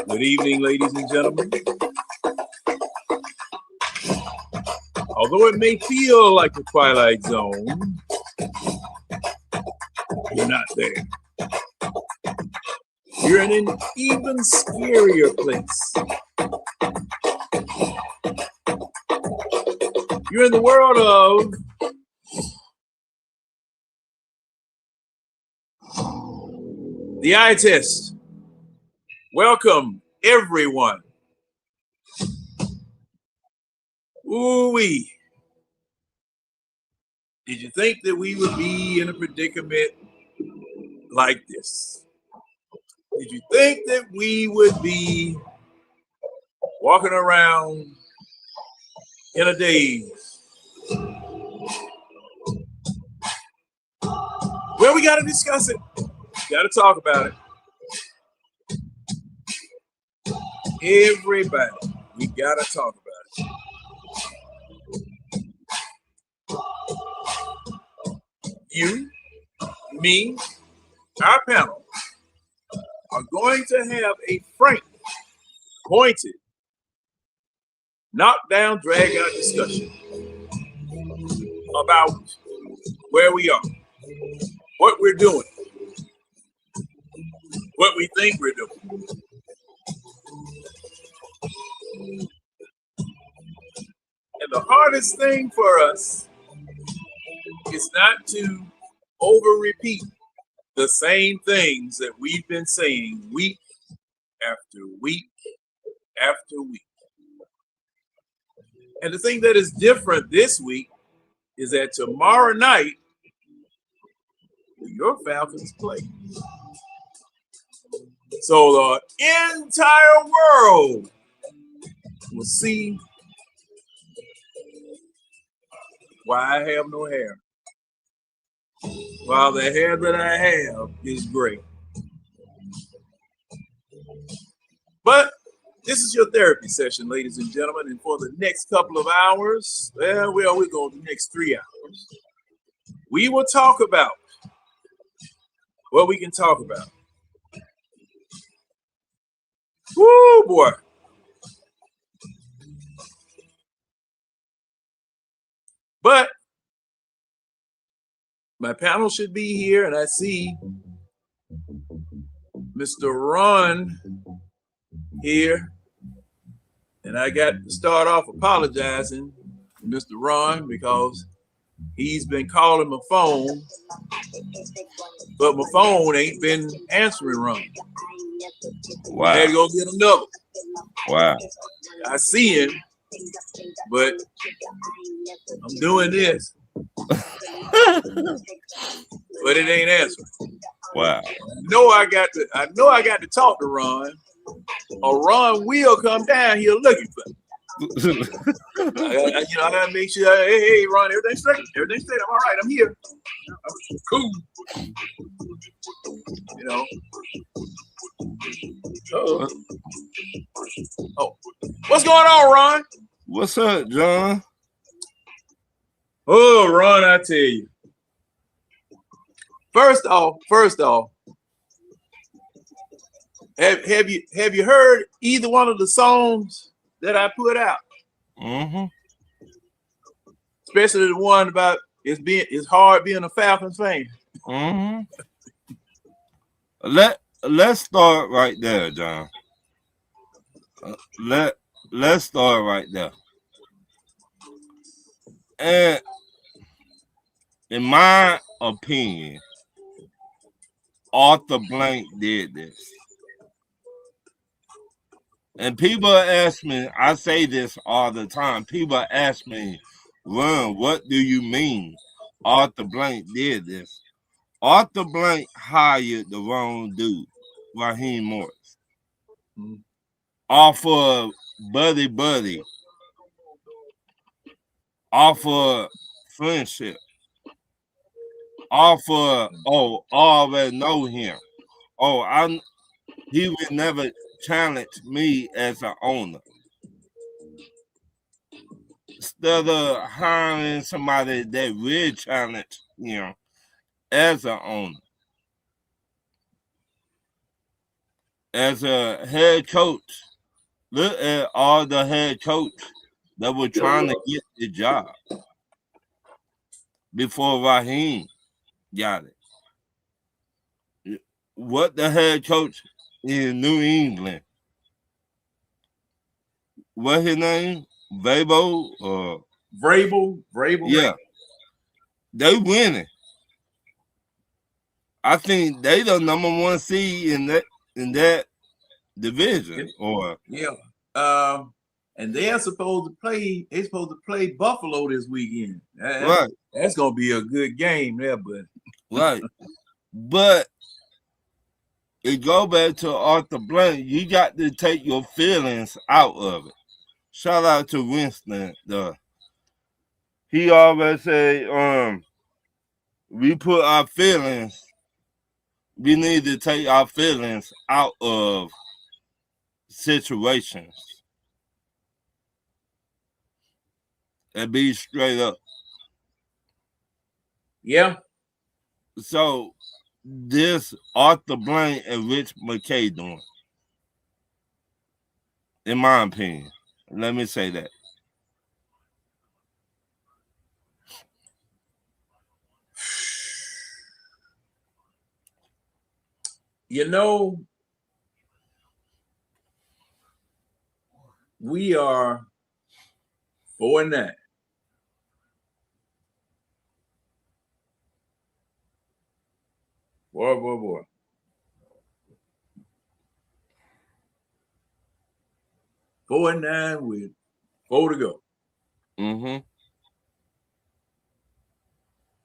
Good evening, ladies and gentlemen. Although it may feel like the Twilight Zone, you're not there. You're in an even scarier place. You're in the world of the eye test. Welcome, everyone. Ooh-wee. Did you think that we would be in a predicament like this? Did you think that we would be walking around in a daze? Well, we got to discuss it. Got to talk about it. Everybody, we got to talk about it. You, me, our panel are going to have a frank, pointed, knockdown, drag out discussion about where we are, what we're doing, what we think we're doing. And the hardest thing for us is not to over repeat the same things that we've been saying week after week after week. And the thing that is different this week is that tomorrow night, your Falcons play. So the entire world will see why I have no hair, while the hair that I have is gray. But this is your therapy session, ladies and gentlemen, and for the next couple of hours, well, we're going the next 3 hours, we will talk about what we can talk about. Woo, boy. But my panel should be here, and I see Mr. Ron here. And I got to start off apologizing to Mr. Ron because he's been calling my phone, but my phone ain't been answering Ron. Wow. I had to go get another. Wow. I see him, but I'm doing this. But it ain't answering. Wow. I know I got to talk to Ron, or Ron will come down here looking for me. I gotta make sure. Hey, Ron, everything's straight. Everything's straight. I'm all right. I'm here. I'm cool. You know. Oh, what's going on, Ron? What's up, John? Oh, Ron, I tell you. First off, have you heard either one of the songs that I put out? Mm-hmm. Especially the one about it's hard being a Falcons fan. Mm-hmm. Let's start right there, John. Let's start right there. And in my opinion, Arthur Blank did this. And people ask me, I say this all the time, people ask me, Ron, what do you mean Arthur Blank did this. Arthur Blank hired the wrong dude, Raheem Morris, off of Buddy, off of friendship, off of I already know him. He would never challenge me as an owner. Instead of hiring somebody that really challenge him as an owner. As a head coach, look at all the head coach that were trying to get the job before Raheem got it. What the head coach in New England? What his name? Vrabel? Vrabel. Yeah, they winning. I think they the number one seed in that division. And they're supposed to play. They're supposed to play Buffalo this weekend. Right. That's gonna be a good game there, but right. But it go back to Arthur Blank. You got to take your feelings out of it. Shout out to Winston. He always say, we put our feelings. We need to take our feelings out of situations and be straight up. Yeah. So this Arthur Blank and Rich McKay doing, in my opinion. Let me say that. You know, we are 4-9. Boy. 4-9 with 4 to go.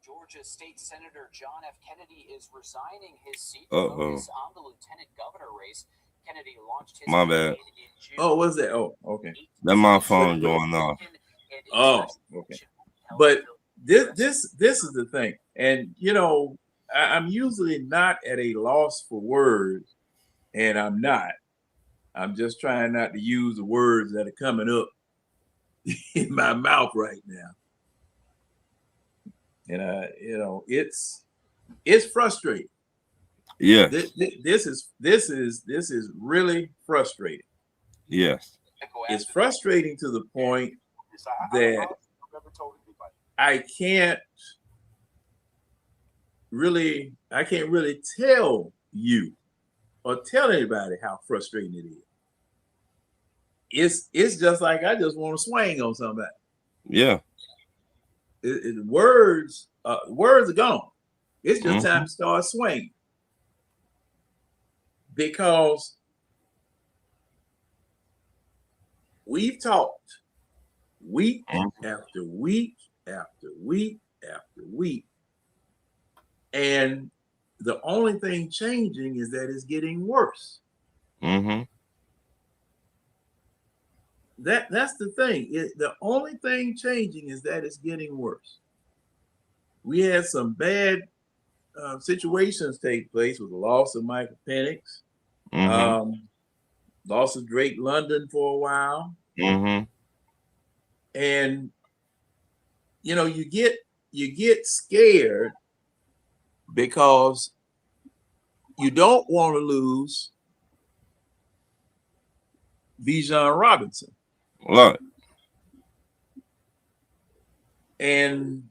Georgia State Senator John F. Kennedy is resigning his seat to focus on the lieutenant governor race. Kennedy launched his campaign in June. Oh, what's that? Oh, okay. That's my phone going off. Oh, okay. But this is the thing, and you know, I'm usually not at a loss for words, and I'm not. I'm just trying not to use the words that are coming up in my mouth right now. And you know, it's frustrating. Yeah. This is really frustrating. Yes. It's frustrating to the point that I can't really tell you or tell anybody how frustrating it is. It's just like I just want to swing on somebody. Yeah. Words are gone. It's just time to start swinging. Because we've talked week after week after week after week, and the only thing changing is that it's getting worse. That's the thing. The only thing changing is that it's getting worse. We had some bad situations take place with the loss of Michael Penix, loss of Drake London for a while, and you know, you get scared because you don't want to lose Bijan Robinson. Right. And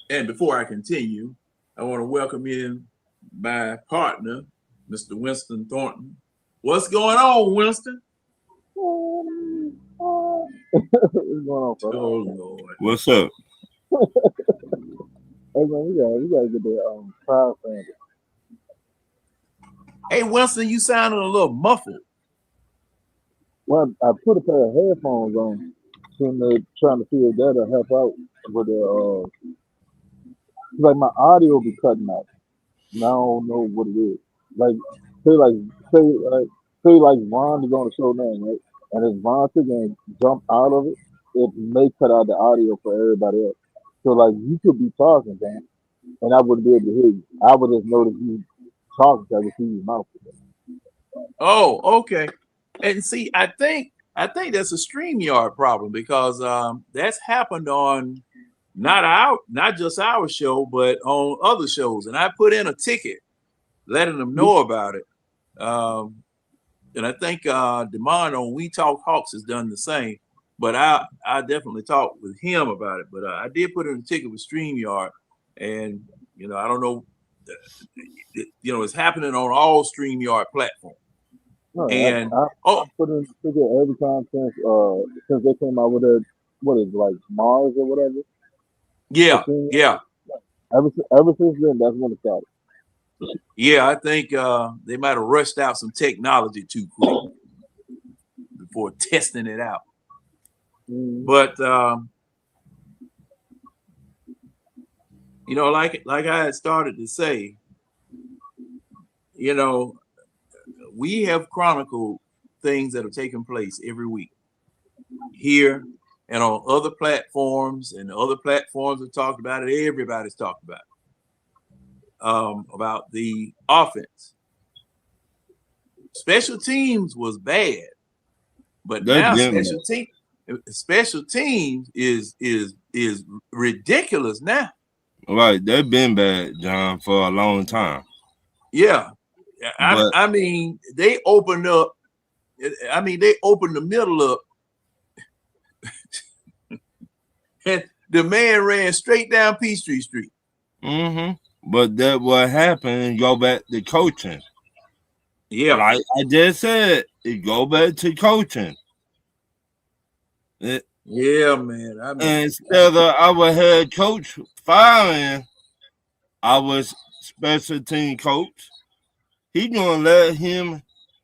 before I continue, I want to welcome in my partner, Mr. Winston Thornton. What's going on, Winston? What's going on, brother? Oh Lord. What's up? Hey man, we gotta get the crowd fan. Hey Winston, you sounded a little muffled. Well, I put a pair of headphones on, trying to see if that'll help out with Like my audio be cutting out. And I don't know what it is. Like say like say like Ron is on the show now, right? And if Ron and jump out of it, it may cut out the audio for everybody else. So like you could be talking, man, and I wouldn't be able to hear you. I would just know that you talking because I could see your mouth. Oh, okay. And see, I think that's a StreamYard problem because that's happened on not just our show, but on other shows. And I put in a ticket letting them know about it. And I think Demond on We Talk Hawks has done the same. But I definitely talked with him about it. But I did put in a ticket with StreamYard, and I don't know, it's happening on all StreamYard platforms. No, And I put in the ticket every time since they came out with a what is it, like Mars or whatever. yeah, yeah, Ever since then, that's when it started. yeah. I think they might have rushed out some technology too quick before testing it out. But like I had started to say, we have chronicled things that are taking place every week here and on other platforms, and other platforms have talked about it. Everybody's talked about the offense. Special teams was bad, but now special teams is ridiculous now. Right, they've been bad, John, for a long time. Yeah, I mean, they opened up. They opened the middle up, and the man ran straight down Peachtree Street. But that what happened. Go back to coaching. Yeah, like I just said, it go back to coaching. Yeah, man. Instead of our head coach firing our special team coach, he gonna let him,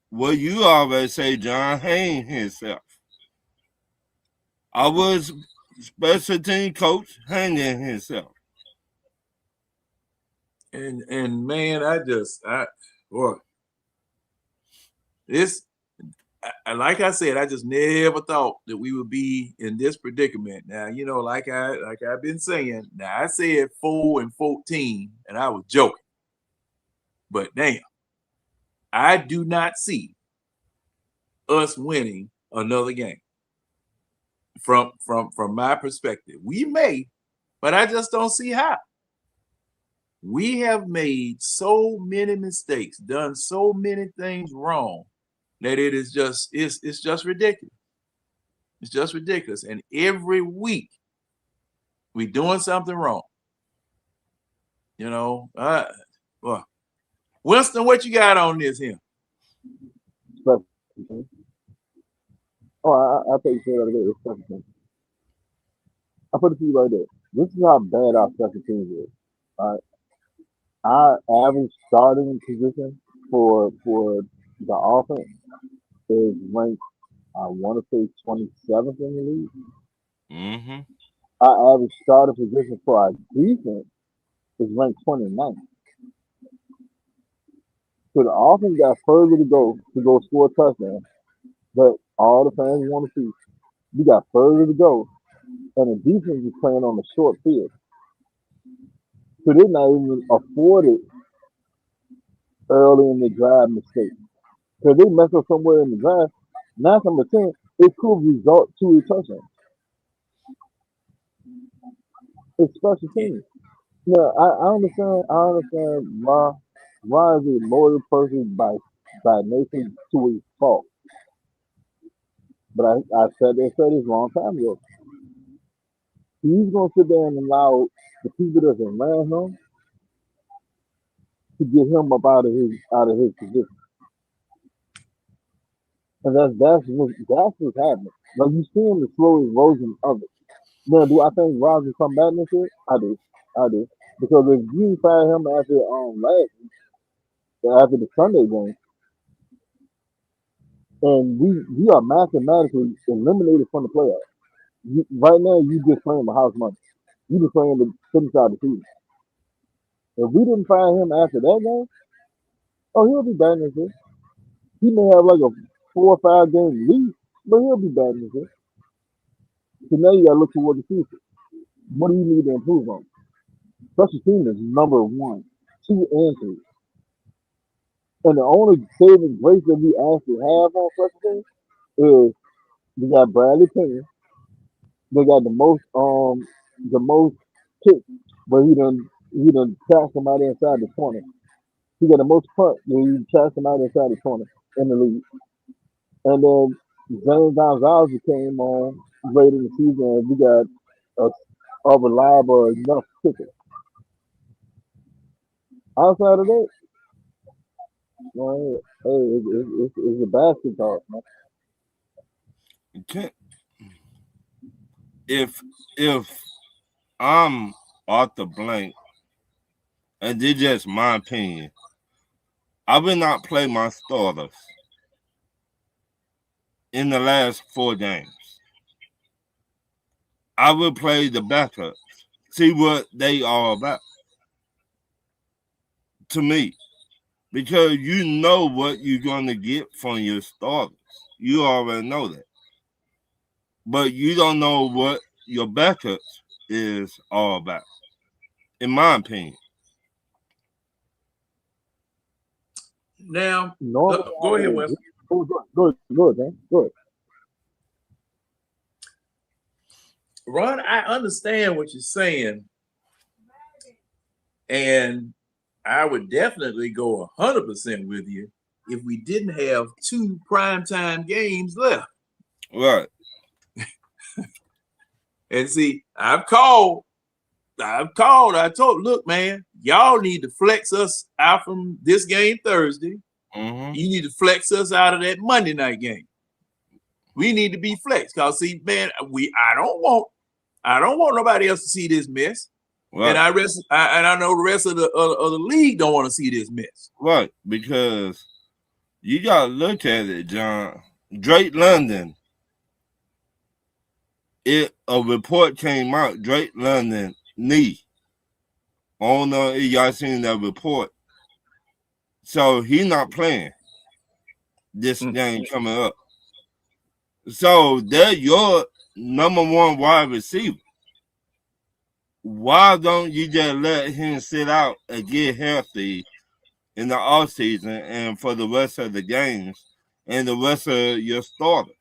what you always say, John, hang himself. Our special team coach hanging himself. And man, like I said, I just never thought that we would be in this predicament. Now, like I've been saying, now I said 4-14, and I was joking. But damn, I do not see us winning another game. From my perspective, we may, but I just don't see how. We have made so many mistakes, done so many things wrong, that it's just ridiculous. It's just ridiculous. And every week we're doing something wrong. Winston, what you got on this here? Oh, I think you said that it's special teams. I put it to you right there. This is how bad our special teams is. All right. Our average starting position for the offense is ranked, I want to say 27th in the league. Our average starting position for our defense is ranked 29th. So the offense got further to go score a touchdown, but all the fans want to see. We got further to go, and the defense is playing on a short field. So they're not even afforded early in the drive mistake. So they mess up somewhere in the drive, 9 times out of 10, it could result to a touchdown. It's special teams. Yeah, I understand. I understand why is a loyal person by nature to his fault. But I said this a long time ago. He's gonna sit there and allow the people that's around him to get him up out of his position. And that's what's happening. Like you seeing the slow erosion of it. Now, do I think Rodgers come back this year? I do. Because if you fire him after the Sunday game, and we are mathematically eliminated from the playoffs. Right now, you just playing with house money. You just playing to finish out the season. If we didn't find him after that game, oh, he'll be back next year. He may have like a 4 or 5 game lead, but he'll be back next year. So now you gotta look toward the future. What do you need to improve on? Special team is number 1, 2, and 3. And the only saving grace that we actually have on special teams is we got Bradley King. They got the most kicks, but he done tackle somebody inside the 20. He got the most punt where he tackle somebody inside the 20 in the league. And then Zane Gonzalez came on late in the season, and we got a reliable enough kicker. Outside of that, man, hey, it's a basketball, man. If I'm Arthur Blank, and this is just my opinion, I will not play my starters in the last 4 games. I will play the backups, see what they are about. To me, because you know what you're going to get from your starters. You already know that. But you don't know what your backups is all about, in my opinion. Now, Normally, go ahead, Wes. Go ahead, man. Go ahead. Ron, I understand what you're saying, and I would definitely go 100% with you if we didn't have 2 primetime games left. Right. And see, I told, look, man, y'all need to flex us out from this game Thursday. Mm-hmm. You need to flex us out of that Monday night game. We need to be flexed. Cause see, man, I don't want nobody else to see this mess. Right. And I know the rest of the league don't want to see this mess. Right, because you gotta look at it, John. Drake London. A report came out, Drake London knee. I don't know if y'all seen that report. So he's not playing this game coming up. So they're your number 1 wide receiver. Why don't you just let him sit out and get healthy in the offseason and for the rest of the games and the rest of your starters?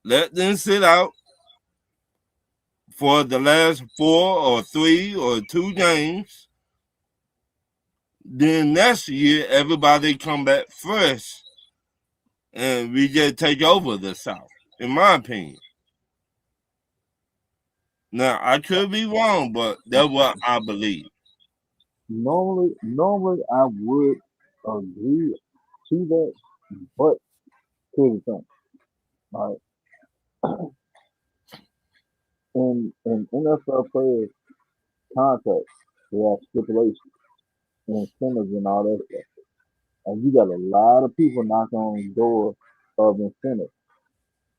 Let them sit out for the last 4 or 3 or 2 games. Then next year, everybody come back fresh and we just take over the South, in my opinion. Now, I could be wrong, but that's what I believe. Normally, I would agree to that, but here's the thing. All right. In NFL players' contracts, they have stipulations and incentives and all that stuff. And you got a lot of people knocking on the door of incentives.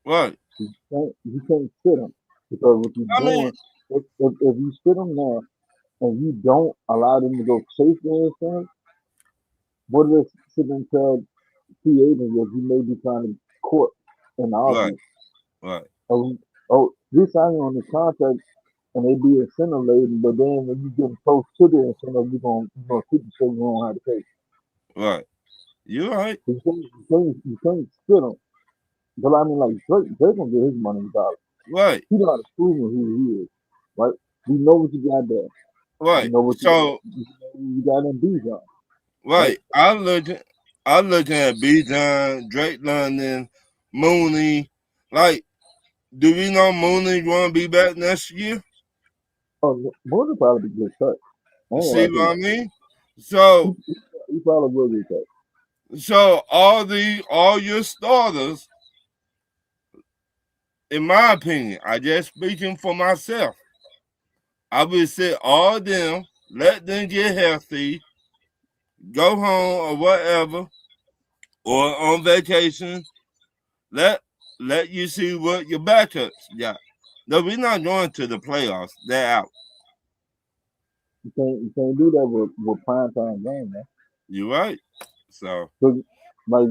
Right. You can't sit them because what you're doing, if you sit them now and you don't allow them to go chase the incentive, what do they sit and tell free agents that you may be trying to court in the offseason? Right. We sign you on the contract and they be incentive laden, but then when you get close to the incentive, you're gonna keep the shit you don't have to pay. Right. You're right. You can't sit them. But I mean, like Drake gonna get his money regardless. Right. He know how to prove who he is. Right. We know what you got there. Right. You know what you got in Bijan. Right. I look at Bijan, Drake London, Mooney. Like, do we know Mooney going to be back next year? Oh, Mooney probably be good cut. See what I mean? So he probably will be cut. So all your starters, in my opinion, I just speaking for myself, I would say all of them, let them get healthy, go home or whatever, or on vacation. Let you see what your backups got. No, we're not going to the playoffs. They're out. You can't do that with prime time game, man. You're right. So 'Cause, like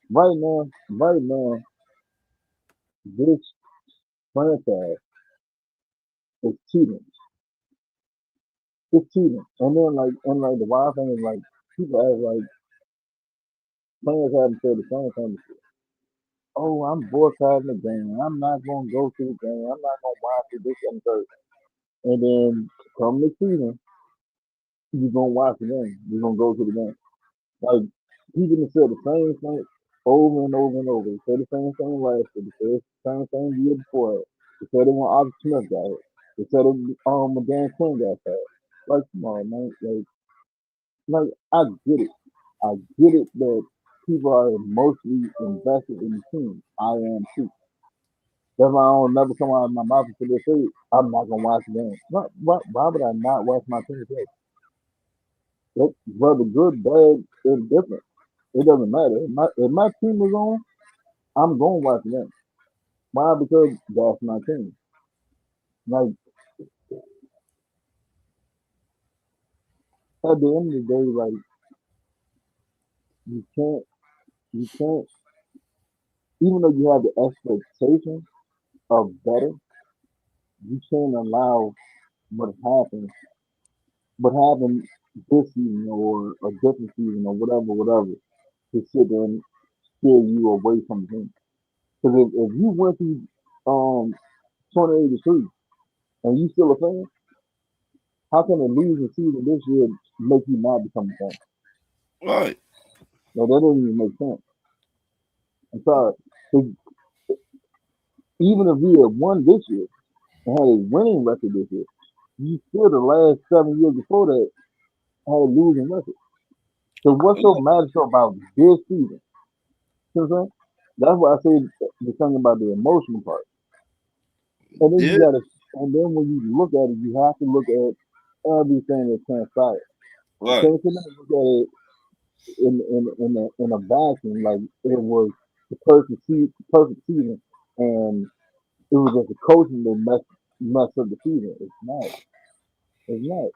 right now, this franchise is cheating. It's cheating. And the wild thing is like people act like players haven't said the same thing before. Oh, I'm boycotting the game. I'm not gonna go to the game. I'm not gonna watch it this and third. And then come the season, you're gonna watch the game. You're gonna go to the game. Like people have said the same thing over and over and over. They said the same thing last year. They said the same thing the year before. They said it when Arthur Smith got hit. They said it when Dan Quinn got hit. Like, come on, man. Like I get it. I get it that people are emotionally invested in the team. I am too. That's why I don't never come out of my mouth until they say I'm not gonna watch the game. Why would I not watch my team play? Whether good, bad, it's different. It doesn't matter. If my team is on, I'm going to watch the game. Why? Because that's my team. Like at the end of the day, like you can't, you can't. Even though you have the expectation of better, you can't allow what happened, what happened this season or a different season or whatever, to sit there and steer you away from the team. Because if you went through 2083 and you still a fan, how can a losing season this year make you not become a fan? right. No, that doesn't even make sense. I'm sorry. 'Cause even if we had won this year and had a winning record this year, you still the last 7 years before that had a losing record. So what's so magical about this season? You know what I'm saying? That's why I say the thing about the emotional part. And then Yeah. you gotta, and then when you look at it, you have to look at everything that transpired. You Right. can't sit there and look at it in a vacuum like it was the perfect season and it was just the coaching that messed up the season. It's not. It's not.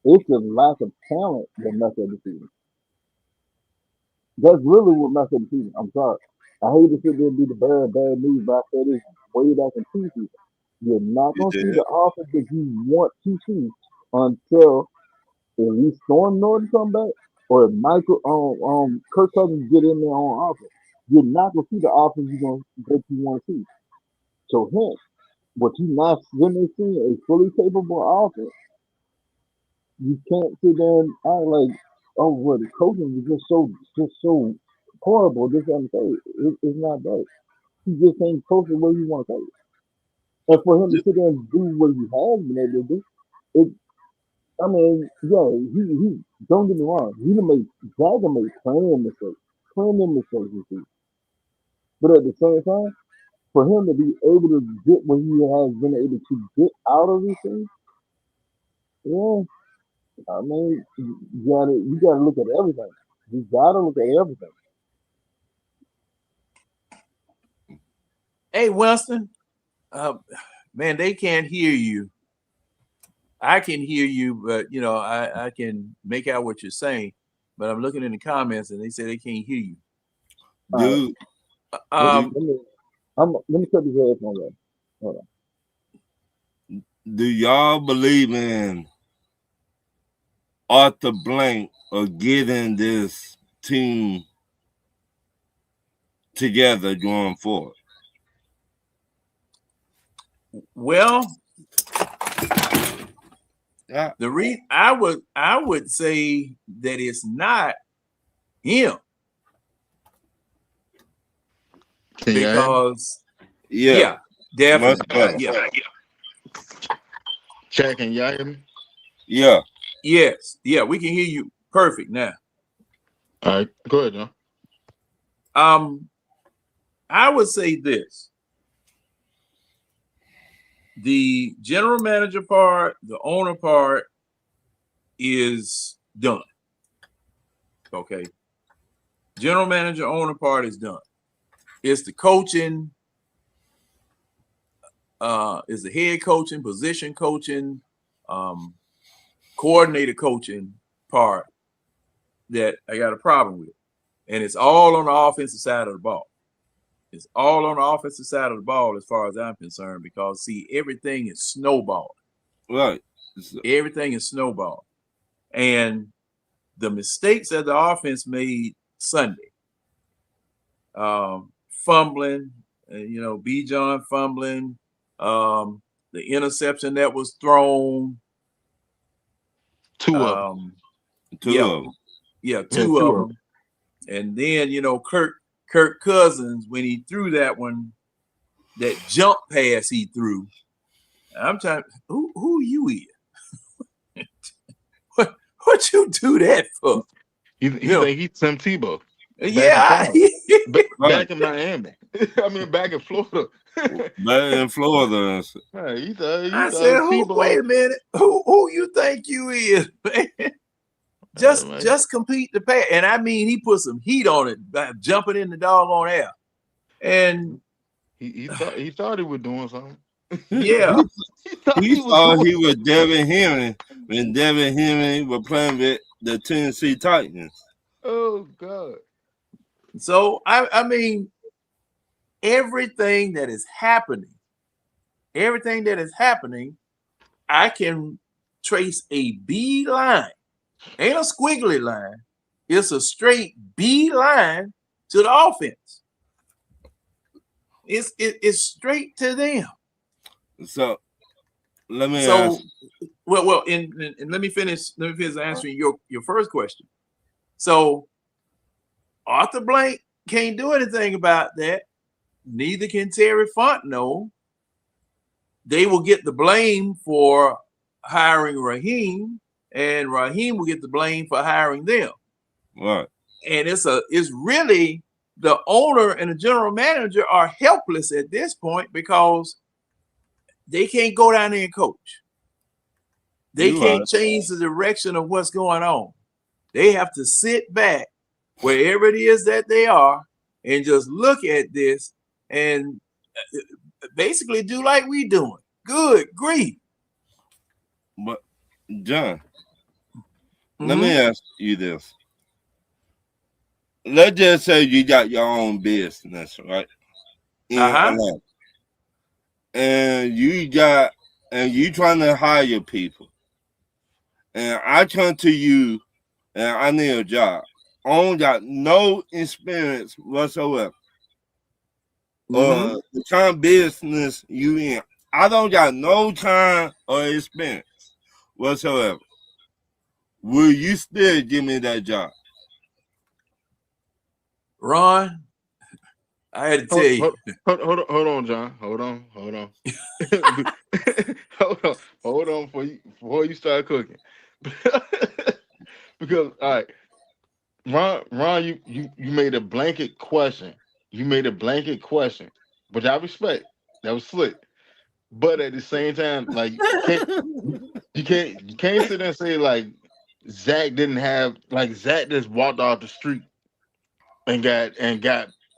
It's the lack of talent that messed up the season. That's really what messed up the season. I'm sorry. I hate to sit there and be the bearer of bad news, but I said this way back in preseason. You're not You gonna see did. the offense that you want to see until at least Storm Norton come back or if Michael Kirk Cousins get in there on offense. You're not gonna see the offense that you want to see. So hence, what you not really seeing a fully capable offense, you can't sit there and act like, oh, well, the coaching is just so horrible. This and that. It's not that. He just ain't coach the way you want to coach. And for him to sit there and do what he has been able to do, it. I mean, yeah, he. Don't get me wrong. He done made Jagger made plenty of mistakes this season. But at the same time, for him to be able to get what he has been able to get out of these things, yeah, I mean, you gotta look at everything. You gotta look at everything. Hey, Winston, man, they can't hear you. I can hear you, but I can make out what you're saying. But I'm looking in the comments and they say they can't hear you. All right, Do Um, let me cut this headphone off. Hold on. do y'all believe in Arthur Blank or getting this team together going forward? well, Yeah. I would say that it's not him Can you hear me? because Yeah. Much definitely, better. Chad, can you hear me? Yeah. yes, we can hear you perfect now. All right, go ahead, John. I would say this: the general manager part, the owner part is done. Okay, general manager, owner part is done. It's the coaching, is the head coaching, position coaching, coordinator coaching part that I got a problem with. And it's all on the offensive side of the ball. It's all on the offensive side of the ball as far as I'm concerned, because see, everything is snowball. Right. Everything is snowball. And the mistakes that the offense made Sunday, fumbling, B. John fumbling, the interception that was thrown. Two of them. Two of them. And then, Kirk Cousins, when he threw that one, that jump pass he threw, I'm trying, who you is? What you do that for? He think he's Tim Tebow. Yeah. Back in Miami. I mean, back in Florida. Back in Florida. I said, wait a minute. Who you think you is, man? Just compete the pass. And I mean, he put some heat on it by jumping in the doggone air. And he thought he was doing something. Yeah. he thought he was Devin Henry when Devin Henry was playing with the Tennessee Titans. Oh, God. So, I mean, everything that is happening, I can trace a B line. Ain't a squiggly line. It's a straight B line to the offense. It's straight to them. So let me ask. Well, and let me finish answering your first question. So Arthur Blank can't do anything about that. Neither can Terry Fontenot. They will get the blame for hiring Raheem, and Raheem will get the blame for hiring them. Right. And it's really the owner and the general manager are helpless at this point because they can't go down there and coach. They can't change the direction of what's going on. They have to sit back wherever it is that they are and just look at this and basically do like we doing. Good grief. But John, let me ask you this. Let's just say you got your own business, right? In Atlanta. And you trying to hire people. And I come to you and I need a job. I don't got no experience whatsoever. The kind of business you in, I don't got no kind of experience whatsoever. Will you still give me that job? Ron, I had to tell you. Hold on, John. Hold on. hold on before you start cooking. Because all right, Ron, you made a blanket question. Which I respect. That was slick. But at the same time, like you can't sit there and say like Zach just walked off the street and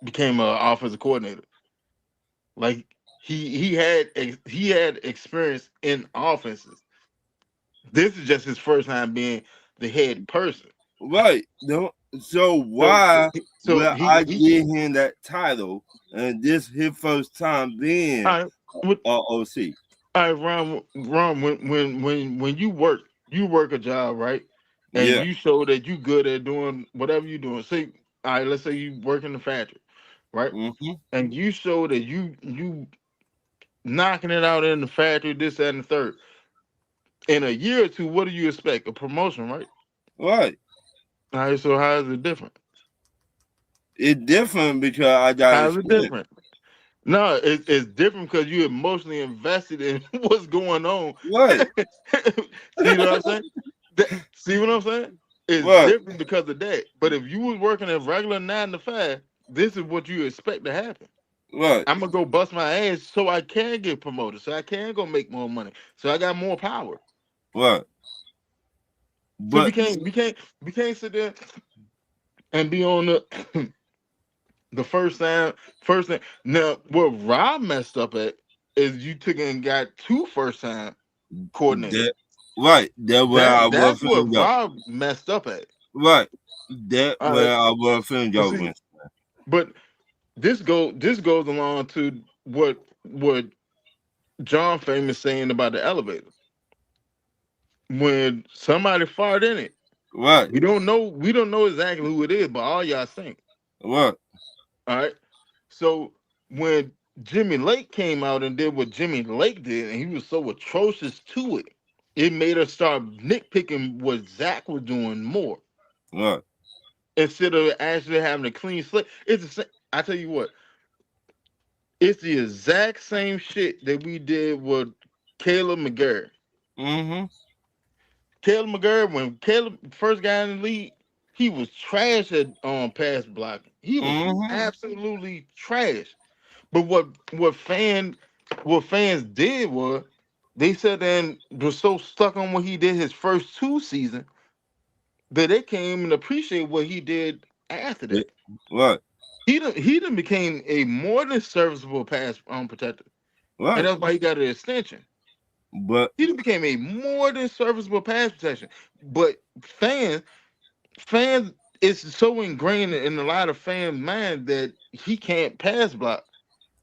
became an offensive coordinator. Like he had experience in offenses. This is just his first time being the head person. Right. So why will I give him that title and this his first time being OC? All right, Ron, when you work a job, right? And you show that you good at doing whatever you're doing. Say, all right, let's say you work in the factory, right? And you show that you knocking it out in the factory, this, that, and the third. In a year or two, what do you expect? A promotion, right? Right. All right, so how is it different? It's different because I got How's it different? No, it's different because you emotionally invested in what's going on. Right. See what I'm saying? It's different because of that. But if you was working a regular 9 to 5, this is what you expect to happen. Right. I'm gonna go bust my ass so I can get promoted, so I can go make more money, so I got more power. Right. But so we can't sit there and be on the first thing. Now, what Rob messed up at is you took and got 2 first-time coordinators. Right. That's where I was That's what finna go. Rob messed up at. Right. That All where right. I was finna But go see, with. but this goes along to what John Famous saying about the elevator. When somebody farted in it, Right. we don't know exactly who it is, but all y'all think. Right. All right. So when Jimmy Lake came out and did what Jimmy Lake did, and he was so atrocious to it, it made us start nitpicking what Zach was doing more Right. instead of actually having a clean slate. It's the same. I tell you what, it's the exact same shit that we did with Caleb McGarry. Mm-hmm. Caleb McGarry, when Caleb first got in the league, he was trash at pass blocking. He was Mm-hmm. absolutely trash. But what fans did was they said and was so stuck on what he did his first 2 seasons that they came and appreciate what he did after that. Right. He done became a more than serviceable pass protector, and Right. that's why he got an extension. But He done became a more than serviceable pass protection. But fans, it's so ingrained in a lot of fans' mind that he can't pass block.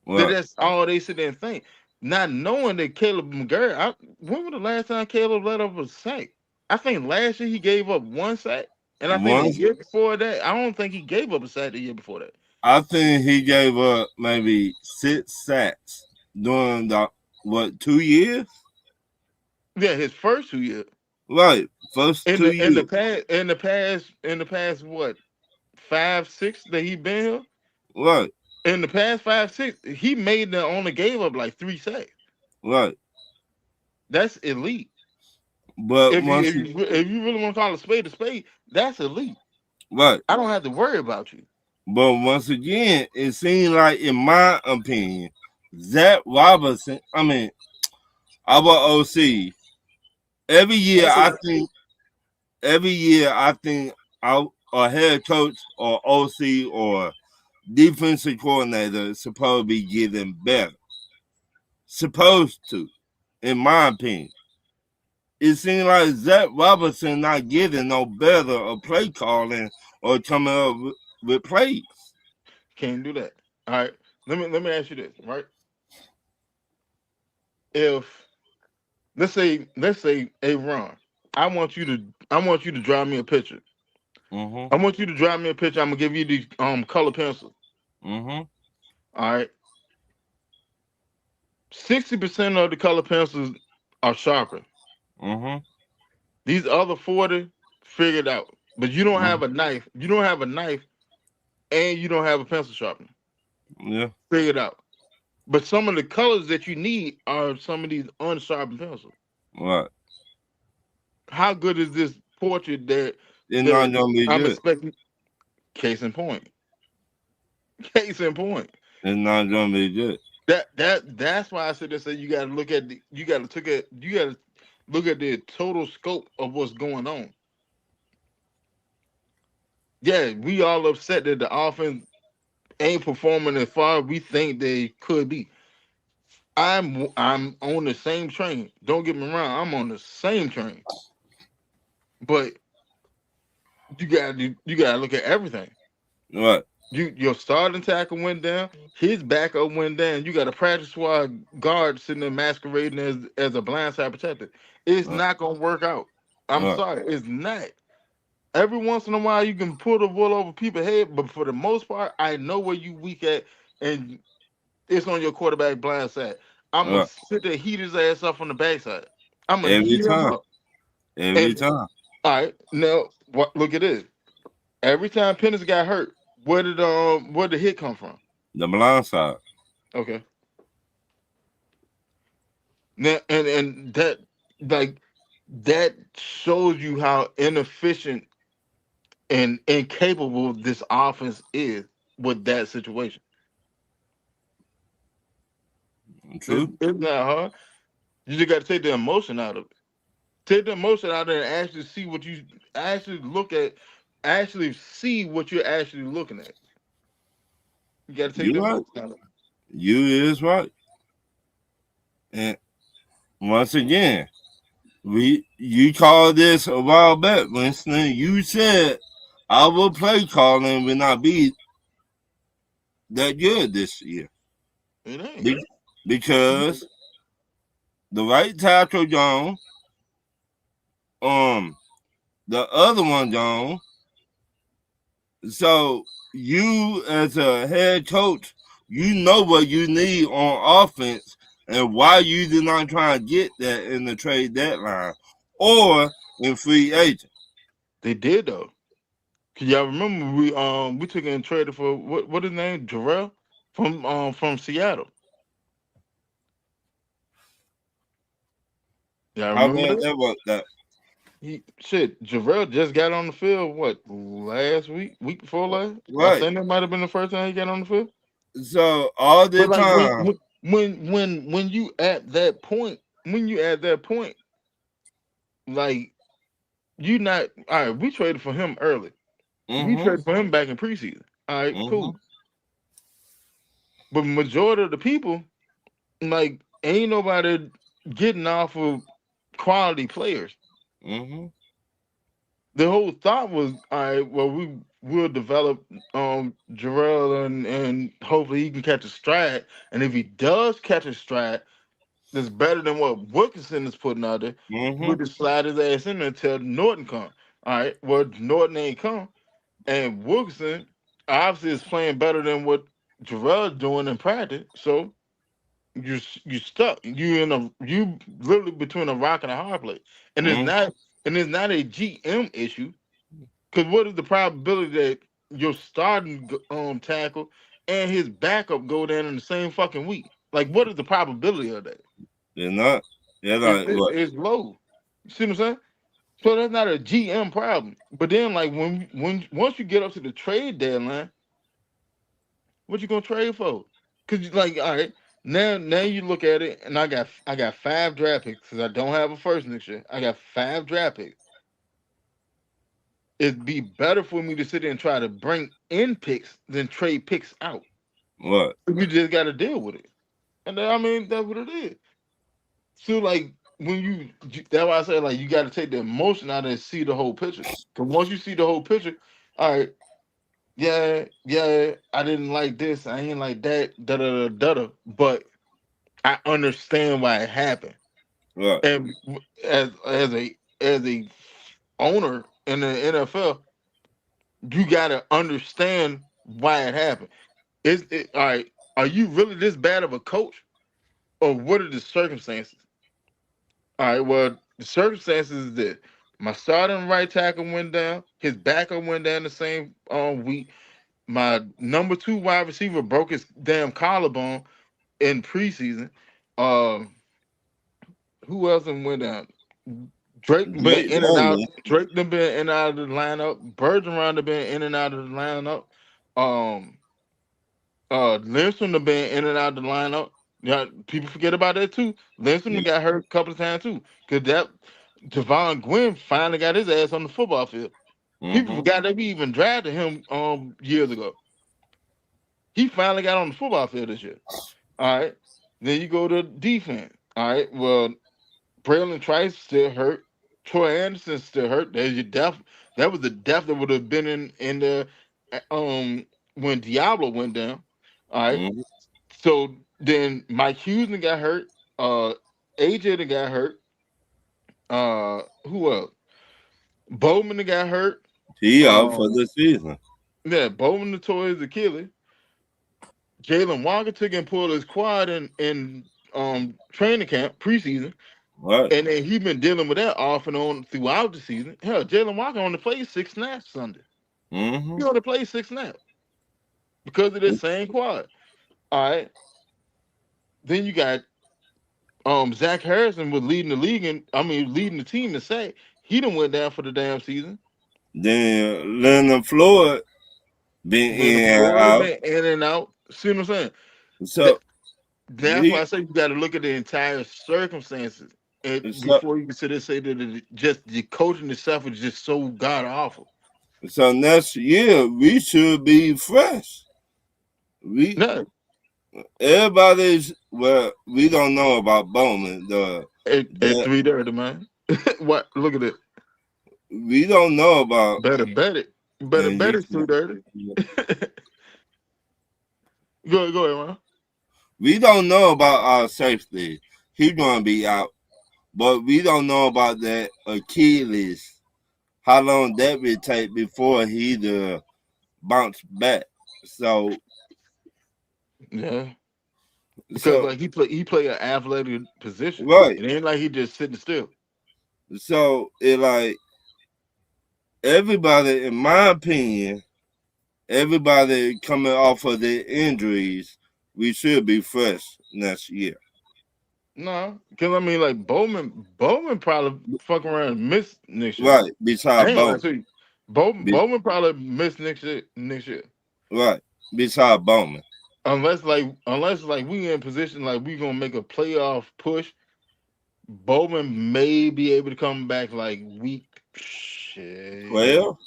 right. That's all they sit there and think. Not knowing that Caleb McGarry, when was the last time Caleb let up a sack? I think last year he gave up 1 sack. And I think the Once year before that, I don't think he gave up a sack the year before that. I think he gave up maybe 6 sacks during the 2 years? Yeah, his first 2 years. Right. First In 2 the in the years. past in the past what 5, 6 that he been here? Right. In the past 5, 6, he only gave up like 3 sacks. Right. That's elite. But If you once if you, if you really want to call a spade, that's elite. right. I don't have to worry about you. But once again, it seems like, in my opinion, Zach Robinson, our OC, every year That's I a think our head coach or OC or defensive coordinator is supposed to be getting better. Supposed to, in my opinion. It seems like Zach Robinson not getting no better of play calling or coming up with plays. Can't do that. All right. Let me ask you this, right? If let's say, hey Ron, I want you to draw me a picture. Mm-hmm. I want you to draw me a picture. I'm gonna give you these color pencils. Mm-hmm. All right. 60% of the color pencils are sharper. Mm-hmm. These other 40 figured out. But you don't Mm-hmm. have a knife. You don't have a knife and you don't have a pencil sharpener. Yeah. Figured out. But some of the colors that you need are some of these unsharpened pencils. Right. How good is this portrait that It's not that gonna be I'm good. expecting? Case in point. Case in point. It's not gonna be good. That's why I said this. You got to look at look at the total scope of what's going on. Yeah, we all upset that the offense ain't performing as far as we think they could be. I'm on the same train. Don't get me wrong. I'm on the same train. But you gotta look at everything. Right. Your starting tackle went down. His backup went down. You got a practice squad guard sitting there masquerading as a blindside protector. It's Right. not gonna work out. I'm Right. sorry, it's not. Every once in a while, you can pull the wool over people's head, but for the most part, I know where you weak at, and it's on your quarterback blind side. I'm gonna Right. sit there, heat his ass up on the backside. I'm gonna Every heat him time. up. Every And time. all right, now look at this. Every time Pennis got hurt, where did the hit come from? The blind side. Okay. Now and that like that shows you how inefficient and incapable this offense is with that situation. True. It's not hard. You just got to take the emotion out of it. Take the emotion out of it and actually see what you actually look at, actually see what you're actually looking at. You got to take You the right. emotion out of it. You is right. And once again, You called this a while back, Winston. You said our play calling will not be that good this year. It ain't. Because the right tackle gone, the other one gone. So you as a head coach, you know what you need on offense and why you did not try to get that in the trade deadline or in free agent. They did though. Cause y'all remember we took and traded for what his name, Jarrell from Seattle. Y'all How remember bad that? that worked out? Jarrell just got on the field last week before last? I Right. think that might have been the first time he got on the field. So all the But like time. when you at that point, like you not all right, we traded for him early. We Mm-hmm. traded for him back in preseason. All right, Mm-hmm. cool. But majority of the people, like, ain't nobody getting off of quality players. Mm-hmm. The whole thought was, all right, well, we will develop Jarrell and hopefully he can catch a stride. And if he does catch a stride, that's better than what Wilkinson is putting out there. Mm-hmm. We just slide his ass in there until Norton come. All right, well, Norton ain't come, and Wilkinson obviously is playing better than what Jarrell's doing in practice. So you stuck. You literally between a rock and a hard place, and Mm-hmm. it's not a GM issue. Because what is the probability that your starting tackle and his backup go down in the same fucking week? Like, what is the probability of that? They're not. They're like what? It's low. You see what I'm saying? So that's not a GM problem. But then, like when once you get up to the trade deadline, what you gonna trade for? Because like, all right, now you look at it, and I got 5 draft picks because I don't have a first next year. I got 5 draft picks. It'd be better for me to sit there and try to bring in picks than trade picks out. What? You just got to deal with it, and I mean that's what it is. So like that's why I say like you got to take the emotion out and see the whole picture. Because once you see the whole picture, all right, yeah, I didn't like this, I ain't like that, da da da da. But I understand why it happened, What? and as a owner in the NFL, you got to understand why it happened. Is it all right? Are you really this bad of a coach, or what are the circumstances? All right. Well, the circumstances is this: my starting right tackle went down. His backup went down the same week. My number 2 wide receiver broke his damn collarbone in preseason. Um, who else done went down? Drake been Drake in and out. London. Drake done been in and out of the lineup. Bergeron done been in and out of the lineup. Um, Lindstrom have been in and out of the lineup. Yeah, people forget about that too. Lindstrom got hurt a couple of times too. Cause that Javon Gwynn finally got his ass on the football field. People Mm-hmm. forgot that we even drafted him years ago. He finally got on the football field this year. All right. Then you go to defense. All right. Well, Braylon Trice still hurt. Troy Anderson still hurt. There's your depth. That was the depth that would have been in the when Diablo went down. All right. Mm-hmm. So then Mike Hughes got hurt. AJ done got hurt. Who else? Bowman done got hurt. He out for Um, the season. yeah, Bowman the toy is Achilles. Jalen Walker took and pulled his quad in training camp preseason, Right. and then he been dealing with that off and on throughout the season. Hell, Jalen Walker only played 6 snaps Sunday. Mm-hmm. He only played 6 snaps because of this same quad. All right. Then you got Zach Harrison was leading the league and leading the team to say he done went down for the damn season. Then Leonard Floyd been Leonard in and Floyd out. been in and out. See what I'm saying? So That's why he I say you got to look at the entire circumstances and so before you consider say that just the coaching itself is just so god awful. so next year we should be fresh. We No, everybody's well, we don't know about Bowman. at The 3:30, man. What? Look at it. We don't know about. Better bet it. Better and bet you it's too dirty. Go ahead, man. We don't know about our safety. He's gonna be out, but we don't know about that Achilles. How long that will take before he bounce back? So, Yeah. Because so like he play an athletic position. right. It ain't like he just sitting still. So it like everybody, in my opinion, everybody coming off of their injuries, we should be fresh next year. No, because I mean, like Bowman probably fuck around and miss next year. Right, I beside ain't gonna lie Bowman. to you. Be, Bowman probably miss next year. Next year, right, beside Bowman. unless we in position like we gonna make a playoff push. Bowman may be able to come back like week. Shit. 12,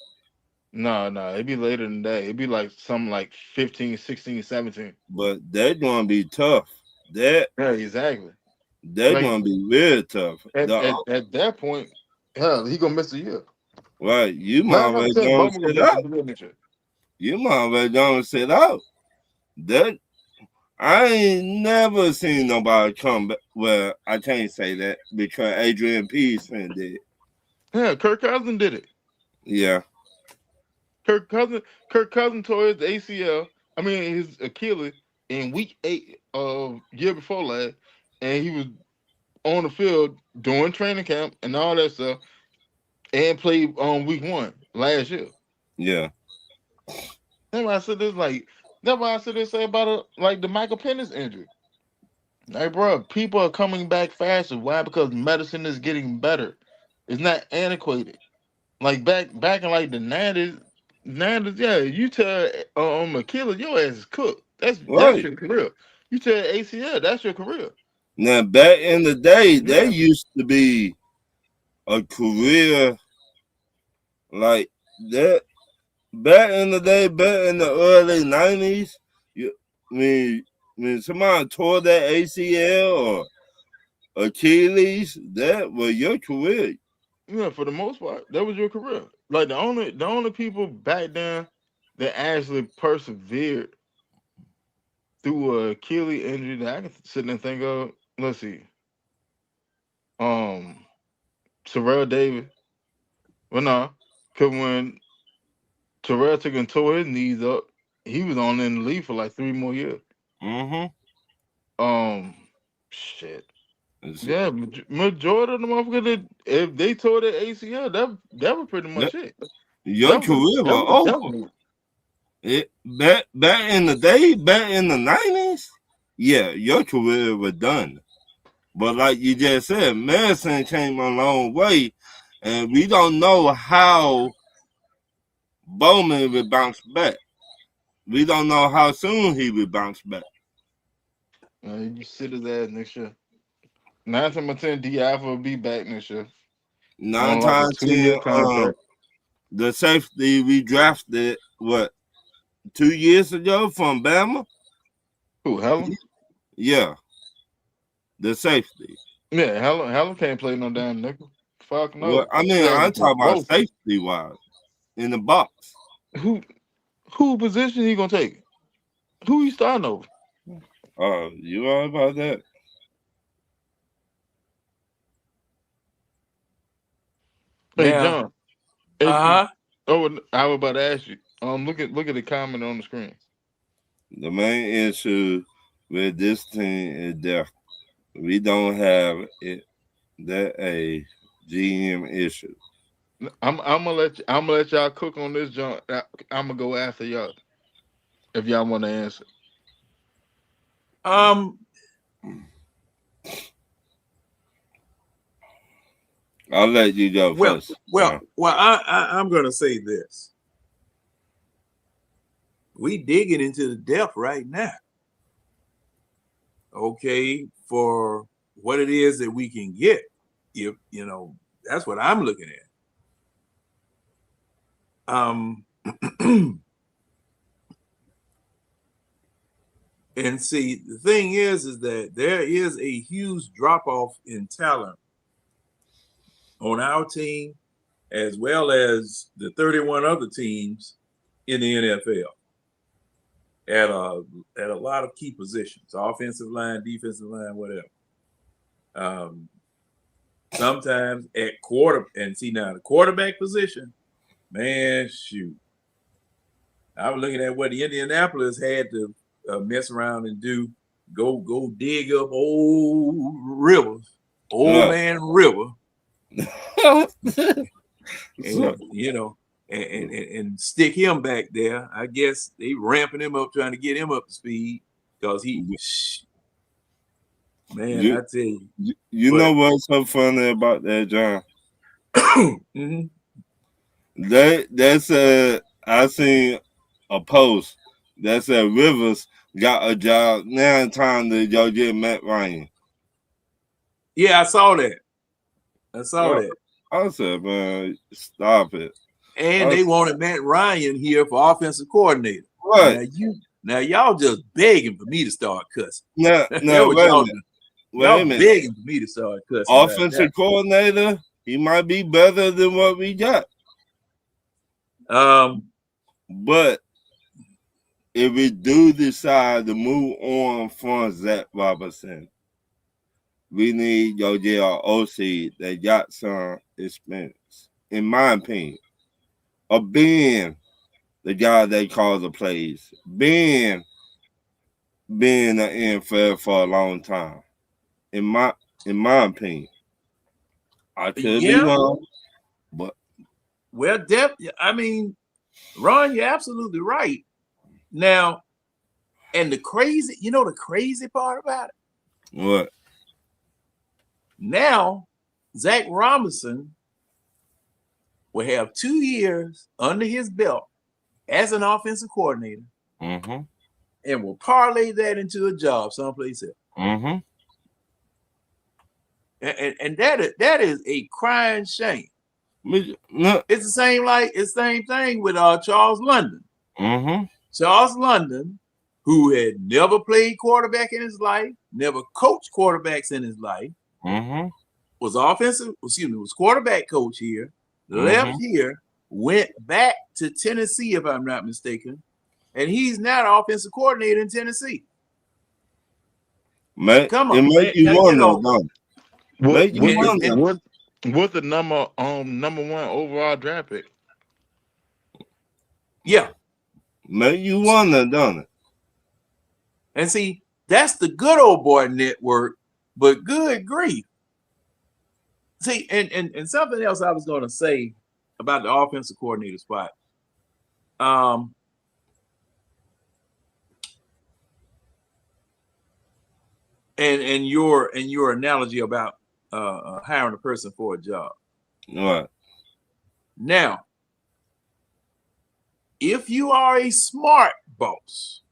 No, it'd be later than that. It'd be like something like 15, 16, 17. but they're gonna be tough. That Yeah, exactly. they're Like gonna be real tough. at that point, hell, he gonna miss a year. Right, you might 9 out of already 10, don't Bowman gonna sit miss a out. year next year. You might already don't sit out. That I ain't never seen nobody come back. Well, I can't say that because Adrian Peterson did. Yeah, Kirk Cousins did it. Yeah. Kirk Cousins tore his ACL. I mean his Achilles in week 8 of year before last, and he was on the field doing training camp and all that stuff, and played on week 1 last year. Yeah. That's why I said this like. That's why I said this say about like the Michael Penix injury. Like, bro, people are coming back faster. Why? Because medicine is getting better. It's not antiquated. Like back in like the 90s, yeah, you tell Achilles, your ass is cooked. That's Right. your career. You tell ACL, that's your career. Now back in the day, there Yeah. used to be a career like that. Back in the day, back in the early 90s, you when somebody tore that ACL or Achilles, that was your career. Yeah, for the most part, that was your career. Like the only people back then that actually persevered through a Achilles injury that I can sit and think of. Let's see. Um Terrell Davis. Well no. Cause when Terrell took and tore his knees up, he was on in the league for like 3 more years. Mm-hmm. Shit. Yeah, majority of the motherfuckers that if they tore their ACL, that was pretty much it. Your That was career that was was over. definitely Back in the day, back in the 90s, yeah, your career was done. But like you just said, medicine came a long way, and we don't know how Bowman will bounce back. We don't know how soon he will bounce back. you sit his ass next year. 9 times out of 10, D Alpha will be back next year Nine on like a times 2-year 10, contract. the safety we drafted, what, 2 years ago from Bama? Who, Helen? Yeah, the safety. Yeah, Helen can't play no damn nickel. Fuck Well, no. I mean, Yeah, I'm talking about both. safety wise in the box. Who position he gonna take? Who he starting over? You all about that? Hey Now, John. Hey, uh-huh. I was about to ask you. Look at the comment on the screen. The main issue with this team is depth. We don't have it that a GM issue. I'm gonna let y'all cook on this, John. I'm gonna go after y'all if y'all want to answer. Um, I'll let you go well, first. I'm gonna say this. We digging into the depth right now. Okay, for what it is that we can get. If you know, that's what I'm looking at. And see, the thing is that there is a huge drop off in talent on our team, as well as the 31 other teams in the NFL at a lot of key positions, offensive line, defensive line, whatever. Sometimes at the quarterback position, man, shoot. I was looking at what the Indianapolis had to mess around and do. Go dig up old man River, and stick him back there. I guess they ramping him up, trying to get him up to speed because man, I tell you. You know what's so funny about that, John? Mm-hmm. I seen a post that said Rivers got a job now in time to go get Matt Ryan. Yeah, I saw that. I said, man, stop it. And they wanted Matt Ryan here for offensive coordinator. Right. Now y'all just begging for me to start cussing. No, wait a minute. Begging for me to start cussing. Offensive coordinator, he might be better than what we got. But if we do decide to move on from Zach Robinson, we need to get our OC that got some experience, in my opinion, of being the guy that calls the plays, being an NFL for a long time. In my opinion, I could be wrong, but I mean, Ron, you're absolutely right. Now, and the crazy part about it? What? Now, Zach Robinson will have 2 years under his belt as an offensive coordinator, and will parlay that into a job someplace else. And that is a crying shame. It's the same thing with Charles London. Charles London, who had never played quarterback in his life, never coached quarterbacks in his life, was quarterback coach here, left here, went back to Tennessee, if I'm not mistaken, and he's now the offensive coordinator in Tennessee. Come on, make you wonder. What's the number one overall draft pick? Yeah. Make you wonder, don't it? And see, that's the good old boy network, but good grief. See, and something else I was going to say about the offensive coordinator spot. And your analogy about hiring a person for a job. All right. Now, if you are a smart boss,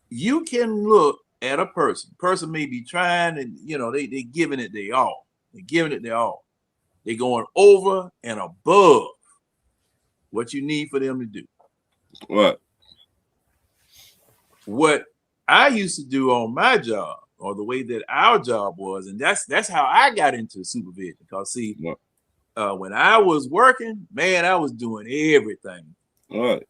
you can look at a person. Person may be trying, and they giving it their all. They're going over and above what you need for them to do. What I used to do on my job, or the way that our job was, and that's how I got into supervision. Because see, when I was working, man, I was doing everything. Right.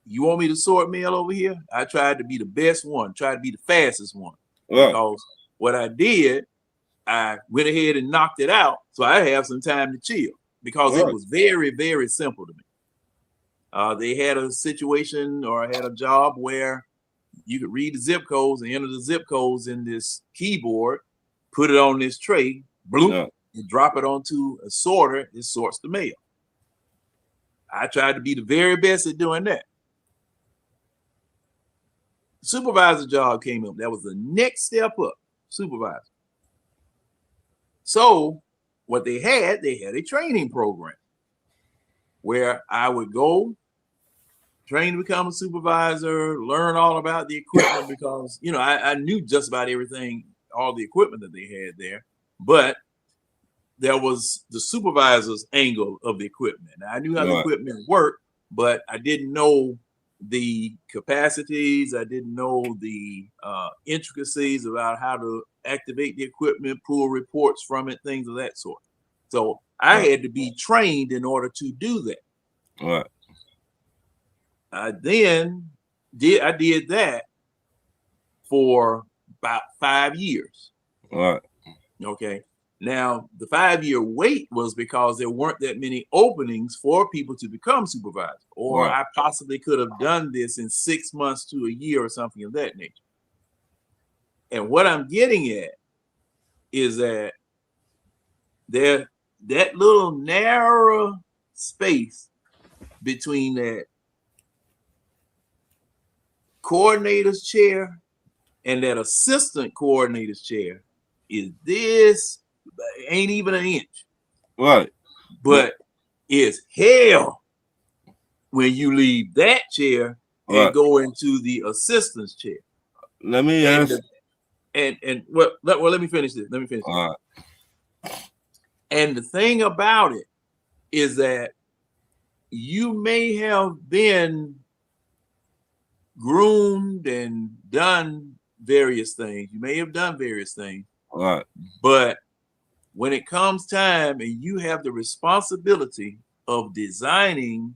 You want me to sort mail over here? I tried to be the best one, tried to be the fastest one. Right. Because what I did, I went ahead and knocked it out, so I have some time to chill. Because it was very, very simple to me. They had a situation, or I had a job where you could read the zip codes and enter the zip codes in this keyboard, put it on this tray, bloop, and drop it onto a sorter. It sorts the mail. I tried to be the very best at doing that. Supervisor job came up. That was the next step up, supervisor. So what they had a training program where I would go, train to become a supervisor, learn all about the equipment, because I knew just about everything, all the equipment that they had there. But there was the supervisor's angle of the equipment. Now, I knew how the equipment worked, but I didn't know the capacities. I didn't know the intricacies about how to activate the equipment, pull reports from it, things of that sort. So I had to be trained in order to do that. Right. I then did that for about 5 years. Right. Okay. Now, the 5-year wait was because there weren't that many openings for people to become supervisors, or Right. I possibly could have done this in 6 months to a year or something of that nature. And what I'm getting at is that that little narrow space between that coordinator's chair and that assistant coordinator's chair is this, ain't even an inch. Right. But it's hell when you leave that chair and Right. go into the assistant's chair. Let me ask. Let me finish this. All right. And the thing about it is that you may have been groomed and done various things. You may have done various things. Right. But when it comes time and you have the responsibility of designing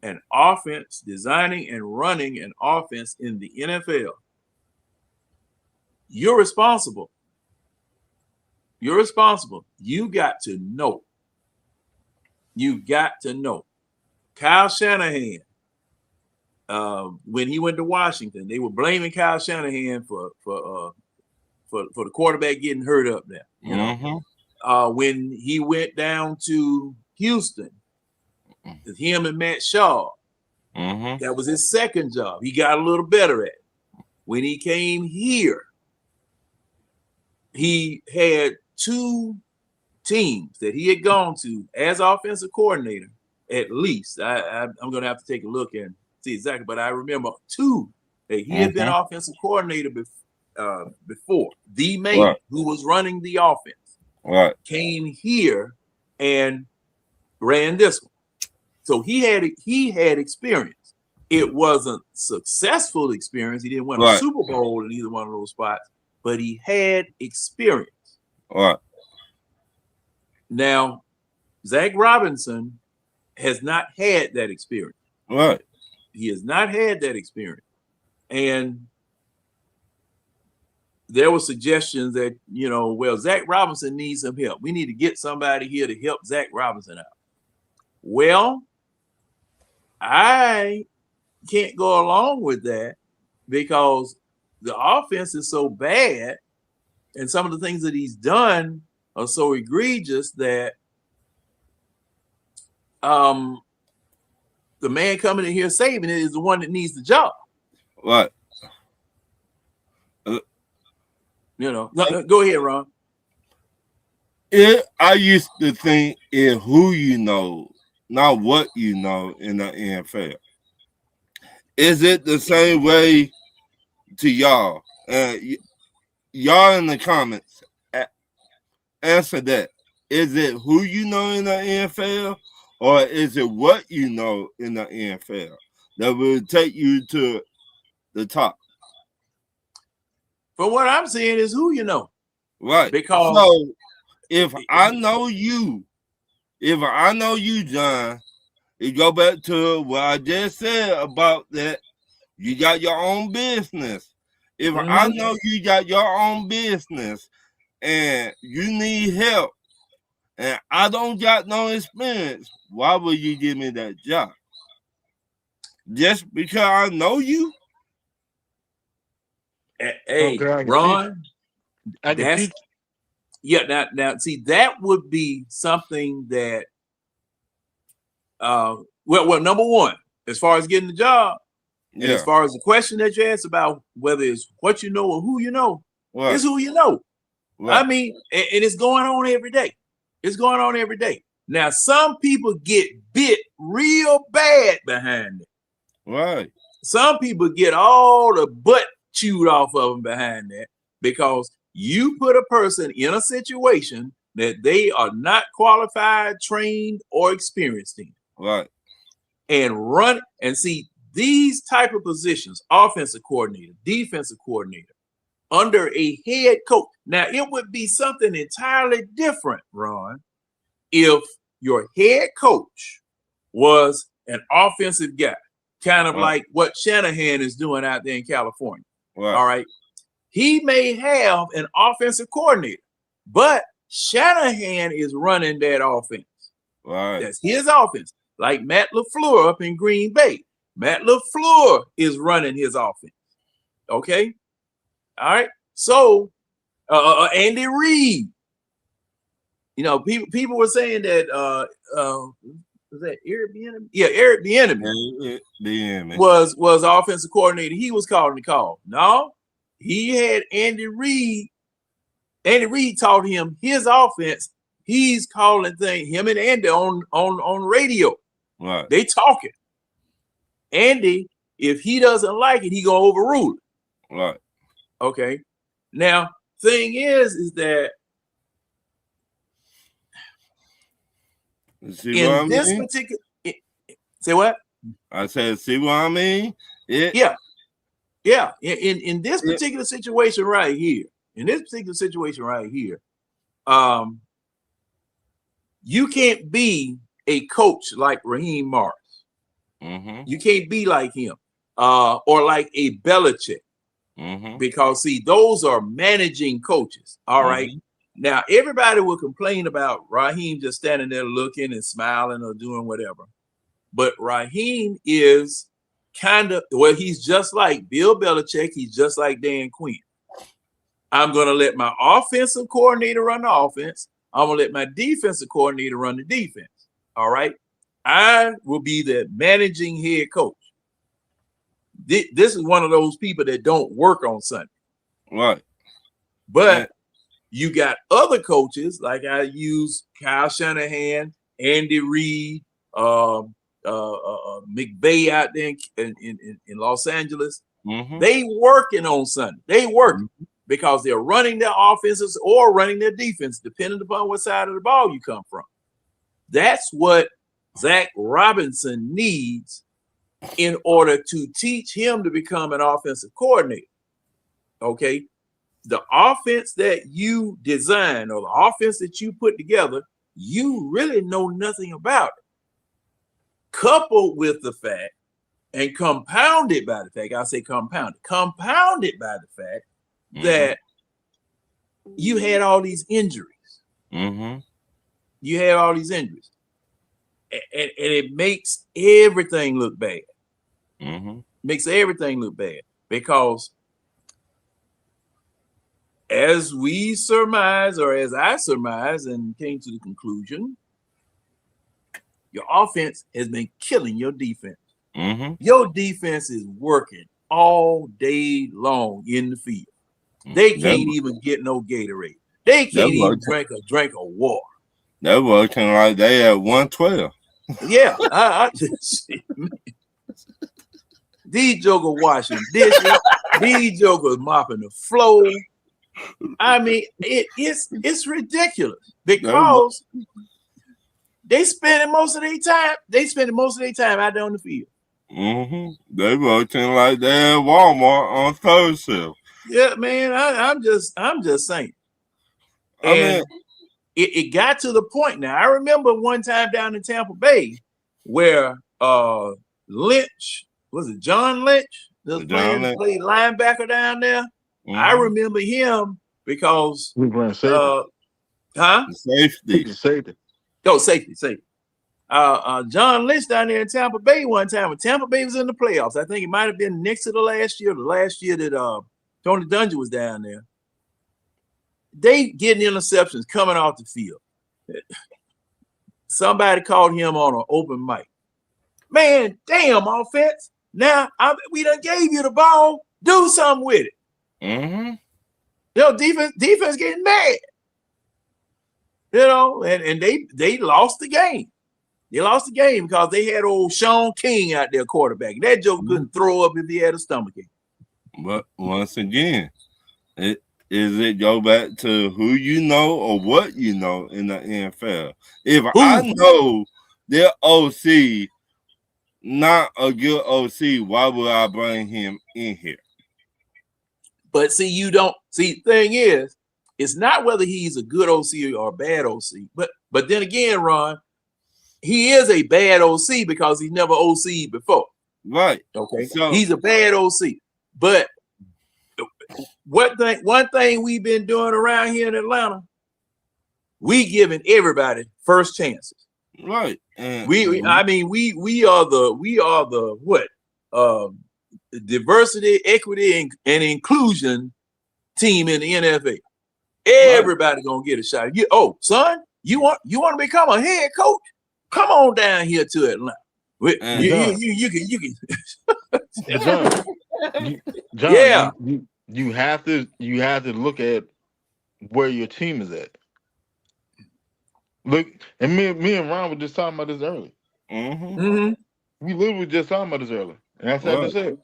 an offense, designing and running an offense in the NFL, you're responsible. You're responsible. You got to know. You got to know. Kyle Shanahan, when he went to Washington, they were blaming Kyle Shanahan for the quarterback getting hurt up there. You know, when he went down to Houston, with him and Matt Shaw, that was his second job. He got a little better at it. When he came here, he had 2 teams that he had gone to as offensive coordinator, at least. I'm going to have to take a look and see exactly, but I remember 2 that he had been offensive coordinator before. The man who was running the offense came here and ran this one. So he had experience. It wasn't successful experience. He didn't win a Super Bowl in either one of those spots, but he had experience. Now, Zach Robinson has not had that experience. He has not had that experience. And there were suggestions that, well, Zach Robinson needs some help. We need to get somebody here to help Zach Robinson out. Well, I can't go along with that because the offense is so bad and some of the things that he's done are so egregious that the man coming in here saving it is the one that needs the job. Go ahead, Ron. I used to think it's who you know, not what you know in the NFL. Is it the same way to y'all? Y'all in the comments, answer that. Is it who you know in the NFL, or is it what you know in the NFL that will take you to the top? From what I'm saying is who you know. Because so if I know you, John, it go back to what I just said about that you got your own business. If I know you got your own business and you need help and I don't got no experience, why would you give me that job? Just because I know you? Hey, Ron, now see, that would be something that well, number one, as far as getting the job, and as far as the question that you asked about whether it's what you know or who you know, it's who you know. I mean, and it's going on every day. It's going on every day. Now, some people get bit real bad behind it. Some people get all the butt chewed off of them behind that because you put a person in a situation that they are not qualified, trained, or experienced in. Right. And run and see these type of positions, offensive coordinator, defensive coordinator, under a head coach. Now, it would be something entirely different, Ron, if your head coach was an offensive guy, kind of like what Shanahan is doing out there in California. Right. All right. He may have an offensive coordinator, but Shanahan is running that offense. Right. That's his offense. Like Matt LaFleur up in Green Bay. Matt LaFleur is running his offense. Okay. All right. So Andy Reid. You know, people were saying that was that Eric Bieniemy? Yeah, Eric Bieniemy was offensive coordinator. He was calling the call. No, he had Andy Reid. Andy Reid taught him his offense. He's calling things. Him and Andy on radio. Right. They talking. Andy, if he doesn't like it, he gonna overrule it. Right. Okay. Now, thing is that in this particular, say what? I said, see what I mean? Yeah. In this particular situation right here, you can't be a coach like Raheem Morris. Mm-hmm. You can't be like him, or like a Belichick, because see, those are managing coaches. All right. Now, everybody will complain about Raheem just standing there looking and smiling or doing whatever. But Raheem is he's just like Bill Belichick. He's just like Dan Quinn. I'm going to let my offensive coordinator run the offense. I'm going to let my defensive coordinator run the defense. All right. I will be the managing head coach. This is one of those people that don't work on Sunday. Right. But you got other coaches, like I use Kyle Shanahan, Andy Reid, McVay out there in Los Angeles. They working on Sunday. They working because they're running their offenses or running their defense, depending upon what side of the ball you come from. That's what Zach Robinson needs in order to teach him to become an offensive coordinator. Okay. The offense that you design or the offense that you put together, you really know nothing about it. Coupled with the fact and compounded by the fact, I say compounded by the fact that you had all these injuries. You had all these injuries. And it makes everything look bad. Makes everything look bad because as we surmise, or as I surmise and came to the conclusion, your offense has been killing your defense. Your defense is working all day long in the field. They can't even get no Gatorade. They can't even drink a drink of water. They're working like they at 112. Yeah, I just these jokers washing dishes. These jokers mopping the floor. I mean, it's ridiculous because they spending most of their time. They spending most of their time out there on the field. They working like they're at Walmart on third shift. Yeah, man. I'm just saying. And it got to the point. Now I remember one time down in Tampa Bay where Lynch, was it John Lynch? Played linebacker down there. I remember him because safety. Oh, safety. John Lynch down there in Tampa Bay one time when Tampa Bay was in the playoffs. I think it might have been next to the last year that Tony Dungy was down there. They getting interceptions coming off the field. Somebody called him on an open mic. Man, damn offense. Now we done gave you the ball. Do something with it. You know, defense getting mad. You know, and they lost the game. They lost the game because they had old Sean King out there quarterback. That joke couldn't throw up if he had a stomachache. But once again, it go back to who you know or what you know in the NFL. If I know their OC not a good OC, why would I bring him in here? But see, you don't see. Thing is, it's not whether he's a good OC or a bad OC. But then again, Ron, he is a bad OC because he's never OC'd before. Right. Okay. So He's a bad OC. But one thing we've been doing around here in Atlanta, we giving everybody first chances. right. And We are the what? Diversity, equity, and inclusion team in the NFL. Everybody gonna get a shot. Son, you want to become a head coach? Come on down here to Atlanta. You can. John, Yeah. you have to look at where your team is at. Look, and me and Ron were just talking about this earlier. Mm-hmm. We literally just talking about this earlier. And I said this here.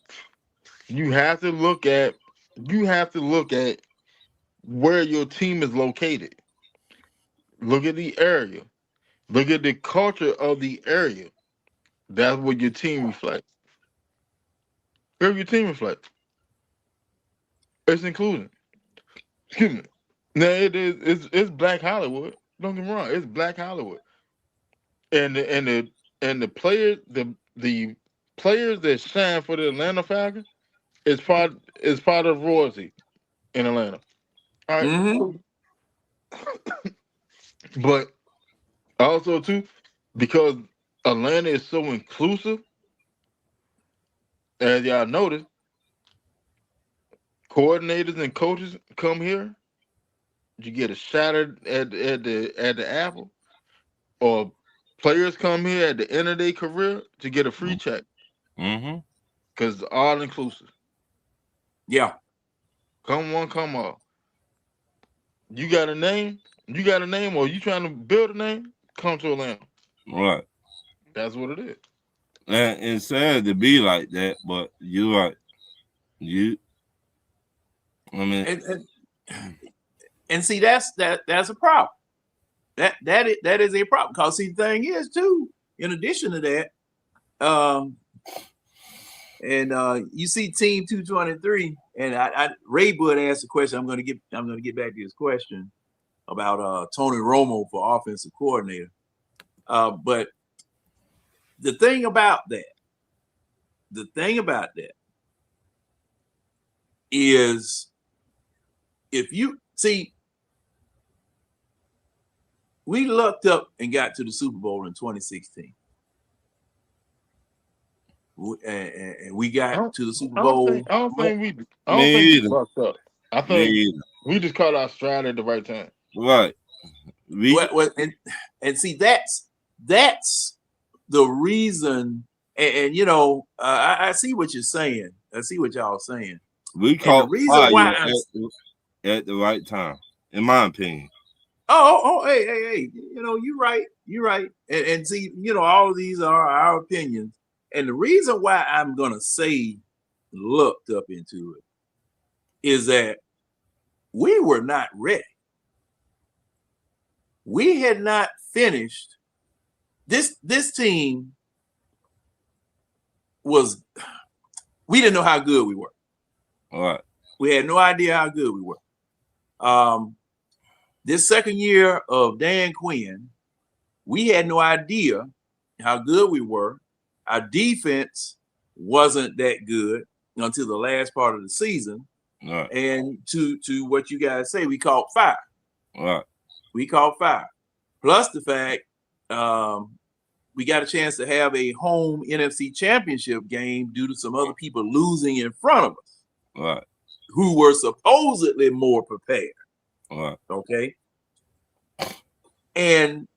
You have to look at where your team is located. Look at the area. Look at the culture of the area. That's what your team reflects. Where your team reflects. It's inclusion. Excuse me. Now it's Black Hollywood. Don't get me wrong. It's Black Hollywood. And the players that shine for the Atlanta Falcons is part of royalty in Atlanta. All right. Mm-hmm. But also too, because Atlanta is so inclusive, as y'all notice, coordinators and coaches come here, you get a shot at the apple, or players come here at the end of their career to get a free check. Mm-hmm. Because it's all inclusive. Yeah. Come one, come all. You got a name, or you trying to build a name? Come to Atlanta. Right. That's what it is. And it's sad to be like that, but you're right. And see, that's a problem. That is a problem. Because see, the thing is too, in addition to that, you see Team 223, and Ray Wood asked a question. I'm gonna get back to his question about Tony Romo for offensive coordinator. But the thing about that is, if you see, we lucked up and got to the Super Bowl in 2016. And we got to the Super Bowl. I don't think we fucked up. I think we just caught our stride at the right time. Right. And see, that's the reason. And you know, I see what you're saying. I see what y'all are saying. We caught fire at the right time, in my opinion. Hey, you know, you're right. And see, you know, all of these are our opinions. And the reason why I'm gonna say looked up into it is that we were not ready. We had not finished. This team we didn't know how good we were. All right. We had no idea how good we were. This second year of Dan Quinn, we had no idea how good we were. Our defense wasn't that good until the last part of the season. Right. And to what you guys say, we caught fire. Right. We caught fire. Plus the fact we got a chance to have a home NFC championship game due to some other people losing in front of us. Right. Who were supposedly more prepared. Right. Okay. And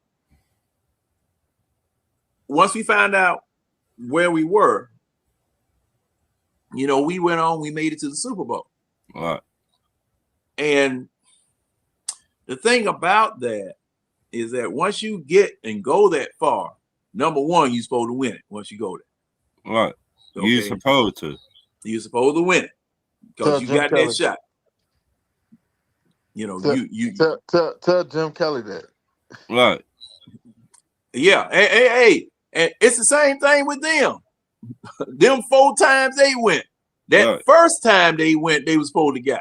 once we found out where we were, you know, we went on, we made it to the Super Bowl. Right. And the thing about that is that once you get and go that far, number one, you're supposed to win it once you go there. Right. Okay? You're supposed to. You're supposed to win it because you got that shot. You know, tell Jim Kelly that. Right. Yeah. Hey. And it's the same thing with them. Them 4 times they went. That Right. first time they went, they was supposed to got.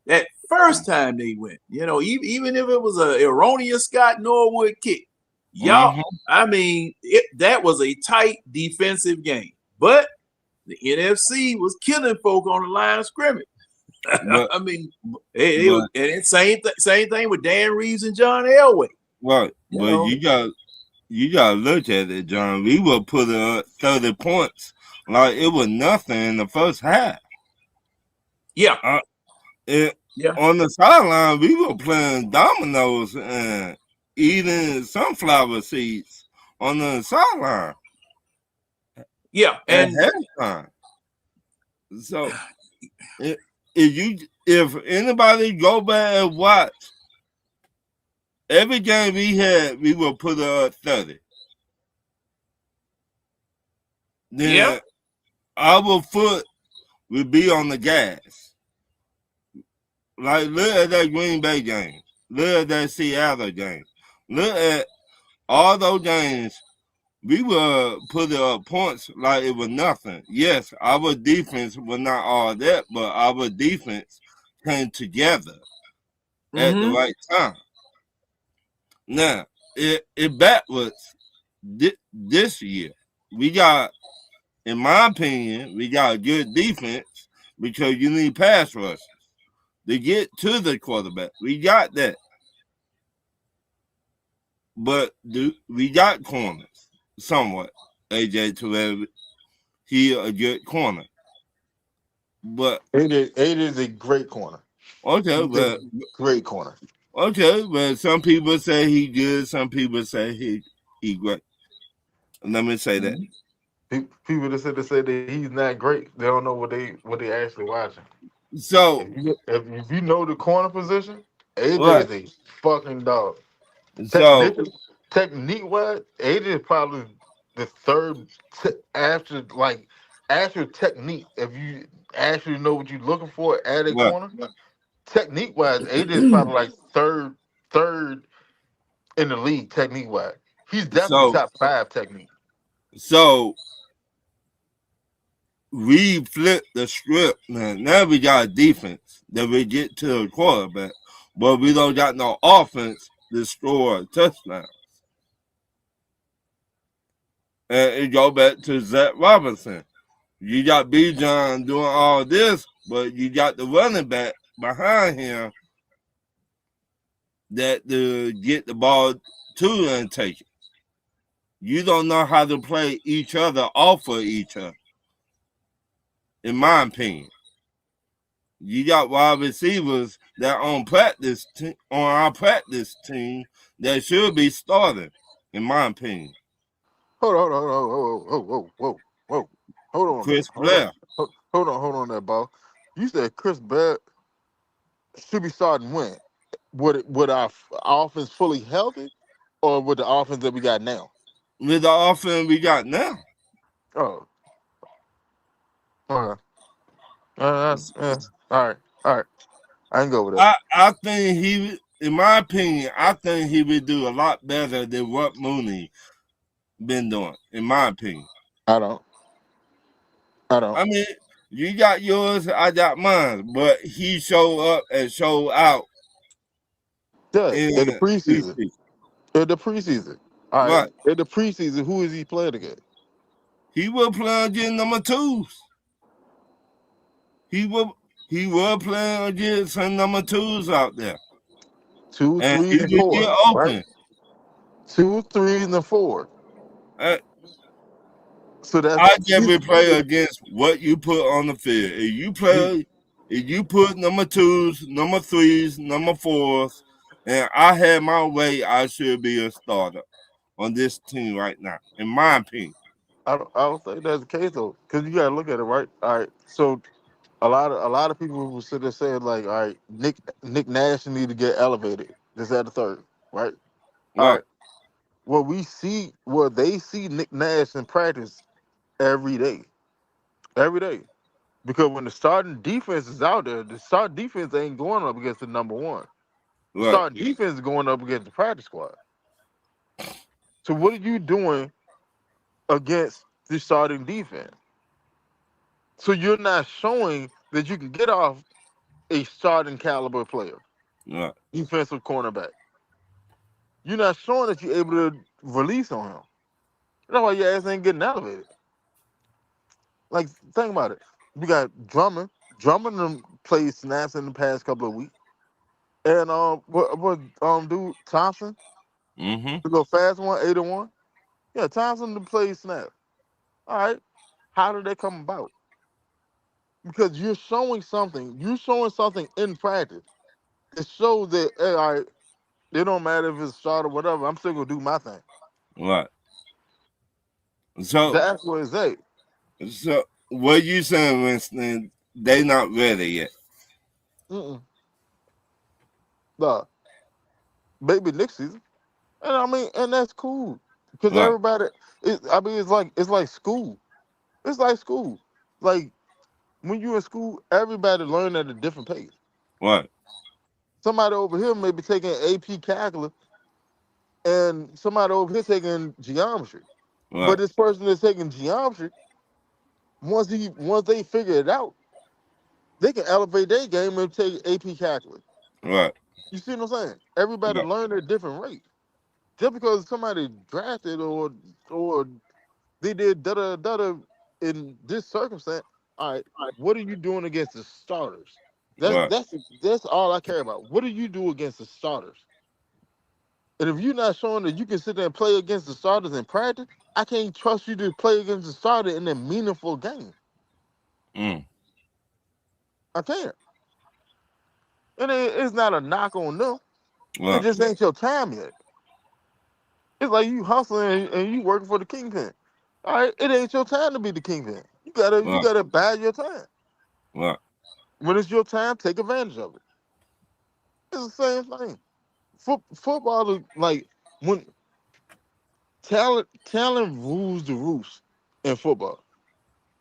That first time they went, even if it was a erroneous Scott Norwood kick, y'all. I mean, that was a tight defensive game, but the NFC was killing folk on the line of scrimmage. But, I mean, and same thing with Dan Reeves and John Elway. Right, but you got to look at it, John. We were putting up 30 points like it was nothing in the first half. Yeah. On the sideline, we were playing dominoes and eating sunflower seeds on the sideline. Yeah, and at halftime. So if anybody go back and watch every game we had, we will put up 30. Then our foot will be on the gas. Like, look at that Green Bay game. Look at that Seattle game. Look at all those games. We were putting up points like it was nothing. Yes, our defense was not all that, but our defense came together at the right time. Now, it backwards this year. We got, in my opinion, we got a good defense because you need pass rushers to get to the quarterback. We got that. But we got corners somewhat. AJ Terrell, he a good corner. But AJ is a great corner. Okay, but great corner. Okay, but some people say he good, some people say he great. Let me say that. People that say that he's not great, they don't know what they actually watching. So if you know the corner position, AJ is a fucking dog. So technique wise, AJ is probably the third after technique. If you actually know what you're looking for at a corner, technique wise, AJ is probably like third in the league technique wise. He's definitely top 5 technique. So we flip the script, man. Now we got a defense that we get to the quarterback, but we don't got no offense to score touchdowns. And it go back to Zach Robinson. You got Bijan doing all this, but you got the running back behind him that to get the ball to and take it. You don't know how to play each other off of each other. In my opinion, you got wide receivers that on our practice team that should be starting. In my opinion. Hold on. Chris Blair. Hold on there, ball. You said Chris Blair should be starting when? Would our offense fully healthy, or with the offense that we got now? With the offense we got now. Oh. Okay. All right. I can go with that. I think in my opinion, I think he would do a lot better than what Mooney been doing. In my opinion, I don't. I mean, you got yours, I got mine, but he showed up and showed out. Yeah, in the preseason. In the preseason. All right. In the preseason, who is he playing against? He will play against number 2s. He will play against some number 2s out there. 2, 3, and 4. Get open. Right? 2, 3, and 4. So that's I never play against what you put on the field. If you put number 2s, number 3s, number 4s, and I had my way, I should be a starter on this team right now, in my opinion. I don't think that's the case though, because you gotta look at it, right? All right, so a lot of people will sit there saying like, all right, Nick Nash need to get elevated. This at the third, right? All right. What they see Nick Nash in practice every day, because when the starting defense is out there, the starting defense ain't going up against the number 1. The starting defense is going up against the practice squad. So what are you doing against the starting defense. So you're not showing that you can get off a starting caliber player, Right. defensive cornerback. You're not showing that you're able to release on him. That's why your ass ain't getting elevated. Like, think about it. You got Drummond. Drummond done played snaps in the past couple of weeks. And what dude Thompson Mm-hmm. to go fast one, 8-1. Yeah, Thompson to play snap. All right. How did that come about? Because you're showing something. You're showing something in practice. It shows that hey, all right, it don't matter if it's short or whatever. I'm still gonna do my thing. Right. So That's what it's at. what you saying, Winston? They not ready yet. Mm-mm. Nah, maybe next season. And I mean, and that's cool because Right. everybody. It's like school. It's like school. Like when you in school, everybody learn at a different pace. Right. Somebody over here may be taking AP calculus, and somebody over here taking geometry. But Right. this person that's taking geometry, once they figure it out, they can elevate their game and take AP calculus. Right. You see what I'm saying? Everybody Right. learn at a different rate. Just because somebody drafted or they did da da da da in this circumstance, all right, what are you doing against the starters? That's Right. that's that's all I care about. What do you do against the starters? And if you're not showing that you can sit there and play against the starters in practice, I can't trust you to play against the starter in a meaningful game. Mm. I can't. And it's not a knock on them. It Right. just ain't your time yet. It's like you hustling and you working for the kingpin. All right, it ain't your time to be the kingpin. You Right. gotta bide your time. Right. When it's your time, take advantage of it. It's the same thing. Football is like when talent rules the roost in football.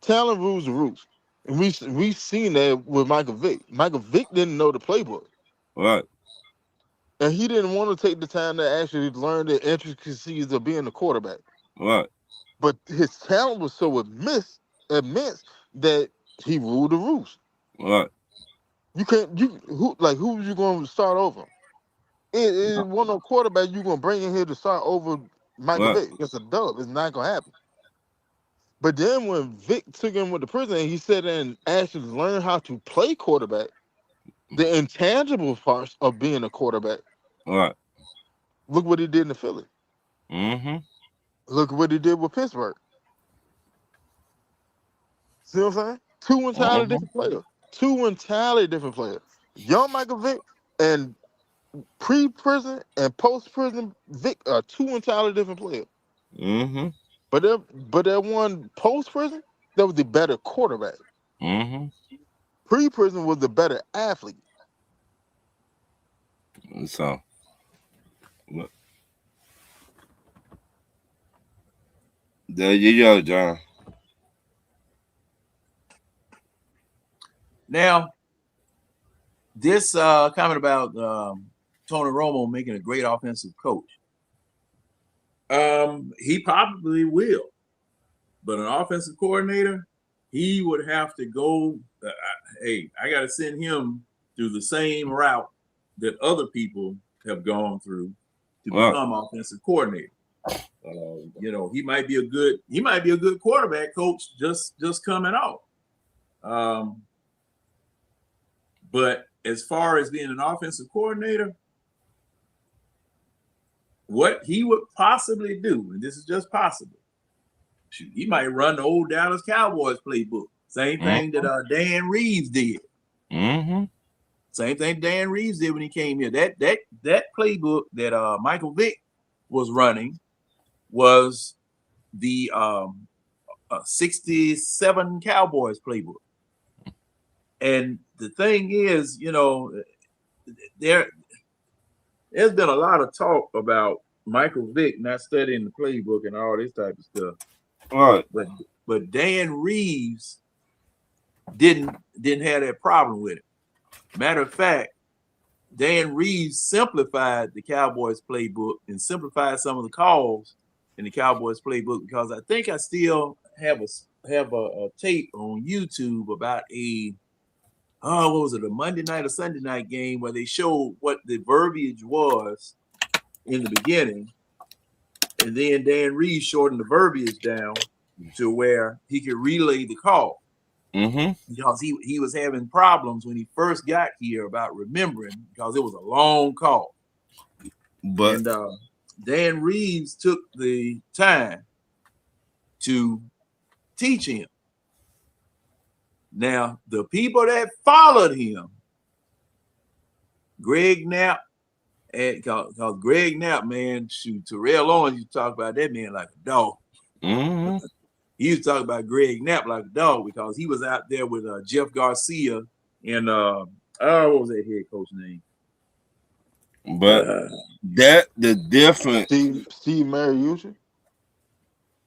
Talent rules the roost. And we seen that with Michael Vick. Michael Vick didn't know the playbook. Right. And he didn't want to take the time to actually learn the intricacies of being a quarterback. Right. But his talent was so immense that he ruled the roost. Right. You can't who you going to start over? It wasn't no quarterback you gonna bring in here to start over Michael Right. Vick. It's a dub. It's not gonna happen. But then when Vic took him with the prison, he said and actually learned how to play quarterback, the intangible parts of being a quarterback. Right. Look what he did in the Philly. Mm-hmm. Look what he did with Pittsburgh. See what I'm saying? Two entirely Mm-hmm. different players. Two entirely different players. Young Michael Vick and pre-prison and post-prison Vic are two entirely different players. Mm-hmm. But that one post-prison, that was the better quarterback. Mm-hmm. Pre-prison was the better athlete. So there you go, John. Now, this comment about Tony Romo making a great offensive coach. He probably will, but an offensive coordinator, he would have to go. Hey, I got to send him through the same route that other people have gone through to become offensive coordinator. He might be a good quarterback coach just coming out. But as far as being an offensive coordinator, what he would possibly do, and this is just possible, he might run the old Dallas Cowboys playbook. Same thing that Dan Reeves did. Mm-hmm. Same thing Dan Reeves did when he came here. That playbook that Michael Vick was running was the 67 Cowboys playbook. And the thing is, there's been a lot of talk about Michael Vick not studying the playbook and all this type of stuff. Right. But Dan Reeves didn't have that problem with it. Matter of fact, Dan Reeves simplified the Cowboys playbook and simplified some of the calls in the Cowboys playbook because I think I still have a tape on YouTube about what was it, a Monday night or Sunday night game where they showed what the verbiage was in the beginning, and then Dan Reeves shortened the verbiage down to where he could relay the call. Because he was having problems when he first got here about remembering, because it was a long call. But and Dan Reeves took the time to teach him. Now, the people that followed him, Greg Knapp, and because Greg Knapp, man, shoot, Terrell Owens, you talk about that man like a dog. He used to talk about Greg Knapp like a dog because he was out there with Jeff Garcia and what was that head coach name? But that the difference. Steve Mariucci?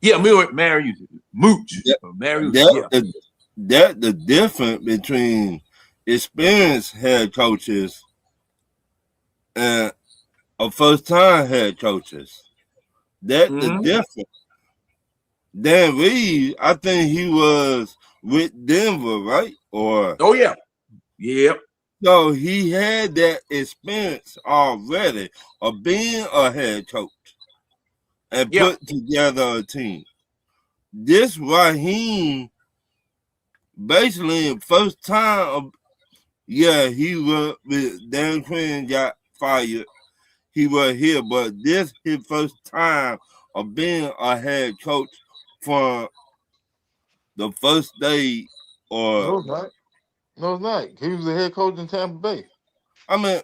Yeah, Mariucci. Mooch. Mariucci, That the difference between experienced head coaches and a first-time head coaches. That the difference. Dan Reeves, I think he was with Denver, right? Oh yeah. Yep. So he had that experience already of being a head coach and put together a team. This Raheem, basically first time, he was with Dan Quinn got fired. He was here, but this his first time of being a head coach from the first day. No, it's not. No, it's not. He was the head coach in Tampa Bay. I mean,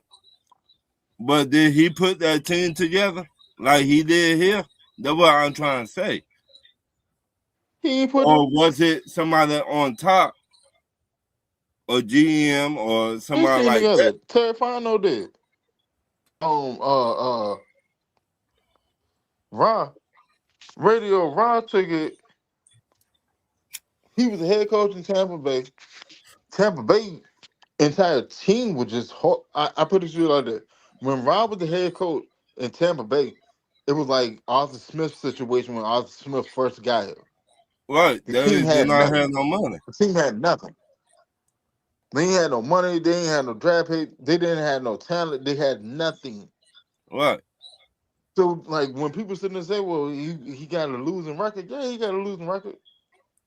but did he put that team together like he did here? That's what I'm trying to say. Or was it somebody on top, or GM, or somebody like that? Terry Fano did. Ron took it. He was the head coach in Tampa Bay. Tampa Bay entire team was just hard. I put it to you like that. When Ron was the head coach in Tampa Bay, it was like Arthur Smith's situation when Arthur Smith first got here. Right. They did not have no money. The team had nothing. They ain't had no money. They ain't had no draft pick. They didn't have no talent. They had nothing. Right. So, like, when people sit there and say, well, he got a losing record. Yeah, he got a losing record.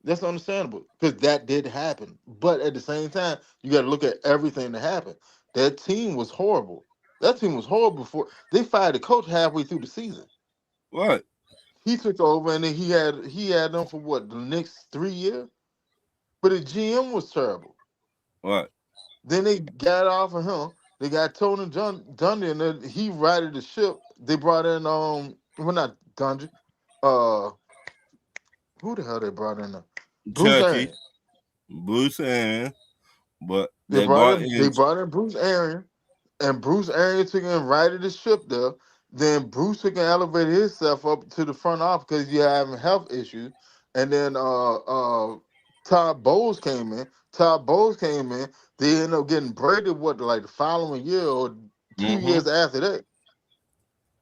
That's understandable because that did happen. But at the same time, you got to look at everything that happened. That team was horrible. That team was horrible before they fired the coach halfway through the season. Right. He took over and then he had them for what, the next 3 years? But the GM was terrible. Right. Then they got off of him. They got Tony Dungy, and then he righted the ship. They brought in not Dungy. Who the hell they brought in? Bruce Arians. But they brought in Bruce Arians, and Bruce Arians took and righted the ship there. Then Bruce took and elevated himself up to the front office because he having health issues. And then Todd Bowles came in. They ended up getting Brady the following year or 2 years after that.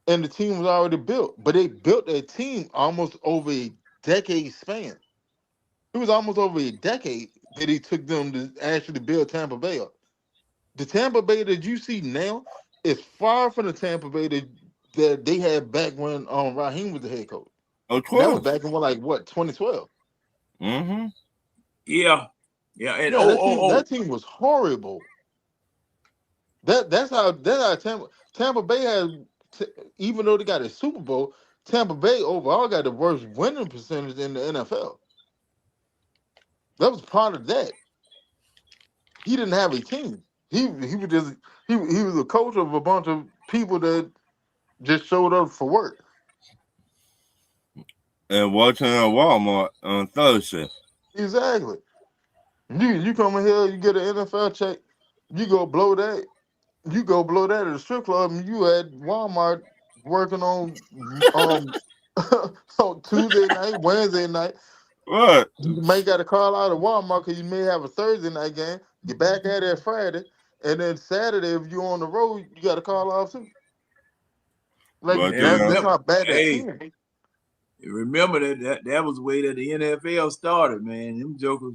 And the team was already built. But they built their team almost over a decade span. It was almost over a decade that it took them to actually build Tampa Bay up. The Tampa Bay that you see now is far from the Tampa Bay that they had back when Raheem was the head coach. Of course. That was back in 2012. Yeah. And that team was horrible. That's how Tampa Bay had, even though they got a Super Bowl, Tampa Bay overall got the worst winning percentage in the NFL. That was part of that. He didn't have a team. He was a coach of a bunch of people that just showed up for work. And working at Walmart on Thursday. Exactly. You come in here, you get an NFL check, you go blow that at the strip club, and you at Walmart working on on Tuesday night, Wednesday night. Right. You may got to call out of Walmart because you may have a Thursday night game. Get back at it Friday, and then Saturday, if you're on the road, you got to call off too. That's how bad that team is. Remember that was the way that the NFL started, man. Them jokers,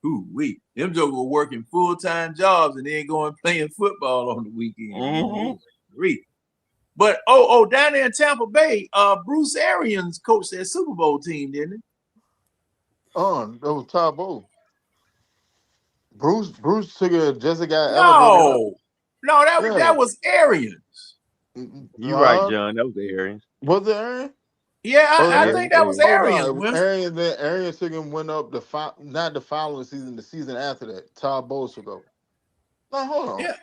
them jokers were working full-time jobs and then going playing football on the weekend. But down there in Tampa Bay, Bruce Arians coached that Super Bowl team, didn't he? That was Todd Bowles. Bruce just got elevated up. No, that was Arians. You right, John. That was Arians. Was it Arians? Yeah, I think that was Arians. No, Arians took him went up not the following season, the season after that. Todd Bowles took over. Now hold on. Yeah.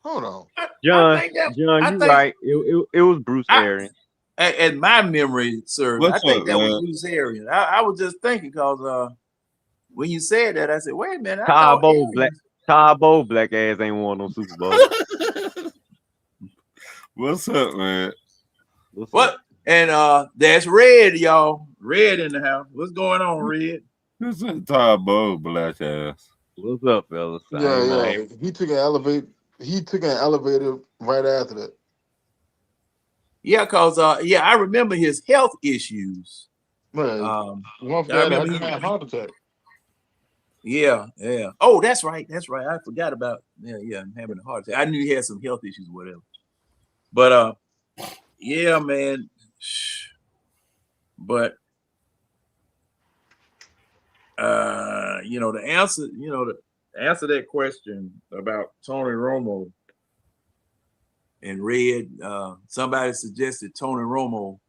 Hold on. John, you right. It was Bruce Arians. And my memory serves. I think that was Bruce Arians. I was just thinking because when you said that, I said, wait a minute. Todd Bowles black ass ain't won no Super Bowl. What's up, man? What? And that's Red, y'all. Red in the house. What's going on, Red? What's up, Todd Bowles black ass? What's up, fellas? Yeah. He took an elevator right after that. Yeah, because I remember his health issues. Man, one for that, he had a heart attack. Yeah. Oh, that's right. I forgot about him having a heart attack. I knew he had some health issues, whatever. But yeah, man. But the answer to that question about Tony Romo and Red, somebody suggested Tony Romo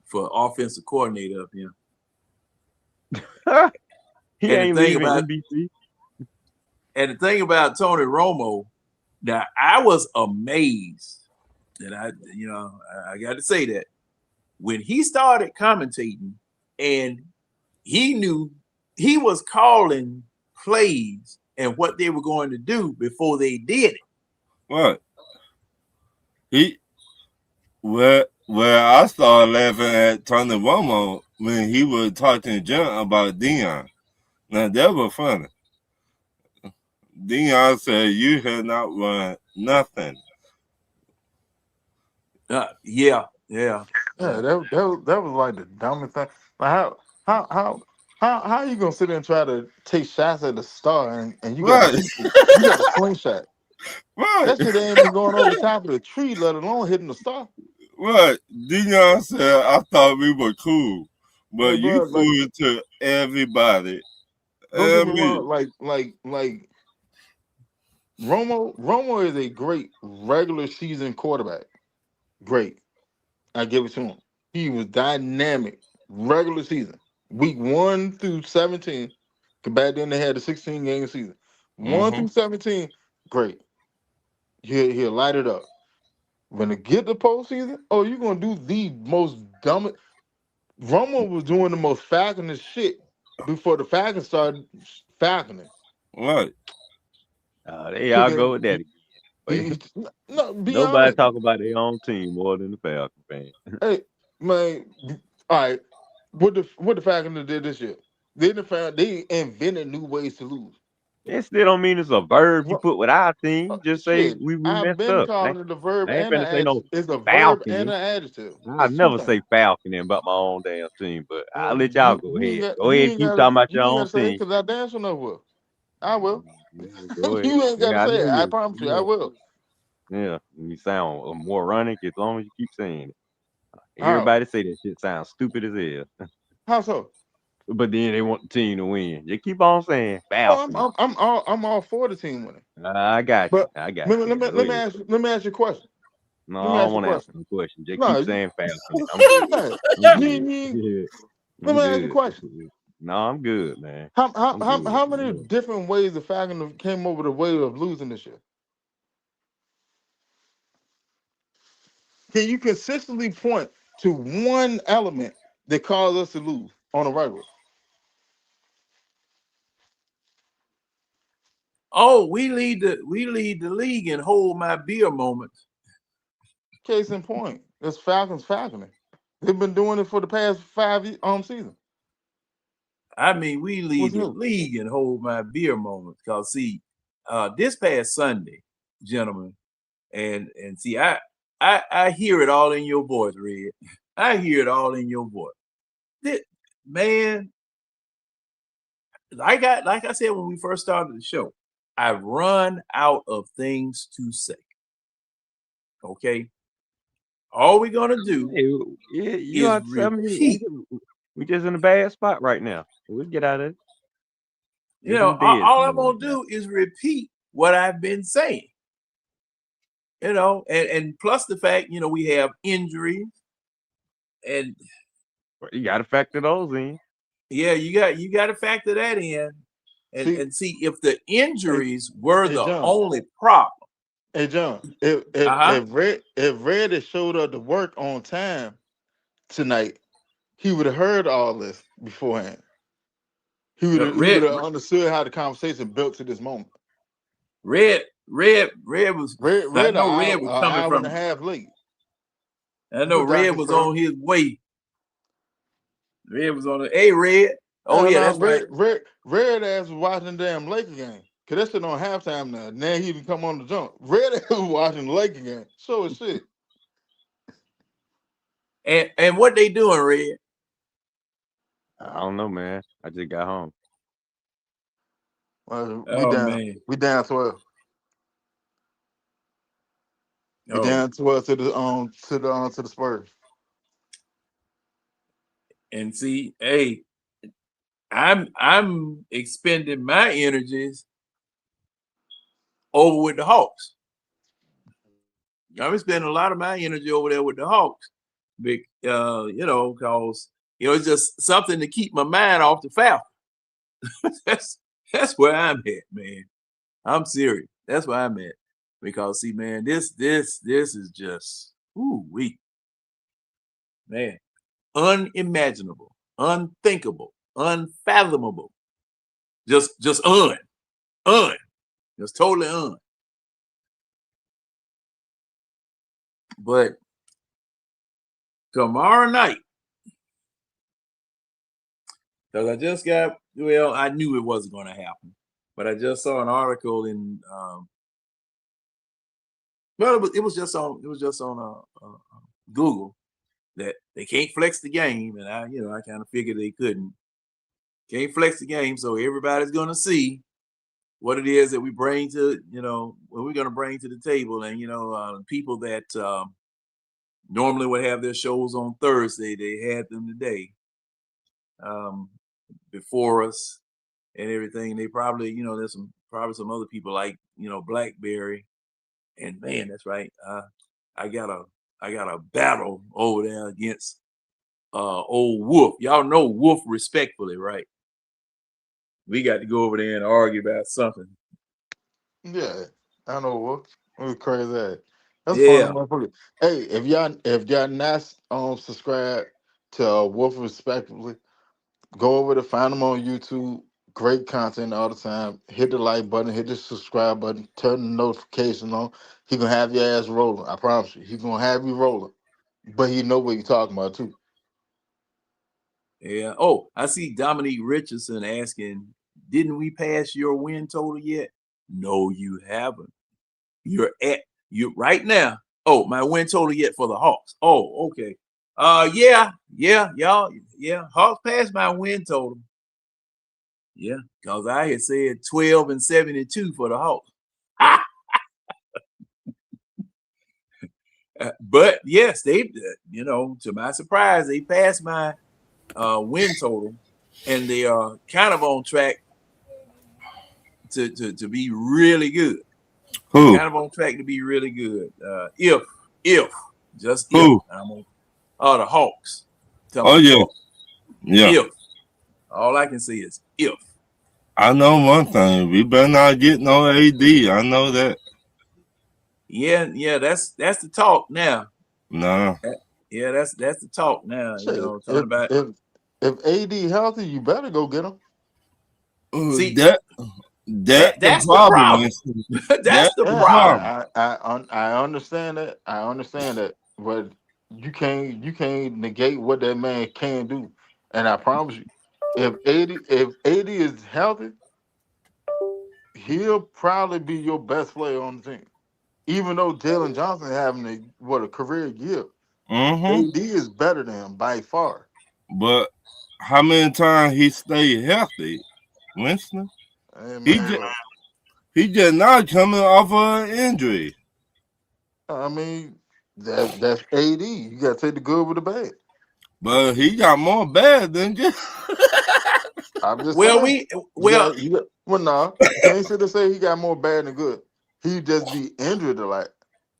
for offensive coordinator up here. He ain't leaving NBC. And the thing about Tony Romo, that I was amazed that I got to say that when he started commentating and he knew he was calling plays and what they were going to do before they did it. What? Where I started laughing at Tony Romo when he was talking to John about Deion. Now that was funny. Deion said, "You have not run nothing." Yeah. That was like the dumbest thing. Like how you gonna sit there and try to take shots at the star and you got a slingshot? Right. That shit ain't even going over the top of the tree, let alone hitting the star. Right. Deion said, "I thought we were cool, but you fool to everybody." Don't get me wrong, like Romo is a great regular season quarterback. Great. I give it to him. He was dynamic regular season. Week 1 through 17. Back then they had the 16-game season. 1 through 17, great. He'll light it up. When it get to postseason, you're gonna do the most dumbest. Romo was doing the most falconist shit before the Falcons started falconing. Right. There y'all go with that again. Nobody talk about their own team more than the Falcons fan. Hey, man, all right. What the Falcons did this year? They invented new ways to lose. It still don't mean it's a verb you put with our team. Just say we messed up. I've been calling it a verb and an adjective. It's a verb and an adjective. I never say falconing about my own damn team, but I'll let y'all go ahead. Go ahead and keep talking about your own team. Because I dance on that will. I will. You ain't got to say it. I promise you, I will. Yeah, you sound more running as long as you keep saying it. Everybody say that shit sounds stupid as hell. How so? But then they want the team to win. You keep on saying I'm all for the team winning. I got you. I got you. Let me ask you a question. No, I don't want to answer the question. Just keep saying Falcons. Let me ask you a question. No, I'm good, man. How many different ways the Falcons came over the way of losing this year? Can you consistently point to one element that caused us to lose on a regular? We lead the league in hold my beer moments. Case in point, it's Falconing. They've been doing it for the past 5 seasons. I mean, we lead the league in hold my beer moments. Because see, this past Sunday, gentlemen, and see, I hear it all in your voice, Red. I hear it all in your voice. Man, like I said when we first started the show, I've run out of things to say. Okay. All we're gonna do you is are repeat. we just in a bad spot right now. We'll get out of it. You know, all I'm gonna do is repeat what I've been saying. You know, and plus the fact, you know, we have injuries, and you got to factor those in. Yeah, you got to factor that in, and see if the injuries were the John, only problem. Hey John, if Red had showed up to work on time tonight, he would have heard all this beforehand. He would have understood how the conversation built to this moment. Red was. I know Red was coming from. An hour and a half late. I know Red was on his way. Red was on the. Hey, Red. Oh yeah, that's right. Red ass was watching the damn Laker game. Cause that shit on halftime now. Now he can come on the jump. Red ass was watching the Laker game. So is shit. And what they doing, Red? I don't know, man. I just got home. Well, man. We down 12. We down 12 to the Spurs. And see, hey, I'm expending my energies over with the Hawks. I'm spending a lot of my energy over there with the Hawks. You know, because it's just something to keep my mind off the Falcons. that's where I'm at, man. I'm serious. That's where I'm at. Because see, man, this is just weak. Man, unimaginable, unthinkable, unfathomable. Just just totally. But tomorrow night, because I just got, I knew it wasn't going to happen, but I just saw an article in, it was just on Google that they can't flex the game, and I kind of figured they can't flex the game, so everybody's going to see what it is that we bring to, what we're going to bring to the table, and people that normally would have their shows on Thursday, they had them today. Before us and everything. They probably, there's probably some other people like, Blackberry. And man, that's right. I got a battle over there against old Wolf. Y'all know Wolf respectfully, right? We got to go over there and argue about something. Yeah, I know Wolf. We're crazy ass. That's Yeah. fun. Hey, if y'all not subscribed to Wolf respectively, go over to find them on YouTube. Great content all the time. Hit the like button, hit the subscribe button, turn the notification on. He gonna have your ass rolling. I promise you. He gonna have you rolling. But he know what you're talking about too. Yeah. Oh, I see Dominique Richardson asking, didn't we pass your win total yet? No, you haven't. You're right now. Oh, my win total yet for the Hawks. Oh, okay. Y'all. Hawks passed my win total. Yeah, because I had said 12-72 for the Hawks. But yes, they, to my surprise, they passed my win total, and they are kind of on track to be really good. Who? Kind of on track to be really good. If who? The Hawks. Oh yeah. If. All I can say is if. I know one thing. We better not get no AD. I know that. Yeah, that's the talk now. Nah. Yeah, that's the talk now. Talking about if AD healthy, you better go get him. See, that's the problem. That's the problem. I understand that. I understand that, but you can't negate what that man can do. And I promise you, if AD is healthy, he'll probably be your best player on the team. Even though Jalen Johnson having a career year. AD is better than him by far. But how many times he stayed healthy, Winston? Hey, He just not coming off of an injury. I mean, that's AD. You got to take the good with the bad. But he got more bad than just. I'm just Well, saying. Well, no, you can't sit and say he got more bad than good. He just be injured a lot.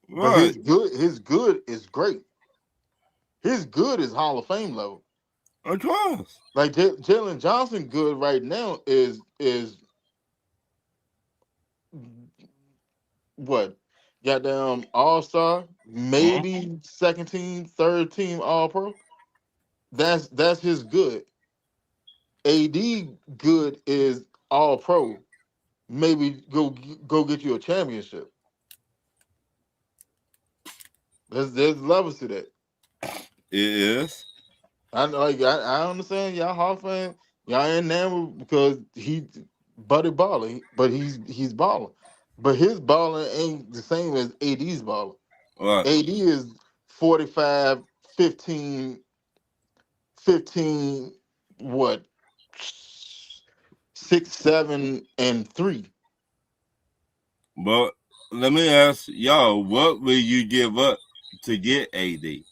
But Right. his good is great. His good is Hall of Fame level. Of course. Like Jalen Johnson good right now is what? Goddamn All-Star, maybe second team, third team All-Pro. That's his good. AD good is All-Pro. Maybe go get you a championship. There's levels to that. It is. I understand y'all Hall of Fame. Y'all in there because he buddy balling, but he's balling. But his balling ain't the same as AD's balling. Right. AD is 45, 15, what? 6, 7, and 3. But let me ask y'all, what will you give up to get AD?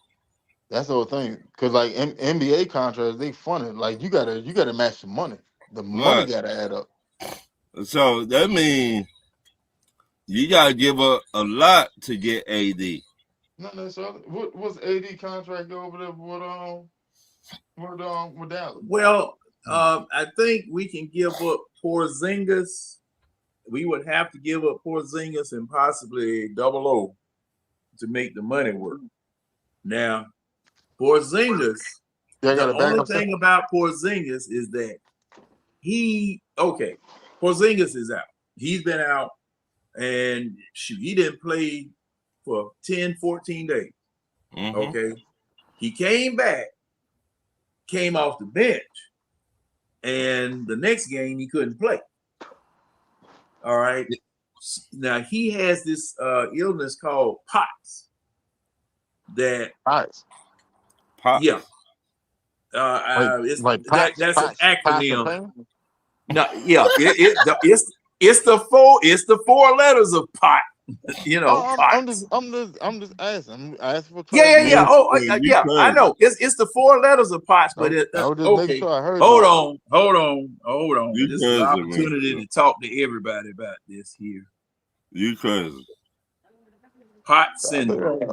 That's the whole thing. Cause like NBA contracts, they funny. Like you gotta match the money. The money gotta add up. So that means you gotta give up a lot to get AD. Not necessarily. What's AD contract over there with Dallas? Well, I think we can give up Porzingis. We would have to give up Porzingis and possibly double O to make the money work. Now, Porzingis, the only thing about Porzingis is that Porzingis is out. He's been out, and he didn't play for 10, 14 days. Okay. He came back, came off the bench, and the next game he couldn't play. All right. Now he has this illness called POTS. POTS. Yeah. That's an acronym. No, yeah, it's the four letters of pot. You know, I'm just asking. I'm asking for yeah. Oh, yeah. I know. It's the four letters of pots, but okay. Sure I heard hold on. This is an crazy, opportunity to talk to everybody about this here. You crazy. Pot syndrome.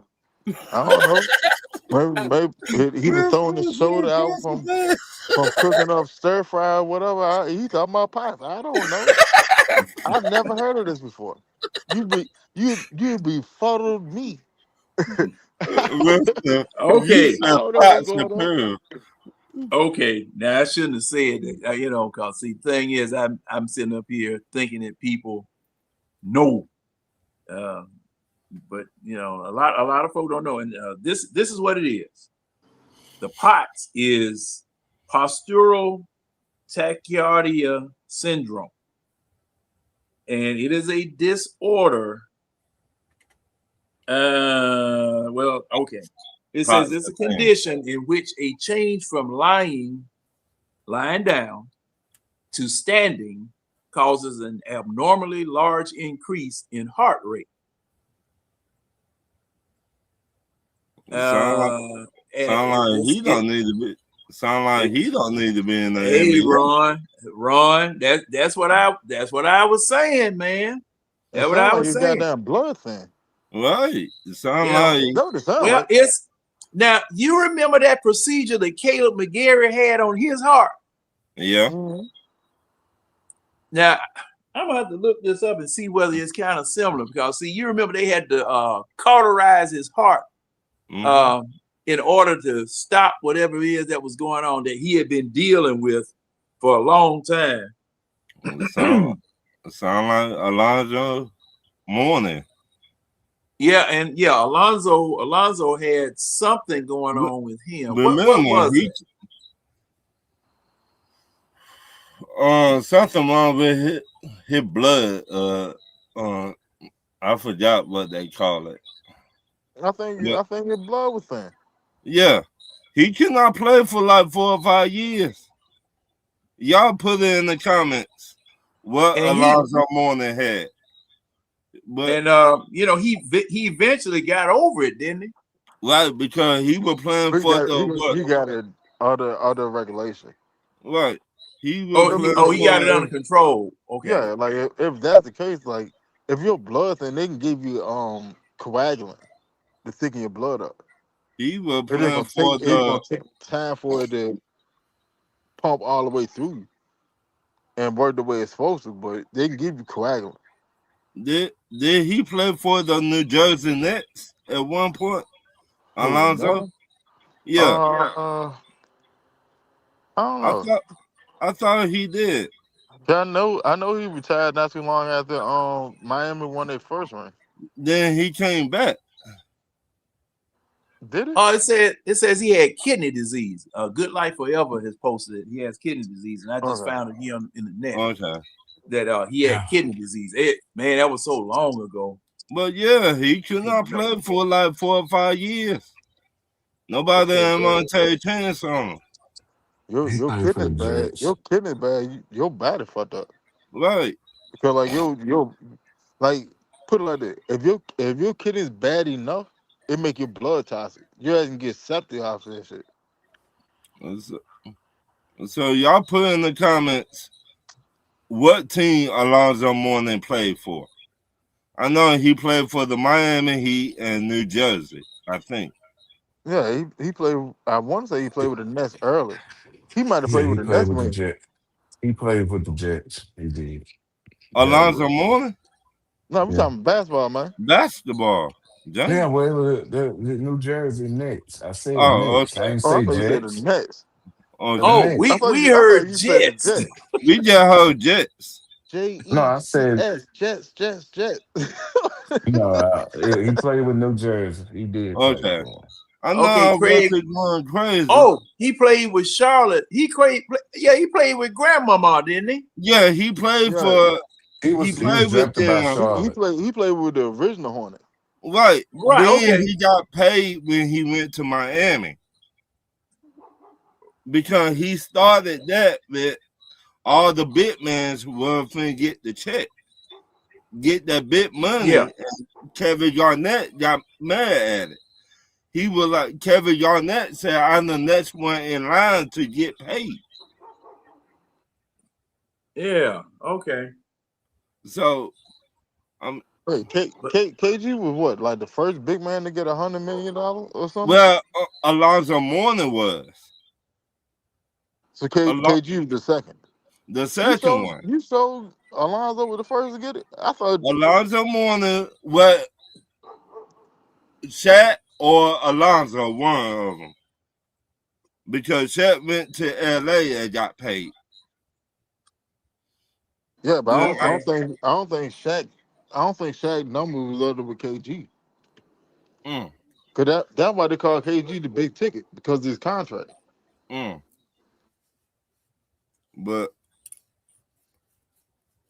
I don't know. Maybe he was throwing his shoulder out from cooking up stir fry or whatever. He talking about pots. I don't know. I've never heard of this before. You'd be fuddled me. Okay. Okay. Now I shouldn't have said that. Cause see, the thing is, I'm sitting up here thinking that people know. But a lot of folks don't know, and this is what it is. The POTS is postural tachycardia syndrome, and it is a disorder. It says it's a condition in which a change from lying down to standing causes an abnormally large increase in heart rate. Sound like he don't need to be in the Hey, NBA. Ron, that's what I was saying, man. That's what I was saying. Goddamn blood thing. Right. It sounds like it's now you remember that procedure that Caleb McGarry had on his heart. Yeah. Now I'm gonna have to look this up and see whether it's kind of similar, because see, you remember they had to cauterize his heart in order to stop whatever it is that was going on that he had been dealing with for a long time. It sound like Alonzo Mourning. Yeah, Alonzo had something going on with him. What was it? Something wrong with his blood. I forgot what they call it. I think his blood was thin. Yeah. He cannot play for like 4 or 5 years. Y'all put it in the comments what And Alonzo Mourning had. But he eventually got over it, didn't he? right, because he was playing for He got it other regulation. Right. He was He got it under control. Okay. Yeah, like if that's the case, like if your blood thin, they can give you coagulant to thicken your blood up. He was It ain't playing for it's gonna take time for it to pump all the way through you and work the way it's supposed to, but they can give you coagulant. Did he play for the New Jersey Nets at one point? Alonzo? Yeah. I don't know. I thought he did. Yeah, I know he retired not too long after Miami won their first ring. Then he came back. Did he? Oh, it says he had kidney disease. Good Life Forever has posted it. He has kidney disease, and I just found it here in the net. Okay. That he had kidney disease. Man, that was so long ago. But yeah, he could not play for like 4 or 5 years. Nobody ain't gonna take a chance on him. Your kidney bad. Your kidney bad. Your body fucked up. Right. Because like your like put it like that. If your kidney's bad enough, it make your blood toxic. You can get septic off of that shit. So y'all put in the comments what team Alonzo Mourning played for. I know he played for the Miami Heat and New Jersey, I think. Yeah, he played. I want to say he played with the Nets early. He might have played with the Nets when he played with the Jets. He did. Alonzo Mourning? No, we're talking basketball, man. Basketball. Dang. Yeah, well, the New Jersey Nets. I said Nets. Okay. I I didn't say thought Jets. you said the Nets. Okay. We heard Jets. We just heard Jets. No, I said Jets. No, he played with New Jersey. He did. Okay. I know Okay, Craig. Going crazy. Oh, he played with Charlotte. He played with Grandmama, didn't he? Yeah, he played for. He played with them. He played with the original Hornet. Right. Then Okay. he got paid when he went to Miami because he started that with all the big mans were finna get the check, get that big money. Yeah. And Kevin Garnett got mad at it. He was like, Kevin Garnett said, I'm the next one in line to get paid. Yeah. Okay. So, wait, KG was what, like the first big man to get $100 million or something? Well, Alonzo Mourning was. So KG was the second. The second one. You sold Alonzo was the first to get it? I thought Alonzo Mourning, what? Shaq or Alonzo, one of them. Because Shaq went to LA and got paid. Yeah, but I don't think Shaq number was other with KG. Cause that's why they call KG the big ticket, because of his contract. But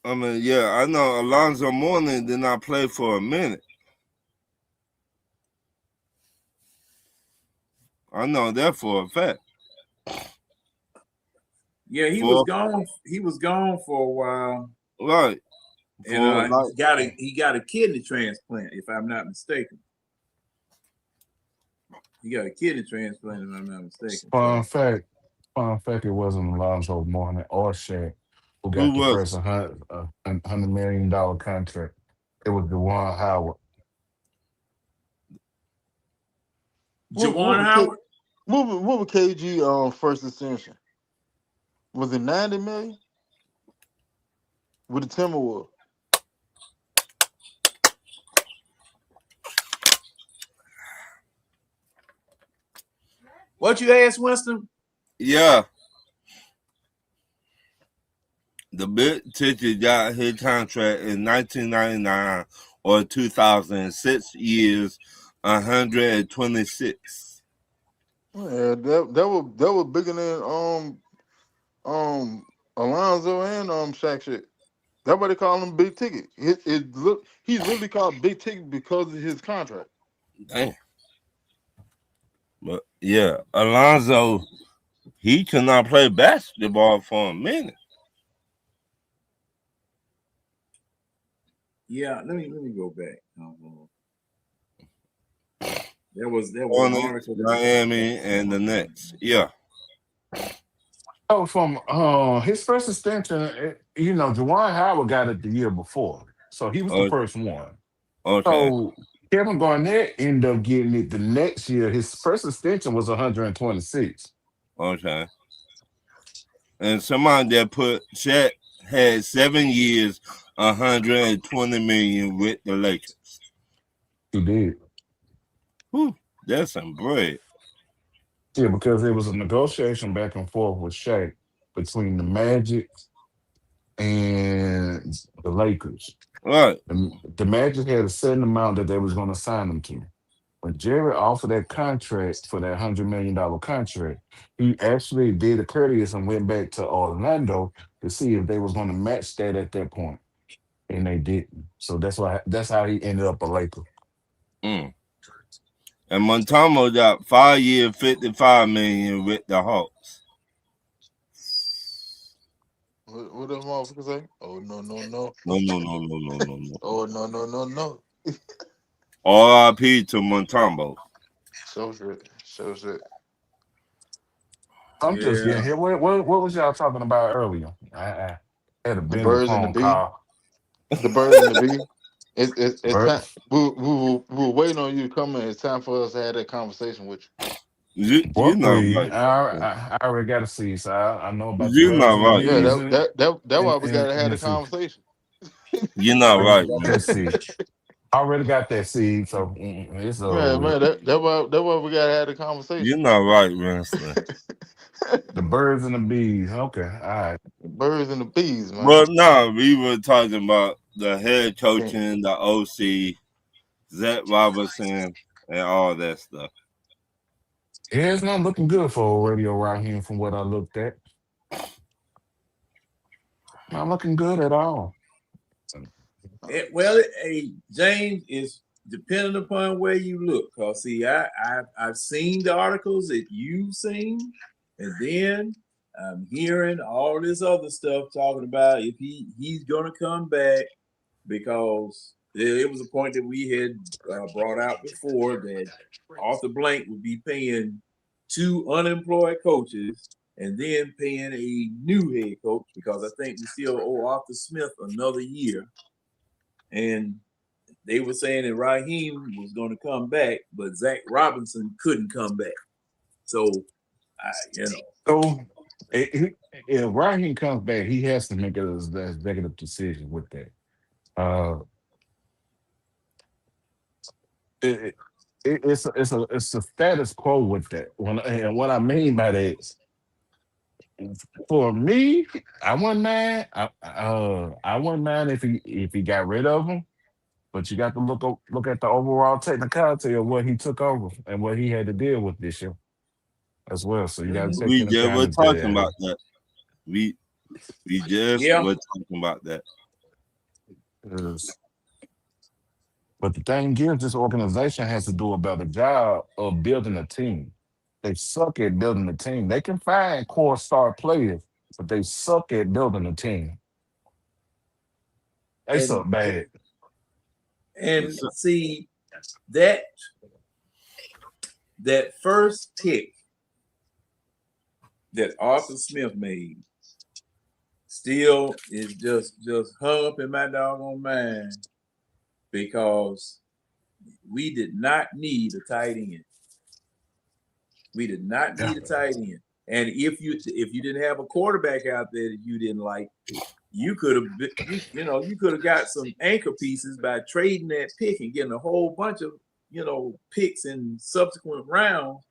I mean, yeah, I know Alonzo Mourning did not play for a minute. I know that for a fact. Yeah, he was gone. He was gone for a while. Right. And he got a kidney transplant, if I'm not mistaken. He got a kidney transplant, if I'm not mistaken. Fun fact, it wasn't Alonzo Mourning or Shaq who got the first $100 million contract. It was Juwan Howard. Juwan Howard? What was KG first extension? Was it $90 million? With the Timberwolves? What you asked, Winston? Yeah. The big ticket got his contract in 1999 or 2006 years, 126. Yeah, that was bigger than Alonzo and Shaq shit. That's why they call him big ticket. He's really called big ticket because of his contract. Damn. But yeah, Alonzo, he cannot play basketball for a minute. Yeah, let me go back. There was an article that Miami and the Nets. Yeah. Oh, from his first extension, Juwan Howard got it the year before, so he was the first one. Okay. So Kevin Garnett ended up getting it the next year. His first extension was 126. Okay. And somebody that put Shaq had 7 years, 120 million with the Lakers. He did. Whew, that's some bread. Yeah, because there was a negotiation back and forth with Shaq between the Magic and the Lakers. Right. The Magic had a certain amount that they was going to sign him to. When Jerry offered that contract for that $100 million contract, he actually did a courteous and went back to Orlando to see if they was going to match that at that point, and they didn't. So that's how he ended up a Laker. And Montano got 5 years, 55 million with the Hawks. What does motherfucker say? Oh no. No. Oh no. R.I.P. to Montano. So shit. I'm just getting here. What was y'all talking about earlier? I had a The business birds and the phone bee. call. The birds and the bee. It's Bird- time. We were waiting on you to come in. It's time for us to have that conversation with you. You know Buckwheat. right. I already got a seed, so I know about the You birds not and the right. Yeah, bees that's why we gotta have and the see. conversation. You not right, man. Let's see. I already got that seed, so it's over Man, with. that's why we gotta have the conversation. You not right, Winston. The birds and the bees. Okay, all right. The birds and the bees, man. Well, no, we were talking about the head coaching, the OC, Zach Robertson, and all that stuff. Yeah, it's not looking good for Radio Raheem from what I looked at. Not looking good at all. James, is depending upon where you look. Cause see, I've seen the articles that you've seen, and then I'm hearing all this other stuff talking about if he's gonna come back, because it was a point that we had brought out before that Arthur Blank would be paying 2 unemployed coaches and then paying a new head coach, because I think we still owe Arthur Smith another year. And they were saying that Raheem was going to come back, but Zach Robinson couldn't come back. So, So if Raheem comes back, he has to make an executive decision with that. It's a status quo with that. And what I mean by that is, for me, I wouldn't mind. I wouldn't mind if he got rid of him. But you got to look at the overall technicality of what he took over and what he had to deal with this year as well. So you got to take We into just were account talking about that. We just were talking about that. But the thing is, this organization has to do a better job of building a team. They suck at building a team. They can find core star players, but they suck at building a team. They suck bad. And see, that first pick that Arthur Smith made still is just hung up in my doggone mind, because we did not need a tight end. We did not need a tight end. And if you didn't have a quarterback out there that you didn't like, you could have got some anchor pieces by trading that pick and getting a whole bunch of picks in subsequent rounds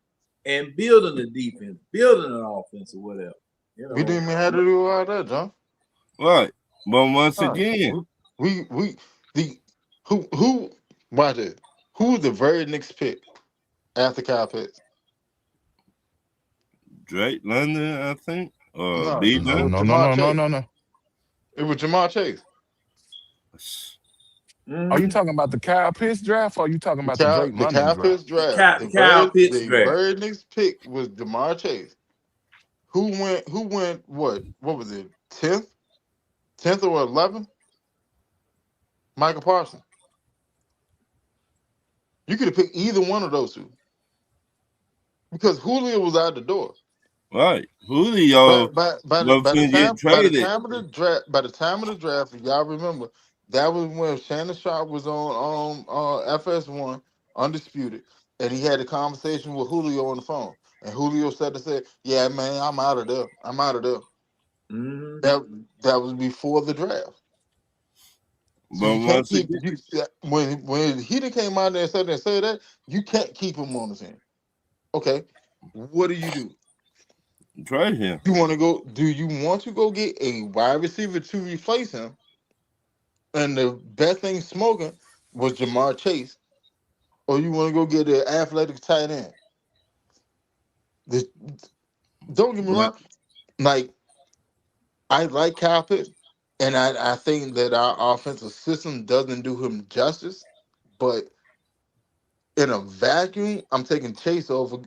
and building a defense, building an offense or whatever. We didn't even have to do all that, John. Right. But once again, who's the very next pick after Kyle Pitts? Drake London, I think. No. No. It was Jamar Chase. Are you talking about the Kyle Pitts draft, or are you talking about the Drake The London Kyle draft? Pitts draft. Kyle Pitts The draft. very next pick was Jamar Chase. Who went what was it? 10th or 11th? Michael Parsons. You could have picked either one of those two. Because Julio was out the door. Right. Julio By was going to get traded. by the time of the draft, if y'all remember, that was when Shannon Sharp was on FS1 Undisputed, and he had a conversation with Julio on the phone. And Julio said, "Yeah, man, I'm out of there. I'm out of there." Mm-hmm. That was before the draft. So But you can't keep when he came out there and said that, you can't keep him on the team. Okay, what do? Trade him. Do you want to go get a wide receiver to replace him? And the best thing smoking was Jamar Chase, or you want to go get an athletic tight end? Don't get me wrong. Like, I like Kyle Pitts, and I think that our offensive system doesn't do him justice. But in a vacuum, I'm taking Chase over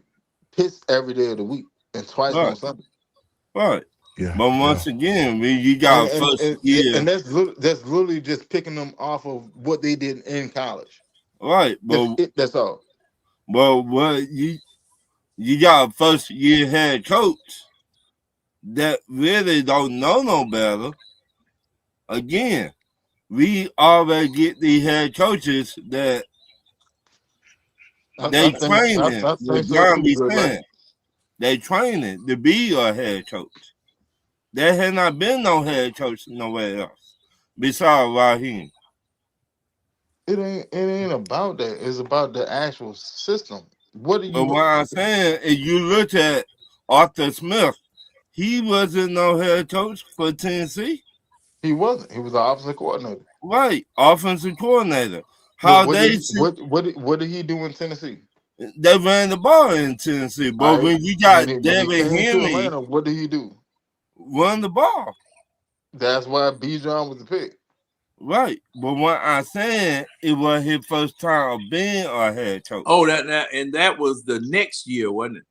Pitts every day of the week and twice on Sunday. Right. Yeah. But once again, you got first year. And that's literally just picking them off of what they did in college. Right. But that's all. Well, what you got a first year head coach that really don't know no better. Again, we already get these head coaches that they training. They training to be a head coach. There had not been no head coach nowhere else besides Raheem. It ain't about that. It's about the actual system. What I'm saying is, you look at Arthur Smith. He wasn't no head coach for Tennessee. He wasn't. He was the offensive coordinator. Right, offensive coordinator. What did he do in Tennessee? They ran the ball in Tennessee, but when you got Devin Henry, what did he do? Run the ball. That's why Bijan was the pick. Right, but what I'm saying, it was his first time of being a head coach. Oh, that was the next year, wasn't it?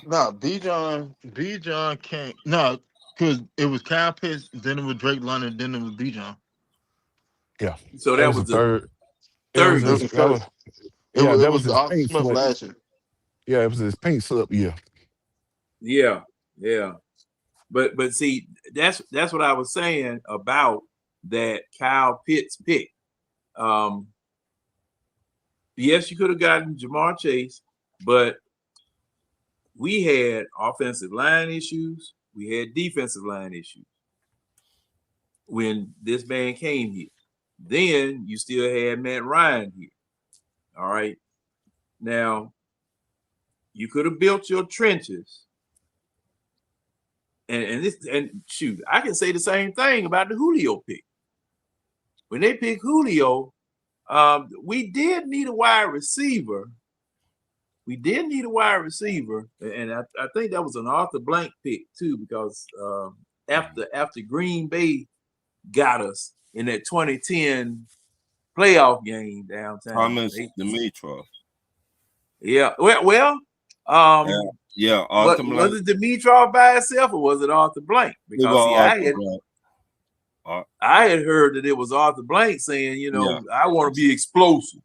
No, Bijan can't. No, because it was Kyle Pitts, then it was Drake London, then it was Bijan. Yeah. So that was the third. Third. That was the Arthur Smith last year. Yeah, it was his pink slip year. Yeah. But see, that's what I was saying about that Kyle Pitts pick. Yes, you could have gotten Jamar Chase, but we had offensive line issues. We had defensive line issues when this man came here. Then you still had Matt Ryan here. All right. Now, you could have built your trenches. And shoot, I can say the same thing about the Julio pick. When they picked Julio, we did need a wide receiver. And I think that was an Arthur Blank pick too, because after Green Bay got us in that 2010 playoff game downtown. Thomas Dimitrov. Yeah. Arthur Blank. Was it Dimitrov by itself or was it Arthur Blank? Because I had heard that it was Arthur Blank saying, I want to be explosive.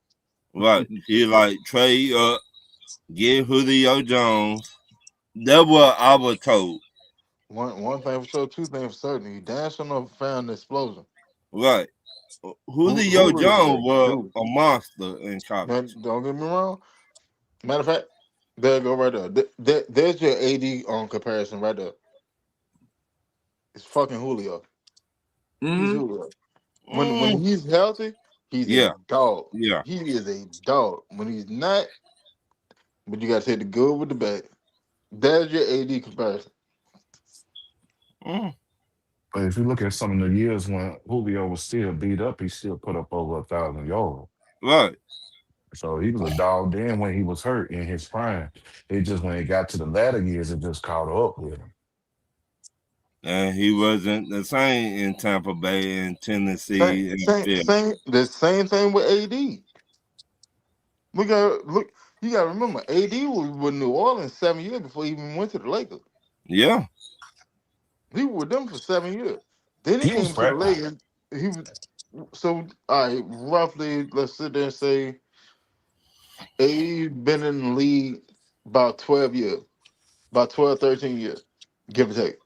Right. He like trade up, get Julio Jones. That's what I was told. One thing for sure, two things for certain. You damn sure never found the explosion. Right. Julio Jones was a monster in college. Don't get me wrong. Matter of fact, there you go right there. There's your AD on comparison right there. It's fucking Julio. Mm-hmm. He's Julio. When he's healthy, he's a dog. Yeah. He is a dog. When he's not, but you gotta take the good with the bad. There's your AD comparison. But if you look at some of the years when Julio was still beat up, he still put up over 1,000 yards. Right. So he was a dog then when he was hurt in his prime. It just when it got to the latter years, it just caught up with him. And he wasn't the same in Tampa Bay and Tennessee and Philly. The same thing with AD. We got look. You got to remember, AD was with New Orleans 7 years before he even went to the Lakers. Yeah. He was with them for 7 years. Then he He was came to the fresh. Lakers. He was so all right. Roughly, let's sit there and say AD been in the league about 12 years, about 12, 13 years, give or take.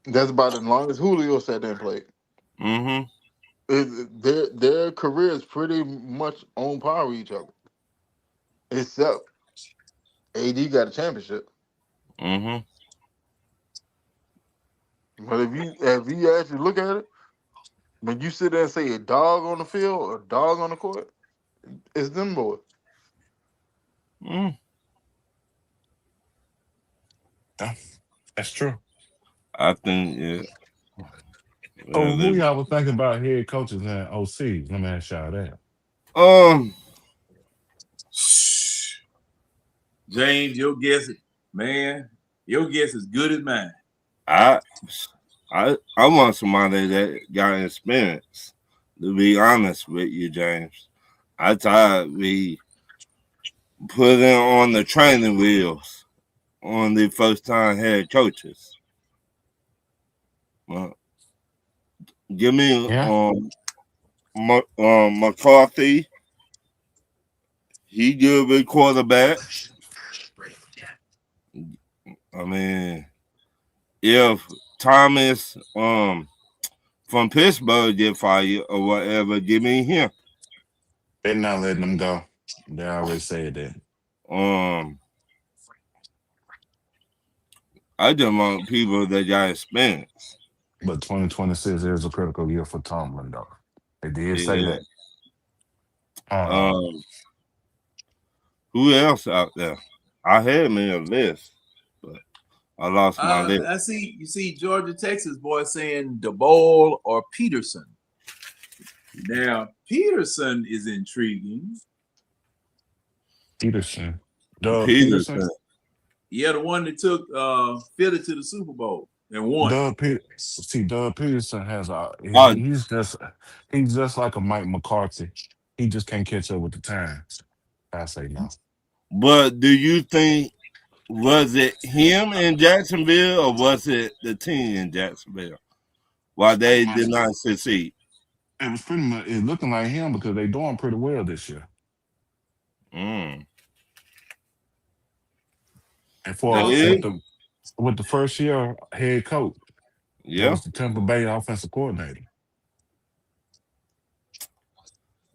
That's about as long as Julio sat there and played. Mm-hmm. Their careers pretty much on par with each other, except AD got a championship. Mm-hmm. But if you actually look at it, when you sit there and say a dog on the field or a dog on the court, it's them boys. Mm. That's true. I think Oh, who y'all was thinking about head coaches and OCs? Let me ask y'all that. James, your guess, man, your guess is good as mine. I want somebody that got experience. To be honest with you, James, I thought we put in on the training wheels on the first time head coaches. Give me McCarthy. He good with quarterback. I mean, if Thomas from Pittsburgh get fired or whatever, give me him. They're not letting them go. They already said that. I just want people that got experience. But 2026 is a critical year for Tomlin, though. They did say that. Who else out there? I had me a list, but I lost my list. I see. You see, Georgia, Texas boy saying DeBoer or Peterson. Now Peterson is intriguing. Peterson. Peterson. Yeah, the one that took Philly to the Super Bowl and won. Doug Peterson has he's just like a Mike McCarthy. He just can't catch up with the times. I say no. But do you think was it him in Jacksonville or was it the team in Jacksonville? Why they did not succeed? It was pretty much looking like him because they're doing pretty well this year. And with the first year head coach, that was the Tampa Bay offensive coordinator.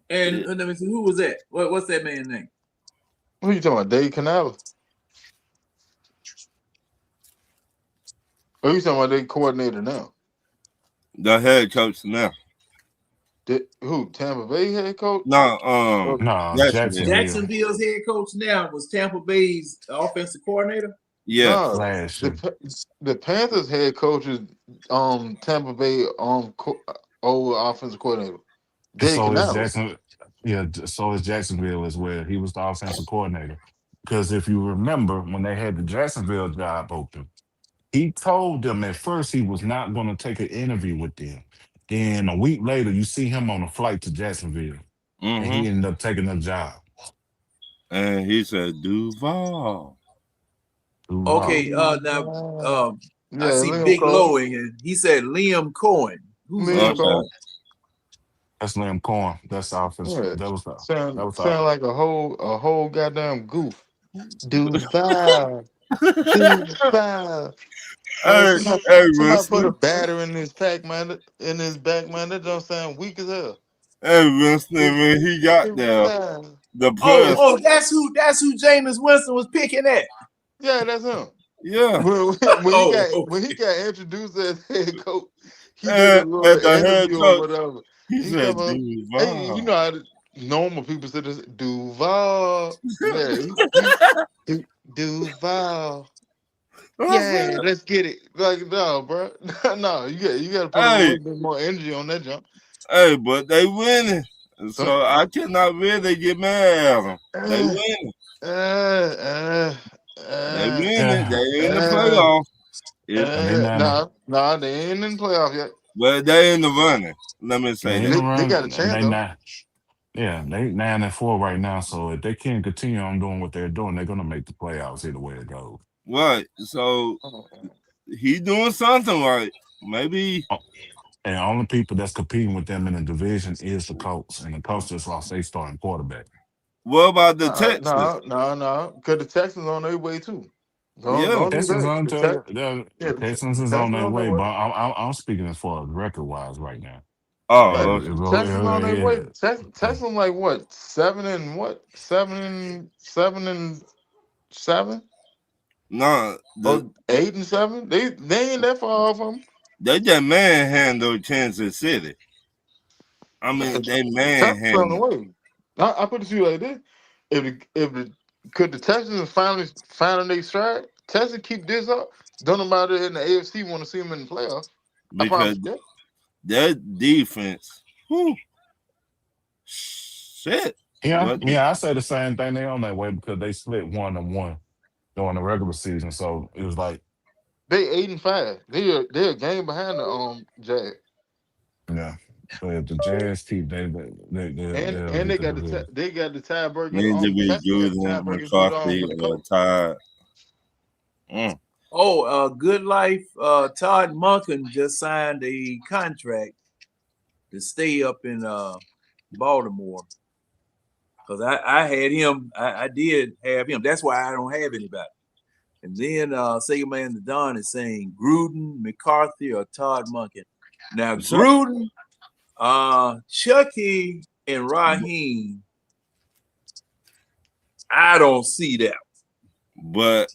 And let me see, who was that? What's that man's name? Who are you talking about, Dave Canales? Or you talking about their coordinator now? The head coach now. Who? Tampa Bay head coach? No, Jacksonville's head coach now was Tampa Bay's offensive coordinator. Yeah, the Panthers head coach is Tampa Bay old offensive coordinator. So is Jacksonville as well. He was the offensive coordinator. Because if you remember when they had the Jacksonville job open, he told them at first he was not going to take an interview with them. Then a week later, you see him on a flight to Jacksonville, and he ended up taking the job. And he said, Duval. Okay, now I see Liam Big Cohen. Low in here. He said Liam Cohen. Who's Liam Cohen? That's Liam Cohen. That's the offense. Yeah. That was sound like a whole goddamn goof. Duval. Duval. Somebody put a batter in his back, man. That don't sound weak as hell. Hey, Winston, when he got there, that's who Jameis Winston was picking at. Yeah, that's him. Yeah. When he got introduced as head coach, he did a little interview or whatever. He said, hey, you know how normal people say this, Duval. Yeah, Duval. Yeah, let's get it. Like, no, bro. No, you got to put a little bit more energy on that jump. Hey, but they winning. So I cannot really get mad at them. They winning. They winning. They in the playoffs. Nah, they ain't in the playoff yet. Well, they in the running. Let me They say in that. the They got run, a and chance they though. not. Yeah, they 9-4 right now. So if they can continue on doing what they're doing, they're gonna make the playoffs either way it goes. Right. So he doing something right. Maybe. Oh, and the only people that's competing with them in the division is the Colts, and the Colts just lost their starting quarterback. What about the Texans? No. Because the Texans on their way too. Yeah. Don't do Texans that. on the Texans is on Texans their on their way, way. but I'm speaking as far as record wise right now. Right. Oh, Texans on their way. Yeah. Texans like what? 7-7? no. Or 8-7? They ain't that far off them. They just manhandled Kansas City. I mean, they Texans on the manhandled. way. I put it to you like this: could the Texans finally find their stride? Texans keep this up. Don't nobody in the AFC want to see them in the playoffs. I Because promise you. their defense, whew, shit. Yeah, What? yeah, I say the same thing. They on that way because they split 1-1 during the regular season. So it was like, They 8-5. They're a game behind the Jags. yeah. So if the Jazz keep, they'll And get the division. they got the tiebreaker. Need to be Texans got the Gruden, tiebreaker with McCarthy, the or Colts. Todd. Mm. Oh, Good Life. Todd Monken just signed a contract to stay up in Baltimore. Because I had him, I did have him. That's why I don't have anybody. And then Sega Man the Don is saying Gruden, McCarthy, or Todd Monken. Now Gruden, Chucky, and Raheem, I don't see that. But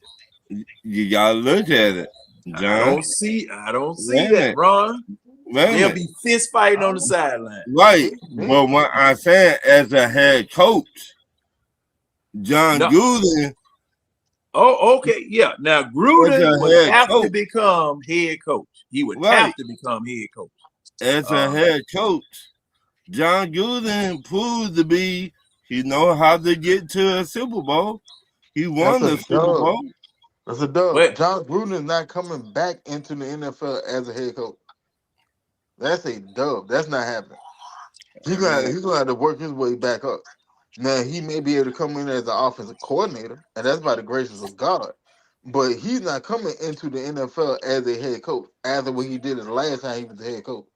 you gotta look at it, John. I don't see that, Ron. They'll be fist fighting on the sideline. Right. But what I'm saying, as a head coach, John Gruden. Oh, okay. Yeah. Now Gruden would have to become head coach. He would have to become head coach. As a head coach, John Gruden proved to be, he know how to get to a Super Bowl. He won the Super Bowl. That's a dub. John Gruden is not coming back into the NFL as a head coach. That's a dub. That's not happening. He's gonna have to work his way back up. Now he may be able to come in as an offensive coordinator, and that's by the graces of God. But he's not coming into the NFL as a head coach after what he did the last time he was the head coach.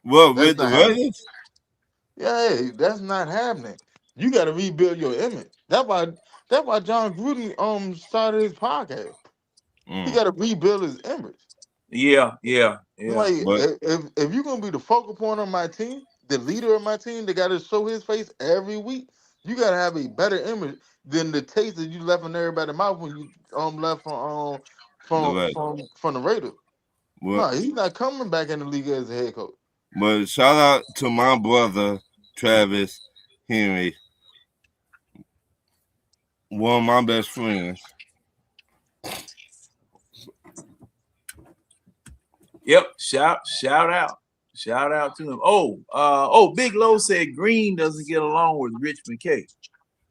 Well, with the Raiders? Yeah, that's not happening. You got to rebuild your image. That's why John Gruden started his podcast. He got to rebuild his image. Yeah. Like if you're gonna be the focal point of my team, the leader of my team, they got to show his face every week. You got to have a better image than the taste that you left in everybody's mouth when you left from the Raiders. No, he's not coming back in the league as a head coach. But shout out to my brother Travis Henry, one of my best friends. Yep. Shout out to him. Big Low said Green doesn't get along with Rich McKay.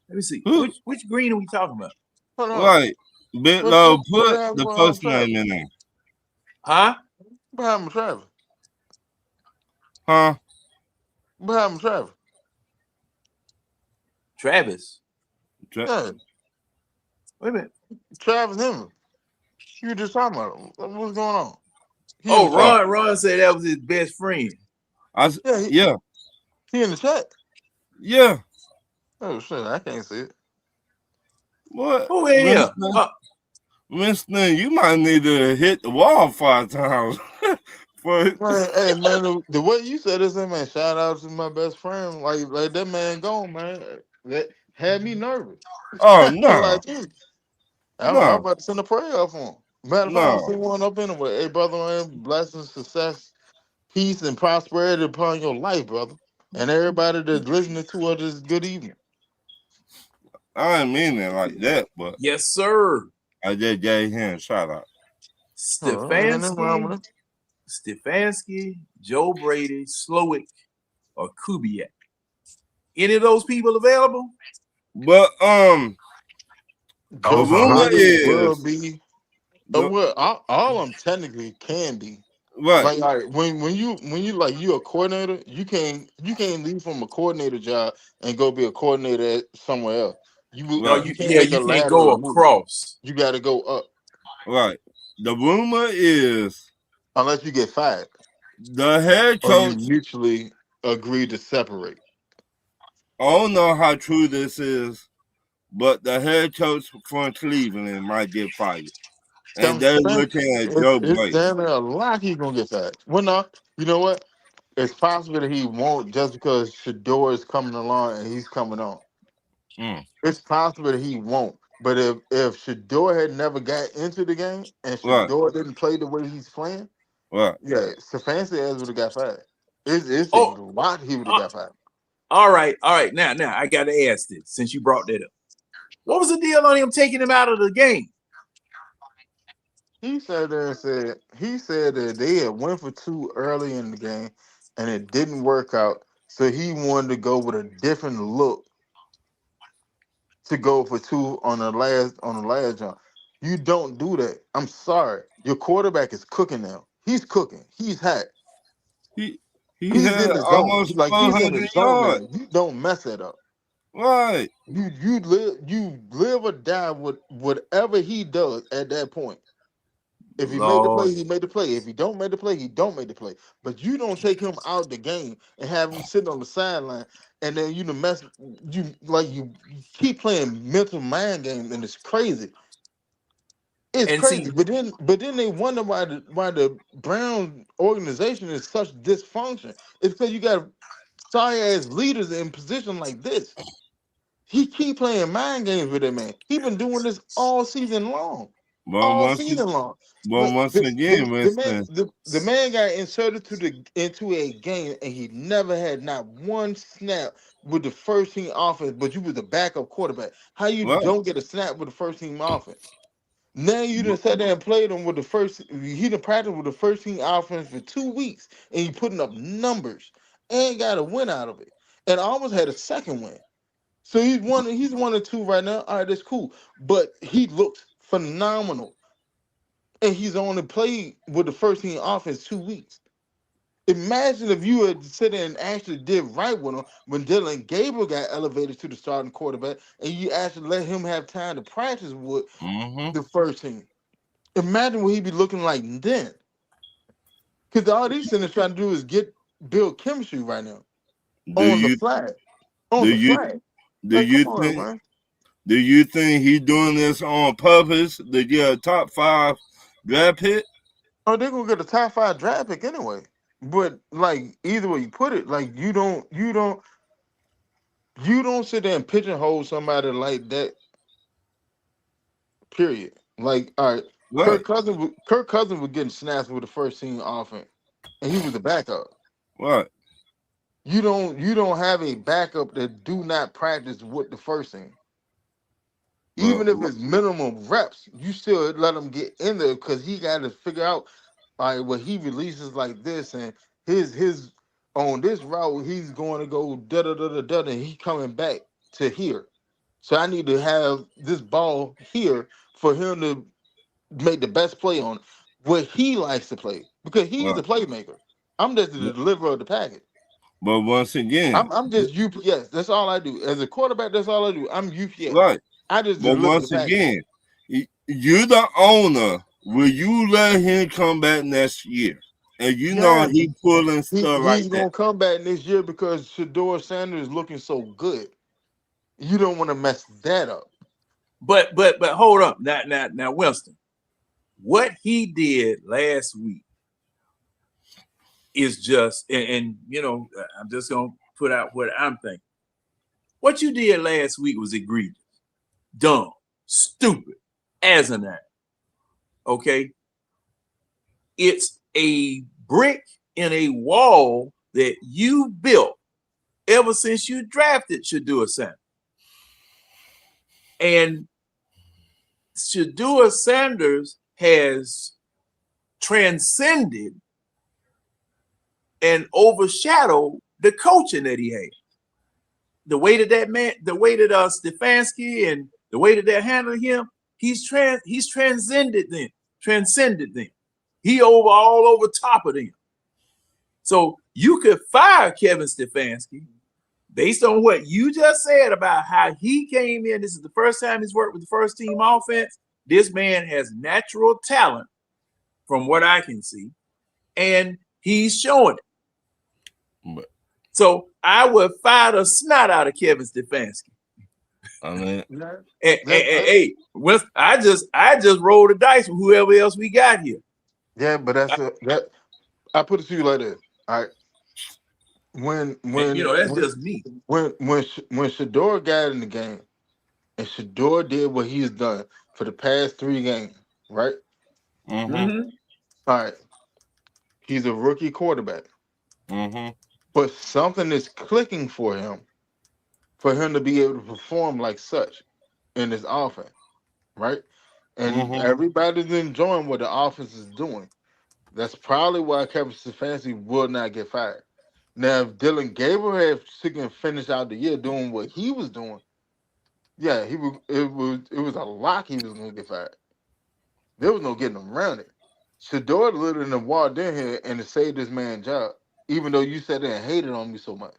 Let me see. Which Green are we talking about? Right. Big Low put the first name in there. Huh? What happened to Travis? Huh? What happened to Travis? Travis. Yeah. Wait a minute. Travis Henry. You were just talking about him. What's going on? Ron said that was his best friend. Yeah. He in the chat? Yeah. Oh shit, I can't see it. What? Who is Winston, you might need to hit the wall 5 times. Hey man, the way you said this, man, shout out to my best friend. Like that man gone, man. That had me nervous. Oh no. I'm about to send a prayer up for him. Matter of fact, I'm sending one up anyway. Hey, brother, man, blessings, success, peace, and prosperity upon your life, brother. And everybody that's listening to us this good evening. I didn't mean it like that, but yes, sir. I just gave him a shout out. Stefanski, Joe Brady, Slowick, or Kubiak. Any of those people available? But the rumor is Well, all of them technically can be. Right. Like, all right, when you like you a coordinator, you can't leave from a coordinator job and go be a coordinator at somewhere else. No, Right. You can't make a you can't go lateral move. across. You got to go up Right. The rumor is unless you get fired the head or you coach. mutually agree to separate. I don't know how true this is, but the head coach from Cleveland might get fired. And they're looking at Joe It's Brady. damn near a lot he's gonna get fired. Well, no, you know what? It's possible that he won't just because Shador is coming along and he's coming on. Mm. It's possible that he won't. But if Shador had never got into the game and Right. Shador didn't play the way he's playing, Right. yeah, Stefanski ass would have got fired. It's a Oh, lot he would have got fired. all right. Now I got to ask this since you brought that up. What was the deal on him taking him out of the game? He sat there and said that they had went for 2 early in the game and it didn't work out. So he wanted to go with a different look to go for 2 on the last jump. You don't do that. I'm sorry. Your quarterback is cooking now. He's cooking. He's hot. He He's had in the zone. almost He's in the 400 zone yards. now. You don't mess that up. Right. You live or die with whatever he does at that point. If he made the play, Lord. he made the play. If he don't make the play, he don't make the play. But you don't take him out the game and have him sitting on the sideline, and then you keep playing mental mind games, and it's crazy. It's And see, crazy. But then they wonder why the Brown organization is such dysfunction. It's because you got sorry ass leaders in position like this. He keep playing mind games with that man. He been doing this all season long. But All once, season long. once again, Winston, The man got inserted into a game and he never had not one snap with the first team offense, but you was the backup quarterback. How you right. don't get a snap with the first team offense? Now you done sat there and played him with the first. He done practiced with the first team offense for 2 weeks, and he putting up numbers and got a win out of it, and almost had a second win. So he's 1-2 right now. All right, that's cool. But he looks phenomenal. And he's only played with the first team offense 2 weeks. Imagine if you had sit there and actually did right with him when Dylan Gabriel got elevated to the starting quarterback, and you actually let him have time to practice with the first team. Imagine what he'd be looking like then. Because all these centers trying to do is build chemistry right now. On the flag. Do you Come think? on, man. Do you think he's doing this on purpose to get a top 5 draft pick? Oh, they're gonna get a top 5 draft pick anyway. But like either way you put it, like you don't sit there and pigeonhole somebody like that. Period. Like, all right, Right. Kirk Cousins was getting snaps with the first team offense, and he was the backup. Right. You don't have a backup that do not practice with the first team. Even if it's minimum reps, you still let him get in there because he got to figure out, all right, what he releases like this and his on this route, he's going to go da da da da da, and he coming back to here. So I need to have this ball here for him to make the best play on what he likes to play because he's the playmaker. I'm just the deliverer of the package. But once again, I'm just UPS. That's all I do. As a quarterback, that's all I do. I'm UPS. right. I just But deliver once the package. again, you're the owner. Will you let him come back next year? And you know he pulling stuff like he's gonna come back next year because Shador Sanders is looking so good. You don't want to mess that up. But hold up. Now, Winston, what he did last week is just, and you know, I'm just gonna put out what I'm thinking. What you did last week was egregious, dumb, stupid, asinine. Okay, it's a brick in a wall that you built ever since you drafted Shador Sanders. And Shador Sanders has transcended and overshadowed the coaching that he had. The way that Stefanski and the way that they're handling him, he's transcended them. transcended them. He all over top of them. So you could fire Kevin Stefanski based on what you just said about how he came in. This is the first time he's worked with the first team offense. This man has natural talent from what I can see, and he's showing it. So I would fire the snot out of Kevin Stefanski. I mean, hey, I just rolled the dice with whoever else we got here. Yeah, but I put it to you like this. All right. When that's just me. When Shador got in the game, and Shador did what he's done for the past 3 games, right? Mm-hmm. All right. He's a rookie quarterback. Mm-hmm. But something is clicking for him to be able to perform like such in this offense, right? And everybody's enjoying what the offense is doing. That's probably why Kevin Stefanski will not get fired. Now, if Dylan Gabriel had finish out the year doing what he was doing, yeah, it was a lock he was going to get fired. There was no getting around it. Shador literally walked in here and it saved this man's job, even though you said it and hated on me so much.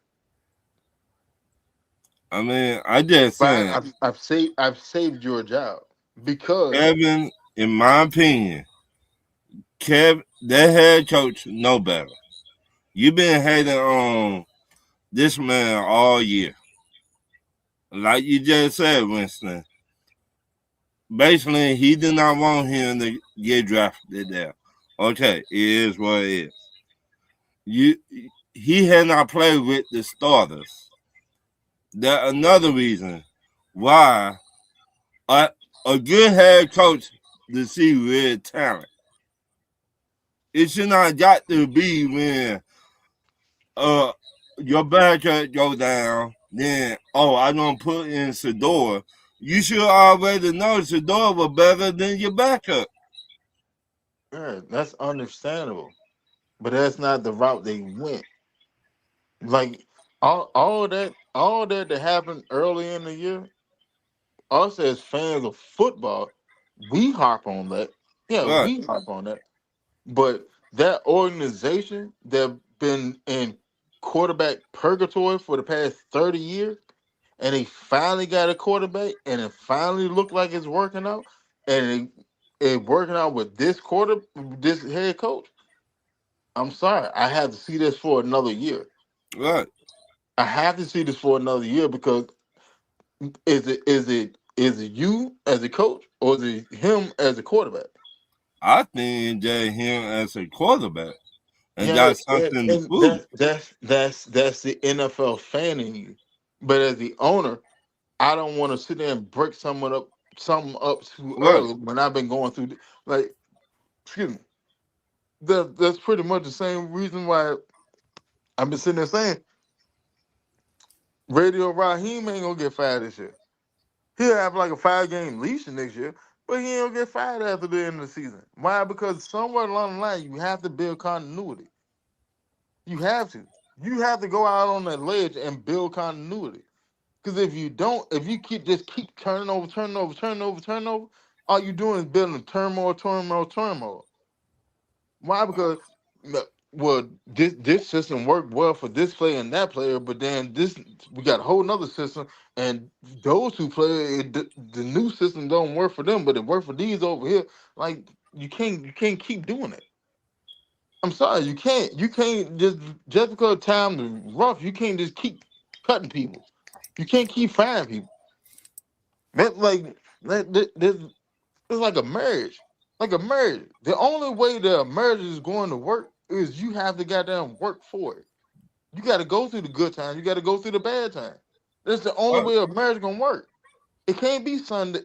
I mean, I just saying I've saved your job because Kevin, in my opinion, that head coach know better. You've been hating on this man all year. Like you just said, Winston. Basically, he did not want him to get drafted there. Okay, it is what it is. He had not played with the starters. That's another reason why a good head coach to see real talent. It should not got to be when your backup go down, then I don't put in Shador. You should already know Shador was better than your backup. Yeah, that's understandable, but that's not the route they went. Like all that happened early in the year. Us as fans of football, we harp on that. Yeah, Right. we harp on that. But that organization that been in quarterback purgatory for the past 30 years, and they finally got a quarterback, and it finally looked like it's working out, and it working out with this head coach. I'm sorry, I have to see this for another year. Right. I have to see this for another year because is it you as a coach or is it him as a quarterback? I think that him as a quarterback, and Yeah, got something to prove. That's the NFL fan in you. But as the owner, I don't want to sit there and break something up too early when I've been going through excuse me. That's pretty much the same reason why I've been sitting there saying Radio Raheem ain't gonna get fired this year. He'll have like a 5-game leash next year, but he ain't gonna get fired after the end of the season. Why? Because somewhere along the line, you have to build continuity. You have to. You have to go out on that ledge and build continuity. Because if you don't, if you keep turning over, all you're doing is building turmoil. Why? Because this system worked well for this player and that player, but then we got a whole nother system, and those two players, the new system don't work for them, but it worked for these over here. Like you can't keep doing it. I'm sorry, you can't just because time is rough, you can't just keep cutting people. You can't keep firing people. It's like a marriage. Like a marriage. The only way that a marriage is going to work is you have to goddamn work for it. You got to go through the good times. You got to go through the bad times. That's the only way a marriage is gonna work. It can't be sunny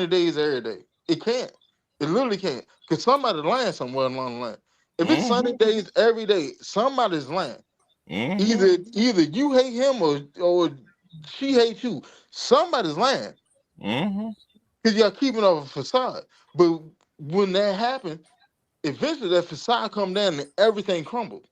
days every day. It can't. It literally can't. Because somebody's lying somewhere along the line. If it's sunny days every day, somebody's lying. Either you hate him or she hates you. Somebody's lying. Because y'all keeping up a facade. But when that happens, eventually that facade come down and everything crumbles.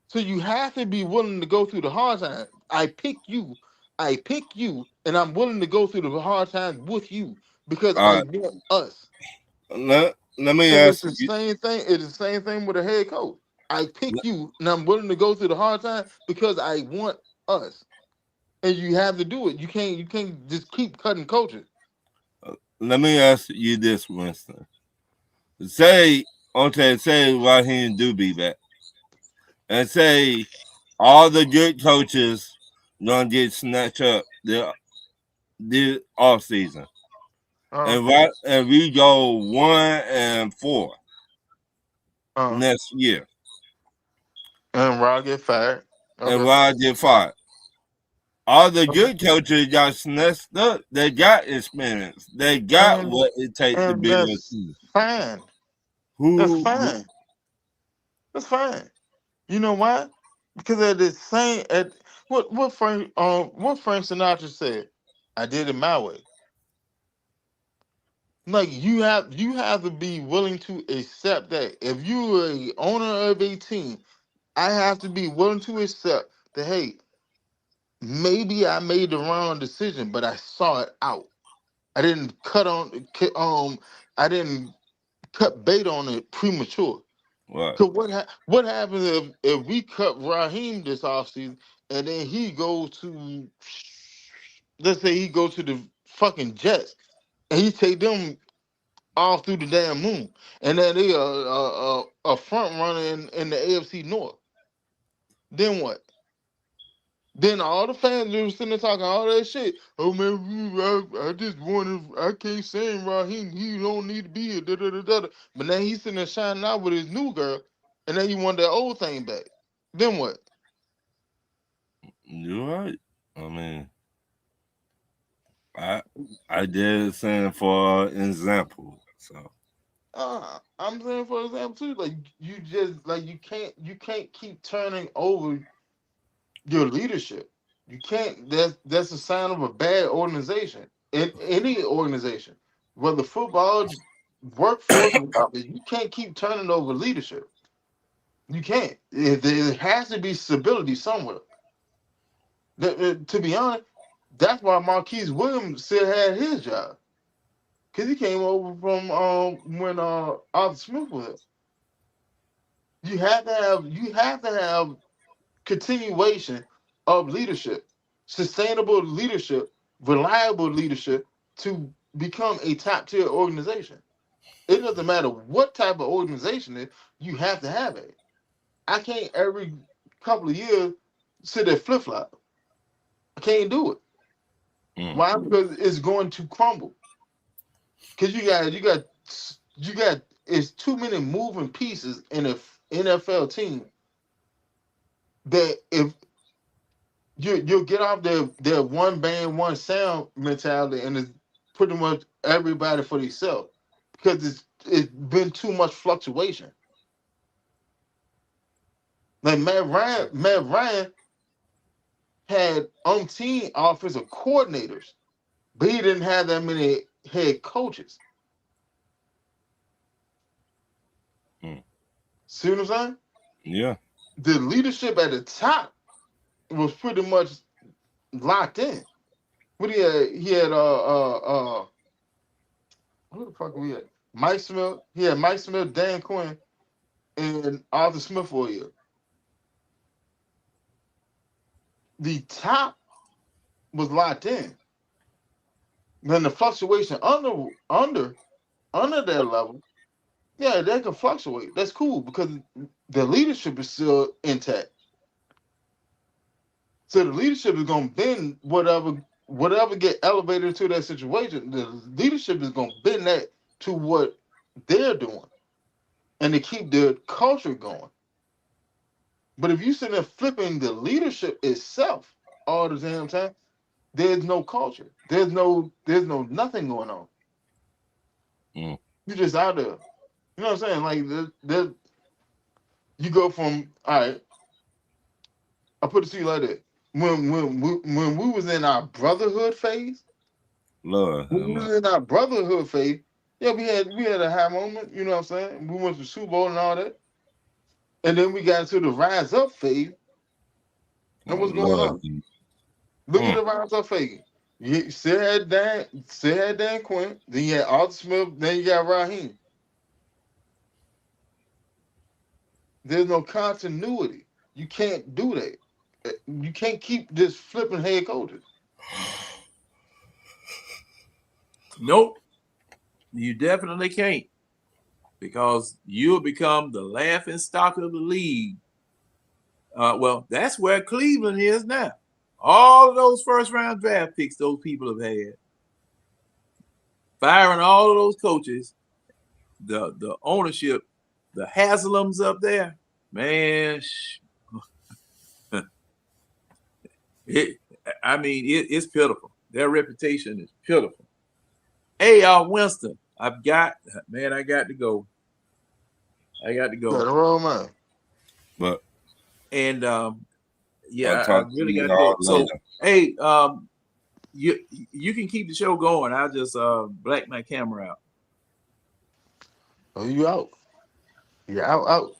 So you have to be willing to go through the hard times. I pick you, and I'm willing to go through the hard times with you because All I right. want us. Let me And it's ask the you. same thing. It's the same thing with a head coach. I pick you, and I'm willing to go through the hard time because I want us. And you have to do it. You can't just keep cutting coaches. Let me ask you this, Winston. Say, okay, say Raheem do be back, and say all the good coaches gonna get snatched up the off season, Uh, and we go 1-4 uh, next year, and Rod get fired. and Okay. Rod get fired. All the good coaches got snatched up. They got experience. They got And what it takes to and be a that's team. fine. That's Who? fine. That's fine. You know why? Because at the same at what Frank Sinatra said, I did it my way. Like you have to be willing to accept that if you are a owner of a team, I have to be willing to accept that hey, maybe I made the wrong decision, but I saw it out. I didn't I didn't cut bait on it premature. What? Cause what happens if we cut Raheem this offseason and then he goes to, let's say he goes to the fucking Jets and he take them all through the damn moon, and then they a front runner in the AFC North. Then what? Then all the fans were sitting there talking all that shit. Oh man, I just wanted, I can't stand Raheem. He don't need to be here. Da, da, da, da. But now he's sitting there shining out with his new girl, and then he want that old thing back. Then what? You're right. I mean, I I did saying for example. So I'm saying for example too, like you just like you can't keep turning over your leadership. You can't. That's a sign of a bad organization. In any organization, whether football, workforce, whatever, you can't keep turning over leadership. You can't. There has to be stability somewhere. To be honest, that's why Marquise Williams still had his job because he came over from when Arthur Smith was there. You have to have continuation of leadership, sustainable leadership, reliable leadership to become a top tier organization. It doesn't matter what type of organization it is, you have to have it. I can't every couple of years sit there flip flop. I can't do it. mm, Why? Because it's going to crumble. Because you got it's too many moving pieces in a NFL team that if you'll get off their one band, one sound mentality, and it's pretty much everybody for themselves because it's been too much fluctuation. Like Matt Ryan had umpteen offensive coordinators, but he didn't have that many head coaches. mm, See what I'm saying? yeah. The leadership at the top was pretty much locked in. What he had who the fuck we had? Mike Smith. He had Mike Smith, Dan Quinn, and Arthur Smith for a year. The top was locked in. Then the fluctuation under that level, yeah, they can fluctuate. That's cool because the leadership is still intact. So the leadership is gonna bend whatever get elevated into that situation. The leadership is gonna bend that to what they're doing and to keep the culture going. But if you sit there flipping the leadership itself all the damn time, there's no culture. There's no nothing going on. Mm, You're just out there. You know what I'm saying? Like you go from all right. I put it to you like that. When we was in our brotherhood phase, Lord have when we mercy. was in our brotherhood phase, yeah, we had a high moment. You know what I'm saying? We went to Super Bowl and all that, and then we got into the rise up phase. And Oh what's going Lord. on? Look at Mm, the rise up phase. You still had Dan Quinn. Then you had Arthur Smith. Then you got Raheem. There's no continuity. You can't do that. You can't keep just flipping head coaches. Nope, you definitely can't, because you'll become the laughing stock of the league. Well, that's where Cleveland is now. All of those first round draft picks those people have had, firing all of those coaches, the ownership, the Haslams up there, man. It's pitiful. Their reputation is pitiful. Hey, Winston, I got to go. Man. But And yeah, I'll I talk to really you got to go. all So, later. hey, you can keep the show going. I'll just black my camera out. Oh, you out? You out.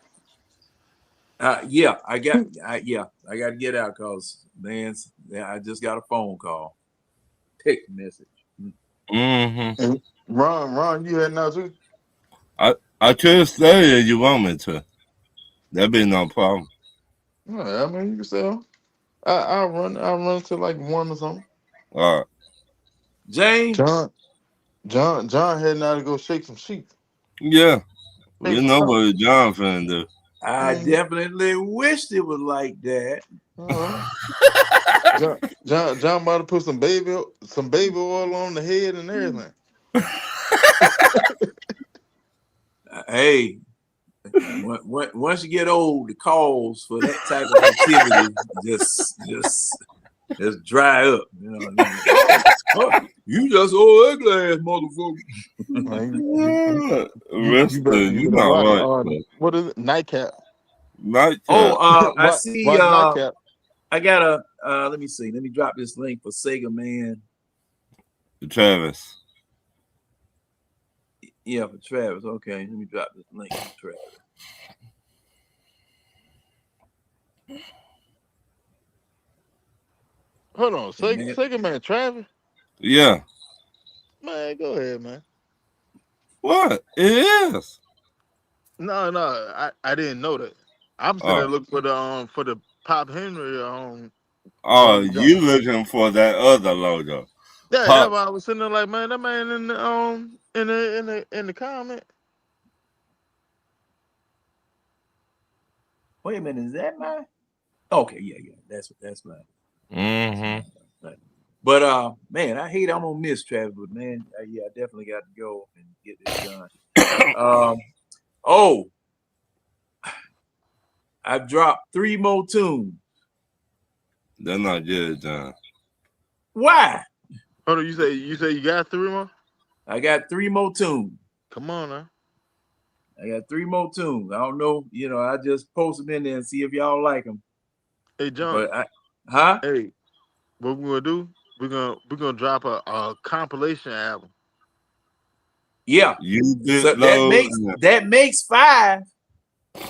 Yeah, I got to get out because man, I just got a phone call, text message. Mm-hmm. And Ron, you had now too? I could stay if you want me to. That'd be no problem. Yeah, I mean you can stay. I'll run to like 1 or something. All right. James, John heading out to go shake some sheep. Yeah. Hey, We know what John finna do. I definitely wished it was like that. John about to put some baby oil on the head and everything. Hey, once you get old, the calls for that type of activity just dry up. You know what I mean? Oh, you just old ugly ass motherfucker. You not right. What is it? Nightcap. Nightcap. Oh, I see. Nightcap. I got a. Let me see. Let me drop this link for Sega Man. Travis. Yeah, for Travis. Okay, let me drop this link for Travis. Hold on, Sega Man, Travis. Yeah. Man, go ahead, man. What? It is. No, I didn't know that. I'm sitting there looking for the Pop Henry. You looking for that other logo? Yeah, that's why I was sitting there like, man, that man in the comment. Wait a minute, is that mine? Okay, yeah, that's mine. Mm-hmm. But man, I hate I'm gonna miss Travis, but man, I definitely got to go and get this done. I've dropped 3 more tunes. They're not good, John. Why? Hold on, you say you got 3 more? I got 3 more tunes. Come on, now. I got 3 more tunes. I don't know, I just post them in there and see if y'all like them. Hey, John. Huh? Hey, what we're gonna do? We're gonna drop a compilation album. Yeah. So that makes 5.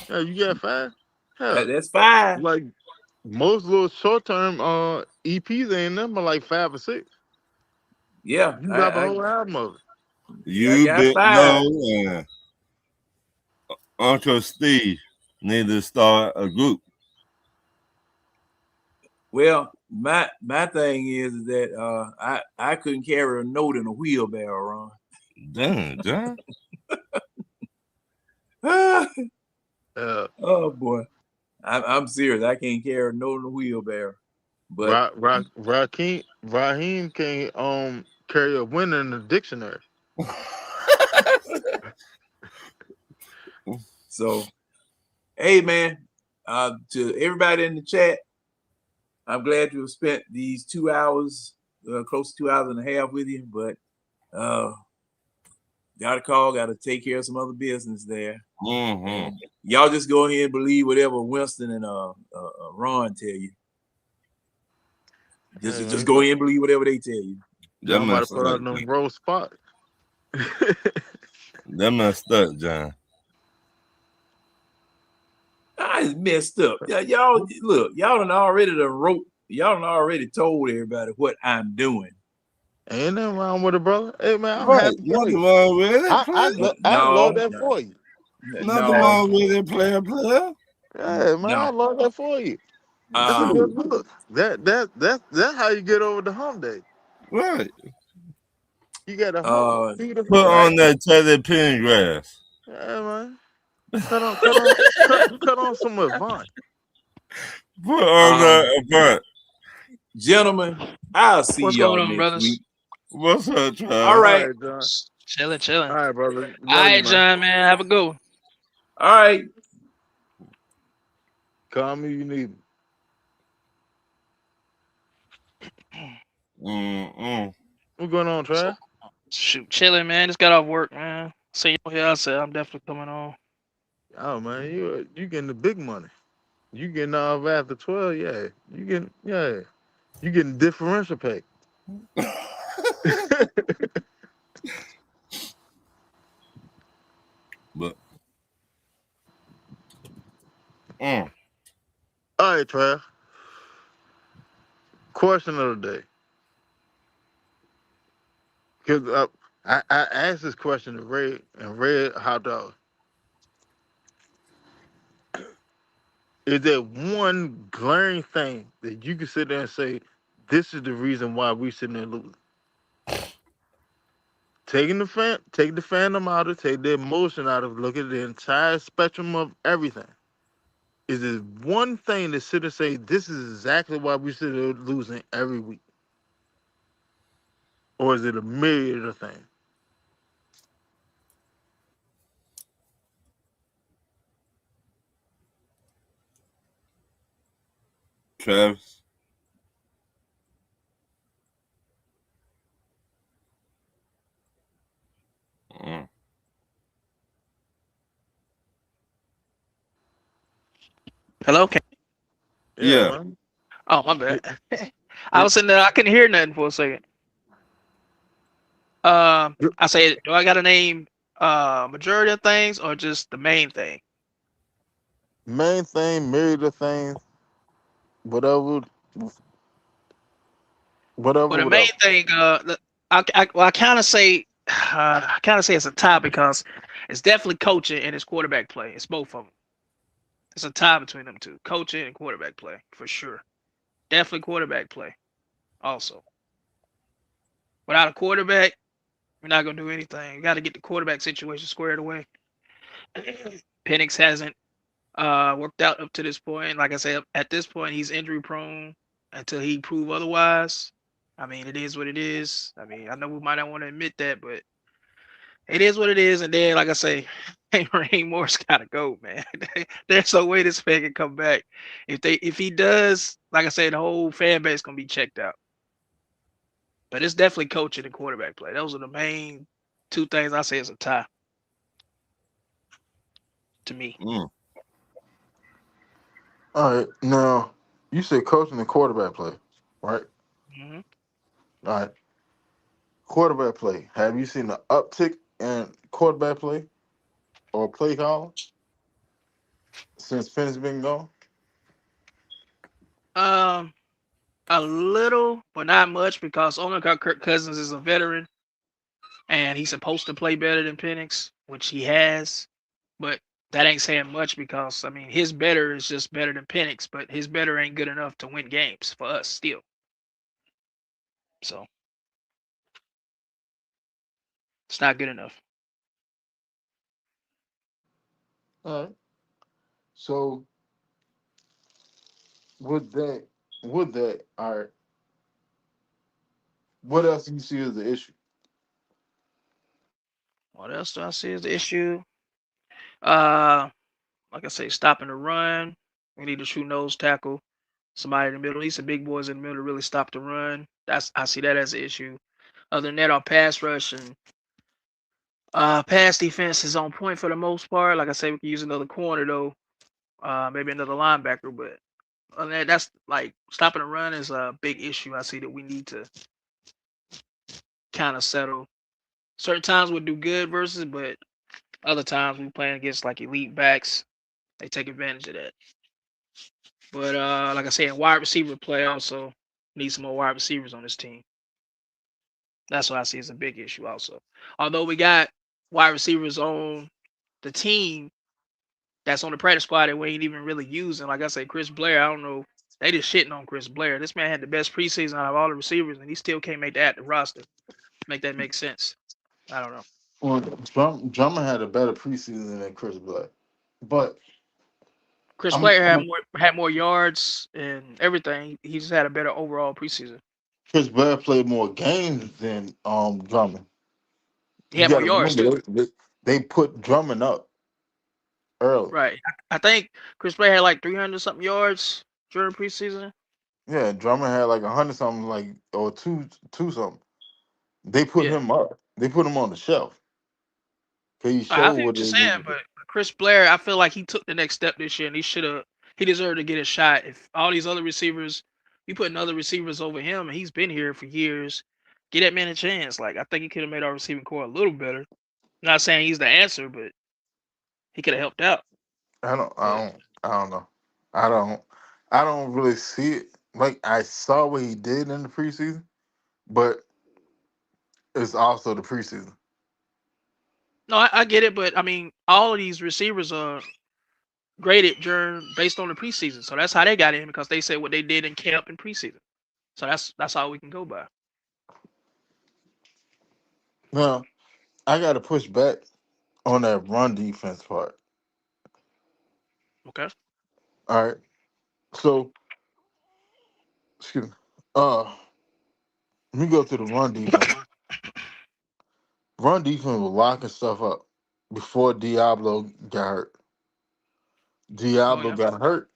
Yeah, you got 5. Hell, that's 5. Like most little short term EPs ain't nothing but like 5 or 6. Yeah, you drop a whole album of it. You Big Low and Uncle Steve need to start a group. Well, my thing is that I couldn't carry a note in a wheelbarrow, Ron. Damn, John. Oh boy, I'm serious. I can't carry a note in a wheelbarrow. But Raheem can't carry a winner in the dictionary. So, hey man, to everybody in the chat, I'm glad to have spent these 2 hours, close to 2 hours and a half with you. But got to take care of some other business there. Mm-hmm. Y'all just go ahead and believe whatever Winston and Ron tell you. Just go ahead and believe whatever they tell you. I'm about to put out them roast spot. That messed up, John. I messed up. Y'all look, y'all done already told everybody what I'm doing. Ain't nothing wrong with it, brother. Hey man, I'm Right. happy for Nothing you. wrong with it, I love No, that for you. Nothing no, wrong with it, player. Yeah, man, I no. love that for you. That's a Um, good look. That's how you get over the hump day. Right. You got a hump. uh, See the Put hump. right. on that Teddy Pendergrass. Yeah, man. Cut on some Avant. Put on Um, the Avant. Gentlemen, I'll see What's going y'all on, next brothers? week. What's up, All Trav? All right. right, John. Chilling, chilling. All right, brother. All Love you, right, man. John, man. Have a good one. All right. Call me, you need me. What's going on, Trav? Shoot, chilling, man. Just got off work, man. See you here. I said I'm definitely coming on. Oh man, you getting the big money. You getting off after 12, yeah. You getting differential pay. But All right, Trav. Question of the day. Because I asked this question to Ray and Ray Hot Dog. Is there one glaring thing that you can sit there and say, this is the reason why we sitting there losing? Take the fandom out of it, take the emotion out of it, look at the entire spectrum of everything. Is there one thing that sit and say, this is exactly why we sit there losing every week? Or is it a myriad of things? Travis. Hello, Yeah, Yeah. man. oh my bad. It, I it, was sitting there. I couldn't hear nothing for a second. I said, do I got to name majority of things or just the main thing? main thing, myriad of things, whatever, Well, whatever, the main whatever. thing, I kind of say, it's a tie because it's definitely coaching and it's quarterback play. It's both of them. It's a tie between them two, coaching and quarterback play for sure. Definitely quarterback play also. Without a quarterback, we're not gonna do anything. You got to get the quarterback situation squared away. Penix hasn't worked out up to this point. Like I said, at this point, he's injury prone until he prove otherwise. I mean, it is what it is. I mean, I know we might not want to admit that, but it is what it is. And then, like I say, Raheem Morris gotta go, man. There's no way this man can come back. If he does, like I said, the whole fan base gonna be checked out. But it's definitely coaching and quarterback play. Those are the main two things I say is a tie to me. All right, now you said coaching and quarterback play, right? Hmm. All right, quarterback play. Have you seen the uptick in quarterback play or play calling since Penny's been gone? Um, a little, but not much because only because Kirk Cousins is a veteran and he's supposed to play better than Penix, which he has. But that ain't saying much because I mean his better is just better than Penix, but his better ain't good enough to win games for us still. So it's not good enough. All right. So with that, all right. What else do you see as the issue? What else do I see as the issue? Uh, like I say, stopping the run. We need a true nose tackle. Somebody in the middle, at least the big boys in the middle, to really stop the run. I see that as an issue. Other than that, our pass rush and pass defense is on point for the most part. Like I say, we can use another corner though, maybe another linebacker. But other than that, that's like stopping the run is a big issue. I see that we need to kind of settle. Certain times we'll do good versus, but other times we playing against like elite backs. They take advantage of that. But like I said, wide receiver play also need some more wide receivers on this team. That's what I see as a big issue also. Although we got wide receivers on the team that's on the practice squad that we ain't even really using. Like I said, Chris Blair, I don't know. They just shitting on Chris Blair. This man had the best preseason out of all the receivers, and he still can't make the active roster. Make that make sense. I don't know. Well, Drummond had a better preseason than Chris Blair, but Chris I'm, Blair I'm had more yards and everything. He just had a better overall preseason. Chris Blair played more games than Drummond. He You had got more to yards remember too. they put Drummond up early. Right. I think Chris Blair had like 300 something yards during preseason. Yeah, Drummond had like 100 something, like or two something. They put Yeah. him up. They put him on the shelf. Cause he I showed see what what you're they saying, needed. but Chris Blair, I feel like he took the next step this year, and he deserved to get a shot. If all these other receivers, you putting other receivers over him, and he's been here for years, get that man a chance. Like I think he could have made our receiving core a little better. Not saying he's the answer, but he could have helped out. I don't. I But don't. I don't know. I don't. I don't really see it. Like I saw what he did in the preseason, but it's also the preseason. no, I get it. But I mean, all of these receivers are graded during based on the preseason, so that's how they got in because they said what they did in camp and preseason. So that's all we can go by. Now I got to push back on that run defense part. Okay. All right. So excuse me. Uh, let me go to the run defense. Run defense was locking stuff up before Diablo got hurt. Oh Diablo yeah. got hurt.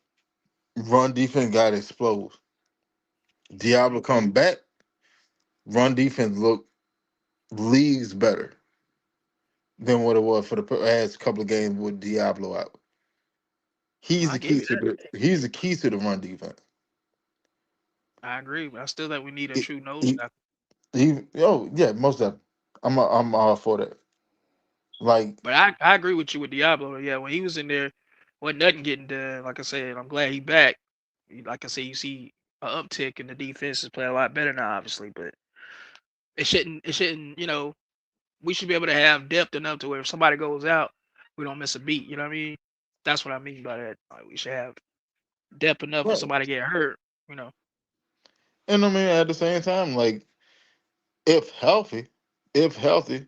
Run defense got exposed. Diablo come back. Run defense look leagues better than what it was for the past couple of games with Diablo out. He's I the give key you to that. the run defense. I agree, but I still think we need a He, true nose he, tackle. oh yeah, most of I'm all for that. Like But I agree with you with Diablo. Yeah, when he was in there, wasn't nothing getting done. Like I said, I'm glad he back. Like I said, you see an uptick in the defense is playing a lot better now, obviously. But it shouldn't. We should be able to have depth enough to where if somebody goes out, we don't miss a beat. You know what I mean? That's what I mean by that. Like, we should have depth enough for right. somebody to get hurt. You know. And I mean at the same time, like if healthy, if healthy,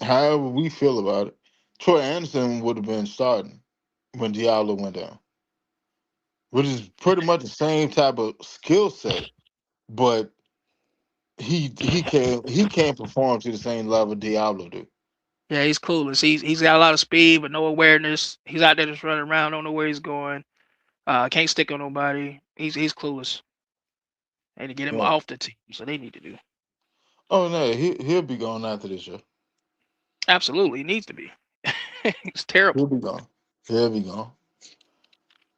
however we feel about it, Troy Anderson would have been starting when Diablo went down, which is pretty much the same type of skill set, but he can't perform to the same level Diablo do. Yeah, he's clueless. He's got a lot of speed, but no awareness. He's out there just running around, don't know where he's going. Can't stick on nobody. He's clueless. And to get him Yeah. off the team, so they need to do. Oh no, he'll be gone after this year. Absolutely, he needs to be. It's terrible. He'll be gone. He'll be gone.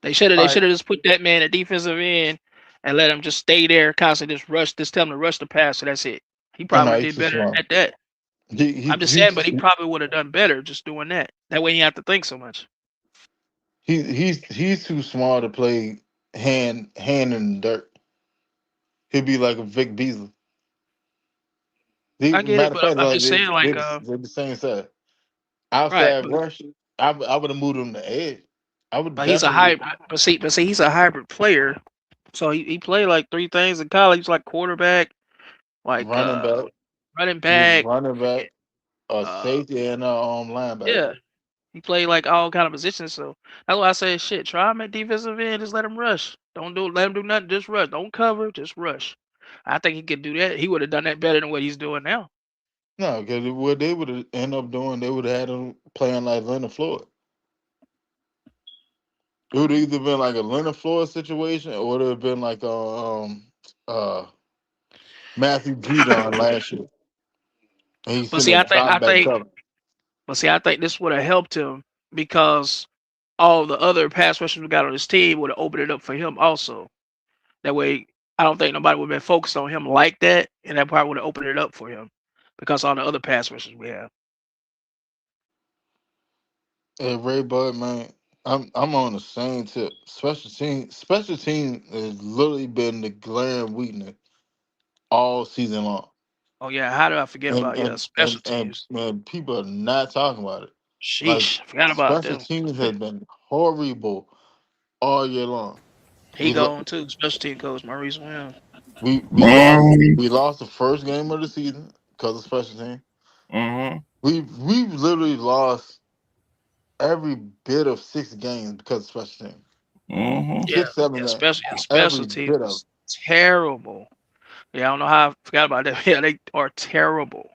They should have All they right. should have just put that man at defensive end and let him just stay there, constantly just rush. Just tell him to rush the pass. So that's it. He Oh probably would no, have he's did too better smart. at that. He, I'm he just saying, but he's he probably would have done better just doing that. That way, he have to think so much. he's too small to play hand in the dirt. He'd be like a Vic Beasley. I get it, Matter of but fact, I'm like just saying, like, they're the same side. right, Outside rush, I would have moved him to edge. I would but he's a definitely hybrid. But see, he's a hybrid player. So he played like three things in college. He's like quarterback, like running back. running He was back, running back, a uh, safety, and a linebacker. yeah. He played like all kind of positions, so that's why I say shit. Try him at defensive end, just let him rush. Don't let him do nothing, just rush. Don't cover, just rush. I think he could do that. He would have done that better than what he's doing now. No, because what they would have end up doing, they would have had him playing like Leonard Floyd. It would have either been like a Leonard Floyd situation, or it would have been like uh Matthew Judon last year, and he's But sitting see, there I think, drop I back think, cover, but see, I think this would have helped him because all the other pass rushers we got on his team would have opened it up for him also. That way, I don't think nobody would have been focused on him like that, and that probably would have opened it up for him because all the other pass rushers we have. Hey Ray Bud, man, I'm on the same tip. Special team has literally been the glaring weakness all season long. Oh yeah, how did I forget And about special and teams? man, people are not talking about it. Like Sheesh, forgot about special them. teams has been horrible all year long. He We lo- gone too. Special team coach Maurice Williams. we lost the first game of the season because of special team. Mm-hmm. We've literally lost every bit of 6 games because of special team. Mm-hmm. Yeah, 6, 7 yeah. games. Special Every teams bit of is it. terrible. Yeah, I don't know how I forgot about that. Yeah, they are terrible.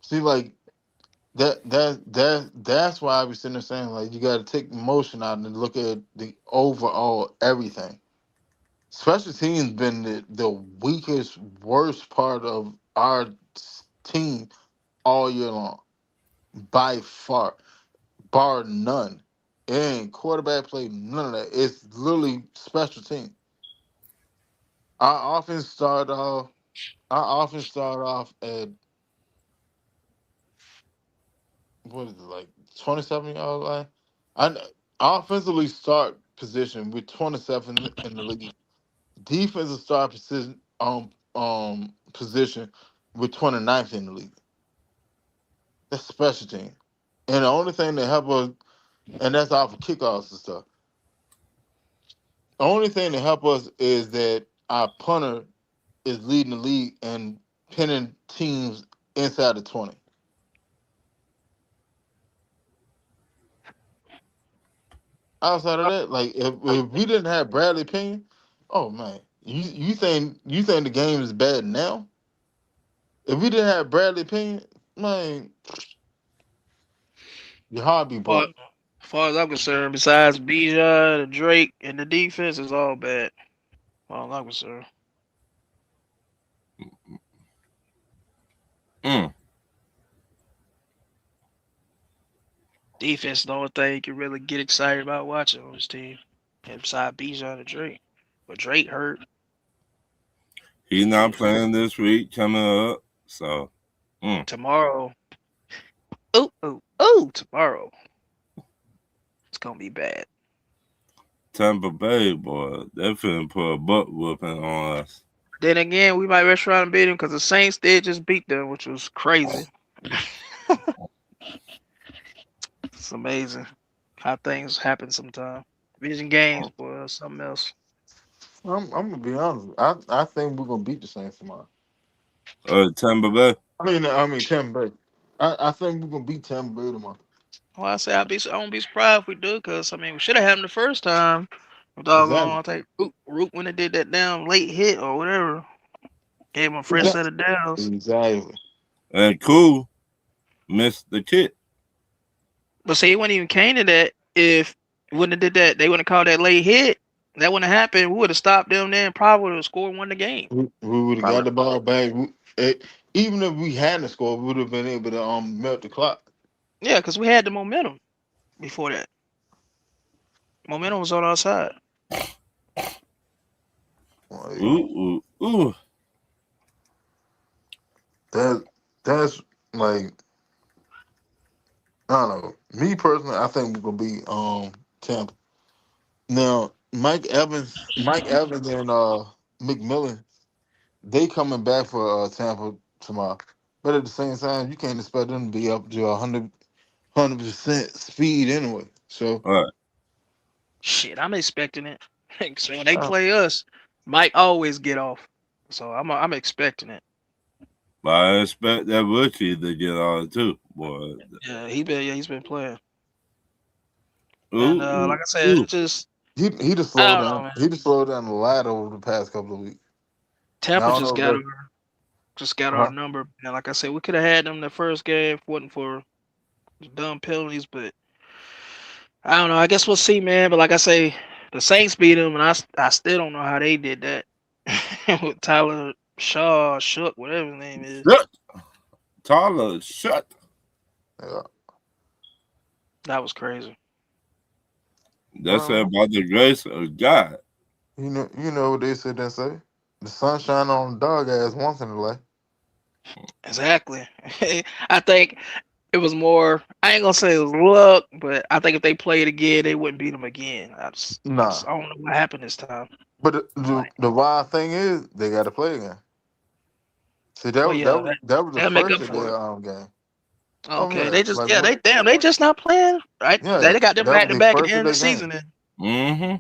See, like that's why I was sitting there saying like you got to take emotion out and look at the overall everything. Special teams been the weakest, worst part of our team all year long by far, bar none. And quarterback play, none of that. It's literally special team. I often start off. I often start off at what is it like 27 yard line. I offensively start position with 27 in the league. Defensive start position with 29th in the league. That's special team. And the only thing that help us, and that's off of kickoffs and stuff. The only thing that help us is that our punter is leading the league and pinning teams inside the 20. Outside of that, like if we didn't have Bradley Pinion, oh man, you think the game is bad now? If we didn't have Bradley Pinion, man, your heart be But broke. as far as I'm concerned, besides Bijan and Drake and the defense is all bad. As far as I'm concerned. Mm. Defense is the only thing you can really get excited about watching on this team. And besides Bijan and Drake. But Drake hurt. He's not playing this week coming up. So Tomorrow. Oh, tomorrow. It's gonna be bad. Tampa Bay, boy, they're finna put a butt whooping on us. Then again, we might rush around and beat them because the Saints did just beat them, which was crazy. It's amazing how things happen sometimes. Vision games, boy, something else. I'm gonna be honest. I think we're gonna beat the Saints tomorrow. Tampa Bay. I mean Tampa Bay. I think we're gonna beat Tampa Bay tomorrow. Well, I say I won't be surprised if we do, because I mean we should have had them the first time. Doggone, Exactly. I think Root when they did that damn late hit or whatever, gave him a fresh Exactly. set of downs. Exactly. And Cool missed the kick. But see, it wouldn't even came to that if wouldn't have did that. They wouldn't have called that late hit. That wouldn't have happened. We would have stopped them then. Probably would have scored, won the game. We would have got Probably. the ball back. Even if we hadn't scored, we would have been able to melt the clock. Yeah, because we had the momentum before that. Momentum was on our side. Like, Ooh. that's like I don't know. Me personally, I think we're gonna be Tampa. Now, Mike Evans and McMillan, they coming back for Tampa tomorrow. But at the same time, you can't expect them to be up to 100% speed anyway. So All right. Shit, I'm expecting it. So when they play us, Mike always get off. So I'm expecting it. But I expect that rookie to get on too, boy. Yeah, he's been playing. Ooh, And like I said, it's just he just I slowed don't know, down. man. He just slowed down a lot over the past couple of weeks. Tampa Now, I just don't got know our number. And like I said, we could have had them the first game if it wasn't for the dumb penalties, but I don't know. I guess we'll see, man. But like I say, the Saints beat them, and I still don't know how they did that with Tyler Shook, whatever his name is. Shut. Tyler, shut. Yeah. That was crazy. That's about the grace of God. You know what they said they say? The sunshine on the dog ass once in a life. Exactly. I think it was more. I ain't gonna say it was luck, but I think if they played again, they wouldn't beat them again. I don't know what happened this time. But the wild thing is, they got to play again. See, that Well, was yeah, the they'll make first up of for it. their game. Okay, Yeah, they just like what? they just not playing right. Yeah, They got them that back was to the back at the first of end of their the game. season, and Mm-hmm.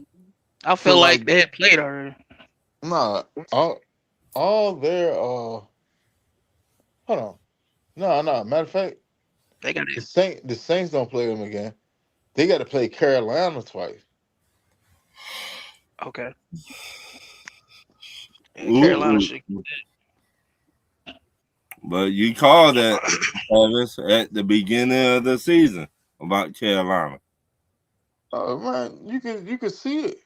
I So feel like like, they had played already. nah, all their hold on, no. Matter of fact, They got it. the Saints don't play them again. They got to play Carolina twice. Okay, yeah, Carolina Ooh. should. But you called that, Travis, at the beginning of the season about Carolina. Oh man, you could see it.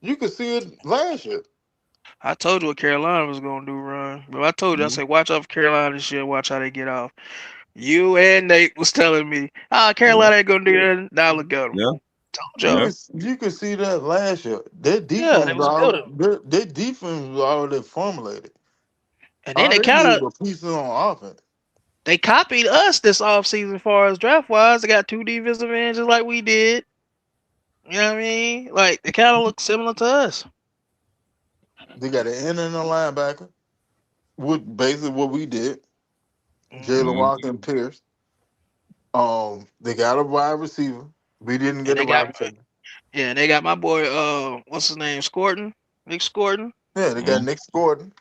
You could see it last year. I told you what Carolina was gonna do, Run. But I told you, I said, watch out for Carolina this year. Watch how they get off. You and Nate was telling me, Yeah. Carolina ain't gonna do that. Now look at them. Yeah. Told Yeah. y'all. You could see that last year. Their Yeah, defense they was was building. their defense was already formulated. And then All they they kind needed of was pieces on offense. they copied us this offseason as far as draft wise. They got 2 defensive ends just like we did. You know what I mean? Like they kind of look similar to us. They got an end and a linebacker, with basically what we did. Jalen Hmm. Mm-hmm. Walker and Pierce. They got a wide receiver. We didn't And get a they wide got receiver. and they got my boy what's his name, Scorton, Nick Scorton. Yeah, they got Mm-hmm. Nick Gordon.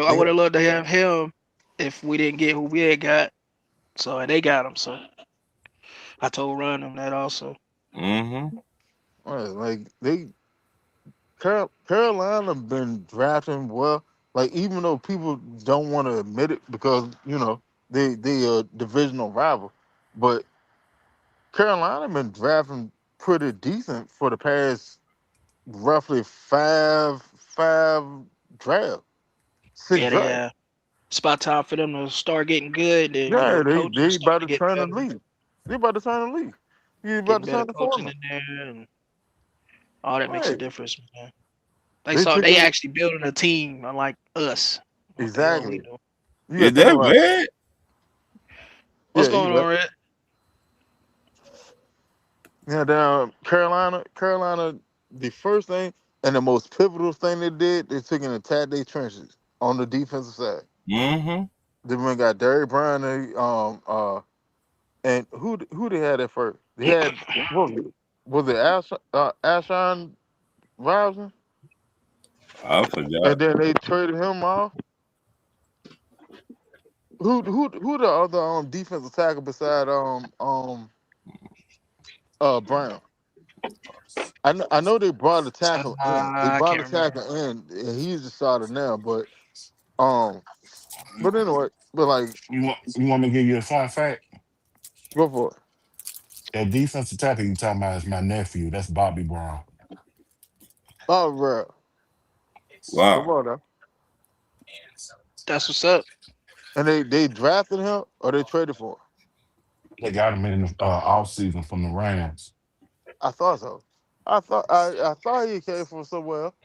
I They would got, have loved to have him if we didn't get who we had got. So and they got him. So I told Ron them that also. Mm-hmm. like Carolina been drafting well. Like even though people don't want to admit it because they a divisional rival, but Carolina been drafting pretty decent for the past roughly five draft, six Yeah, they draft. have. It's about time for them to start getting good. Then Yeah, the coaching they starting about to to get turn the better, league. They about to turn the league. You about getting to better turn the coaching corner. in there, and all that makes a Right. difference, man. They took They it actually building a team, unlike us. What they only exactly. do. You Is gotta think that about it. red? What's Yeah, he going right. on, Red? Yeah, down Carolina, the first thing and the most pivotal thing they did, they took and attacked their trenches on the defensive side. Mm-hmm. They went and got Derrick Brown, and who they had at first? They had was it Ashon Robinson? I forgot. And then they traded him off. Who the other defensive tackle beside Brown? I know they brought a tackle in. They I brought can't a remember. tackle in, and he's the starter now. Um, but anyway, but like, You want me to give you a fun fact? go for it. That defensive tackle you talking about is my nephew. That's Bobby Brown. Oh, bro, come Wow. on now. That's what's up. And they drafted him or they traded for him. They got him in the off season from the Rams. I thought so. I thought he came from somewhere else.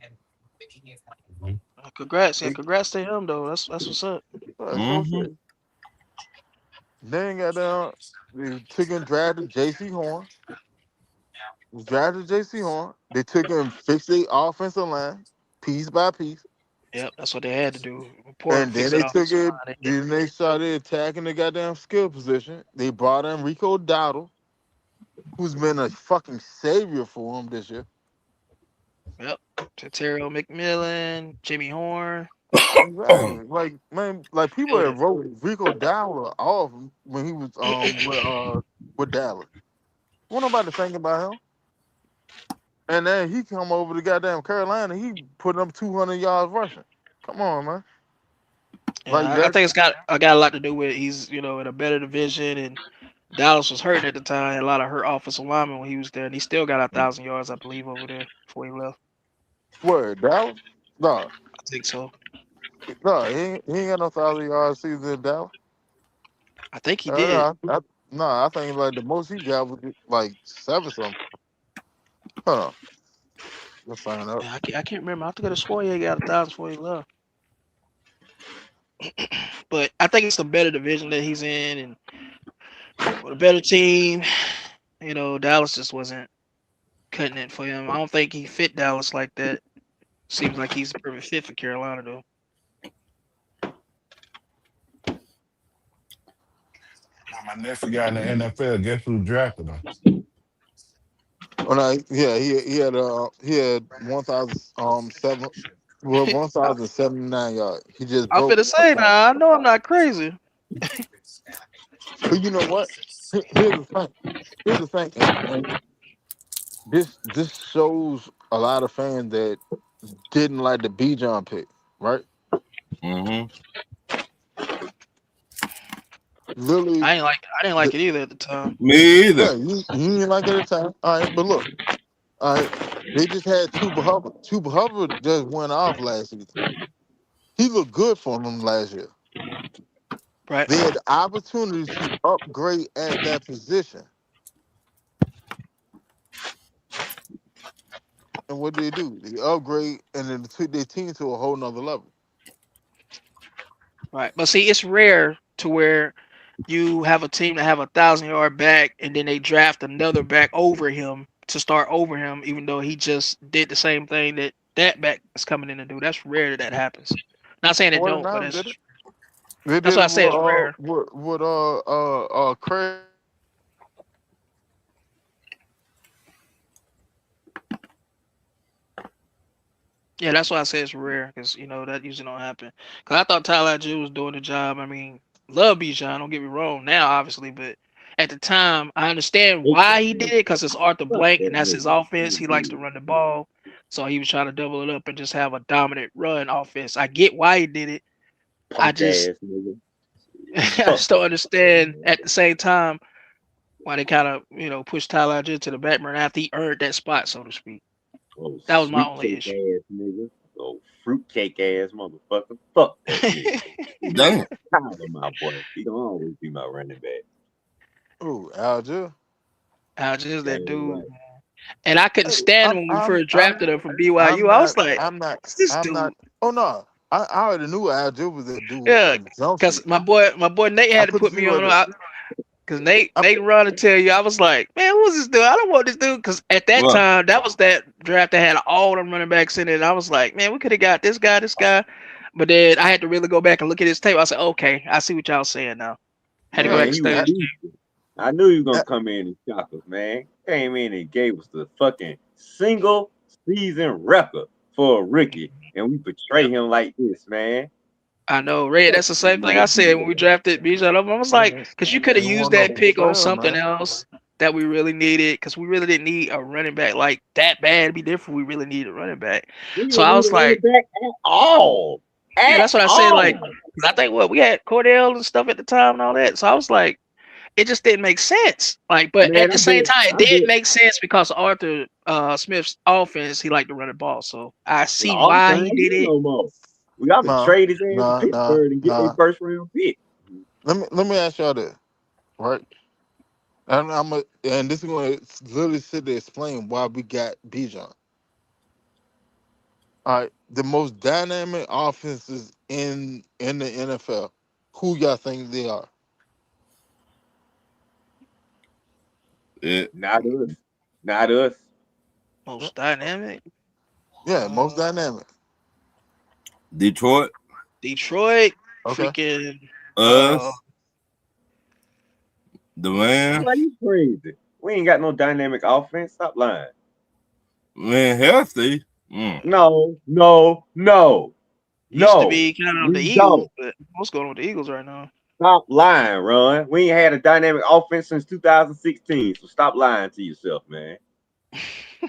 Mhm. Congrats, yeah, He, congrats to him though. That's what's up. so Mm-hmm. shit. Then got down. They took and drafted J.C. Horn. Drafted J.C. Horn. They took and fixed the offensive line piece by piece. Yep, that's what they had to do. Important, And then fix that they took offensive it. line. They did. Then they started attacking the goddamn skill position. They brought in Rico Dowdle, who's been a fucking savior for them this year. Yep. Terrell McMillan, Jimmy Horn. Exactly. Like man, like people Building. have wrote Rico Dowdle off when he was with Dallas. Wasn't nobody thinking about him. And then he come over to goddamn Carolina. He put up 200 yards rushing. Come on, man. Like Yeah, I that. think I got a lot to do with he's in a better division, and Dallas was hurting at the time. Had a lot of hurt offensive linemen when he was there, and he still got 1,000 yards, I believe, over there before he left. Word Dallas? No, I think so. no, he ain't got no 1,000 yard season in Dallas. I think he did. No, I think like the most he got was like seven something. Hold on, let's find out. Yeah, I can't remember. I think I swore he got 1,000 before he left. But I think it's the better division that he's in, and with a better team. Dallas just wasn't cutting it for him. I don't think he fit Dallas like that. Seems like he's the perfect fit for Carolina, though. My nephew got in the NFL. Guess who drafted him? He had 1,079 yards. He just I'm broke finna say like, now. I know I'm not crazy. but you know what? Here's the thing. Here's the thing, and this shows a lot of fans that didn't like the Bijan pick, right? Mm-hmm. Literally, I didn't like it either at the time. Me either. yeah, you didn't like it at the time. All right, but look, all right, they just had Tuba Hubbard. Tuba Hubbard just went off last season. He looked good for them last year. Right. They had the opportunity to upgrade at that position. And what did they do? They upgrade and then took their team to a whole nother level. Right. But see, it's rare to where you have a team that have 1,000-yard back and then they draft another back over him to start over him, even though he just did the same thing that back is coming in to do. That's rare that happens. Not saying it don't, but 49 did it. They that's did why it I say it's rare. with Craig. Yeah, that's why I say it's rare because that usually don't happen. Because I thought Tyler Jew was doing the job. I mean, love Bijan, don't get me wrong now, obviously, but at the time, I understand why he did it because it's Arthur Fuck Blank that and that's his nigga. offense. He likes to run the ball, so he was trying to double it up and just have a dominant run offense. I get why he did it. I Punk just, ass nigga. I Fuck. just don't understand at the same time why they kind of pushed Tyler Jew to the back burner after he earned that spot, so to speak. Oh, That was my sweet only cake issue. ass nigga. Oh, fruitcake ass motherfucker. Fuck that nigga. Damn. Tired of my boy. He gonna always be my running back. Ooh, Algier. Just that Damn dude. right. And I couldn't Hey, stand him when we first drafted him from BYU. I was like, I'm not, "What's this I'm dude?" not. Oh no, I already knew Algier was that dude Yeah, from the jump because street. my boy Nate I had to put the put feet me right on. there. Because Nate I put, run to tell you, I was like, man, who's this dude? I don't want this dude. Because at that What? time, that was that draft that had all them running backs in it. And I was like, man, we could have got this guy. But then I had to really go back and look at his tape. I said, okay, I see what y'all saying now. Had to go yeah, back Man, and he study was his decent. I knew he was gonna that, come in and shock us, man. Came in and gave us the fucking single season record for a rookie, and we betray him like this, man. I know, Red. Fuck That's the this same thing I said when we nigga. drafted Bijan. I was like, because you could have it used wasn't no that pick on betrayal, something man. else that we really needed. Because we really didn't need a running back like that bad to be different. We really needed a running back. We So didn't I need a was running like, back at all. yeah, At that's what I said. Like, all. 'cause I think we had Cordell and stuff at the time and all that. So I was like, it just didn't make sense. Like, but Man, at the same time, it did make sense because Arthur Smith's offense, he liked to run the ball. So I see well, Arthur why he ain't did here it. no more. We got to Nah, trade his ass to nah, nah, Pittsburgh and get their nah. first round pick. Let me ask y'all this, right? And this is going to literally sit there explain why we got Bijan. All right, the most dynamic offenses in the NFL. Who y'all think they are? It, Not us. Not us. Most dynamic. Yeah, most dynamic. Detroit, Detroit, Okay. freaking us, the man, Why you crazy? We ain't got no dynamic offense. Stop lying. man, healthy. No, no, no, used to no. be kind of the We Eagles, don't. but what's going on with the Eagles right now? Stop lying, Ron. We ain't had a dynamic offense since 2016. So stop lying to yourself, man.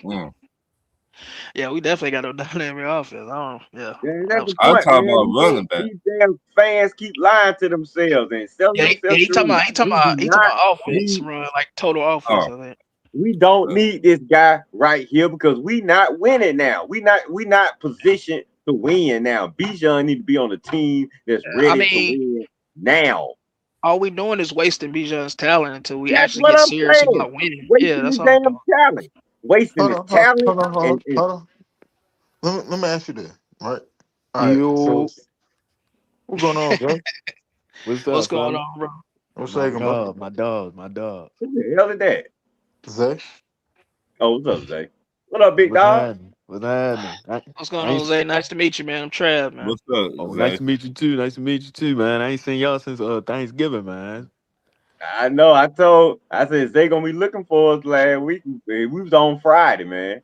Mm. Yeah, we definitely got a dynamic offense. Yeah, Man, that that's was the I cool. point, talk man. about running back. These damn fans keep lying to themselves and selling Yeah, themselves short. he talking We do about not offense need. run, like total offense. Oh, I think. We don't need this guy right here because we not winning now. We not positioned to win now. Bijan need to be on the team that's I ready to mean, win now. all we doing is wasting Bijan's talent until we That's actually what get I'm serious saying. about winning. Yeah, Wasting that's his all I'm damn doing. talent. Wasting Hold his on, talent hold and on. Let me ask you this, right? All right, so Yo, what's going on, bro? what's What's up, going fella? on, bro? What's My shaking, bro? dog, my dog, my dog. who the hell is that? Zay? Oh, what's up, Zay? What up, big What's dog? happening? What's happening? What's going I on, ain't, Zay? Nice to meet you, man. I'm Trav, man. what's up, oh, nice Zay? to meet you too. Nice to meet you too, man. I ain't seen y'all since Thanksgiving, man. I know. I said they gonna be looking for us last week. We was on Friday, man.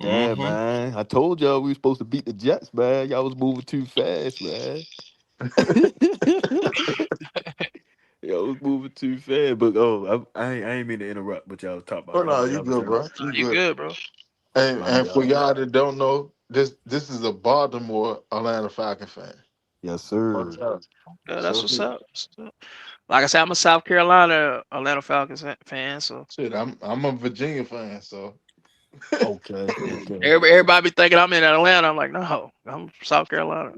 Damn, man. I told y'all we was supposed to beat the Jets, man. Y'all was moving too fast, man. Y'all was moving too fast. But I ain't mean to interrupt, but y'all was talking about Oh no, you y'all was good, saying bro. You You good. good, bro? And my and for God. y'all that don't know, this is a Baltimore Atlanta Falcon fan. Yes, No sir. doubt. Yeah, that's So what's up. That's what's up. Like I said, I'm a South Carolina Atlanta Falcons fan, so shit, I'm a Virginia fan, so Okay, okay. everybody be thinking I'm in Atlanta. I'm like, no, I'm from South Carolina.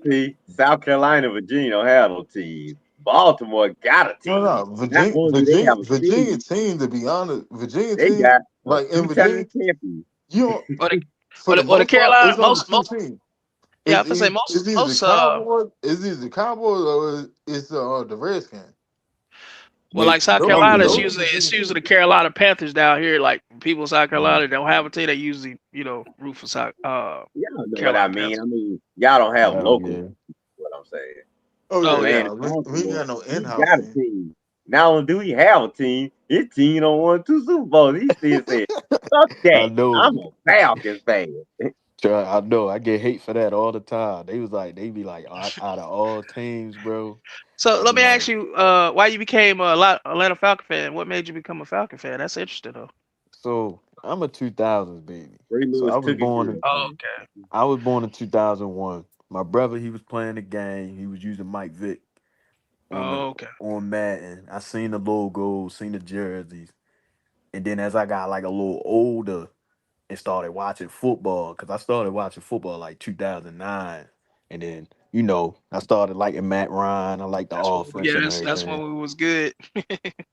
See, South Carolina, Virginia don't have no team. Baltimore got a no, team. Not Virginia, only do they Virginia, have a Virginia team, team. To be honest, Virginia they team, got a like in two-time Virginia, champion. you don't, Well, for the the most part, Carolina it's only two most teams. yeah, I have to say It's either the Cowboys, or it's the Redskins. well, They like South Those Carolina, dominate. those are it's Virginia usually the teams. Carolina Panthers down here. Like people in South Mm. Carolina don't have a team. They usually root for Y'all know what I Carolina mean. Panthers. I mean, y'all don't have Hell local. yeah. What I'm saying. Oh Oh yeah, yeah, Atlanta no, we ain't Baltimore, got no he in-house got a team. team. Not only do he have a team, his team don't won 2 Super Bowls. He still said, "Fuck I that, know. I'm a Falcons fan." I know. I get hate for that all the time. They be like, out of all teams, bro. so They let be me ask like, you, why you became Atlanta Falcon fan? What made you become a Falcon fan? That's interesting though. so I'm a 2000s baby. Ray So Lewis took it good. Oh, okay. I was born in 2001. My brother, he was playing the game. He was using Mike Vick on the Oh, okay. on Madden. I seen the logos, seen the jerseys, and then as I got like a little older and started watching football, because I started watching football like 2009, and then I started liking Matt Ryan. I like the That's what. offense Yeah, and that's when everything. we was good.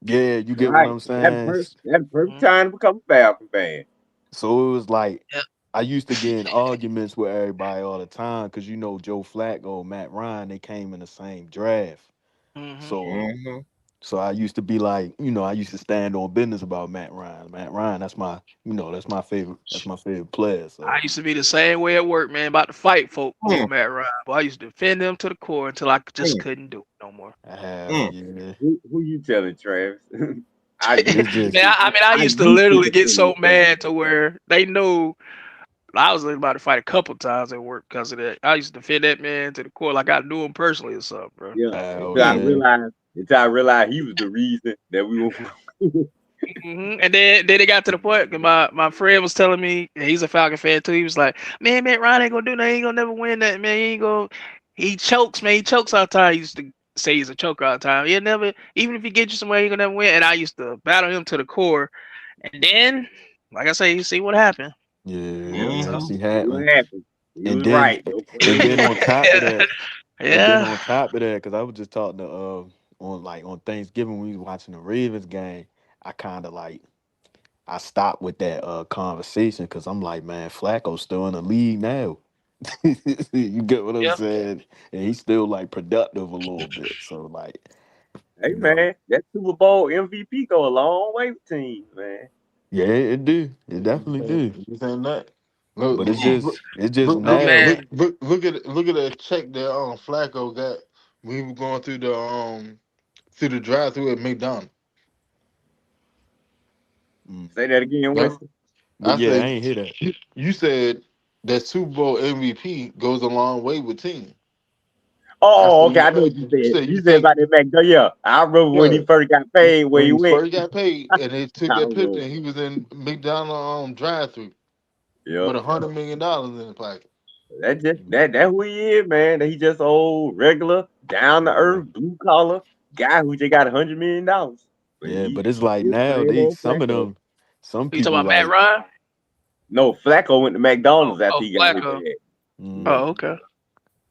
Yeah, you get what Right. I'm saying. That perfect Mhm. time to become a Falcon fan. So it was like Yeah. I used to get in arguments with everybody all the time because Joe Flacco, Matt Ryan, they came in the same draft. Hmm. So so I used to be like, I used to stand on business about Matt Ryan. Matt Ryan, that's my favorite player. I So used to be the same way at work, man, about to fight folk over Matt Ryan. But I used to defend them to the core until I just Mm. couldn't do it no more. hell yeah. Who you telling, Travis? I Man, used It's to just I mean, I I used to used to literally get defend so myself. mad to where they knew I was about to fight a couple times at work because of that. I used to defend that man to the core like I knew him personally or something, bro. Yeah. hell Until I realized he was the reason that we were And then it got to the point 'cause my friend was telling me, and he's a Falcon fan too. He was like, "Man, Ryan ain't gonna do nothing. He ain't gonna never win that. Man, he ain't gonna. He chokes, man. He chokes all the time. He used to say he's a choker all the time. He'll never, even if he gets you somewhere, he gonna never win." And I used to battle him to the core. And then, like I say, you see what happened. yeah, Yeah. yeah. So See See what happened. happened. He And was then right. No and pun then on intended. top of that, yeah. because I was just talking to on Thanksgiving when we was watching the Ravens game, I kind of like I stopped with that conversation because I'm like, man, Flacco's still in the league now. You get what I'm Yeah. saying? And he's still like productive a little bit. So like, Hey you know, man, that Super Bowl MVP go a long way with teams, man. yeah, it do. It definitely do. You saying that? Look, But it's look, just it's just Oh now. man. look at that check that Flacco got. We were going through the drive through at McDonald's. Mm. Say that again, Like Winston. But I yeah, I said, ain't hear that. you said that Super Bowl MVP goes a long way with team. I Oh, said okay. I know what you you said. said you You said think about that McDonald. Yeah, I remember when yeah he first got paid, where when he he went. first got paid and they took I that don't picture know. and he was in McDonald's drive through Yeah, with $100 million in the pocket. that who he is, man. He just old regular, down to Yeah. earth, blue collar guy who just got $100 million. But Yeah, he but it's like still now same they old some of Flacco. them, some You talking people about Matt like, Ryan? No, Flacco went to Oh, McDonald's after he got his Flacco. bag. mm, Yeah. Oh, okay.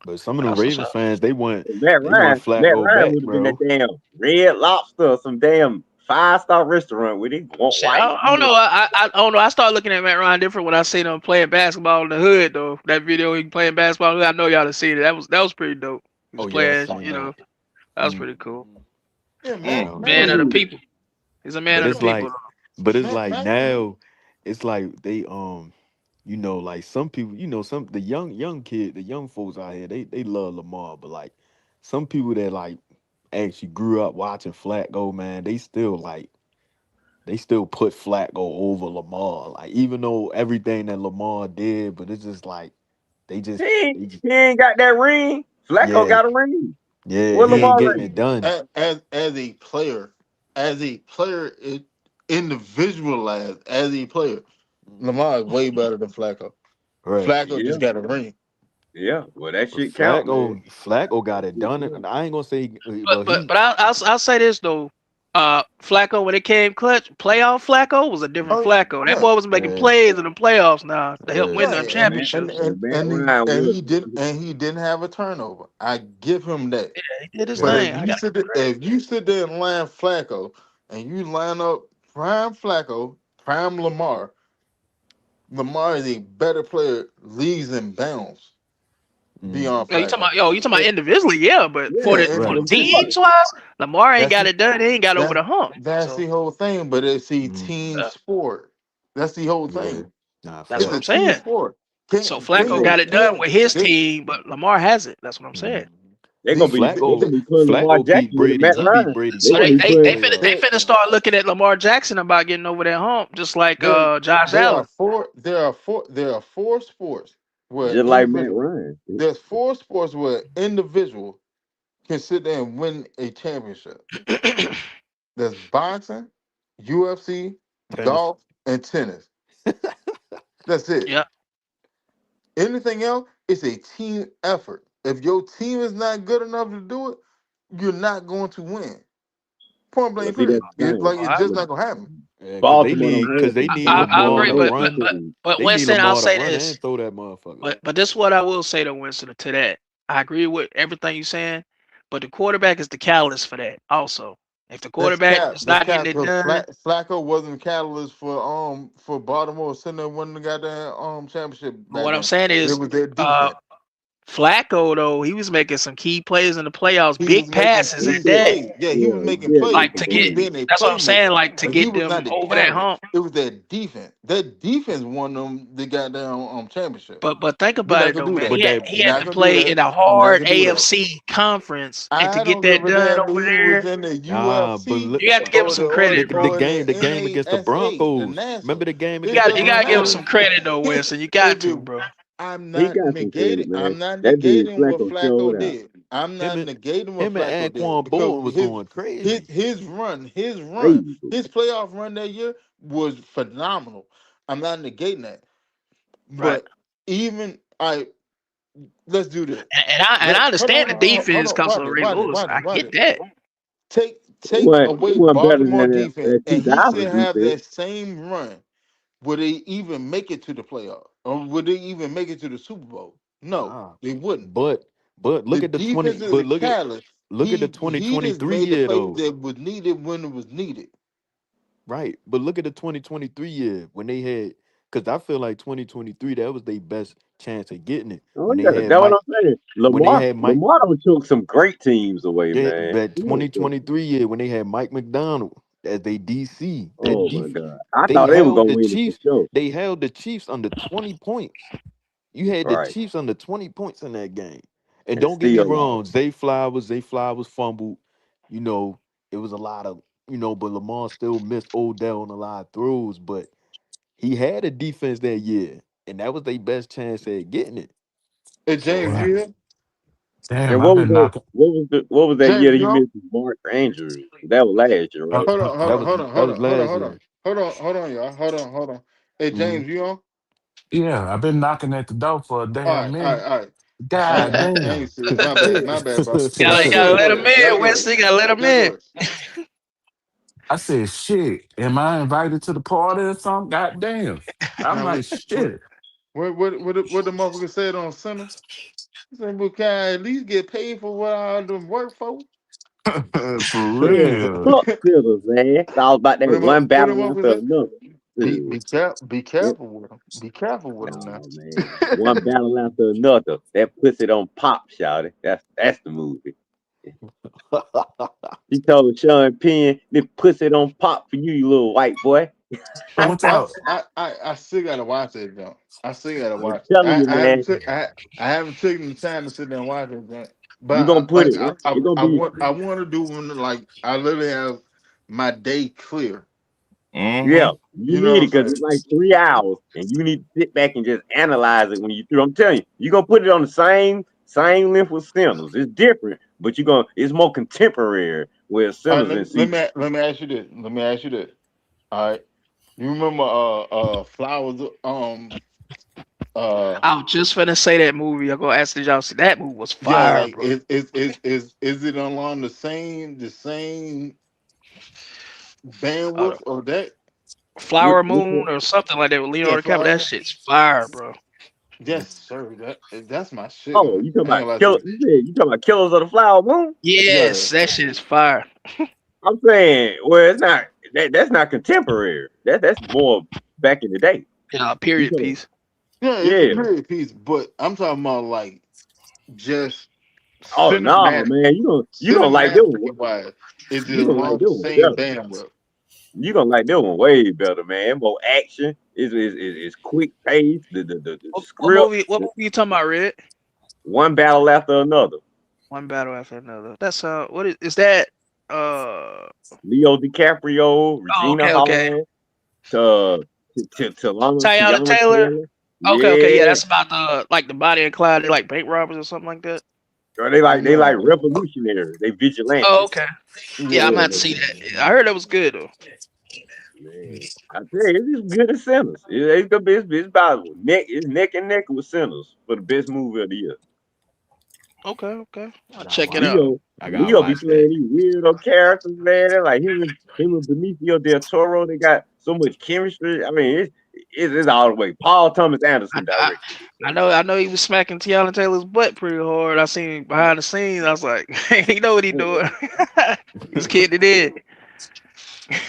but some of them That's what's Ravens up. fans they want Matt Flacco Ryan back, would have been that bro. damn Red Lobster, or some damn 5-star restaurant with it want Shit, white. I don't know. I don't know. I started looking at Matt Ryan different when I seen him playing basketball in the hood though. That video he playing basketball in the hood, I know y'all have seen it. That was pretty dope. He was Oh yeah, I playing, seen that. that was Mm, pretty cool. Yeah, Man, hell Matt Man yeah. of the is dude, people. He's a man But of the it's Matt, people. like, but it's Matt, like Matt, now, it's like they like some people, some the young kid, the young folks out here, they love Lamar, but like some people that like actually grew up watching Flacco, man, they still put Flacco over Lamar. Like, even though everything that Lamar did, but it's just like He they ain't, just he ain't got that ring. Flacco yeah, got a ring. yeah, What he ain't Lamar getting ring? it done. As a player, individualized as a player, Lamar is way better than Flacco. Right. Flacco Yeah, just got a ring. yeah. Well, that But shit count, man. Flacco got That it shit done. count. I ain't gonna say But well but but I'll say this though. Flacco when it came clutch, playoff Flacco was a different Oh Flacco. That yeah, boy was making yeah, plays in the playoffs now to help yeah. win them right. And and championships. But and Matt and he Ryan and was he did and he didn't have a turnover. I give him that. Yeah, he did his But Yeah. thing. I got to give him credit. if you sit there and line Flacco and you line up prime Flacco, prime Lamar, Lamar is a better player leagues and bounds beyond You talking Flacco. about you talking about And, individually, yeah, but yeah, for the and Right. teams individually. wise, Lamar ain't That's got the, it done. He ain't got over that the hump. that's So the whole thing. But it's a Mm. team uh, sport. That's the whole Yeah. thing. Nah, that's It's what a I'm facts. team saying. sport. So Can Flacco they got it done can with his they team, but Lamar hasn't. That's what I'm saying. Mm. they're gonna the be they Flacco gonna be putting Lamar Flacco beat Jackson with Brady. Matt He beat Ryan. Brady They're So gonna they be twice in they the they putting. finna playoffs. they finna start looking at Lamar Jackson about getting over that hump, just like there Josh Allen. there are four sports where Just like Matt individual Ryan. there's four sports where individual can sit there and win a championship. There's boxing, UFC, Tennis. golf, and tennis. That's it. Yeah. Anything else, it's a team effort. If your team is not good enough to do it, you're not going to win. Point Well, blank see, that's period. the It's thing. like Well, it's I, just not gonna happen. Yeah, Baltimore don't cause have they the need I Baltimore Lamar don't agree, to have the run. superstars. but They need Winston, I'll Lamar to say run this. and throw that motherfucker. But this is what I will say to Winston to that. I agree with everything you're saying, but the quarterback is the catalyst for that. Also, if the That's quarterback cap. is That's not getting cap it because done, Flacco wasn't catalyst for Baltimore sitting there winning the goddamn championship but back what I'm then. saying It is, was their uh, defense. Flacco though he was making some key plays in the playoffs, He was big making passes He key at did. that, plays. Yeah, he Yeah, was he making did plays. make like some to He was get. plays. being a That's what I'm saying, playmaker, like to but he get was them not the over that catalyst. hump. It was their defense. That defense won them the goddamn championship. But think You're about not it gonna though, do man. that. But that He You're had not to gonna do play that. in a You're not hard gonna do that. AFC conference, and to I get don't give that a done damn over if he was there, in the nah, but UFC look, you have to give him some credit, the bro. or the game against the NASA, the Broncos. NASA. Remember the game You It against the got doesn't give him Broncos? some matter. credit though, Winston. You got If to, it, bro. He got some credit, man. I'm not That dude negating what Flacco showed Flacco out. did. I'm Him not and negating what him and Flacco did Anquan because Boldin was going crazy. Crazy. his playoff run that year was phenomenal. I'm not negating that. Right. But even I let's do this. And I understand the Hold defense on, because of Ray Lewis. I get that. Take It away wasn't better than Baltimore that defense, and he 2000 still have defense. that same run. Would they even make it to the playoff, or would they even make it to the Super Bowl? No, Nah. they wouldn't. But The look at the 20 defense is but the catalyst. look at the He just 2023 made the year plays though. that was needed when it was needed. Right. But look at the 2023 year when they had because I feel like 2023 that was their best chance of getting it. Oh When they yeah, had that's what Mike I'm saying. when they had Mike Lamar don't took some great teams away, yeah, man. that He done took- 2023 year when they had Mike McDonald as they DC. That Oh my def God, I they thought they were held gonna the win it for Chiefs, sure. they held the Chiefs under 20 points. You had the Right, Chiefs under 20 points in that game. And and don't get me still lost. wrong, Zay Flowers fumbled. You know, it was a lot of, but Lamar still missed Odell on a lot of throws, but he had a defense that year, and that was their best chance at getting it. Hey So, James, you Well, here? damn, And I've what was been that? knocking. What was that year James, that you he on? missed his Mark Andrews? That was last year, Uh, right? Hold on, hold uh, on, hold on, that hold was on, hold on, last hold on, year. hold on, y'all, hold on. Hey Mhm. James, you on? yeah, I've been knocking at the door for a All damn right, all right, minute. all right. God I ain't damn. serious. My bad, bro. Gotta Go gotta ahead, let go him ahead. Y'all in, go ahead. Winston. Gotta let him Y'all go in. ahead. I said, shit, am I invited to the party or something? God damn. I'm Now like, shit. what the motherfucker said on center? He said, "Well, can I at least get paid for what I done work for?" For Man, real. fuck Sizzles, man. It's all about that one What the battle motherfucker after say? another. Be It, careful with him. Be careful with him now. no man, one battle after another. That pussy don't pop, shout it. That's the movie. He told Sean Penn, "This pussy don't pop for you, you little white boy." So what I, y'all I still gotta watch it, though. I still gotta I'm watch it. telling you, man. I haven't taken the time to sit there and watch it, Jack. But gonna put like it. It's gonna be. I want to do when like I literally have my day clear. Yeah, Mm-hmm. you You know need what it I'm because saying? it's like 3 hours, and you need to sit back and just analyze it when you through. I'm telling you, you're gonna put it on the same length with Sinners. It's different, but it's more contemporary with All right, Sinners and see. let me ask you this. Let me ask you this. All right, you remember Flowers uh I was just finna say that movie. I'm gonna ask did y'all see that movie was yeah, fire, like bro. is it along the same Uh, bandwidth of that? Flower Which Moon one? or something like that with Yeah, Leonardo DiCaprio. That Flower. shit's fire, bro. Yes, sir. That's my shit, Oh, man. you talking I ain't about gonna lie to kill? you. You talking about Killers of the Flower Moon? Yeah. Yes, that shit is fire. I'm saying, well, it's not that's not contemporary. That's more back in the day. You Period talking? piece. Yeah, it's a Yeah. period piece, but I'm talking about like just Oh no, cinematic, man, you gonna like this one. cinematically wise. Is it You gonna like along this the one same better. bandwidth? You gonna like this one way better, man. More action. It's quick pace. The What script. movie? What movie you talking about, Red? One battle after another. One battle after another. That's what is that? Uh Leo DiCaprio, Regina okay. Hall, Tayana Tiana Taylor. Taylor. Okay, yeah, Yeah, that's about the Bonnie and Clyde. They like bank robbers or something like that. girl, they like No. revolutionary. They Oh, vigilantes. okay. Yeah, I Yeah, might have to see that. I heard that was good though. man. I tell you, it's good as Sinners. It's the best. It's about neck and neck with Sinners for the best movie of the year. Okay. I I'll gotta check it watch out. that. Leo, I gotta Leo be watch that. playing these weirdo characters, man. They're like him and Benicio del Toro. They got so much chemistry. I mean, it's all the way. Paul Thomas I, Anderson I directed it. So, I know he was smacking Tiana Taylor's butt pretty hard. I seen him behind the scenes. I was like, he know what he uh, doing. He's kidding it in.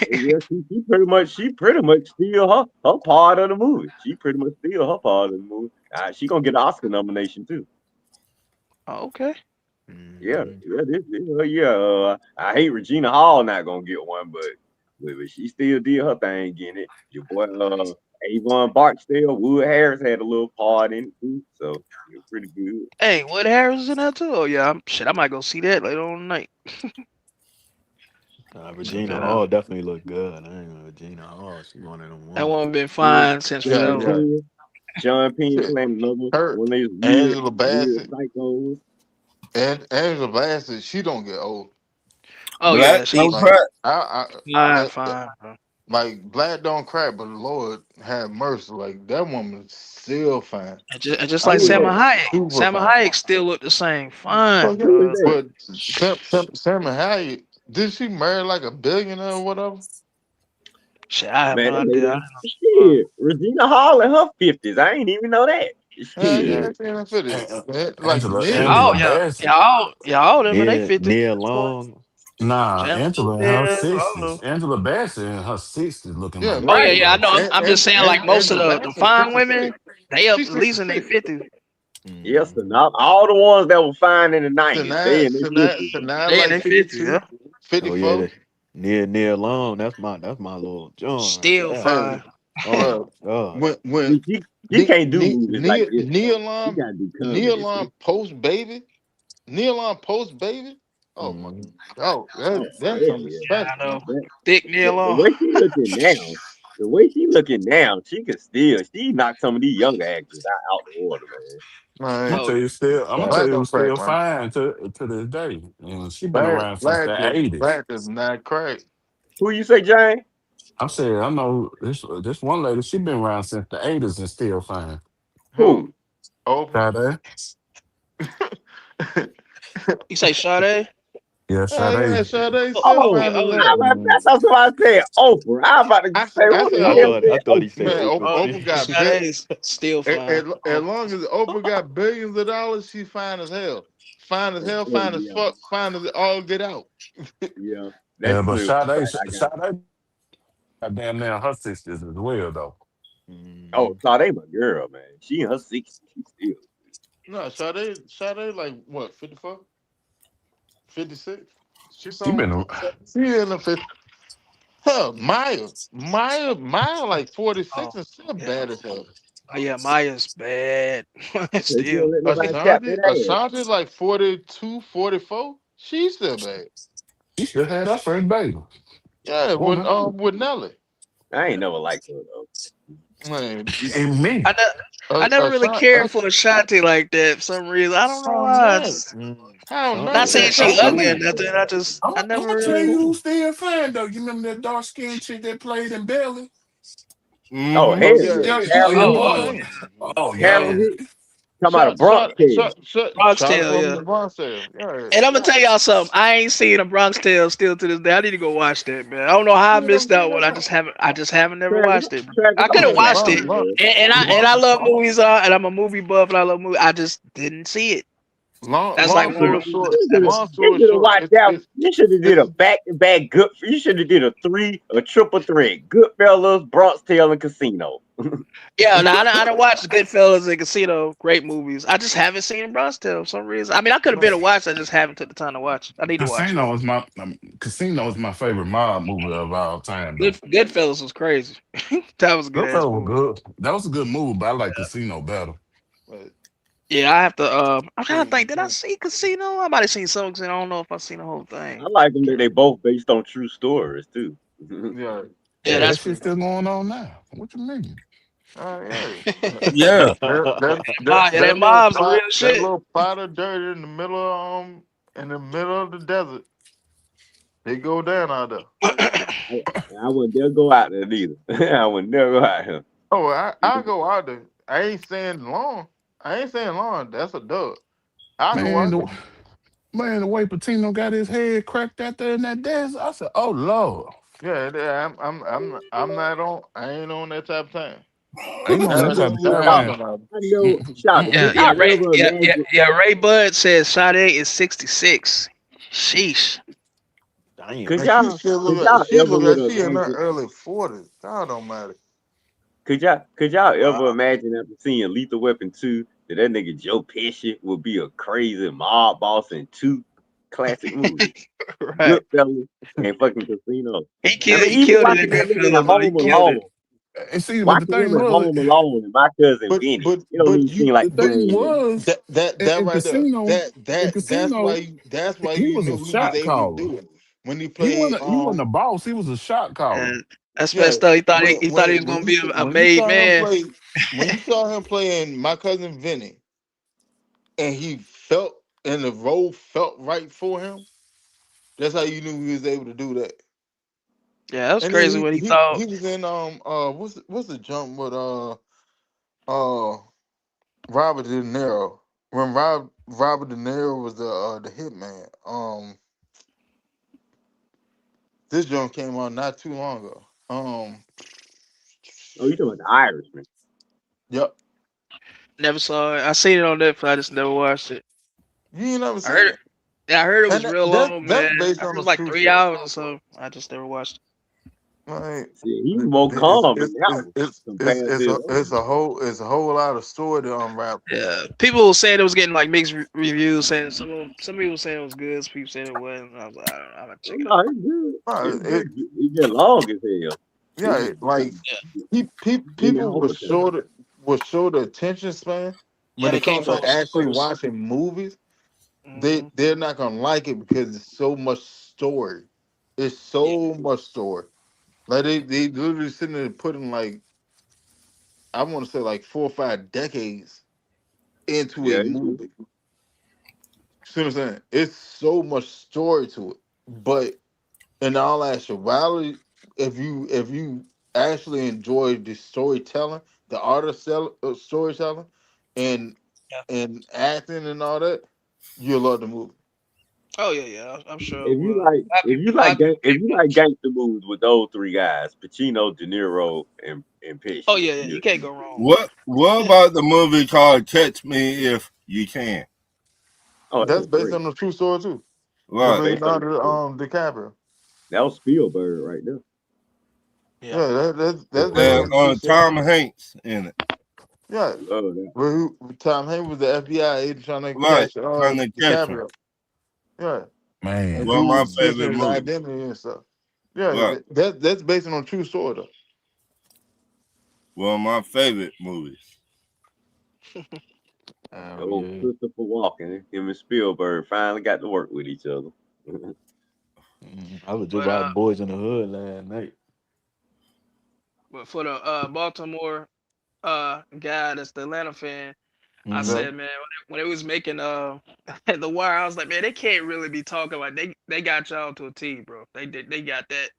yeah, she pretty much steal her part of the movie. She pretty much steal her part of the movie. She gonna get an Oscar nomination too. Oh, okay. Yeah, Mhm. yeah, yeah. I hate Regina Hall not gonna get one, but she still did her thing getting it. Your boy Avon Barksdale, Wood Harris had a little part in it too, so it was pretty good. Hey, Wood Harris is in that too. Oh yeah, shit. I might go see that later on tonight. Check Regina that out. Hall definitely look good. I ain't know Regina Hall. She one of them That ones. one been Yeah, fine since Yeah, Sean forever. yeah. Penn, Sean Penn Shit. playing another Her, one of these Angela weird Bassett, psychos. and Angela Bassett, she don't get old. Oh yeah, Black don't she's Like crack. fine, that, fine, bro. like Black don't crack, but Lord have mercy. Like that woman's still fine, And just like Who is Salma that? Hayek. super Salma fine. Hayek still look the same. Oh Fine, yeah, Who is bro. that? but Salma Hayek, did she marry like a billionaire or whatever? Shit, I have Man, no that idea. I lady. didn't know she was. Shit, Regina Hall in her 50s. I ain't even know that. Yeah, Shit. yeah, I feel it. Like Angela Shit, nearly. Angela all yeah, Bassett. all them in they Near 50s. near long. Nah, Shannon Angela in her Lopez, all of them. sixties. Angela Bassett in her sixties, looking Yeah, like Oh yeah, Right. yeah, I like know. I'm just saying like most of Angela the Bassett, fine women, 66. they up She's at least in their 66. 50s. Yes, Mhm. and all the ones that were fine in the 90s, they Shania, in their Shania, 50s. Shania, They in like their 50s, 52, yeah. Oh yeah, 54. near long. That's my little John right Still there. Hey, fine. Oh my bro, god. when See, she can't do movies like this, though. She Neilon, got to do comedy. See? Neilon post baby. Oh my Mhm. god, Oh, that's hell something yeah. Yeah, I special. know. That, Thick Neil the on. way she looking now, she can still, she knocked some of these younger actors out the water, man. I'm gonna Man, Oh tell yeah. you still. I'm gonna tell black you, don't who's crack, still man. fine to this day, and she been Black, around since black the is '80s. black is not crack. Who you say, Jane? I'm saying I know this one lady. She been around since the '80s and still fine. Who? Who? Oprah. Sade, You say Sade? yeah, Oh yeah, Sade. Sade Oh, still oh Oh, yeah, fine as oh hell. yeah. I thought somebody said Oprah. I was about to say, I who said the I hell Oprah. thought I said thought he said Oprah? Man, Oprah Oh Oprah too. got bit. Sade's still fine. As Oh, long as Oprah got billions of dollars, she's fine as hell. Fine as hell, Oh, fine as yeah, fuck, fine as all get out. yeah. Yeah, That's but true. Sade, Right, I got it. Sade, got damn near her sisters as well though. Oh, Mhm. Sade, my girl, man. She in her 60s. She still. No, Sade like what, 54, 56? She's She something. been. She in the 50. Hell, Maya like 46 oh and still yeah. bad as hell. Oh yeah, Maya's bad. They Still. don't let nobody tap Ashanti, that ass. Ashanti like 42, 44. She's still bad. He still had that first baby. Yeah, Poor baby. with Nelly. I ain't never liked her though. Man, And me. I never really cared Ashanti, for Ashanti like that for some reason. I don't know oh why. man, I don't Not know. saying Ashanti. she ugly or Ashanti, nothing. I I'm never gonna tell really. you who's still fine though. You remember that dark skinned chick that played in Belly? Oh hell oh yeah, yeah, Yeah, she Carolyn still Hill, Oh, fine. Carolyn yeah. yeah. Hill. Talking about a Bronx tale. Bronx Shot Tale, from yeah. the Bronx Tale. Yeah. And I'm gonna tell y'all something. I ain't seen a Bronx Tale still to this day. I need to go watch that, man. I don't know how I You never missed that seen one. that joint? I just haven't never Travis, watched it. Travis, I I'm could have gonna watched invite it, you, man. and I love movies, and I'm a movie buff, and I love movies. I just didn't see it. That's like Long one You of story those. short, long should story have short, watched that. You should have did a it's back-to-back good. You should have did a triple threat: Goodfellas, Bronx Tale, and Casino. Yeah, no, I done watched Goodfellas and Casino, great movies. I just haven't seen Bronx Tale for some reason. I mean, I could have been to watch. I just haven't took the time to watch. I need to watch it. Casino is my favorite mob movie of all time though. Goodfellas was crazy. That was a good ass Goodfellas was movie. good. That was a good movie, but I like Casino better. Yeah, I have to. I'm trying to think. Did I see Casino? I might have seen some Casino. I don't know if I seen the whole I thing. like them that they both based on true stories too. yeah, Yeah, Hey, that that's shit pretty still cool. going on now. What you mean? yeah. Yeah. That mob's the real That shit. little pot of dirt in the middle of the desert. They go down out there. I wouldn't dare go out there neither. I would never go out here. Oh, I go out there. I ain't saying long. I ain't saying long. That's a dub. I go Man, out there. the way Patino got his head cracked out there in that desert, I said, "Oh Lord, I'm not on. I ain't on that type of time. ain't on I that That's type of know, that's time." what I'm. I know, Shaka, Yeah, could y'all Ray. ever imagine? Ray Bud says Sade is 66. Sheesh. Damn. Could And she y'all, still could look like y'all ever she in her imagine? early 40s. God don't matter. Could y'all ever Wow. imagine after seeing Lethal Weapon 2 that nigga Joe Pesci would be a crazy mob boss in two classic movies, Right. Goodfellas and fucking Casino? He I killed. mean, He even killed it in watching that nigga in Goodfellas. Though. He Home killed it. Alone, And see, but the watching thing him in was, Home Alone and my cousin But Vinny, but it don't but even seem you like the the thing same nigga. was, that in right there. casino, in casino, That's why he you was a knew he was shot able to caller. do it when he played. He wasn't a boss. He was a shot caller. And that's Yeah, messed up. He thought he was when gonna be a you made saw him man. play when you saw him playing my cousin Vinny, and he felt and the role felt right for him. That's how you knew he was able to do that. Yeah, that was And then crazy when he thought. he was in what's the jump with uh Robert De Niro when Robert De Niro was the hitman. This jump came out not too long ago. Oh, you talking about the Irishman? Yep. Never saw it. I seen it on Netflix. I just never watched it. You ain't never I seen heard it. it, Yeah, I heard it and was real that's long, man. based I heard on it a was like true 3 hours story. or so. I just never watched Like See, he's more calm in that one compared to his other it's a movies. whole lot of story to unwrap it. there. Yeah, people were saying it was getting like mixed reviews, saying some people saying it was good, some people saying it wasn't. I was like, I don't know, I'm gonna Oh check it no, out. it's good. Uh, It's It good. It's just long as hell. It's yeah, just like Jimmy people Hoffa time. with shorter attention span Yeah, when they it can't comes to focus on actually this. watching movies. Hmm. They're not gonna like it because it's so much story. It's Yeah, so much story. Like they literally sitting there putting like I want to say like 4 or 5 decades into a Yeah, it's good. movie. See what I'm saying? It's so much story to it. But in all actuality, if you actually enjoy the storytelling, the art of storytelling, and yeah. and acting and all that, you'll love the movie. Oh yeah, yeah. I'm sure it If you will. like, A lot of people if can't you like focus. gangster movies with those three guys, Pacino, De Niro, and Oh Pesci, yeah, yeah. You you can't go wrong. What about the movie called Catch Me If You Can? oh, that That's was based great. on a true story too. That's With Right. based on Leonardo DiCaprio. that was Spielberg right there. Yeah. Yeah, that's based And on a true story. Tom Hanks in it. Yeah, Love that. Tom Hanks was the FBI agent trying to Right. catch Trying to catch him. DiCaprio. Yeah, and Man, One of my dude favorite switching his movies. identity and stuff. Yeah, Right. that's based on a true story though. One of my favorite movies. Oh Oh, yeah. Christopher Walken, him and Spielberg finally got to work with each other. I was just But watching Boys in the Hood last night. for the Baltimore guy that's the Atlanta fan, I Mm-hmm. Yeah. said, man, when it was making the wire, I was like, man, they can't really be talking like they got y'all to a T, bro. They got that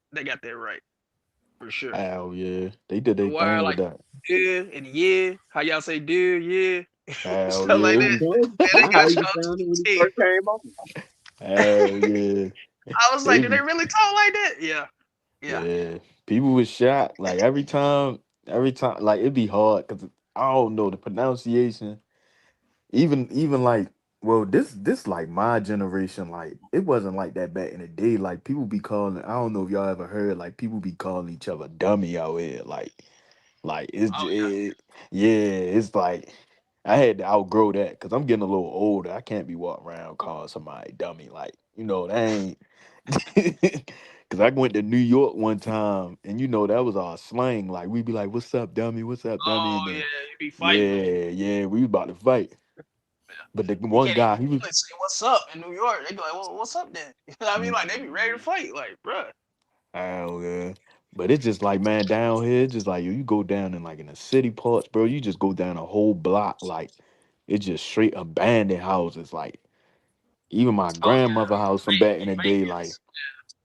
right for sure. Oh yeah. They did The their wire thing with like that. yeah and yeah, how y'all say yeah, Oh stuff yeah. like It that. be Man, That's they how got he y'all to sounded when he a T. first came on. oh yeah. I was They like, do they be really talk like that? Yeah, yeah. yeah. People was shocked. Like every time like it'd be hard because I don't know the pronunciation. Even like well this like my generation like it wasn't like that back in the day like people be calling I don't know if y'all ever heard like people be calling each other dummy out here like Oh yeah it's like I had to outgrow that because I'm getting a little older. I can't be walking around calling somebody dummy like that ain't because I went to New York one time and that was our slang like we'd be like what's up dummy and oh yeah, then you be fighting them. yeah we was about to fight Yeah. but the You one can't even guy, he was, really say what's up in New York. They be like, well, what's up then? You know what I mean? Like they be ready to fight. Like, bruh. oh yeah. But it's just like, man, down here, it's just like you go down in like in the city parts, bro. You just go down a whole block, like it's just straight abandoned houses. Like even my Oh grandmother house from back in the yeah, day, like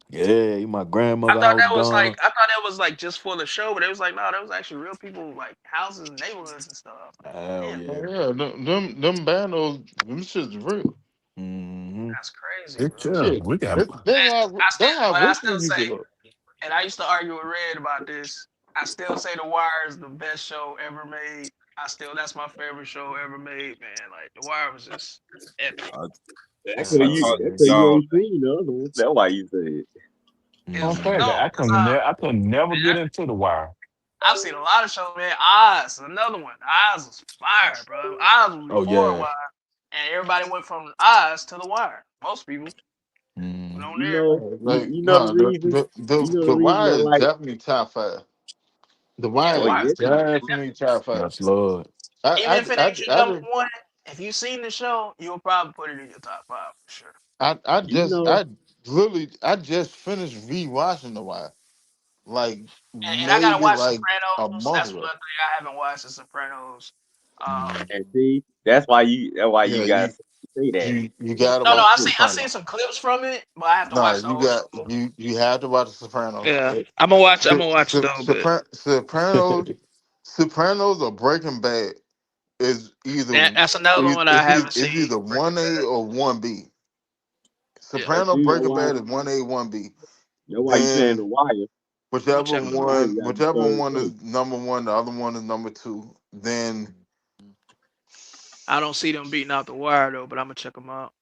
yeah, even my grandmother house gone. I thought that was like just for the show, but it was like no, that was actually real people like houses and neighborhoods and stuff. I was like, Oh damn, Oh yeah. yeah, them bandos, them shit's real. Mm-hmm. that's crazy, It's bro. chill. Shit. We got That's how But I Richmond still used say, to look. and I used to argue with Red about this. I still say The Wire is the best show ever made. That's my favorite show ever made, man. Like The Wire was just epic. I, That's I because told you y'all, ain't seen the other ones. That's why you said. It's on Mm-hmm. crazy. no, because I couldn't never get into the wire. I've seen a lot of shows, man. Oz, another one. Oz was fire, bro. Oz was Oh before yeah. Wire, and everybody went from Oz to The Wire. Most people went Mm-hmm. on You there. know, Like you know the no, reason. You know the the reason wire I is like. definitely top five. The Yeah, wire The Oh is Wire yeah, is top. definitely top five. Yes, Lord. Even if it ain't your I number just one, if you've seen the show, you'll probably put it in your top five for sure. you know. I just finished rewatching the wire like And I gotta maybe watch like a Sopranos. month That's ago. another thing I haven't watched the Sopranos. Mm-hmm. And see, that's why you Yeah, guys say that. you gotta No, watch the Hey, I seen Sopranos. some clips from it, but I have to No, watch the whole show. you have to watch the Sopranos. Yeah, hey, I'm gonna watch it though. But Sopranos or Breaking Bad is that's another one I haven't it's seen. either Breaking one A Bad. or one B. Yeah, but Soprano see, Breaking Bad is one A, one B. that's why you saying the Then wire. I'm gonna check. The wire got the whichever third one place. is number one, the other one is number two. Then I don't see them beating out the Wire though, but I'm gonna check them out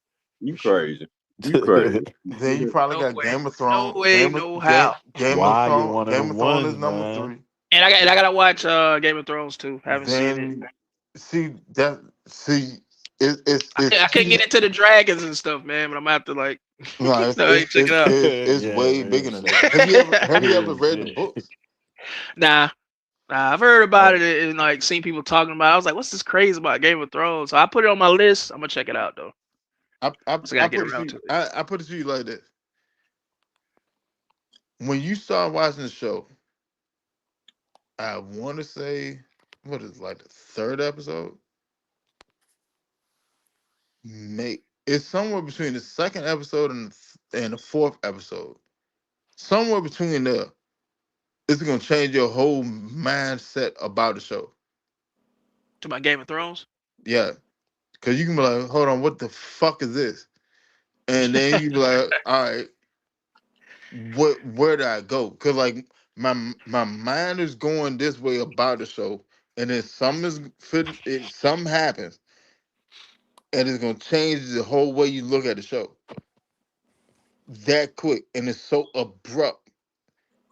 You for sure. crazy. You crazy. then you probably No got way, Game of no Thrones. way, no how. Why you one of Game them of Thrones is ones, number man? three. And I gotta watch Game of Thrones too. Haven't seen it. Then see that see it's I couldn't two. get into the dragons and stuff, man. But I'm gonna have to like, No, no, check it out. it's Yeah, way real bigger than that. shit. Have you ever Real read the shit. books? Nah, I've heard about Oh, it and like seen people talking about it. I was like, what's this crazy about Game of Thrones? So I put it on my list. I'm gonna check it out though. Once I gotta get around to it. I put it to you like this: when you start watching the show, I want to say what is it, like the third episode. It's somewhere between the second episode and the fourth episode. Somewhere between there, it's gonna change your whole mindset about the show. To my Game of Thrones. Yeah, because you can be like, hold on, what the fuck is this? And then you be like, all right, where do I go? Because like my mind is going this way about the show, and then something happens, and it's gonna change the whole way you look at the show that quick, and it's so abrupt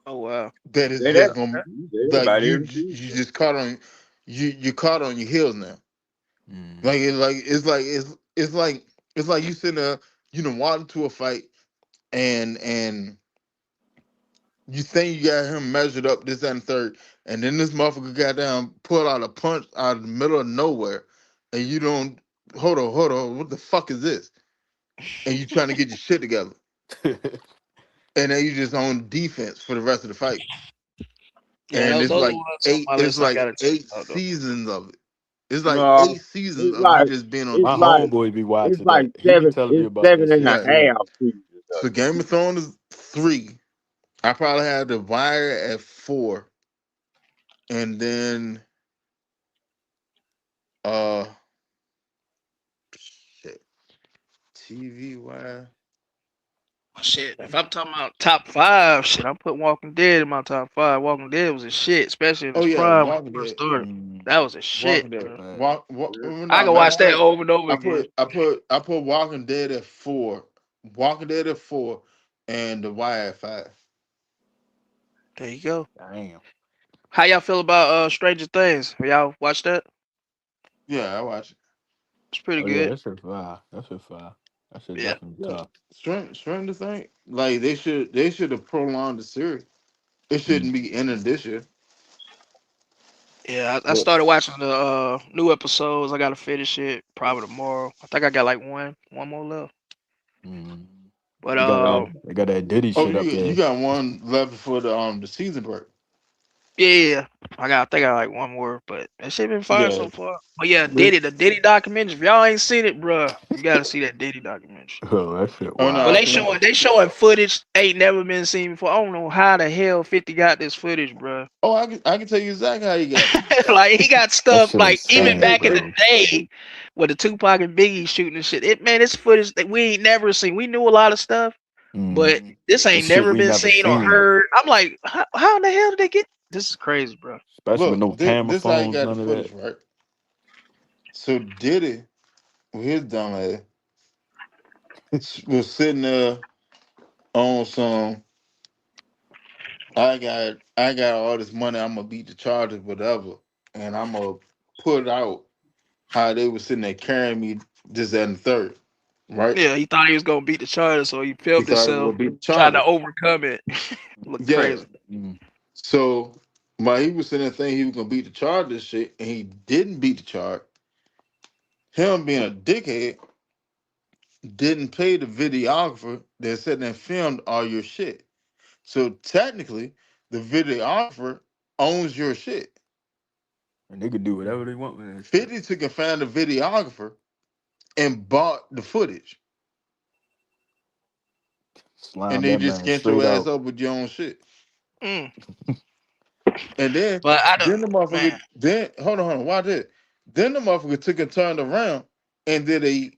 Oh wow. that You it's say just that. gonna You say that like about every team. you just caught on you caught on your heels now. Mm. Like it's like you sitting there, you done walked into a fight and you think you got him measured up this that, and third, and then this motherfucker got down, pulled out a punch out of the middle of nowhere, and you don't hold on, what the fuck is this? And you trying to get your shit together, and then you just on defense for the rest of the fight. Yeah, And those it's are like ones on my list. I gotta check eight out though. seasons of it. It's like No, 8 seasons it's of you like just being on it's My like defense. homeboy be it's watching like that. He be seven. telling me It's about that seven and a shit Yeah. too. half seasons So of it. Game of Thrones is 3. I probably had The Wire at 4, and then uh shit, TV Wire. Shit, if I'm talking about top 5, shit, I'm putting Walking Dead in my top 5. Walking Dead was a shit, especially in Oh its yeah, prime when it Walking first Dead. started. Mm, That was a shit, Walking Dead. bro. right. Yeah. I No, can matter watch of that fact, over and over I again. put Walking Dead at 4. Walking Dead at 4, and The Wire at 5. There you go. Damn. How y'all feel about Stranger Things? Have y'all watched that? Yeah, I watch it. It's pretty Oh yeah, good. that shit fire. That shit fire. That shit Yeah. definitely Yeah, tough. Stranger Things. Like they should have prolonged the series. It Mm. shouldn't be ending this year. Yeah, I But started watching the new episodes. I gotta finish it probably tomorrow. I think I got like one more left. Mm. But They got that Diddy oh, shit up you there. got one left for the season break. yeah, I think I got like one more. But that shit been fire Yeah, so far. But yeah, but the Diddy documentary. If y'all ain't seen it, bruh, you gotta see that Diddy documentary. Oh, that shit oh no, But I wild. seen it. they showing footage ain't never been seen before. I don't know how the hell 50 got this footage, bruh. Oh, I can tell you exactly how you got it. Like he got That stuff shit like even insane, It, back in it, the bro. day with the Tupac and Biggie shooting and shit. It's footage that we ain't never seen. We knew a lot of stuff, but Mm. this It's ain't shit never we been never seen or seen. heard. I'm like, how in the hell did they get this? Is crazy, bro. Especially with look, no camera this how you phones, got the none of that. footage, right? So Diddy, with his dumb ass, was sitting there on some. I got all this money. I'm gonna beat the Chargers, whatever, and I'm gonna put out how they were sitting there carrying me this, that, and the third, right? Yeah, he thought he was gonna beat the Chargers, so he He filmed thought he was himself gonna beat the trying to Chargers. overcome it. Look Yeah. crazy. Mm. So while he was sitting there thinking he was gonna beat the Chargers shit, and he didn't beat the Charge, him being a dickhead, didn't pay the videographer that sat there and filmed all your shit. So technically, the videographer owns your shit. And they could do whatever they want with that shit. 50 took and found the videographer and bought the footage. And Slime they that just man get your straight ass out. up with your own shit. Mm. And But I then the don't, motherfucker, man. then hold on, watch it. Then the motherfucker took and turned around and did a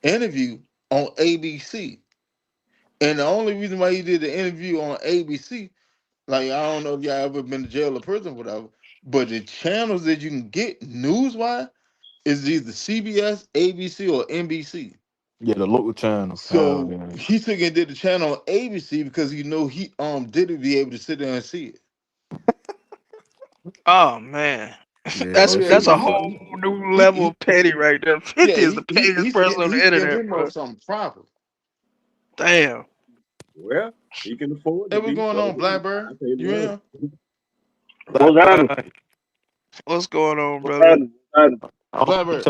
interview on ABC. And the only reason why he did the interview on ABC, like I don't know if y'all ever been to jail or prison or whatever, but the channels that you can get news wise is either CBS, ABC, or NBC. Yeah, the local channel. Hell So yeah. he took and did the channel on ABC because he know he didn't be able to sit there and see it. Oh man, Yeah, Oh that yeah, shit that's a was whole tough. new he, level he of petty right there. yeah 50 is the pettiest person on he the spent internet, him on bro. something proper. Damn. Well, he can afford Hey, to what's be, going so on, Blackbird? I say You in love. here? What's happening? What's going on, What's brother? happening? What's happening? Blackbird.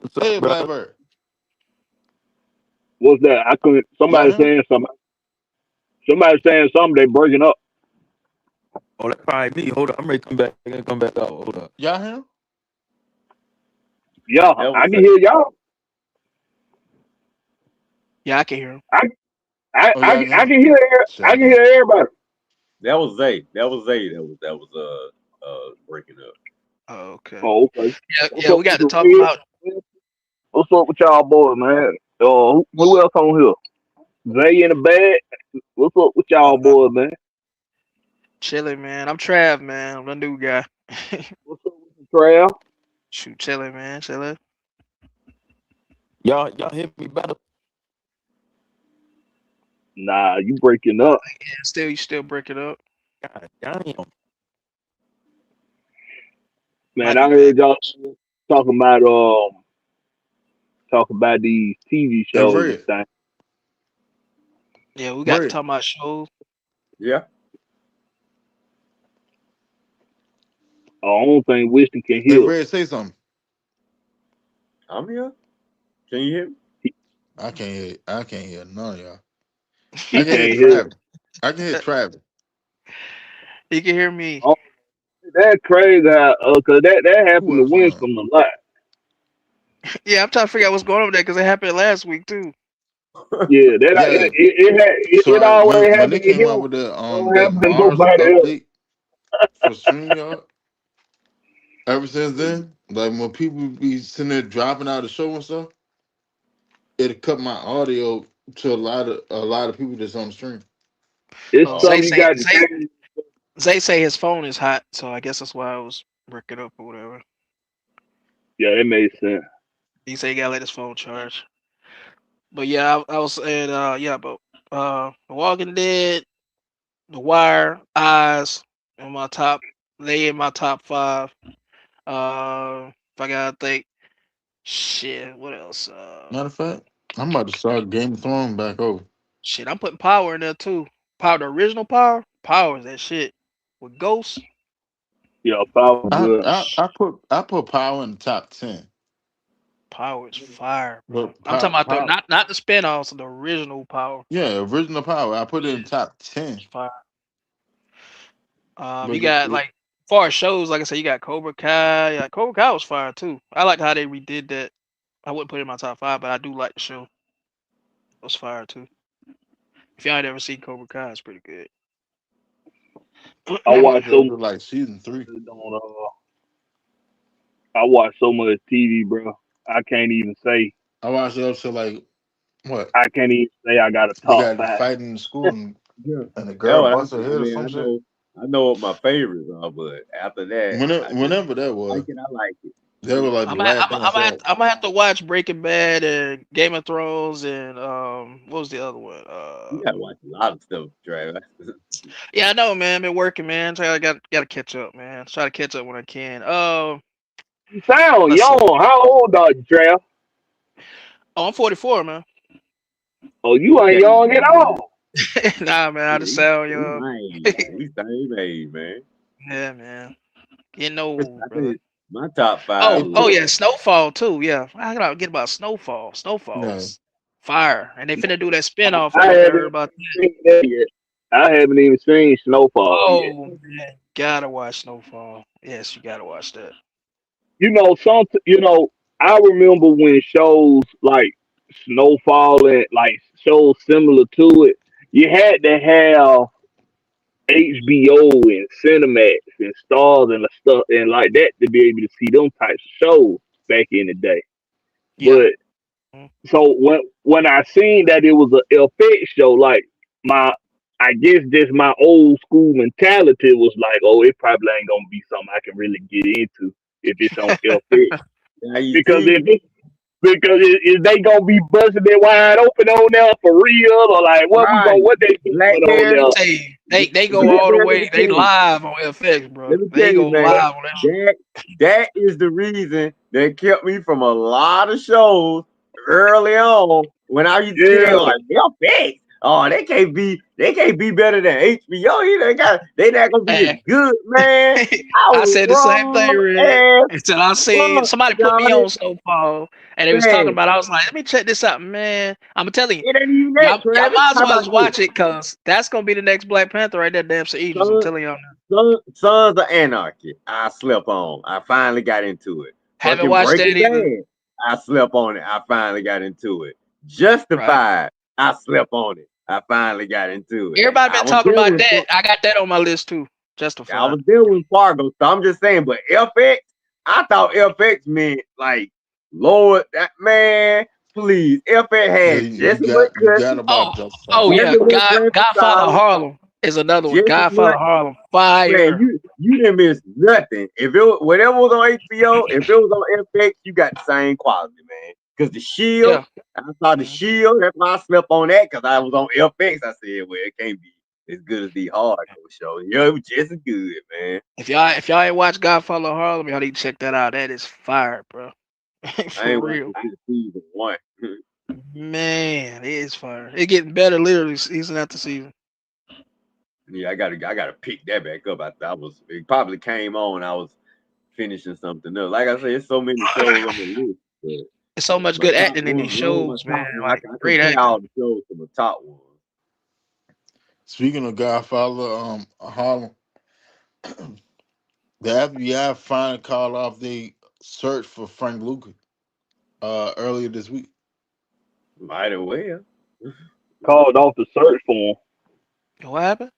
What's up, Hey, brother? Blackbird. What's that? I couldn't. Y'all Somebody hear him? saying something. Somebody saying something. They breaking up. Oh, that's probably me. Hold up. I'm ready to come back. I gotta come back out. Hold up. Y'all hear him? Yeah, That I was can Zay. hear y'all. Yeah, I can hear him. I I Oh, I, y'all can hear I him? can hear. Shit, I I can can't. hear everybody. That was Zay. That was Zay. That was breaking up. Oh, okay. Oh, okay. Yeah, What's yeah, up we with got to the talk red? about. What's up with y'all boys, man? Who else on here? Zay in the bag. What's up with y'all Uh, boys, man? chilling, man. I'm Trav, man. I'm the new guy. What's up with the trail? Shoot, chilling, man. Chilling. Y'all hear me better? Nah, you breaking up. Yeah, still, you still break it up. God damn. Man, Might I be bad. heard y'all talking about these TV Hey, shows and Red. things. Yeah, we got to Red. talk about shows. Yeah. I don't think Winston can Hey, hear. Red, say something. I'm here. Can you hear me? I can't hear none of y'all. He I can hear can't hear. Travis. I can hear Travis. He can hear me. Oh, that's crazy. How, cause that Who happened to else on there? Winston a lot. Yeah, I'm trying to figure out what's going on with that because it happened last week too. Yeah, Yeah. it So always when they happened to came out him. with Don't that happen to Mars nobody else. update for StreamYard, ever since then, like when people be sitting there dropping out the show and stuff, it cut my audio to a lot of people that's on the stream. It's Oh, Oh, Zay something you say got to Zay change. Zay say his phone is hot, so I guess that's why I was breaking up or whatever. Yeah, it makes sense. He said he gotta let his phone charge. But yeah, I was saying, yeah, but The Walking Dead, The Wire, Eyes, in my top, they in my top five. If I gotta think, shit, what else? Matter of fact, I'm about to start Game of Thrones back over. Shit, I'm putting Power in there too. Power, the original Power, Power is that shit with Ghost. Yeah, power I good. I, Sh- I put I put Power in the top 10, Power is fire, bro. but I'm talking about the Power, not the spinoffs, the original Power. yeah, original Power. I put it in the Yeah, top 10. it's fire. You But got like far as shows, like I said, you got Cobra Kai. Yeah, Cobra Kai was fire too. I like how they redid that. I wouldn't put it in my top five, but I do like the show. It was fire too. If y'all ain't ever seen Cobra Kai, it's pretty good. I I watch might go so to like season 3. much on I watch so much TV, bro. I can't even say. I watched it up to like what? I can't even say I got a They top got to five. fight in the school yeah. and the That's girl what I busts her said, head or man. some shit. I know what my favorites are, but after that, I just Whenever that was, like it. I like it. that was like the last thing I saw. I'm gonna have to watch Breaking Bad and Game of Thrones and what was the other one? You gotta watch a lot of stuff, Travis. Yeah, I know, man. Been working, man. Try I gotta catch up, man. Try to catch up when I can. You sound Let's see. young. How old are you, Trav? Oh, I'm 44, man. Oh, you ain't Okay, young at all. Nah, man. I yeah, just sound he young. my age, man. We same age, man. Yeah, man. Getting I old, brother. think my top Oh, five Hey, oh was yeah, Snowfall too. Yeah, I gotta get about Snowfall. Snowfall no, is fire, and they finna do that spinoff. I I don't know if you heard haven't about that. seen that yet. I haven't even seen Snowfall yet. Oh man, gotta watch Snowfall. Yes, you gotta watch that. I remember when shows like Snowfall and like shows similar to it, you had to have HBO and Cinemax and Stars and the stuff and like that to be able to see them types of shows back in the day. Yeah. But Mhm. so when I seen that it was a FX show, like my I guess just my old school mentality was like, oh, it probably ain't gonna be something I can really get into if it's on FX. now you Because see, is they gonna be busting it wide open on there for real, or like right? what they Black doing on Let Bear, me there? tell you, they go Black all the Bear. Let me way. tell They you. live on FX, bro. Let me tell They you, go man. live on that shit. That is the reason that kept me from a lot of shows early on. When I used to see they Yeah, like they're fake. Oh, they can't be better than HBO. They not gonna be as Man, good, man. I I was said the same thing, wrong Red. as Until I seen fuck, somebody put me Johnny. on Snowfall, and they was talking Man, about. I was like, let me check this out, man. I'm telling you, it ain't even that, y'all Travis. might as How well about just this? watch it, cause that's gonna be the next Black Panther right there, damn Sir Idris. I'm Son, telling y'all. Sons of Anarchy. I slept on. I finally got into it. Haven't Fucking watched that Breaking either. Bad. I slept on it. I finally got into it. Right. Justified. I slept on it. I finally got into it. Everybody I been was talking there about with that. I got that on my list too. I Justified. was there with Fargo, so I'm just saying. But FX, I thought FX meant like Lord, that man. Please, FX yeah, had you Jesse Lee got you got Cooking, about Oh, Justified. oh yeah. Jesse Lee Francis Godfather Solomon, Harlem is another one. Jesse Lee. Godfather Harlem. Man, Fire. you didn't miss nothing. If it whatever was on HBO, if it was on FX, you got the same quality, man. Because the Shield, Yeah. I saw the Mhm. Shield. That's why I slept on that because I was on FX. I said, well, it can't be as good as the hardcore show. Yeah, it was just as good, man. If y'all ain't watched Godfather Harlem, y'all need to check that out. That is fire, bro. I For ain't watched real. it since season one. Man, it is fire. It getting better literally season after season. Yeah, I gotta pick that back up. It probably came on. I was finishing something else. Like I said, it's so many shows on the list. But There's so much my good top acting in one, these shows, man. I Like can great compare acting. all the shows to my top one. Speaking of Godfather, Harlem, the FBI finally called off the search for Frank Lucas earlier this week. Might as well. Called off the search for him. What happened?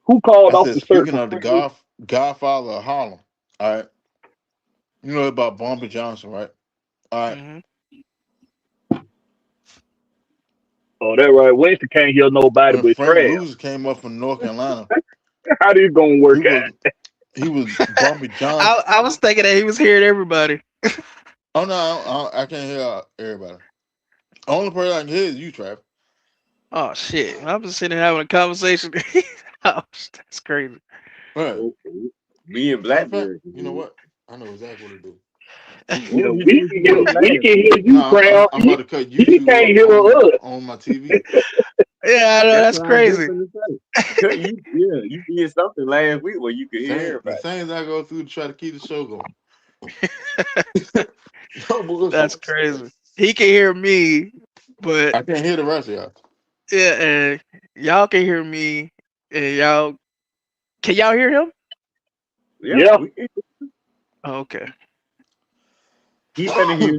Who called I off said, the search speaking for of the Frank Lucas? Godfather of Harlem, all right, you know about Bumpy Johnson, right? All right. Mm-hmm. Oh, that right. Winston can't hear nobody When but Frank trash. Lucas came up from North Carolina, How this gonna he work was out? he was Bumpy Johnson. I was thinking that he was hearing everybody. Oh no, I can't hear everybody. Only person I can hear is you, Trav. Oh shit! I'm just sitting here having a conversation. Oh, that's crazy. Right. Me and Matter of fact, Blackberry. you know what? I know exactly what to do. Yeah, What did you do we last can week? hear you, No, Crown. I'm about to cut He YouTube can't off hear us. on my TV. Yeah, I know That's that's what I was just crazy. gonna say. You did something last week where you could hear The everybody. things I go through to try to keep the show going. No That's bullshit. crazy. He can hear me, but I can't hear the rest of y'all. yeah, and y'all can hear me, and y'all can y'all hear him? Yeah, Yeah. Oh, okay. he finna hear.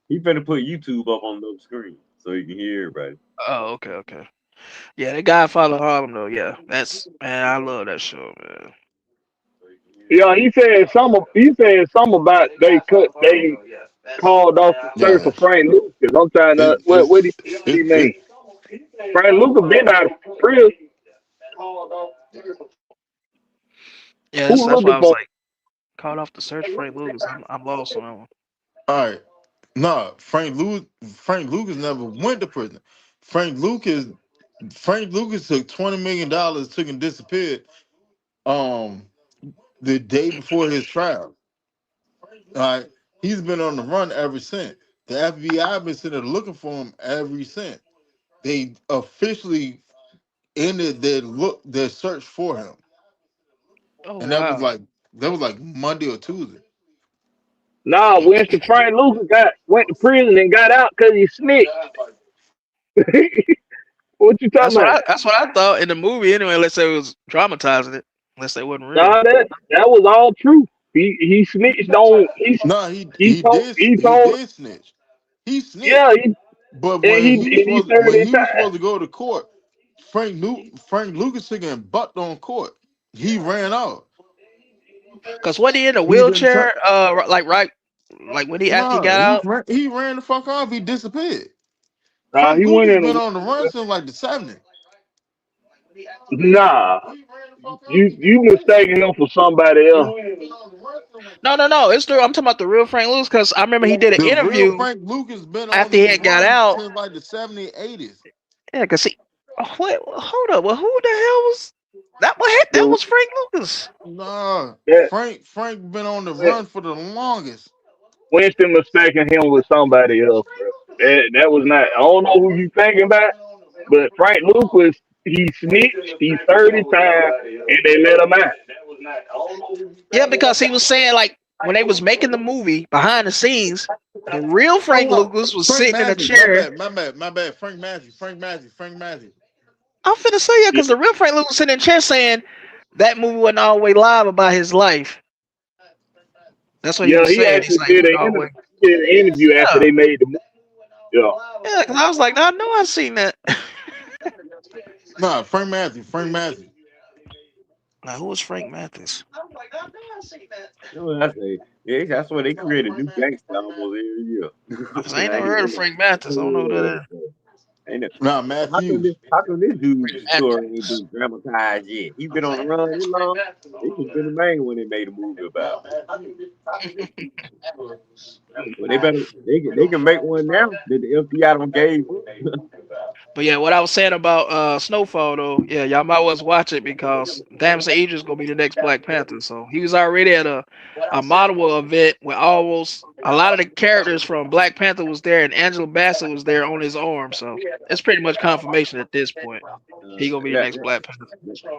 He finna put YouTube up on the screen so you can hear everybody. Oh, okay. Yeah, the Godfather of Harlem though. Yeah, that's man. I love that show, man. Yeah, he said something about they called off the search Yeah, for Frank Lucas. I'm trying to it, what it's do you it, mean? it Frank Lucas been out of prison. Yeah, Who that's why looking I was for? like called off the search for Frank Lucas. I'm lost on that one. all right. Nah, Frank Lucas never went to prison. Frank Lucas Frank Lucas took $20 million, took and disappeared um the day before his trial. All right. He's been on the run ever since. The FBI been sitting there looking for him ever since. They officially ended their search for him. Oh And that was wow. like Monday or Tuesday. Nah, Winston Frank Lucas went to prison and got out because he snitched. What you talking about? That's what I thought in the movie anyway. Let's say it was dramatizing it. Unless they wasn't real. Nah, that was all true. He snitched on No, he he told did snitch. He yeah snitched. But he served when his he was time. supposed to go to court, Frank Lucas took and bucked on court. He ran out. Cause when he in a He didn't wheelchair, like right, like when he after he No, got out. he ran the fuck off. He disappeared. Nah, Frank he went Lucas in been a on the run since like the 70s. nah. He ran the fuck off. You mistaking him for somebody else. He been on the run since like No. It's true. I'm talking about the real Frank Lucas. Cause I remember he did an the real interview Frank Lucas been on after he the had got run out. since like the 70s, 80s. Yeah, cause he. Oh, wait, hold up. Well, who the hell was that? What that The, was Frank Lucas. Nah, that, Frank been on the run for the longest. Winston mistaking him with somebody else, bro. That was not. I don't know who you thinking about, but Frank Lucas, he snitched. He served his time, and they let him out. Yeah, because he was saying like when they was making the movie behind the scenes, the real Oh Frank no, Lucas was Frank sitting in a Matthews. My chair. bad. Frank Matthews. I'm finna say yeah, Yeah, because the real Frank Lucas was sitting in a chair saying that movie wasn't always live about his life. That's what he yeah, was he saying. He's actually like, he did wasn't an always. interview after Yeah, they made the movie. Yeah, yeah. Because I was like, I know I seen that. Nah, Frank Matthews. Now, who was Frank Mathis? You know what I say? Yeah, that's why they create a new gangster almost every year. Because I ain't Like, never heard of Frank Mathis. I don't know who that is. ain't it? Nah, How come Matthews. how come this dude's Frank story ain't Mathis. been dramatized yet? He been on the run this long. He should have been the main one they made a movie about. Well, they can make one now that the FBI don't gave up. But But yeah, what I was saying about Snowfall though, yeah, y'all might well watch it because Damson Idris gonna be the next Black Panther. So he was already at a Marvel event where almost a lot of the characters from Black Panther was there, and Angela Bassett was there on his arm. So it's pretty much confirmation at this point. He gonna be the That, next Black Panther.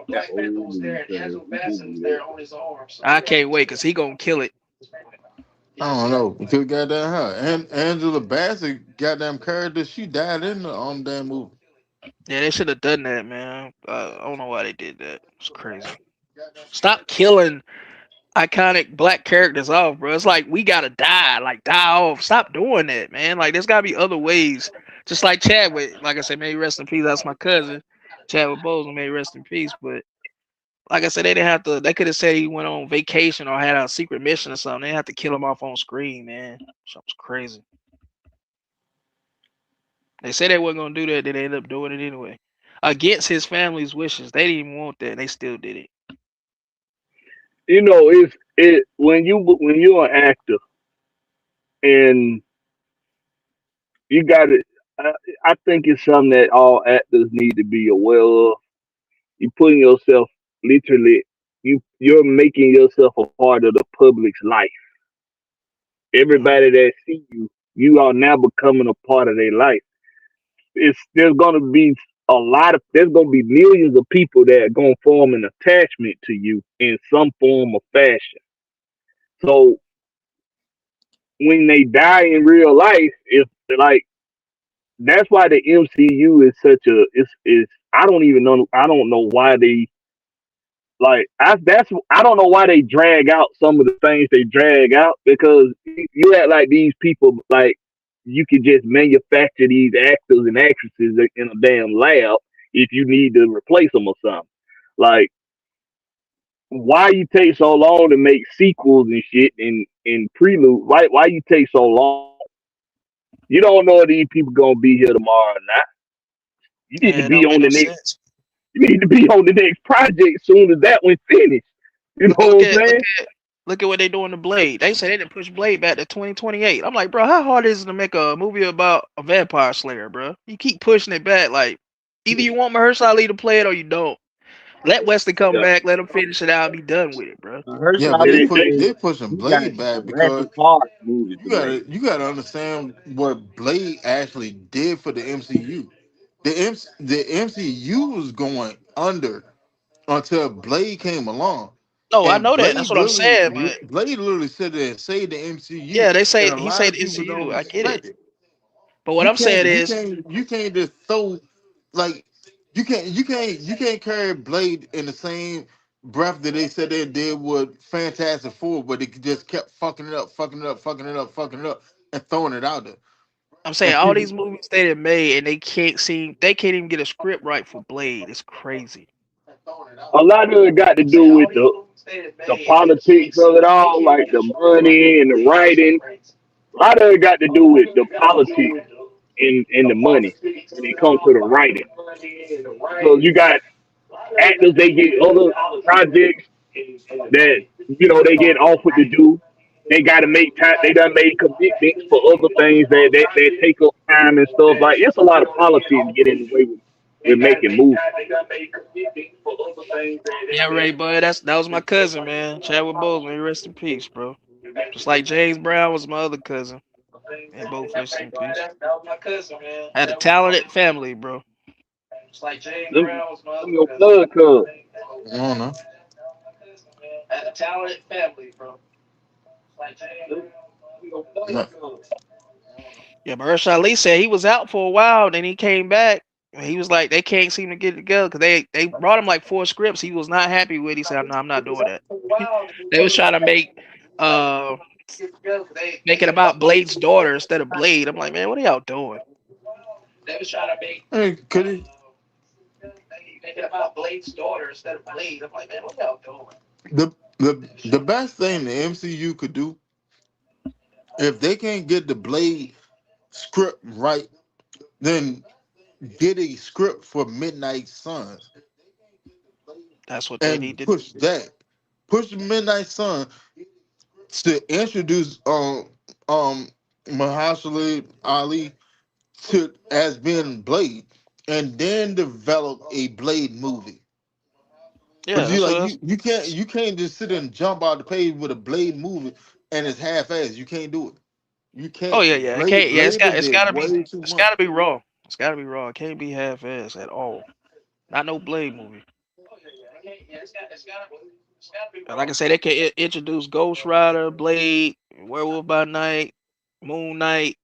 that old news you Google that. I can't wait because he gonna kill it. I don't know. Because goddamn her. And Angela Bassett, goddamn character, she died in the damn movie. Yeah, they should have done that, man. I don't know why they did that. It's crazy. Stop killing iconic black characters off, bro. It's like we gotta die, like die off. Stop doing that, man. Like there's gotta be other ways. Just like Chadwick, like I said, may he rest in peace. That's my cousin, Chadwick Boseman. May he rest in peace. But like I said, they didn't have to. They could have said he went on vacation or had a secret mission or something. They didn't have to kill him off on screen, man. Something's crazy. They said they weren't gonna do that. Then they ended up doing it anyway, against his family's wishes. They didn't even want that. And they still did it. You know, it's it when you're an actor and you got to. I think it's something that all actors need to be aware of. You putting yourself literally. You're making yourself a part of the public's life. Mhm. Everybody that see you, you are now becoming a part of their life. There's gonna be there's gonna be millions of people that are gonna form an attachment to you in some form or fashion. So when they die in real life, it's like that's why the MCU is such a is I don't even know I don't know why they I don't know why they drag out some of the things they drag out because you act like these people like you could just manufacture these actors and actresses in a damn lab if you need to replace them or something. Like why you take so long to make sequels and shit and prelude? Why you take so long? You don't know if these people gonna be here tomorrow or not. You need to Yeah, it be don't make on no the next. sense. You need to be on the next project soon as that one's finished. You know Look what I'm at look saying? at look at what they doing to Blade. They say they didn't push Blade back to 2028. I'm like, bro, how hard is it to make a movie about a vampire slayer, bro? You keep pushing it back. Like, either you want Mahershala Ali to play it or you don't. Let Wesley come Yeah. back, let him finish it out, and be done with it, bro. Yeah, Herschel but Ali said they pushing he got Blade back because Jurassic Park movie delayed. you gotta understand what Blade actually did for the MCU. The MCU was going under until Blade came along. No, I And know that. That's what I'm saying. But Blade literally said there and saved the MCU. yeah, they And say a he lot said of people don't MCU. I get it. respect it. But what I'm saying is, You can't just throw like you can't carry Blade in the same breath that they said they did with Fantastic Four, but they just kept fucking it up, fucking it up, fucking it up, fucking it up, and throwing it out there. I'm saying And all people these movies they done made and they can't even get a script right for Blade. It's crazy. A lot of it got to do with the politics of it all, like the money and the writing. A lot of it got to do with the politics and the money when it comes to the writing. Because you got actors, they get other projects that they get offered to do. They got to make time. They done made commitments for other things that take up time and stuff. Like it's a lot of politics to get in the way with making movies. Yeah, Ray, bud. That was my cousin, man. Chadwick Boseman. Rest in peace, bro. Just like James Brown was my other cousin. They both rest in peace. Had a talented family, bro. Them your blood cuz. I don't know. Yeah, Mahershala Ali said he was out for a while, then he came back. And he was like, they can't seem to get it together because they brought him like 4 scripts he was not happy with. He said, "No, I'm not doing that." They was trying to uh make it about Blade's daughter instead of Blade. I'm like, man, what are y'all doing? Hey, could he, the best thing the MCU could do if they can't get the Blade script right, then get a script for Midnight Suns That's what they and need to do. push that. Push the Midnight Sun to introduce um Mahershala Ali to as being Blade, and then develop a Blade movie. Yeah, But you that's like what that's. you can't just sit and jump out the page with a Blade movie and it's half assed. You can't do it. You Oh can't. yeah, yeah. It Blade can't. Yeah, Blade it's did gotta be way too it's much. gotta be raw. It's gotta be raw. It can't be half ass at all. Not no Blade movie. And like I said, they can introduce Ghost Rider, Blade, Werewolf by Night, Moon Knight,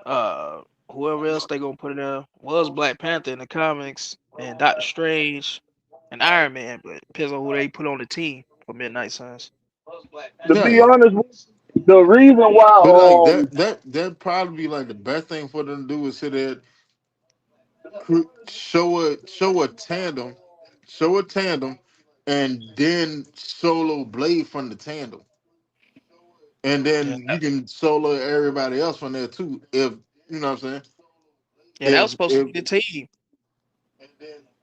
uh, whoever else they gonna put in there was Black Panther in the comics, and Doctor Strange, and Iron Man, but it depends on who they put on the team for Midnight Suns. To be Yeah. honest, the reason But like why that probably be like the best thing for them to do is sit there, show a tandem, and then solo Blade from the tandem, and Yeah, then you can solo everybody else from there too. If you know what I'm saying. yeah, that was supposed to If be the team.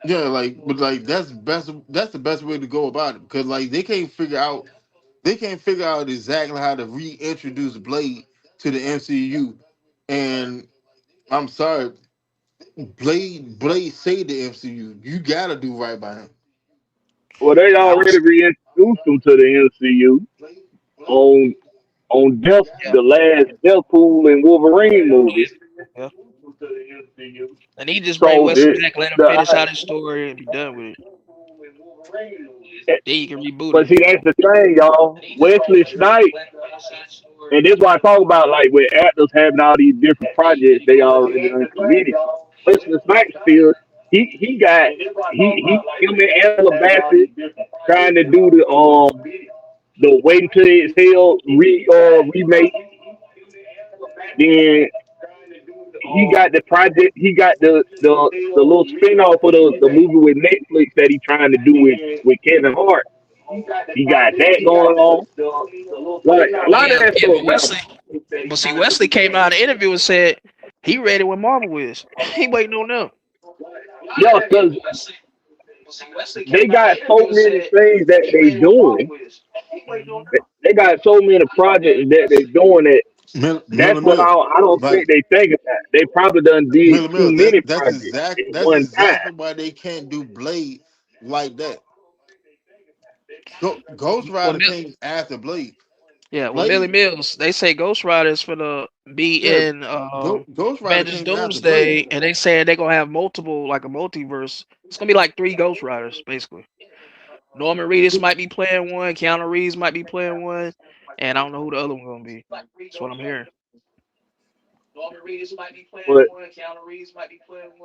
yeah, like but like that's the best way to go about it because like they can't figure out exactly how to reintroduce Blade to the MCU, and I'm sorry, Blade saved the MCU. You gotta do right by him. well they Yeah, I already was. reintroduced him to the MCU on Yeah, the last Deadpool and Wolverine movie. yeah. And he just bring So Wesley back, let him finish the out his story, and be done with it. Then you can reboot but him. see that's the thing, y'all. Wesley Snipes, and this is why I talk about like with actors having all these different projects they already done committed. Wesley Snipes still he him and Angela Bassett trying to do the Waiting to Exhale remake. Then he got the project. He got the little spinoff of the movie with Netflix that he trying to do with Kevin Hart. He got that going on. Like a Oh lot of yeah, that yeah. stuff But happened. Wesley, but see, Wesley came out in the interview and said he ready when Marvel is. He waiting on them. Yeah, because they got so many things that they doing. They got so many projects that they doing that. That's Miller what Mill, I don't think like they think of that. They probably done did Miller too Mill. many projects at That's one time. exactly why they can't do Blade like that. Ghost Well, Rider came after Blade. yeah, well, Millie Blade, Mills, they say Ghost Rider is gonna be yeah, in Ghost Rider Avengers came after Blade. Doomsday, and they saying they're gonna have multiple, like a multiverse. It's gonna be like three Ghost Riders, basically. Norman Reedus might be playing one, Keanu Reeves might be playing one, and I don't know who the other one gonna be. That's what I'm hearing. But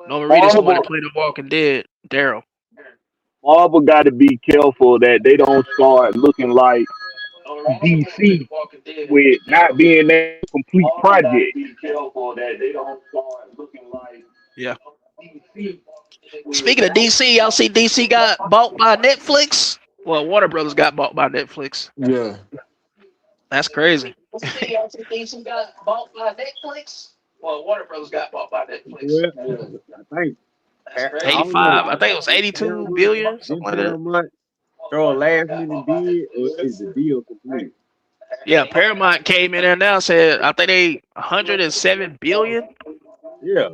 Norman Reedus the one that Marvel played the Walking Dead, Daryl. Marvel got to be careful that they don't start looking like DC with not being able to complete projects. Yeah. Speaking of DC, y'all see DC got bought by Netflix? Well, Warner Brothers got bought by Netflix. Yeah, That's crazy. Well, I think I don't know. 85, I think it was 82 Paramount, billion, something did like that. Paramount throw a last minute bid, or is the deal complete? Yeah, Paramount came in there now said I think they 107 billion. Yeah.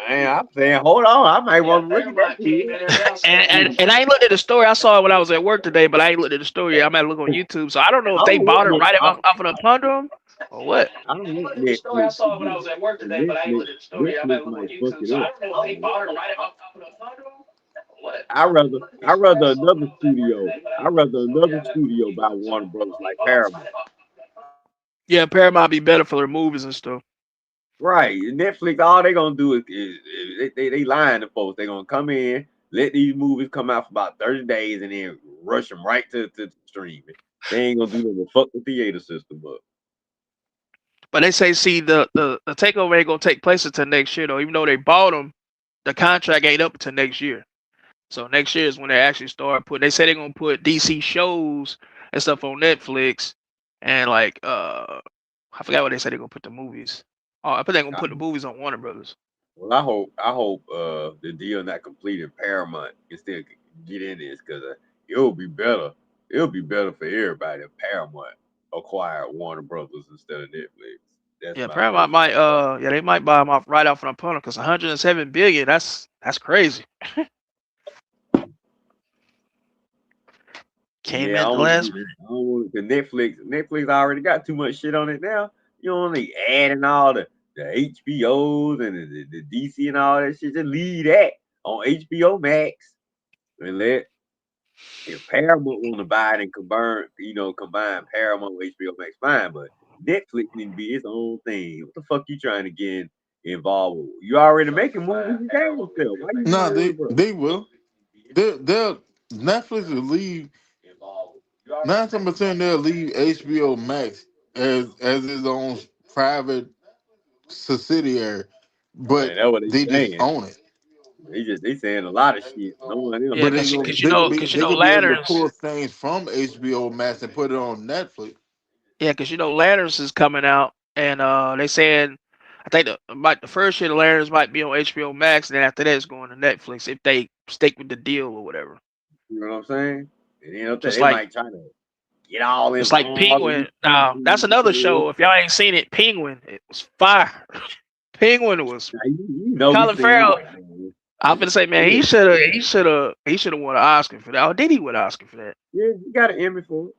Man, I'm saying, hold on, I might want to look at that deal. And I ain't looked at the story. I saw it when I was at work today, but I ain't looked at the story yet. I'm gonna look on YouTube. So I don't know I if they don't want bought it no, right off of the Pundrum or what. I don't want Netflix to get it. Netflix might fuck it up. I rather another studio. I rather another studio buy Warner Brothers like Paramount. Yeah, Paramount be better for their movies and stuff. Right. Netflix, all they gonna do is they lying to folks. They gonna come in, let these movies come out for about 30 days, and then rush them right to streaming. They ain't gonna do nothing but fuck the theater system up. But they say, see, the takeover ain't gonna take place until next year though. Even though they bought them, the contract ain't up until next year. So next year is when they actually start putting. They say they're gonna put DC shows and stuff on Netflix, and like I forgot what they said they're gonna put the movies. Oh, I think they're gonna I, put the movies on Warner Brothers. well, I hope the deal not completed. Paramount can still get in this because it'll be better. It'll be better for everybody if Paramount acquired Warner Brothers instead of Netflix. That's Yeah, my Paramount might they might buy him off right off an opponent because 107 billion, that's crazy. Came Yeah, I in the don't want to last be. minute. I don't want the Netflix. Netflix already got too much shit on it now. You only adding all the HBOs and the DC and all that shit. Just leave that on HBO Max and let if Paramount want to buy it and combine Paramount with HBO Max, fine. But Netflix need to be its own thing. What the fuck you trying to get involved with? You already making movies and games still. Why you Nah, worried about it? they will. They'll Netflix will leave 90% they'll leave HBO Max as its own private subsidiary, but Man, that's what they they just saying. own it. They saying a lot of shit. No one else Yeah, But saying that. cause you they know could be able to Lanterns. pull things from HBO Max and put it on Netflix. Yeah, cause you know Lanterns is coming out, and they saying I think the first year the Lanterns might be on HBO Max, and then after that it's going to Netflix if they stick with the deal or whatever. You know what I'm saying? And Just they like might try to get all just like involved in Penguin. Now that's another show. If y'all ain't seen it, Penguin, it was fire. Penguin was we Colin seen Farrell. it. Man. I'm gonna say, man, he should have won an Oscar for that. Oh, did he win an Oscar for that? Yeah, he got an Emmy for it.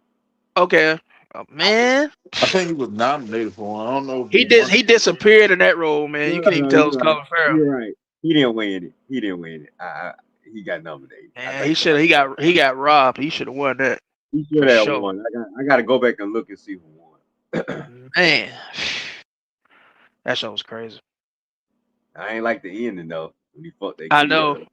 Okay, oh, man, I think he was nominated for one. I don't know if he he did. won. He disappeared in that role, man. You No, couldn't even tell it you're was right. Colin Farrell. You're right. He didn't win it. He didn't win it. He got nominated. I Man, think somebody he got robbed. He should have won that he for should have sure. won. I got to go back and look and see who won. Man, that show was crazy. I ain't like the ending though when he fucked that I kid know up.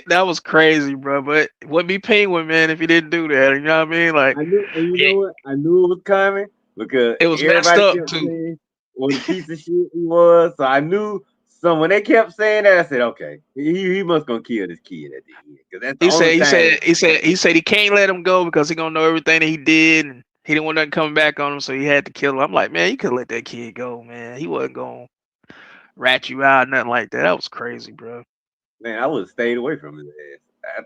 that was crazy, bro. But wouldn't be Penguin, man, if he didn't do that. You know what I mean? Like, I knew, and you it, know what? I knew it was coming because it was messed everybody up kept too. saying what a piece of shit he was. So I knew. So when they kept saying that, I said, okay, he must gonna kill this kid at the end because that's the only time. He said he can't let him go because he gonna know everything that he did, and he didn't want nothing coming back on him, so he had to kill him. I'm like, man, you could let that kid go, man. He wasn't gonna rat you out, nothing like that. That was crazy, bro. Man, I would have stayed away from his ass.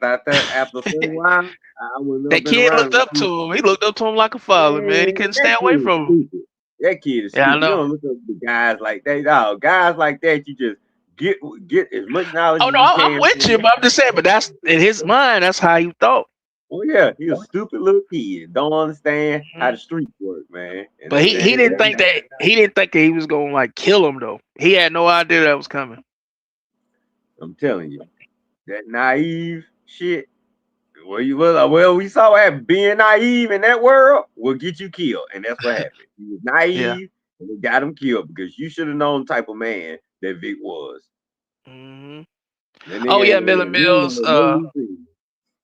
After a certain while, I would not have That been kid around looked him. up to him. He looked up to him like a father, man. He Man, couldn't stay that away kid is from him. stupid. That kid is Yeah, I stupid. You know. don't look up to guys like that. No, guys like that, you just get as much knowledge Oh as no, you I'm can with from you, them. but I'm just saying. But that's in his mind. That's how he thought. Oh yeah, he a stupid little kid. Don't understand how Mhm. the streets work, man. And But that's he didn't think that. that he was gonna like kill him though. He had no idea that was coming. I'm telling you, that naive shit. Well, we saw that being naive in that world will get you killed, and that's what happened. He was Yeah. naive, and they got him killed because you should have known the type of man that Vic was. hmm That Oh nigga yeah, ain't Miller he ain't Mills. got no routine.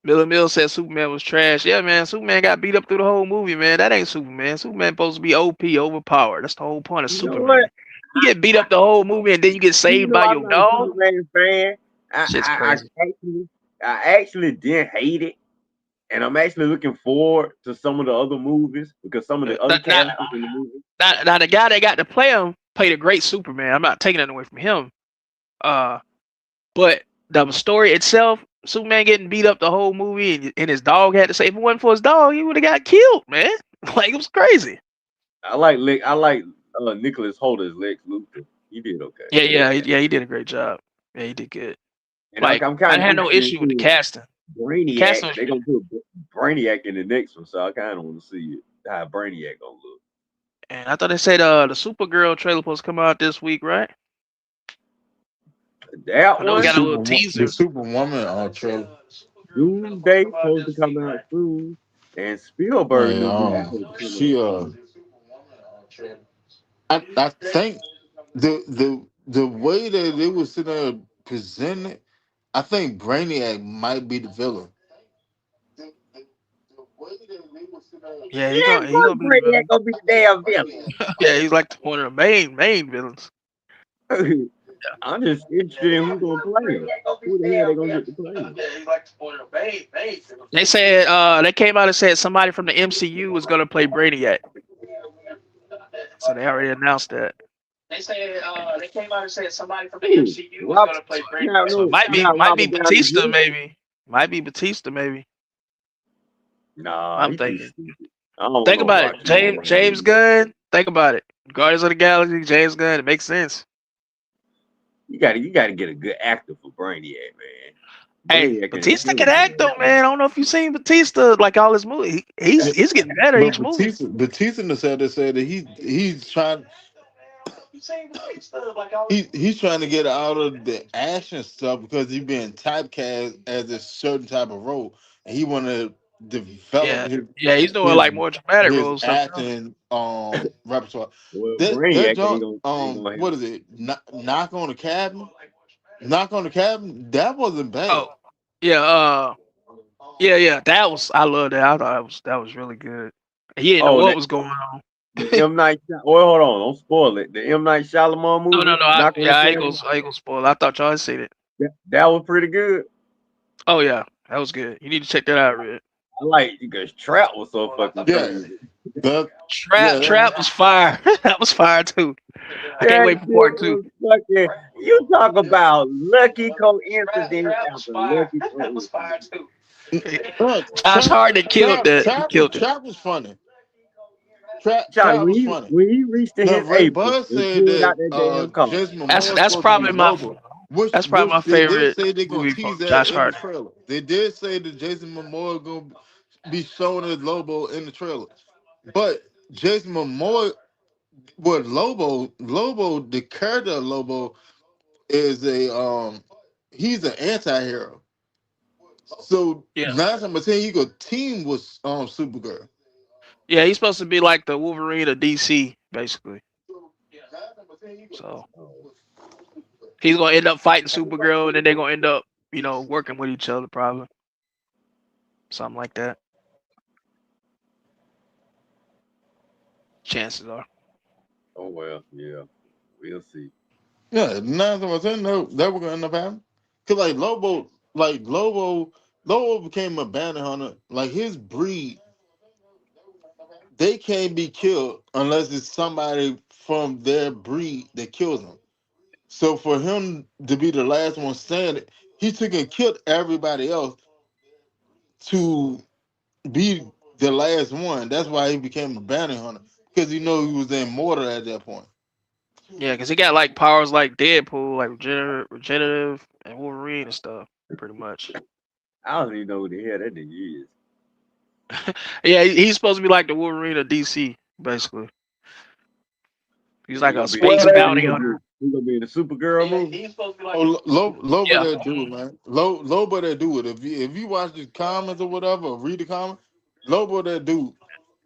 Miller Mills said Superman was trash. Yeah, man. Superman got beat up through the whole movie, man. That ain't Superman. Superman supposed to be OP, overpowered. That's the whole point of You know what? Superman. You get beat up the whole movie and then you get saved by I'm your not a dog. Superman fan. Shit's crazy. I actually didn't hate it, and I'm actually looking forward to some of the other movies because some of the other Now, characters in the movie. now the guy that got to play him played a great Superman. I'm not taking that away from him. But the story itself, Superman getting beat up the whole movie, and his dog had to say, if it wasn't for his dog, he would have got killed, man. Like it was crazy. I like Nicholas Holder's Lex Luthor. He did okay. He did a great job. Yeah, he did good. And Like I'm I kind of had no interested issue with the in casting. The casting Brainiac. was They're gonna put Brainiac in the next one, so I kind of want to see how Brainiac gonna look. And I thought they said the Supergirl trailer supposed to come out this week, right? That I know we got one, a little The teaser. Superwoman trailer. Doomsday supposed to come out soon, and Spielberg Man, new movie supposed to come out she soon. I think the way that it was sitting there presented, I think Brainiac might be the villain. Yeah, Yeah, he gonna what be the Brainiac villain. gonna be the damn villain? Yeah, he's like one of the main villains. I'm just interested in who's gonna play him. Who the hell they gonna get to play him? They said they came out and said somebody from the MCU was gonna play Brainiac. So they already announced that. They came out and said somebody from the Ooh, MCU was Rob, gonna play now Brainiac. So it no, now might be Robert Downey Batista Jr. maybe. Might be Batista maybe. Nah, I'm he too thinking. stupid. I don't want Think no about Rocky it. Balboa. James Gunn. Think about it. Guardians of the Galaxy, James Gunn. It makes sense. You gotta get a good actor for Brainiac, man. Hey, Brainiac can Batista kill can act him. though, man. I don't know if you've seen Batista like all his movies. Yeah, He's getting better but each movie. Batista said that he's trying to get out of the action stuff because he's being typecast as a certain type of role, and he want to develop Yeah, yeah. He's doing his like more dramatic his roles and stuff now. acting repertoire. Well, That Brainiac joint ain't gonna have. what is it? Knock on the cabin. Knock on the cabin. That wasn't bad. Oh, yeah. Yeah. That was. I love that. I thought that was really good. He didn't know Oh, what that was going on. the M Night. Well, hold on, don't spoil it. The M Night Shyamalan No, no, movie, no. Knock on the I ain't Cabin. gonna spoil. I thought y'all had seen it. That was pretty good. Oh yeah, that was good. You need to check that out, Red. I like because Trap was so fucking Yeah, crazy. that Trap was fire. That was fire too. I can't That wait shit for part two. was fucking. You talk about lucky coincidence after lucky coincidence. Josh Hartnett killed that. He killed it. Trap was funny. Charlie, Trap was funny. when he reached in Now his Ray apron Bud and said pulled out that that damn car. Jason Momoa is That's supposed to be probably Lobo, that's probably my which they did favorite say they're gonna movie tease from that Josh in the Hartnett. trailer. They did say that Jason Momoa gonna be shown as Lobo in the trailer, but Jason Momoa, what Lobo, the character of Lobo is he's an anti-hero. So Yeah. 9 times out of 10, you go team with Supergirl. Yeah, he's supposed to be like the Wolverine of DC, basically. So he's gonna end up fighting Supergirl, and then they're gonna end up, working with each other, probably. Something like that. Chances are. Oh well, yeah, we'll see. Yeah, 9 times out of 10, no, that was gonna end up happening. Cause Lobo became a bounty hunter. Like his breed, they can't be killed unless it's somebody from their breed that kills them. So for him to be the last one standing, he took and killed everybody else to be the last one. That's why he became a bounty hunter because he know he was immortal at that point. Yeah, because he got like powers like Deadpool, like regenerative, and Wolverine and stuff, pretty much. I don't even know who the hell that nigga is. Yeah, he's supposed to be like the Wolverine of DC, basically. He's like a space bounty hunter. He gonna be in the Supergirl movie. He's supposed to be like Lobo yeah. that dude, man. Lobo that dude. If you watch the comments or whatever, or read the comments, Lobo that dude.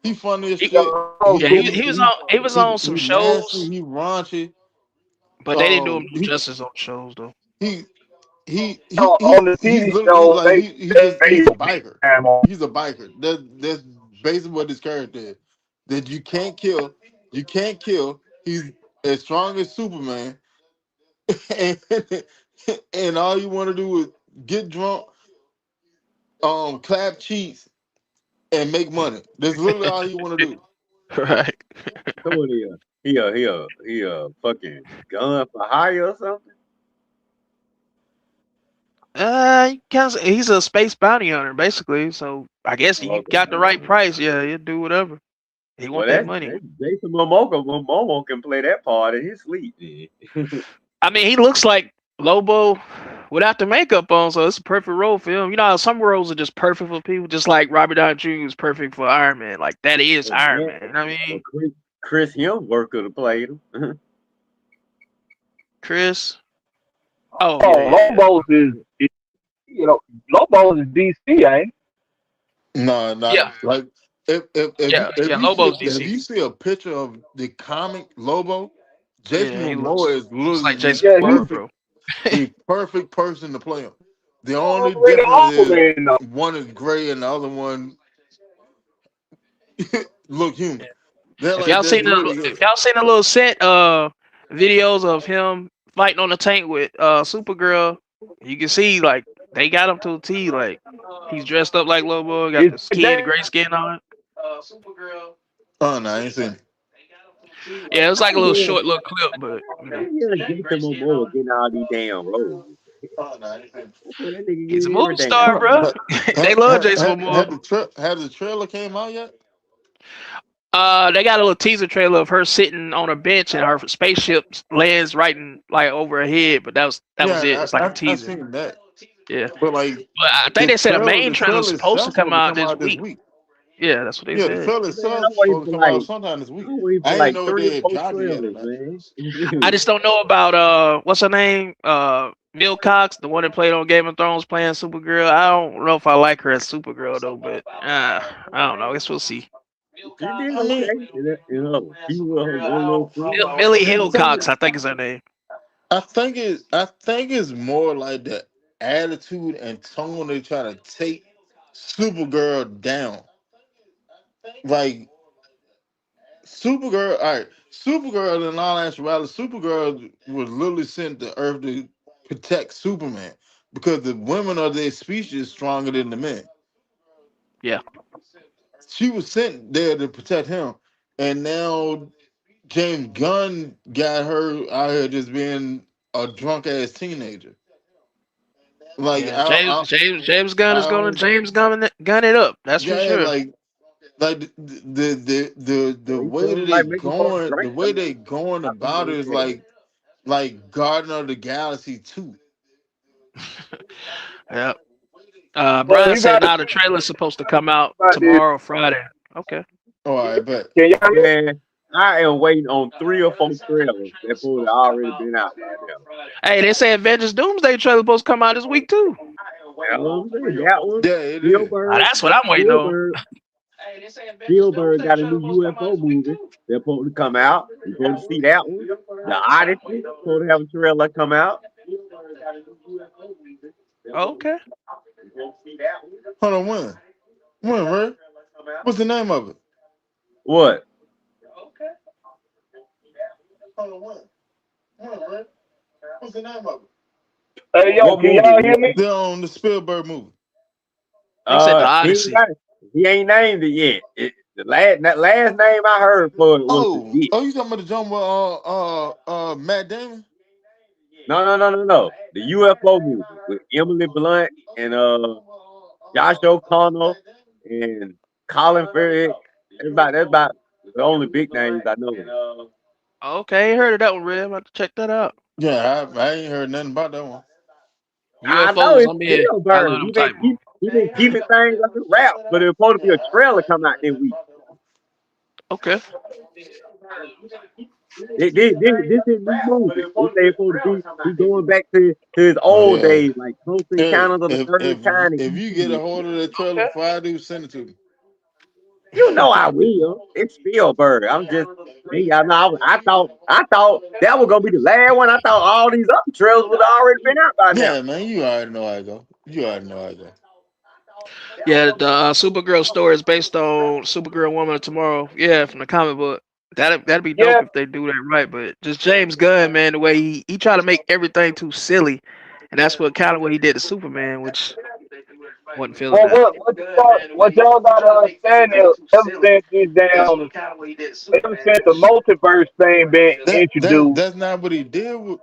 He funny as shit. Yeah, he was on some he shows, nasty. He raunchy. but they didn't do him justice on shows though. He On the he's TV literally show, like he's a biker. time on. He's a biker. That's basically what his character is. That you can't kill. You can't kill. He's as strong as Superman, and, and all you want to do is get drunk, clap cheeks, and make money. That's literally all you want to do. Right. So what he a fucking gun for hire or something? He's a space bounty hunter, basically. So I guess he got the right price. Yeah, he'll do whatever. He want that money. Jason Momoa can play that part in his sleep. I mean, he looks like Lobo without the makeup on, so it's a perfect role for him. You know how some roles are just perfect for people, just like Robert Downey Jr. is perfect for Iron Man. Like that is Iron Man. You know what I mean? Chris Hemsworth could have played him. Chris. Lobos is Lobos is DC, ain't it? No. Yeah. Like if Lobo's if DC. you see a picture of the comic Lobo, Jason Momoa is literally like Jason perfect, bro. the perfect person to play him. The only difference is one is gray and the other one look human. If y'all seen the little set videos of him fighting on the tank with Supergirl, you can see like they got him to a T. Like he's dressed up like Lobo, got the skin, the gray skin on it. Supergirl. Oh no, I ain't seen. Yeah, it was like a little short little clip, but Jason Momoa getting all these damn roles. He's a movie star, bro. They love Jason Momoa. Had the trailer came out yet? They got a little teaser trailer of her sitting on a bench and her spaceship lands like over her head, but that was it. Yeah, It's like a I teaser. seen that, Yeah, but like but I think they said a main the trailer is trailer supposed to itself come supposed to out come this out this week. week. Yeah, that's what they Yeah, the said. trailer Man, I itself wait supposed for to come out like sometime this week. I wait for I ain't like know if 3 or they had 4 dropped it yet or trailers, not. man. I just don't know about what's her name? Mil Cox, the one that played on Game of Thrones playing Supergirl. I don't know if I like her as Supergirl though, but I don't know. I guess we'll see. She did I mean, okay. She was her one little scene. Millie I think Hillcox, I think is her name. I think it's more like the attitude and tone they try to take Supergirl down. Like Supergirl, all right. Supergirl in all actuality, Supergirl was literally sent to Earth to protect Superman because the women of their species is stronger than the men. Yeah. She was sent there to protect him, and now James Gunn got her out here just being a drunk ass teenager. Like Yeah, James Gunn is I gonna don't, Gun it up. That's for yeah, sure. like the He way that feeling like they making folks going, the drink way some they going out about it is there. like Garden of the Galaxy 2. Yeah. Well, Brian you said got to now the trailer's supposed to come out about this. tomorrow, Friday. Okay. Oh, I bet. Can y'all hear? Man, I am waiting on 3 or 4 trailers that probably already been out by now. Hey, they say Avengers Doomsday trailer supposed to come out this week too. That's what I'm saying. That one, Yeah, it is. Spielberg, That's what I'm waiting on. Spielberg, Spielberg got a new UFO movie that's supposed to come out. You're supposed to see that one. The Odyssey supposed to have a trailer come out. Okay. Hold on, when, Ray? What's the name of it? What? Hold on, Ray? What's the name of it? Hey, yo, What can movie? y'all hear me? They're on the Spielberg movie. He said the He ain't Odyssey. got it. He ain't named it yet. That last name I heard for it was The Dick. You talking about the jump with Matt Damon? No. The UFO movie with Emily Blunt and Josh O'Connell and Colin Firth. That's about the only big names I know. Okay, ain't heard of that one, Red. I'm about to check that out. Yeah, I ain't heard nothing about that one. I know UFOs, it's I'm in. I love Spielberg. them type movies. He been keeping things under wraps, but it's supposed to be a trailer come out this week. Okay. This is new movie. They say it's supposed to be he going back to his Oh old yeah. days, like Close Hey, Encounters of the Third Kind and if you get a E.T. hold of that trailer Okay. before I do, send it to me. You know I will. It's Spielberg. I'm just me. I thought that was gonna be the last one. I thought all these other trailers would already been out by now. Yeah, man, you already know how I go. You already know how I go. Yeah, the Supergirl story is based on Supergirl Woman of Tomorrow. Yeah, from the comic book. That'd be dope Yeah. if they do that right. But just James Gunn, man, the way he tried to make everything too silly, and that's what he did to Superman, which wasn't feeling Well, that. what y'all gotta understand is ever since the multiverse thing been introduced, That's not what he did.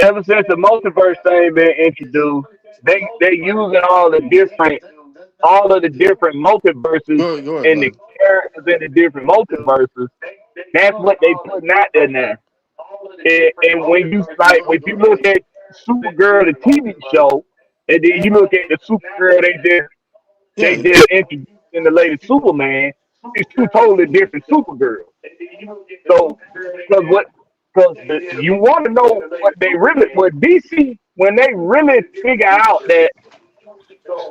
ever since the multiverse thing been introduced, they using all of the different multiverses Go ahead, and the Black. characters in the different multiverses. That's what they putting out there now. And when you look at Supergirl, the TV show, and then you look at the Supergirl they Yeah, just introduced in the latest Superman, it's two totally different Supergirls. So, because you want to know what DC, when they really figure out that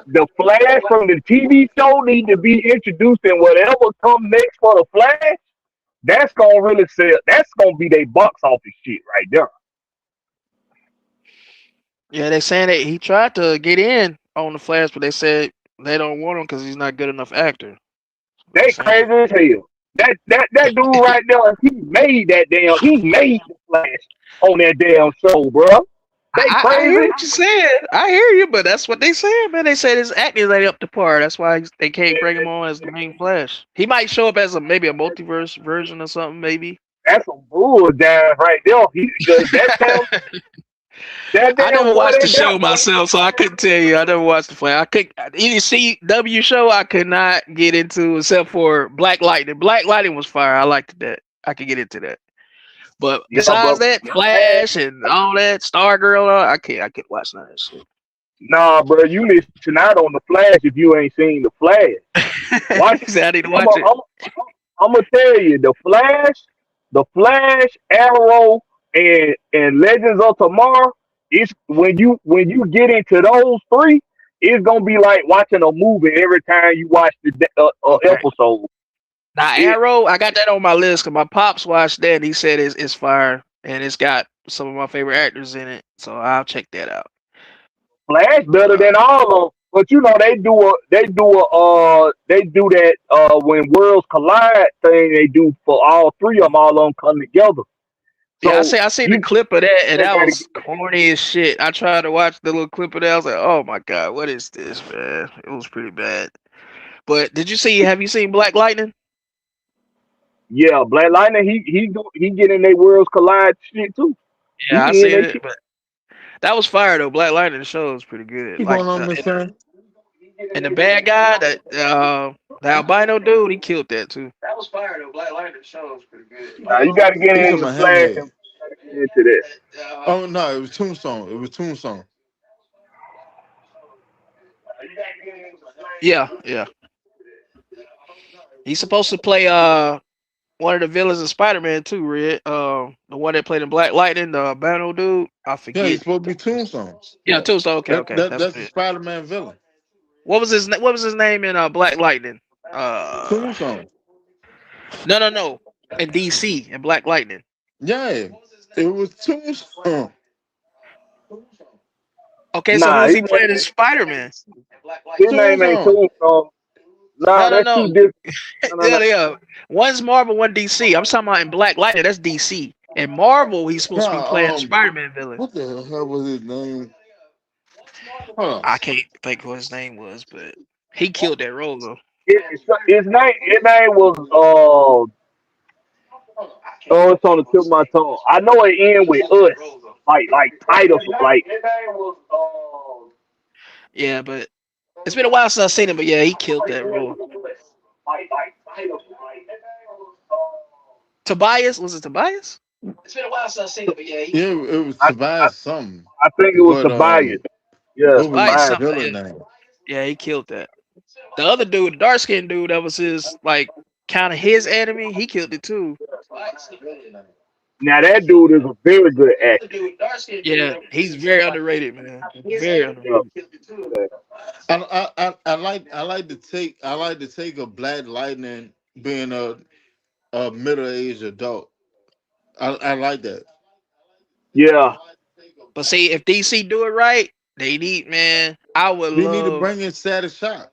the Flash from the TV show need to be introduced in whatever come next for the Flash, that's gonna really sell. That's gonna be their box office shit right there. Yeah, they saying that he tried to get in on the Flash, but they said they don't want him because he's not good enough actor. They're They saying. crazy as hell. That dude right there, he made the Flash on that damn show, bro. They I hear crazy. what you're saying. I hear you, but that's what they saying, man. They said his acting ain't up to par. That's why they can't bring him on as the main Flash. He might show up as maybe a multiverse version or something, maybe. That's some bull down right there. That sounds That I damn never boy, watched the they got show myself, so I couldn't tell you. I never watched the Flash. I could any CW show I could not get into except for Black Lightning. Black Lightning was fire. I liked that. I could get into that. But yeah, besides but that, Flash and all that, Stargirl, I can't watch none of that shit. nah, bro, you missing out on the Flash if you ain't seen the Flash. Watch. He said I need to I'm watch it. gonna tell you the Flash, Arrow, and Legends of Tomorrow. It's when you get into those three, it's gonna be like watching a movie every time you watch the Okay. episode. Now It Arrow, I got that on my list because my pops watched that and he said it's fire and it's got some of my favorite actors in it. So I'll check that out. Flash better Uh, than all of them. But they do that when worlds collide thing they do for all three of them, all of them come together. yeah, So I seen the you clip of that and they that gotta was get corny as shit. I tried to watch the little clip of that. I was like, oh my god, what is this, man? It was pretty bad. But have you seen Black Lightning? yeah, Black Lightning he get in their worlds collide shit too. He Yeah, I be in seen that it, shit. but that was fire though. Black Lightning the show was pretty good. Keep Like going on, Miss Fan. and the bad guy, the albino dude, he killed that too. That was fire though. Black Lightning show was pretty good. Now you gotta get He's on into my Flash hammerhead. and get into that. Oh no, it was Tombstone. It was Tombstone. Yeah, yeah. He's supposed to play one of the villains in Spider-Man too, Red. The one that played in Black Lightning, the albino dude. I Yeah, he's forget. supposed to be Tombstone. Yeah, Tombstone. Okay, That, okay, that that's that's the it. Spider-Man villain. What was his name in Black Lightning? Tombstone. No. In DC in Black Lightning. Yeah, it was Tombstone. Okay, so Nah, who's he playing in Spider-Man? his name ain't Tombstone. Tombstone. Nah, that's No. too different. No, no. Yeah. One's Marvel, one DC. I'm talking about in Black Lightning. That's DC. In Marvel, he's supposed to be playing Nah, a Spider-Man villain. what the hell was his name? Hold on. I can't think what his name was, but he killed that role though. His name was oh, it's on the tip of my tongue. I know it end with us, like title, like Yeah, but it's been a while since I've seen him. But yeah, he killed that role. Tobias, was it Tobias? It's been a while since I've seen him, but yeah, Yeah, it was I, I, Tobias something, I think it was but Tobias. Yeah, what was Tobias his Tobias. something. villain Yeah, name? yeah, he killed that. The other dude, the dark skinned dude, that was his like kind of his enemy. He killed it too. Now that dude is a very good actor. Yeah, he's very underrated, man. Very Yeah, underrated. yeah. I like to take a Black Lightning being a middle aged adult. I like that. Yeah. But see, if DC do it right, they need man. I would We need to love. bring in Static Shock.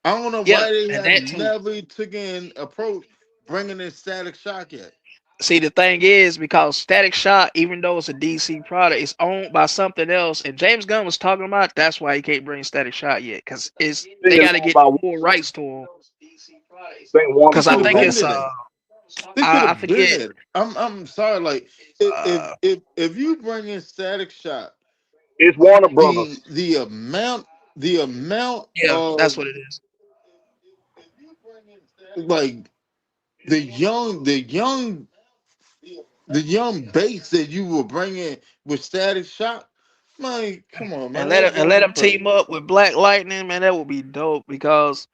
I don't know Yeah, why they and have that too. never taken approach bringing in Static Shock yet. See, the thing is, because Static Shock, even though it's a DC product, it's owned by something else. And James Gunn was talking about that's why he can't bring Static Shock yet, because they Think got it's to owned get by full rights to him. think Warner They Because I could have Brothers think been owned it's to it. that. They could I have been forget it. I'm sorry. Like uh if you bring in Static Shock, It's Warner Brothers. the amount yeah, that's of what it is. like the young base that you were bringing with Static Shock. Man, come on, man, And let's let be him team crazy. up with Black Lightning, man. That would be dope. Because,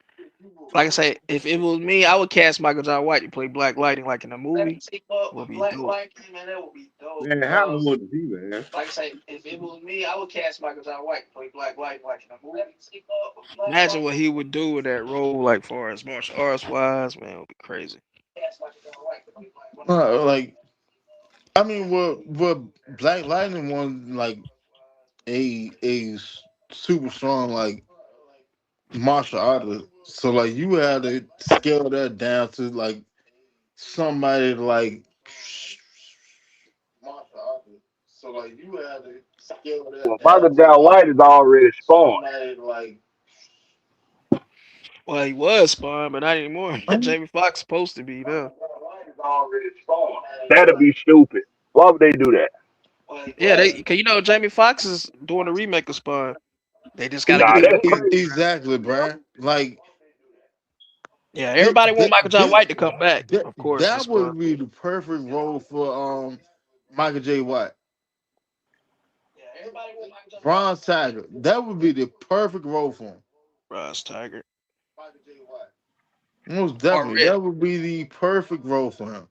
like I say, if it was me, I would cast Michael John White to play Black Lightning, like in a movie. Would be dope. Man, how old is he, man? Like I say, if it was me, I would cast Michael John White to play Black Lightning, like in a movie. Imagine what he would do with that role, like far as martial arts wise, man, it would be crazy. Like I mean, what Black Lightning won like super strong like martial artist. So like you had to scale that down to like somebody like martial artist. So like you had to scale Well, that down Michael to John like White is already spawned. somebody like Well, he was Spawn, but not anymore. I'm Jamie Foxx supposed to be, though. That'd be stupid. Why would they do that? Yeah, cause Jamie Foxx is doing a remake of Spawn. They just got to get Nah, his that's voice. crazy. Exactly, bro. Like Yeah, everybody want Michael John this, White to come back, of course. that would be the perfect role for Michael J. White. Bronze Tiger. That would be the perfect role for him. Ross Tiger. Most Or definitely. That would be the perfect role for him.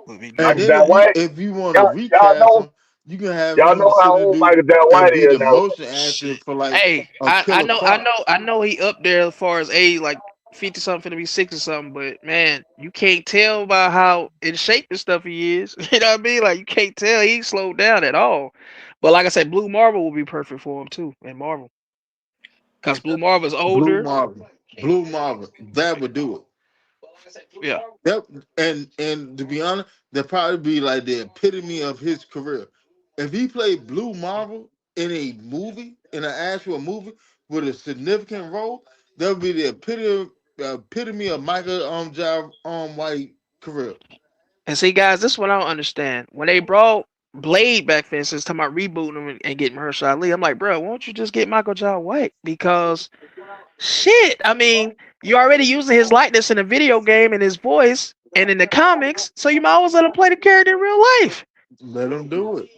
would be And great. Michael then John White. if you want to Y'all recast know him, you can have y'all him know sit how and old do Michael John and White be is the now. motion actor Shit. for like Hey, a I killer croc. know he up there as far as age, like 50 something to be 60 something, but man, you can't tell by how in shape and stuff he is. You know what I mean? Like you can't tell he slowed down at all. But like I said, Blue Marvel will be perfect for him too, in Marvel. Because Blue Marvel's Blue older. Marvel. Blue Marvel. That would do it. Yeah. That and to be honest, that probably be like the epitome of his career. If he played Blue Marvel in a movie, in an actual movie with a significant role, that would be the epitome of Michael White career. And see, guys, this is what I don't understand. When they brought Blade back, for instance, talking about rebooting him and getting Mahershala Ali, I'm like, bro, why don't you just get Michael John White? Because shit, I mean, you're already using his likeness in a video game and his voice and in the comics, so you might as well let him play the character in real life. Let him do it.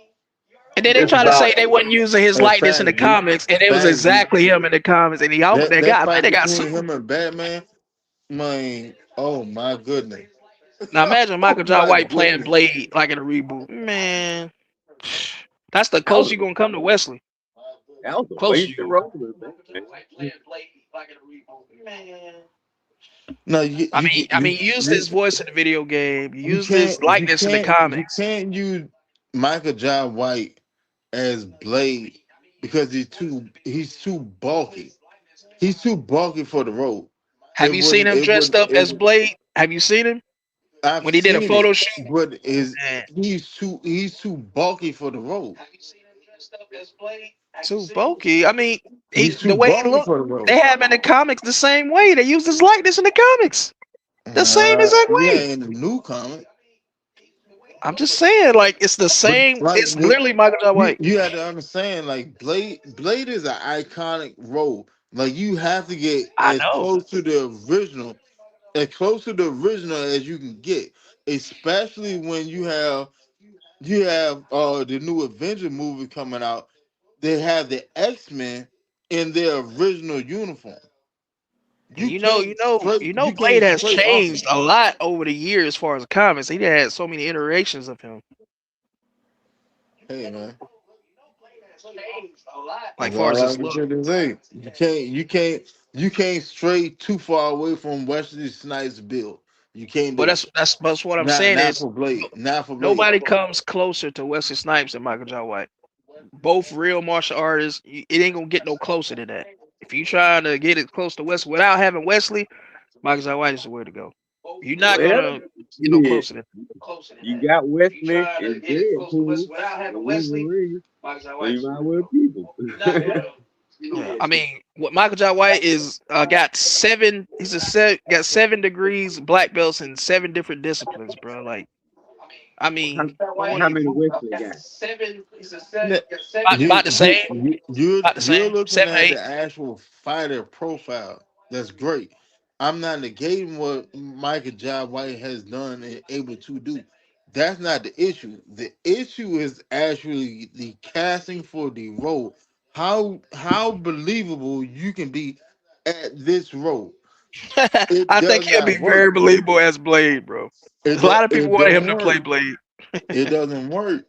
And then they This try is to how say they wasn't using his In likeness in the fact, G, comics, and it was fact, G, exactly him in the comics. And that that I think fight they got between sued. him and Batman, man, oh my goodness. Now imagine Oh Michael John my White playing goodness. Blade like in a reboot. Man, that's the That closest was you're gonna come to Wesley. a Closest wasted you role, man. No, I mean, you used his voice in the video game. You used his likeness in the you comics. can't use Michael John White as Blade because he's too bulky. He's too bulky for the role. Have you seen him dressed up as Blade? Have you seen him I've when he did a seen it, photo shoot? but is Man, he's too bulky for the role. too bulky. I mean, He's too the way he bulky looked, for the role. they have him in the comics the same way. They used his likeness in the comics, the same exact Yeah, way. in the new comic. I'm just saying, like it's the But same. like It's literally Michael John White. you have to understand, like Blade is an iconic role. Like you have to get I know. as close to the original as you can get, especially when you have the new Avenger movie coming out. They have the X-Men in their original uniform. And You Blade can't has stray off them. changed a lot over the years as far as the comics. He had so many iterations of him. Hey man. Like That's far as all I his can look. say to say. You can't stray too far away from Wesley Snipes' build. You can't But do it. that's what I'm Not saying not is for Blade. Not for Blade. nobody comes closer to Wesley Snipes than Michael John White. Both real martial artists, it ain't gonna get no closer than that. If you trying to get it close to Wesley without having Wesley, Michael John White is the way to go. You're not Well, gonna get no yeah, closer than you got Wesley and Deadpool and Wolverine, so you might as well keep him. yeah. I mean, what Michael John White is got seven. Got 7 degrees, black belts in 7 different disciplines, bro. Like, I how, mean, no one how many Wesley got? Yeah, about the same. About the you're same. looking Seven, at eight. the actual fighter profile. That's great. I'm not negating what Michael John White has done and able to do. That's not the issue. The issue is actually the casting for the role. How believable you can be at this role. It I think does he'll be not work. very believable as Blade, bro. A lot of people It wanted him don't to play work. Blade. It doesn't work.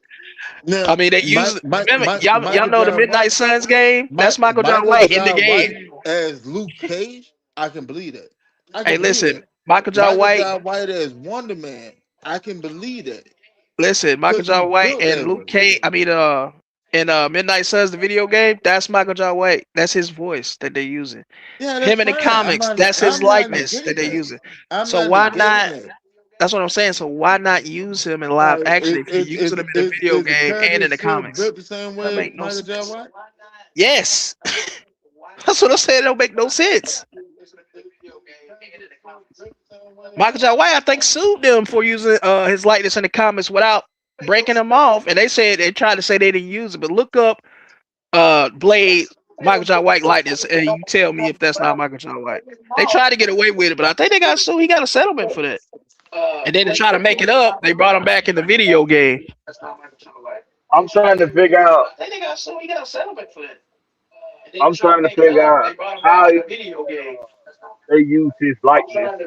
Now, I mean, they use. Remember, y'all Michael know the John Midnight White, Suns game. That's Michael John Michael White in the John game. White as Luke Cage, I can believe that. I Hey, can believe listen, that. Michael John Michael White. John White as Wonder Man, I can believe that Listen, Michael because he's John White built and that Luke way. Cage. I mean, in Midnight Suns, the video game. That's Michael John White. That's his voice that they're using. Yeah, that's Him in the fine. comics. That's his I'm not likeness that negating they're that. using. I'm So not why negating not? that. That's what I'm saying. So why not use him in live action if you're using him in the video Is the game and character in the still comics? built the same That way make as no Michael John sense. White? Yes, that's what I'm saying. It don't make no sense. Michael John White, I think, sued them for using his likeness in the comics without breaking them off, and they tried to say they didn't use it, but look up Blade Michael John White likeness, and you tell me if that's not Michael John White. They tried to get away with it, but I think they got sued. He got a settlement for that. And then to try to make it up, they brought him back in the video game. I'm trying to figure out. I think they got sued. He got a settlement for that. I'm trying to figure out how they use his likeness.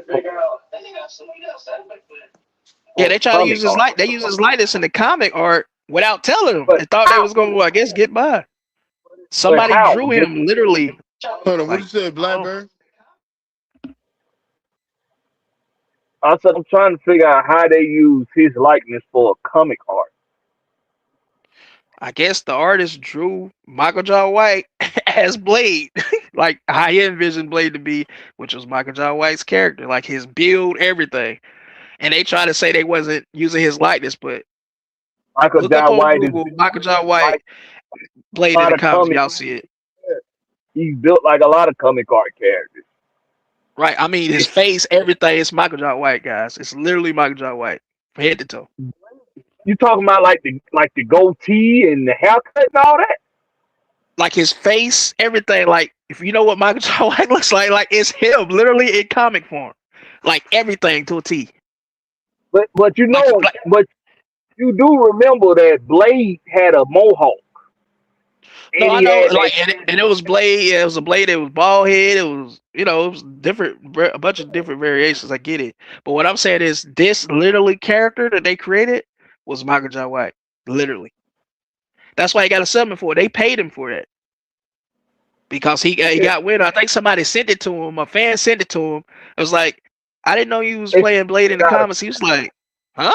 Yeah, they try to use his comic They use his likeness in the comic art without telling them. But They thought they how? was going to, I guess, get by. But Somebody how? drew him literally. Hold on, what you said, Blackbird? I said I'm trying to figure out how they use his likeness for comic art. I guess the artist drew Michael John White as Blade, like how he envisioned Blade to be, which was Michael John White's character, like his build, everything. And they try to say they wasn't using his likeness, but Michael look up John on White Google, is Michael John White like Blade a in lot the of comics, comic. y'all see it. He's built like a lot of comic art characters. Right. I mean, his face, everything is Michael John White, guys. It's literally Michael John White, from head to toe. You talking about like the goatee and the haircut and all that? Like his face, everything. Like if you know what Michael John White looks like it's him, literally in comic form. Like everything to a T. But you Like, know, but you do remember that Blade had a mohawk. no, And I he know. had that. Like, and it was Blade. Yeah, it was a Blade. It was bald head. It was, it was different, a bunch of different variations. I get it. But what I'm saying is, this literally character that they created was Michael John White. Literally. That's why he got a settlement for it. They paid him for that because he got wind. I think somebody sent it to him. A fan sent it to him. It was like, I didn't know you was playing Blade in the comics. He was like, huh?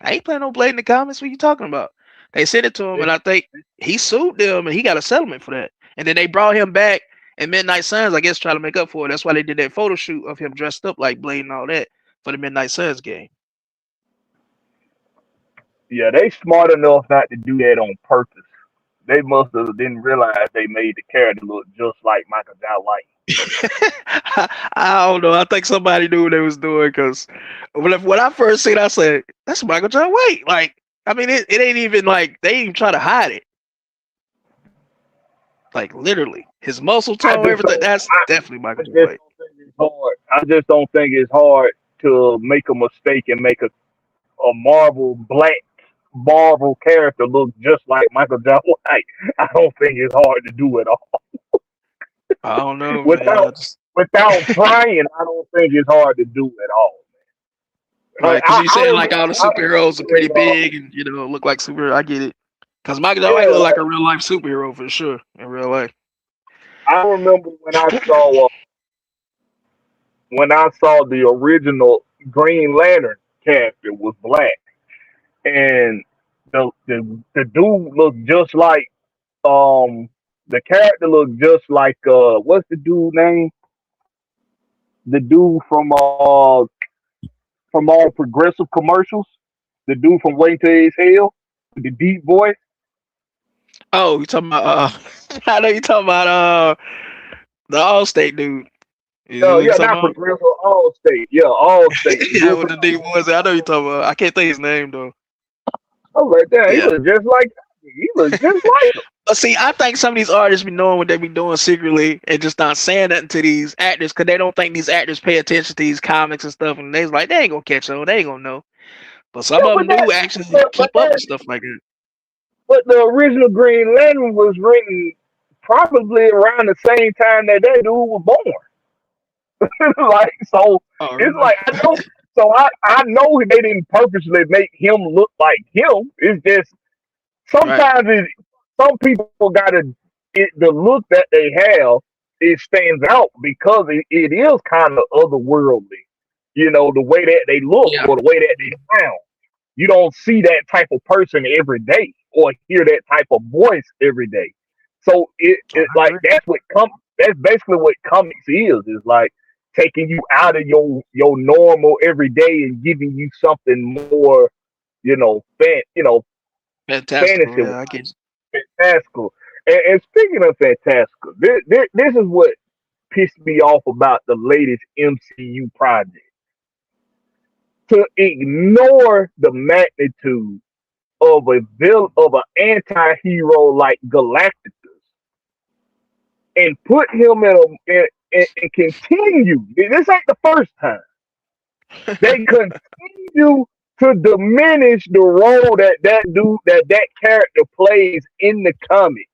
I ain't playing no Blade in the comics. What you talking about? They sent it to him, and I think he sued them, and he got a settlement for that. And then they brought him back in Midnight Suns, I guess, trying to make up for it. That's why they did that photo shoot of him dressed up like Blade and all that for the Midnight Suns game. Yeah, they smart enough not to do that on purpose. They must have didn't realize they made the character look just like Michael John White. I don't know. I think somebody knew what they was doing because when I first seen it, I said, that's Michael John White. Like, I mean, it ain't even like they ain't even try to hide it. Like literally, his muscle tone, everything. That's definitely Michael John White. I just don't think it's hard to make a mistake and make a black Marvel character look just like Michael John White. I don't think it's hard to do it all. I don't know, without trying, I don't think it's hard to do it all. Right, because you said like all the superheroes are pretty big and look like superheroes. I get it. Because Michael John White look like a real life superhero for sure in real life. I remember when I saw the original Green Lantern character was black, and the dude looked just like the character looked just like what's the dude name? The dude from all Progressive commercials. The dude from Wait Till It's Hell with the deep voice. Oh, you talking about I know you talking about the Allstate dude. Yeah, not Progressive, Allstate. Yeah, Allstate. Yeah, with the deep voice. I know you talking about. I can't think his name though. Oh, right there. He looks just like him. But see, I think some of these artists be knowing what they be doing secretly and just not saying nothing to these actors because they don't think these actors pay attention to these comics and stuff. And they're like, they ain't gonna catch on. They ain't gonna know. But some of them do actually keep up with stuff like that. But the original Green Lantern was written probably around the same time that dude was born. It's like I know. So I know they didn't purposely make him look like him. It's just sometimes some people the look that they have, it stands out because it is kind of otherworldly. The way that they look or the way that they sound. You don't see that type of person every day or hear that type of voice every day. So it's like that's basically what comics is like taking you out of your normal everyday and giving you something more, fantastical. fantasy. Yeah, I get it. Fantastical. And speaking of fantastical, this is what pissed me off about the latest MCU project. To ignore the magnitude of a of an anti-hero like Galactus and put him and continue. This ain't the first time. They continue to diminish the role that character plays in the comic.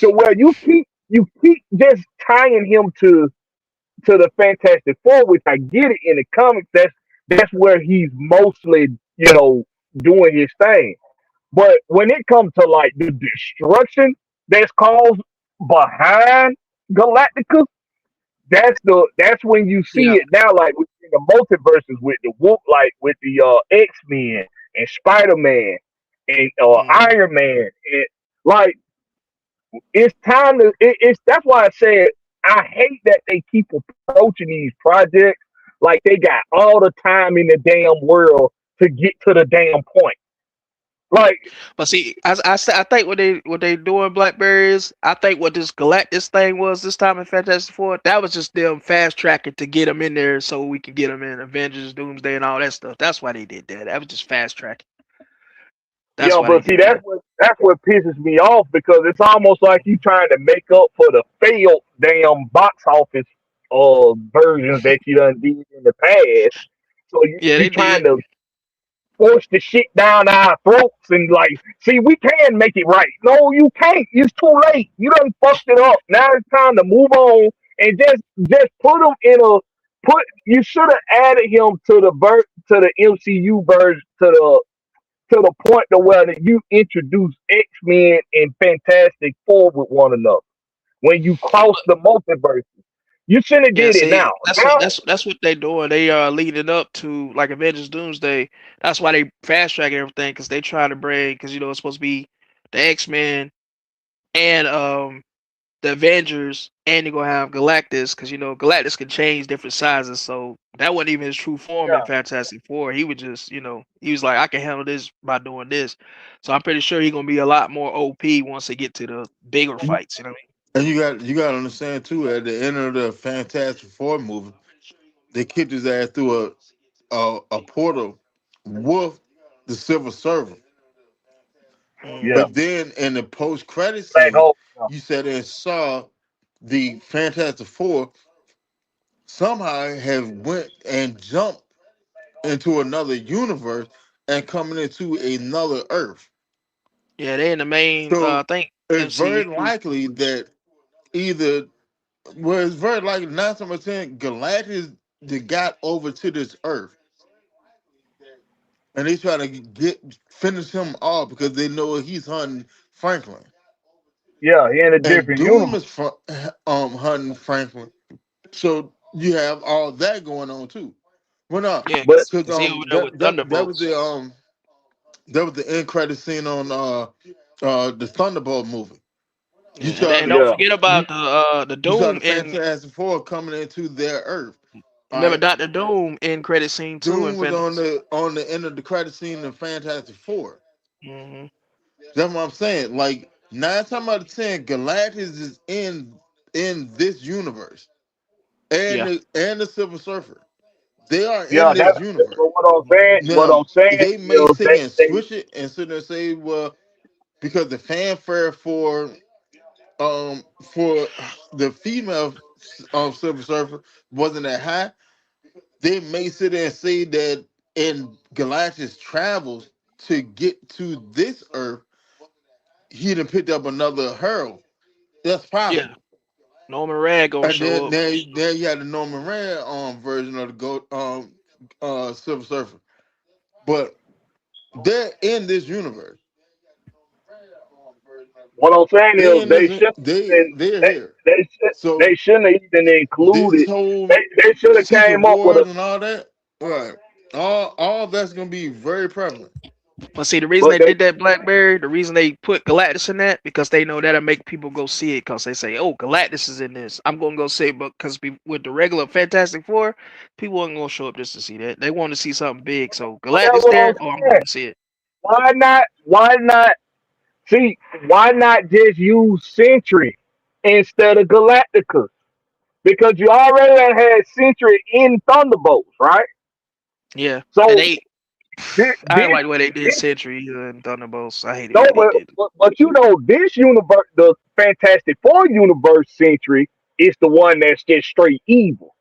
So where you keep just tying him to the Fantastic Four, which I get it in the comics. That's where he's mostly doing his thing. But when it comes to like the destruction that's caused behind Galactica, that's when you see Yeah. it now, like in the multiverses with the with the X-Men and Spider-Man and Mhm. Iron Man, and like it's time to. It's that's why I said I hate that they keep approaching these projects like they got all the time in the damn world to get to the damn point. Like, But see, I think what they doing Blackberry is, I think what this Galactus thing was this time in Fantastic Four, that was just them fast tracking to get them in there so we can get them in Avengers, Doomsday, and all that stuff. That's why they did that. That was just fast tracking. That's why they but see, did that. that's what pisses me off because it's almost like you trying to make up for the failed damn box office versions that you done did in the past. So you Yeah, you they trying did. to force the shit down our throats and like, see, we can make it right. No, you can't. It's too late. You done fucked it up. Now it's time to move on and just put him in a put. You should have added him to the MCU version to the point to where that you introduce X-Men and Fantastic Four with one another when you cross the multiverse. You shouldn't have Yeah, did it see, now. that's what Now, that's what they doing. They are leading up to like Avengers Doomsday. That's why they fast tracking everything because they trying to bring because it's supposed to be the X-Men and the Avengers, and you're gonna have Galactus because Galactus can change different sizes. So that wasn't even his true form in yeah, Fantastic Four. He would just, he was like, I can handle this by doing this. So I'm pretty sure he's gonna be a lot more OP once they get to the bigger fights. You know what And you got to understand too. At the end of the Fantastic Four movie, they kicked his ass through a portal with the Silver Surfer. I mean? yeah, Hmm. But then in the post credit Black scene, Hole. Yeah, you said and saw the Fantastic Four somehow have went and jumped into another universe and coming into another Earth. Yeah, they in the main, I So think it's very MCU. likely that either, well, it's very likely 9 times out of 10 Galactus that got over to this Earth, and they try to finish him off because they know he's hunting Franklin, yeah, he in a and different Doom universe. is hunting Franklin. So you have all that going on too. Well, no, Yeah, But because cause he over there with that was Thunderbolts. the end credit scene on the Thunderbolt movie. You Yeah, saw and don't yeah, forget you about the you saw the Doom in. Fantastic Four coming into their Earth. All Remember right, Doctor Doom in credit scene too in Doom was Fantastic. on the end of the credit scene in Fantastic Four. Hmm. That's what I'm saying. Like 9 times out of 10, Galactus is in this universe, Yeah. and the Silver Surfer. They are yeah. in this universe. But what Now I'm saying they may is sit they there and they switch it and sit there and say, well, because the fanfare for the female Silver Surfer wasn't that high, they may sit there and say that in Galactus travels to get to this Earth, he done picked up another Herald. That's Yeah. possible. Norman Rad gonna And then show up. there you had the Norman Rad version of the Silver Surfer. But they're in this universe. what I'm saying They is in this they're they here. they should So they shouldn't have even this included. They whole they should have Secret came up with Wars and all that, right? All that's gonna be very prevalent. But see, the reason but they did that Blackberry, the reason they put Galactus in that, because they know that'll make people go see it. Because they say, "Oh, Galactus is in this. I'm gonna go see it." But because with the regular Fantastic Four, people aren't gonna show up just to see that. They want to see something big. So that's Galactus what there. I'm Oh, I'm saying. going to see it. Why not? See? Why not just use Sentry instead of Galactica? Because you already done had Sentry in Thunderbolts, right? Yeah, and So they I didn't this, like the way they did this Sentry either and Thunderbolts. I hated the no, way they did it. but you know, this universe, the Fantastic Four universe century is the one that's just straight evil.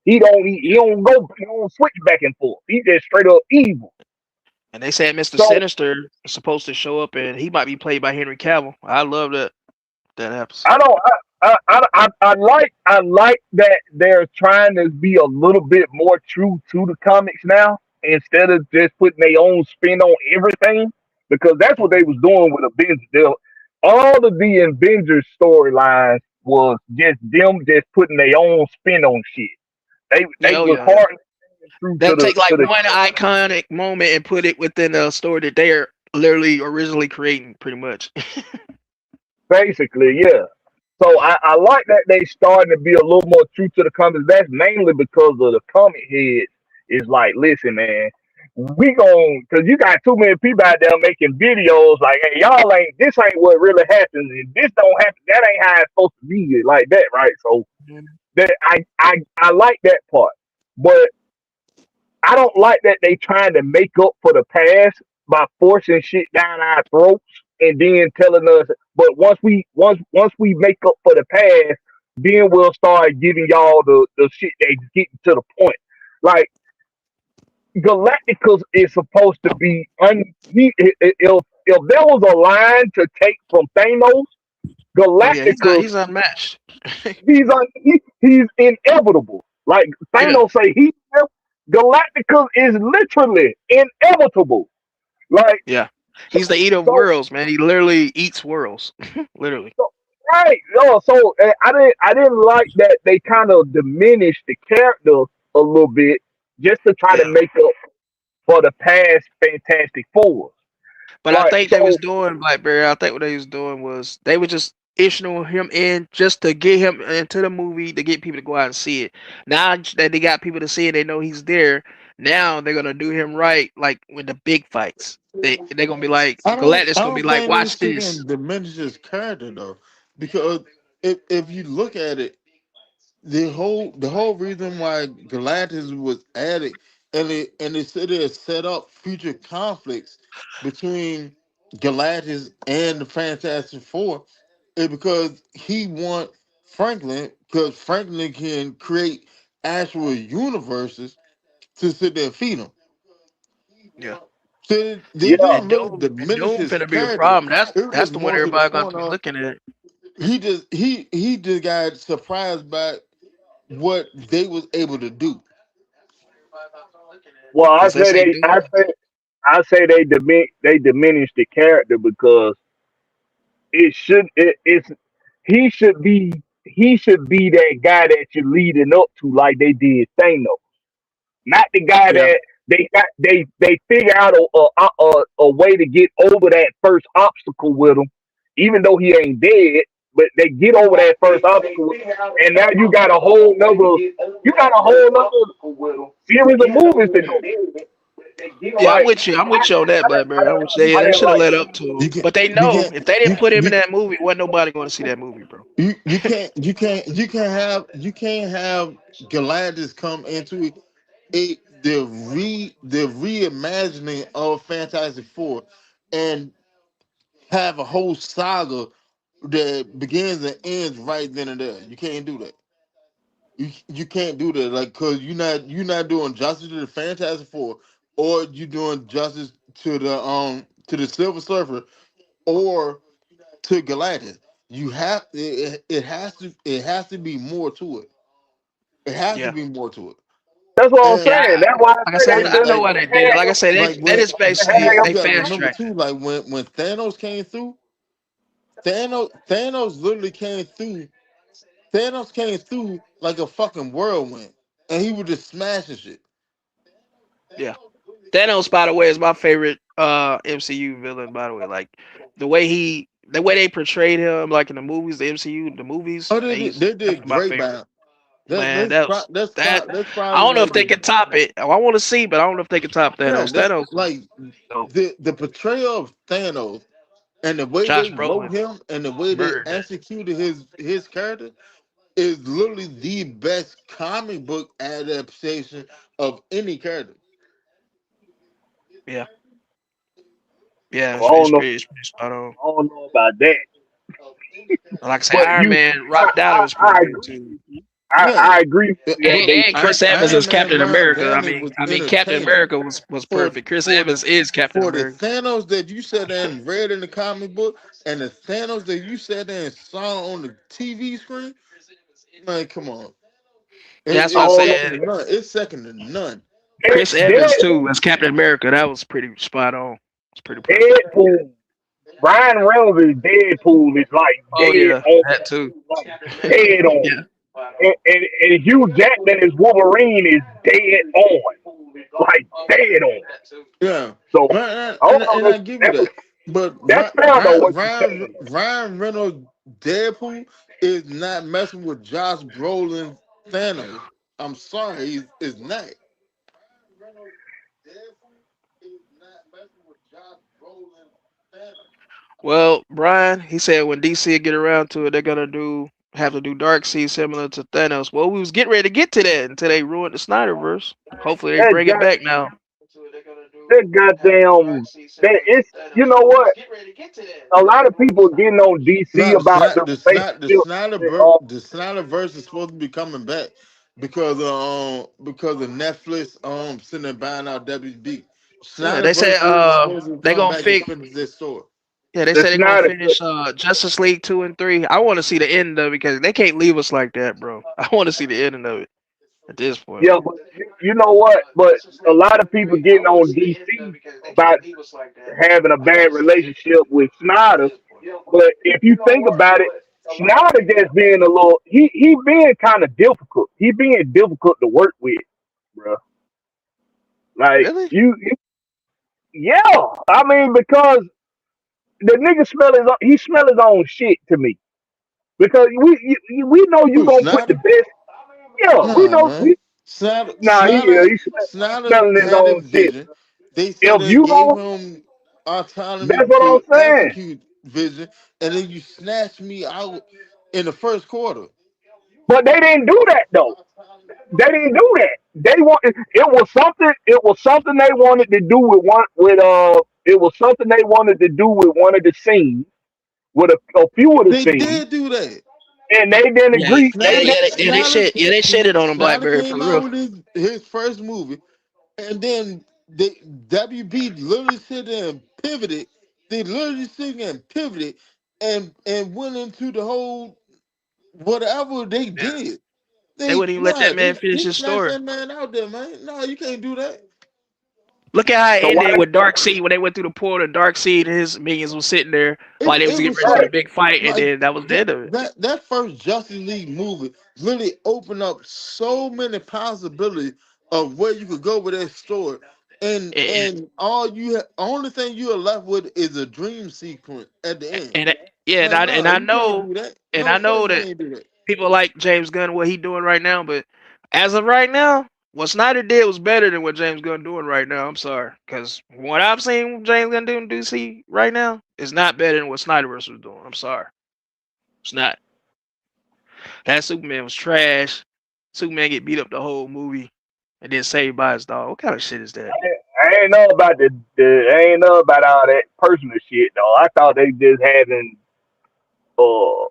He don't switch back and forth. He just straight up evil. And they said Mr. So Sinister is supposed to show up and he might be played by Henry Cavill. I love that that happens. I don't. I like that they're trying to be a little bit more true to the comics now instead of just putting their own spin on everything because that's what they was doing with Avengers. All of the Avengers storylines was just them just putting their own spin on shit. They Yeah, oh was yeah, yeah. hard true They'll take like to the one iconic moment and put it within a story that they're literally originally creating, pretty much. basically, yeah. So I like that they starting to be a little more true to the comics. That's mainly because of the comic heads. Is like, listen, man, we gon' because you got too many people out there making videos like, hey, y'all ain't this ain't what really happens, and this don't happen. That ain't how it's supposed to be like that, right? So that I like that part, but I don't like that they trying to make up for the past by forcing shit down our throats and then telling us. But once we make up for the past, then we'll start giving y'all the shit that's getting to the point. Like Galacticus is supposed to be if there was a line to take from Thanos, Oh yeah, Galacticus he's unmatched. he's inevitable. Like Yeah, Thanos say, Galacticus is literally inevitable. Like yeah. He's the eater of so, worlds, man. He literally eats worlds. Literally. so right. No, so I didn't like that they kind of diminished the character a little bit just to try to Yeah. make up for the past Fantastic Four. But I Like think they was so, doing Blackberry. I think what they was doing was they were just issuing him in just to get him into the movie to get people to go out and see it. Now that they got people to see it, they know he's there. Now they're gonna do him right, like with the big fights. They're gonna be like I Galactus gonna be don't like, think they watch this. shouldn't diminish his character though, because if you look at it, the whole reason why Galactus was added and it said it set up future conflicts between Galactus and the Fantastic Four is because he want Franklin because Franklin can create actual universes to sit there and feed him. Yeah. So they yeah, didn't And really And diminish Doom his finna be a character. problem. That's It was that's just the one more to the everybody gonna point be of looking at. he just got surprised by what they was able to do. well, Cause they say Doom. I say they diminish the character because it's he should be that guy that you're leading up to like they did Thanos, not the guy Yeah. that they figure out a way to get over that first obstacle with him, even though he ain't dead. But they get over that first obstacle, and now you got a whole nother series of movies to go. Yeah, I'm Like with you. I'm with you on that, Blackberry. I wish they didn't should have like led that. up to You him. can But they you know can't if they didn't you put him in you that movie, wasn't nobody going to see that movie, bro. you can't have Galactus come into it the reimagining of Fantastic Four and have a whole saga that begins and ends right then and there. You can't do that. You can't do that, like, cause you're not doing justice to the Fantastic Four, or you doing justice to the Silver Surfer, or to Galactus. It has to be more to it. It has to Yeah. be more to it. That's what I'm Yeah. And saying. That's why I Like I say said, they and I know shouldn't why like they did it. Like I said, like that when is basically you have they got to fast remember track. too, like when Thanos came through, Thanos literally came through. Thanos came through like a fucking whirlwind, and he was just smashing shit. Yeah. Thanos, by the way, is my favorite MCU villain. By the way, like the way they portrayed him, like in the movies, the MCU, the movies, Oh, they did, he's they definitely did my great favorite. by him. That, Man, that's that pro- was that's that. pro- that's I probably don't know like if they the can top it. I want to see, but I don't know if they can top yeah. Thanos. That's Thanos was like dope. the portrayal of Thanos and the way Josh they wrote Brolin him and the way they murdered that. executed his character is literally the best comic book adaptation of any character. Yeah, yeah, So I don't know. it's pretty spot on. I don't know about that. Like I say, But Iron you, Man, Robert Downey was pretty I good agree too. with you. Yeah, I agree with you that they And I, Chris Evans Iron as Man Captain Ryan America. Downey was Captain entertaining. America was For perfect. Chris for Evans is Captain for the America. Thanos that you sat there and read in the comic book, and the Thanos that you sat there and saw on the TV screen, man, come on, Yeah, that's I what I it's don't know. second said. to none. It's second to none. Chris Evans too Deadpool, as Captain America. That was pretty spot on. It's pretty perfect. Deadpool, Ryan Reynolds' Deadpool is like Oh dead yeah, on, that too. like dead on. Yeah, And Hugh Jackman as Wolverine is dead on, like dead on. Yeah, So man, I don't and know. I give you that. But That sound on what you're saying. Ryan Reynolds Deadpool is not messing with Josh Brolin Thanos. I'm sorry, he's not. well, Brian, he said when DC get around to it, they're gonna have to do Dark Seed similar to Thanos. Well, we was getting ready to get to that until they ruined the Snyderverse. Hopefully, they That bring it got back now. that goddamn that it's you know what? A lot of people getting on DC No, about the relationship. The Snyderverse is supposed to be coming back because of Netflix sitting there buying out WB. Yeah, they said Snyderverse is supposed to they come gonna back and fix. finish this story. Yeah, they The said they're gonna Snyder finish Justice League 2 and 3. I want to see the end of it because they can't leave us like that, bro. I want to see the end of it at this point. Yeah, but you know what? But a lot of people getting on DC about having a bad relationship with Snyder. But if you think about it, Snyder just being a little he being kind of difficult. He being difficult to work with, bro. Like Really? yeah. I mean because the nigga he smell his own shit to me. Because we know you Who, gonna put the Snyder? best. Yeah, we Nah, know. man. Snyder, Nah, Snyder, he's Snyder smelling his had a own shit. vision. They said If they you gave gonna, him autonomy that's what I'm to saying. execute vision, and then you snatched me out in the first quarter. But they didn't do that though. They didn't do that. They want it was something. It was something they wanted to do with one with. It was something they wanted to do with one of the scenes, with a few of the They scenes, did do that. and they didn't Yeah, agree. They didn't agree. they shit it on them Snyder Blackberry for came out real. with his first movie, and then they WB literally sit there and pivoted. They literally sit there and pivoted and went into the whole whatever they Yeah, did. they wouldn't even let that man finish They his snatched story. that man out there, man. No, you can't do that. Look at how it So why? ended with Dark Seed when they went through the portal. Dark Seed and his minions was sitting there while they was It getting was ready to the so big fight, and like then that was the end of it. that first Justice League movie really opened up so many possibilities of where you could go with that story. And And only thing you are left with is a dream sequence at the end. and yeah, Man, and no, I you can't know do that. and No I sir, know you that can't do that. people like James Gunn what he doing right now, but as of right now, what Snyder did was better than what James Gunn doing right now. I'm sorry, because what I've seen James Gunn doing DC right now is not better than what Snyderverse was doing. I'm sorry, it's not. That Superman was trash. Superman get beat up the whole movie and then saved by his dog. What kind of shit is that? I ain't know about I ain't know about all that personal shit though. I thought they just having uh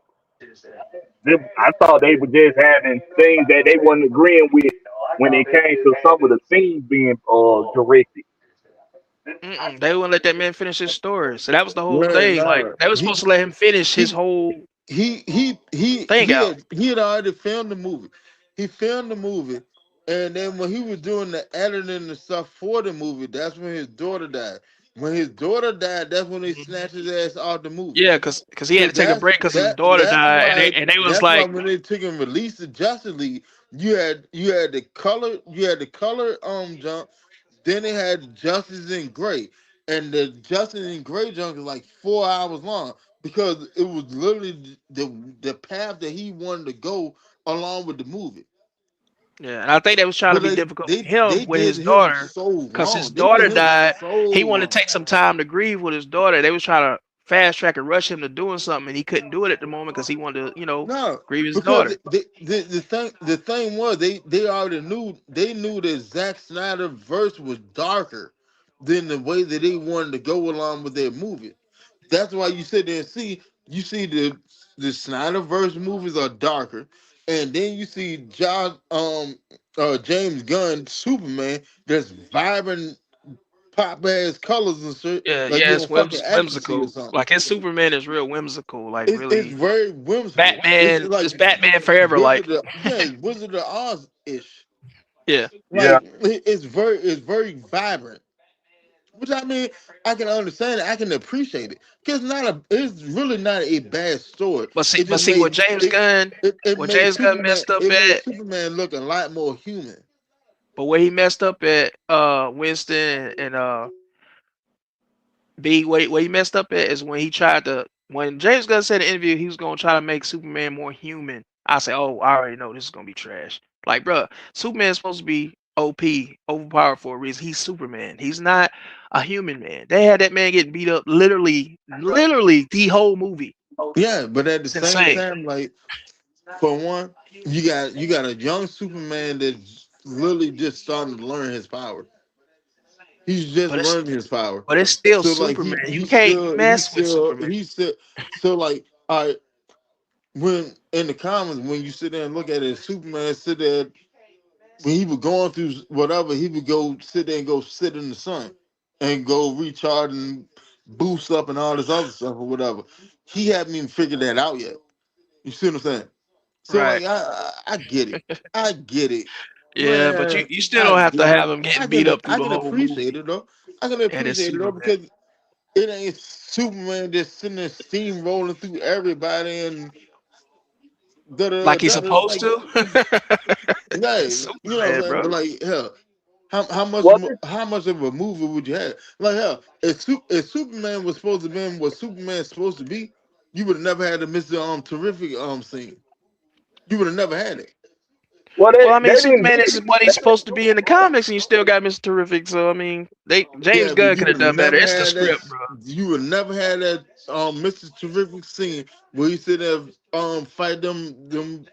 I thought they were just having things that they wasn't agreeing with when it came to some of the scenes being directed. They wouldn't let that man finish his story. So that was the whole Man, thing. Like no. they were supposed to let him finish his He whole thing out. he had already filmed the movie. He filmed the movie, and then when he was doing the editing and stuff for the movie, that's when his daughter died. When his daughter died, that's when they Mhm. snatched his ass out the movie. Yeah, cause he So had to take a break because his daughter died, and they was that's why like, when they took and released the Justice League, you had the color jump, then they had Justice in Gray, and the Justice in Gray jump is like 4 hours long because it was literally the path that he wanted to go along with the movie. yeah, and I think they was trying to But be difficult with they him with did his him daughter, so cause his wrong. They did daughter him died. so He wanted to wrong. take some time to grieve with his daughter. They was trying to fast track and rush him to doing something, and he couldn't do it at the moment because he wanted to, No, grieve his because daughter. the thing was they already knew that Zack Snyder verse was darker. than the way that they wanted to go along with their movie. That's why you sit there and see the Snyderverse movies are darker, and then you see James Gunn Superman that's vibrant pop ass colors and shit Yeah, like yeah, you it's on fucking ecstasy or whimsical. something. Like his Superman is real whimsical. Like It's really, very whimsical. It's Batman. like It's Batman Forever. Like Wizard of Oz ish. yeah, Yeah. Like it's very vibrant. Which I mean, I can understand it. I can appreciate it because it's really not a bad story. It but just see what made James Gunn, it what made James Gunn Superman messed up it made at. Superman look a lot more human. But where he messed up at, Winston and B, where he messed up at is when he tried to, when James Gunn said in the interview he was gonna try to make Superman more human. I said, oh, I already know this is gonna be trash. Like, bruh, Superman's supposed to be OP, overpowered for a reason. He's Superman. He's not a human man. They had that man getting beat up literally the whole movie. Yeah, but at the It's same insane. time, like for one, you got a young Superman that's literally just starting to learn his power. He's just But it's learning his power. but it's still So like Superman. You can't mess with Superman. he's still so like all right, when in the comics when you sit there and look at it, Superman sit there when he was going through whatever, he would go sit there and go sit in the sun and go recharge and boost up and all this other stuff or whatever. He hadn't even figured that out yet. You see what I'm saying? So Right. like I get it. I get it. Yeah, but Man, you still I don't have to get it. have him getting beat up through I the can whole appreciate movie. it though. I can And it's appreciate it though Superman. because it ain't Superman just sitting there steamrolling through everybody and da da Like he's da da. supposed Like, to. yeah, you know what I'm Superman, saying? bro. But like, hell, What is, how much of a movie would you have? Like, hell, if Superman was supposed to be what Superman's supposed to be, you would have never had the Mister Terrific scene. You would have never had it. well, Well, I mean, they didn't Superman do is what he's supposed to be in the comics, and you still got Mr. Terrific. So I mean, James Yeah, but Gunn you could would have have done better. never It's the had that. script, bro. You would never had that Mr. Terrific scene where he sit there fight them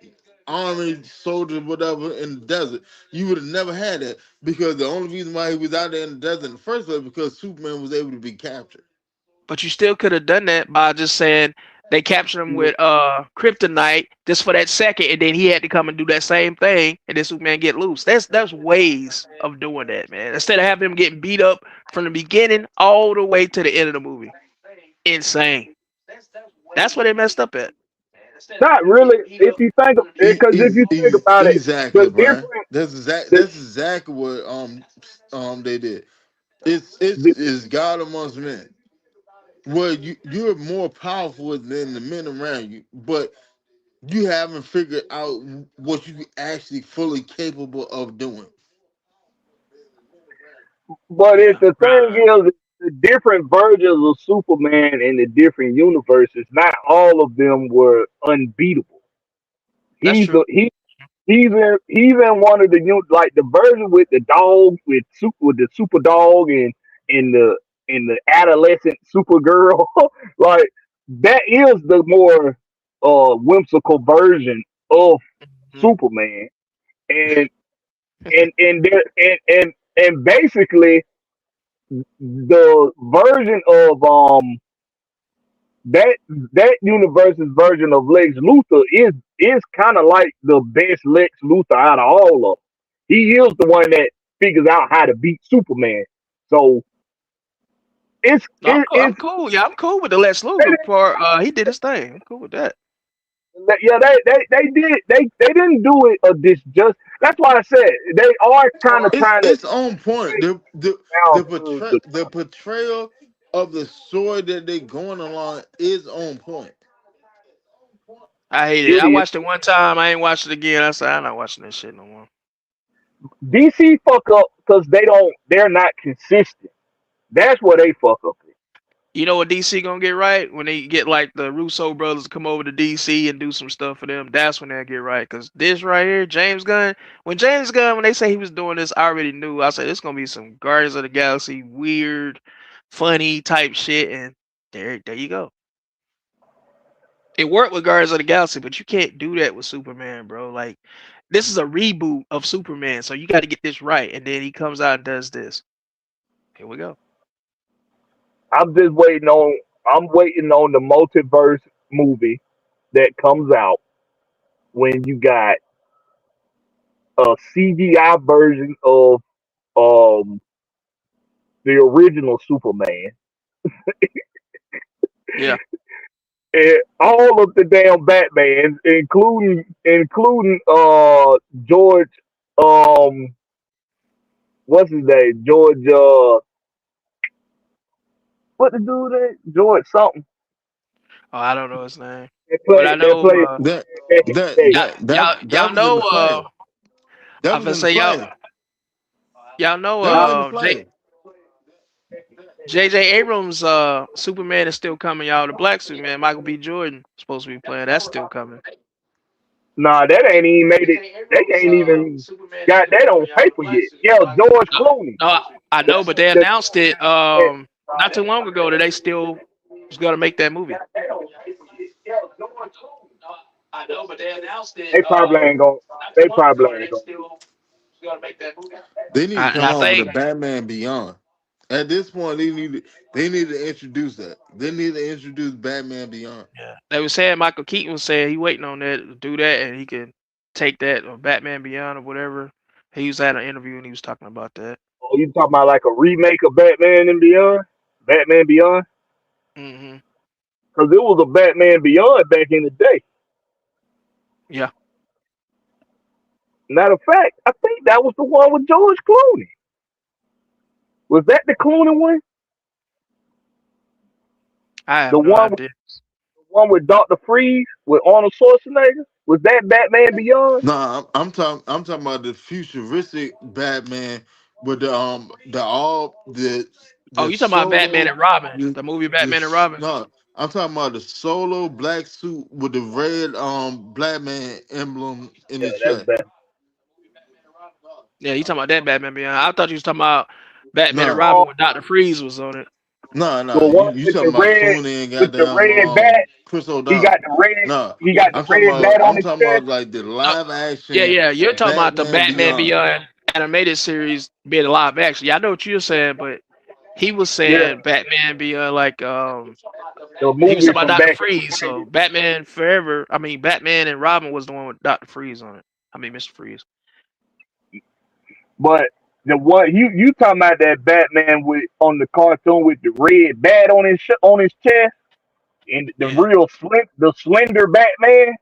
army soldiers whatever in the desert. You would have never had that because the only reason why he was out there in the desert in the first place because Superman was able to be captured. But you still could have done that by just saying they captured him with kryptonite just for that second, and then he had to come and do that same thing, and then Superman get loose. There's ways of doing that, man. Instead of having him getting beat up from the beginning all the way to the end of the movie. Insane. That's what they messed up at. not really. If you think, because if you think about it, Exactly, the Brian. difference, That's exactly what they did. the, It's God amongst men. Well, you're more powerful than the men around you, but you haven't figured out what you actually fully capable of doing. but Yeah, if the bro. thing is, the different versions of Superman in the different universes, not all of them were unbeatable. That's He's true. the he's in one of the like the version with the dog with the super dog and the adolescent Supergirl. Like that is the more whimsical version of Mhm. Superman. And and basically the version of that universe's version of Lex Luthor is kind of like the best Lex Luthor out of all of them. He is the one that figures out how to beat Superman. So No, I'm it's cool. Yeah, I'm cool with the Lex Luthor part. He did his thing. I'm cool with that. yeah, they didn't do it a disjust. That's why I said they are kind of trying to It's on point. down to the The portrayal of the story that they're going along is on point. I hate it. it I is. watched it one time. I ain't watched it again. I said I'm not watching this shit no more. DC fuck up because they're not consistent. That's where they fuck up. You know what DC gonna get right when they get like the Russo brothers to come over to DC and do some stuff for them. That's when they get right. Cause this right here, James Gunn. When they say he was doing this, I already knew. I said it's gonna be some Guardians of the Galaxy weird, funny type shit. And there you go. It worked with Guardians of the Galaxy, but you can't do that with Superman, bro. Like this is a reboot of Superman, so you got to get this right. And then he comes out and does this. Here we go. I'm just waiting on. I'm waiting on the multiverse movie that comes out when you got a CGI version of um the original Superman Yeah. and all of the damn Batmans, including George what's his name? George what the dude that George something Oh, I don't know his name, that but I played know. That back in that the day. that that that Y'all was in know. the play. That I'm was gonna in the say play. y'all know. That was in the play. J.J. Abrams. Superman is still coming, y'all. The Black Superman, Michael B. Jordan, supposed to be playing. That's still coming. Nah, that ain't even made it. They ain't even got that on paper yet. Yeah, George Clooney. No, I know, but they The, announced it not too long ago that they still was gonna make that movie. they probably ain't gonna. They probably ain't gonna. They need to And come I out with a think Batman Beyond. At this point, they need to introduce that. They need to introduce Batman Beyond. they were saying Michael Keaton was saying he waiting on that to do that, and he can take that or Batman Beyond or whatever. He was at an interview and he was talking about that. Oh, you talking about like a remake of Batman and Beyond? Batman Beyond? Hmm. Because it was a Batman Beyond back in the day. Yeah. Matter of fact, I think that was the one with George Clooney. Was that the Clooney one? I The have no one, idea. the one with Dr. Freeze with Arnold Schwarzenegger? Was that Batman Beyond? No, I'm talking about the futuristic Batman with the all Oh, the you talking about Batman solo and Robin, the, the movie Batman and Robin? no, I'm talking about the solo black suit with the red black man emblem in Yeah, the that's chest. Batman. Yeah, you talking about that Batman Beyond. I thought you was talking about Batman and No, Robin Oh, when Dr. Freeze was on it. no, the one you with talking the about red, Clooney and with the goddamn red bat. Chris He got O'Donnell. the red. No, He Yeah. got the red bat on I'm his talking about chest. like the No, live yeah, action yeah. You're talking about the Batman Batman Beyond. Beyond animated series being live action. Yeah, I know what you're saying, but he was Yeah, saying Batman Beyond like the he was movie talking about from Dr. back Freeze. in the So day. Batman Forever. I mean Batman and Robin was the one with Dr. Freeze on it. I mean Mr. Freeze. But the one you talking about that Batman with on the cartoon with the red bat on on his chest and the Yeah. real the slender Batman.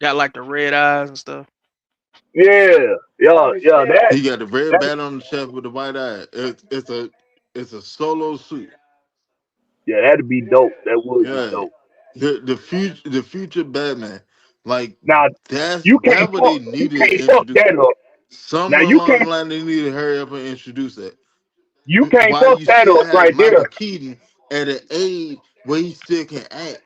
Got like the red eyes and stuff. Yeah, yeah. He got the red That bat on the chest with the white eye. It's a solo suit. yeah, that'd be dope. That would be Yeah, dope. the future Batman, like Now that's you can't what they fuck you needed to can't fuck introduce. that up. Now Somewhere along the line, they need to hurry up and introduce that. you can't While fuck you that still up have right Michael there. Keaton at an age where he still can act.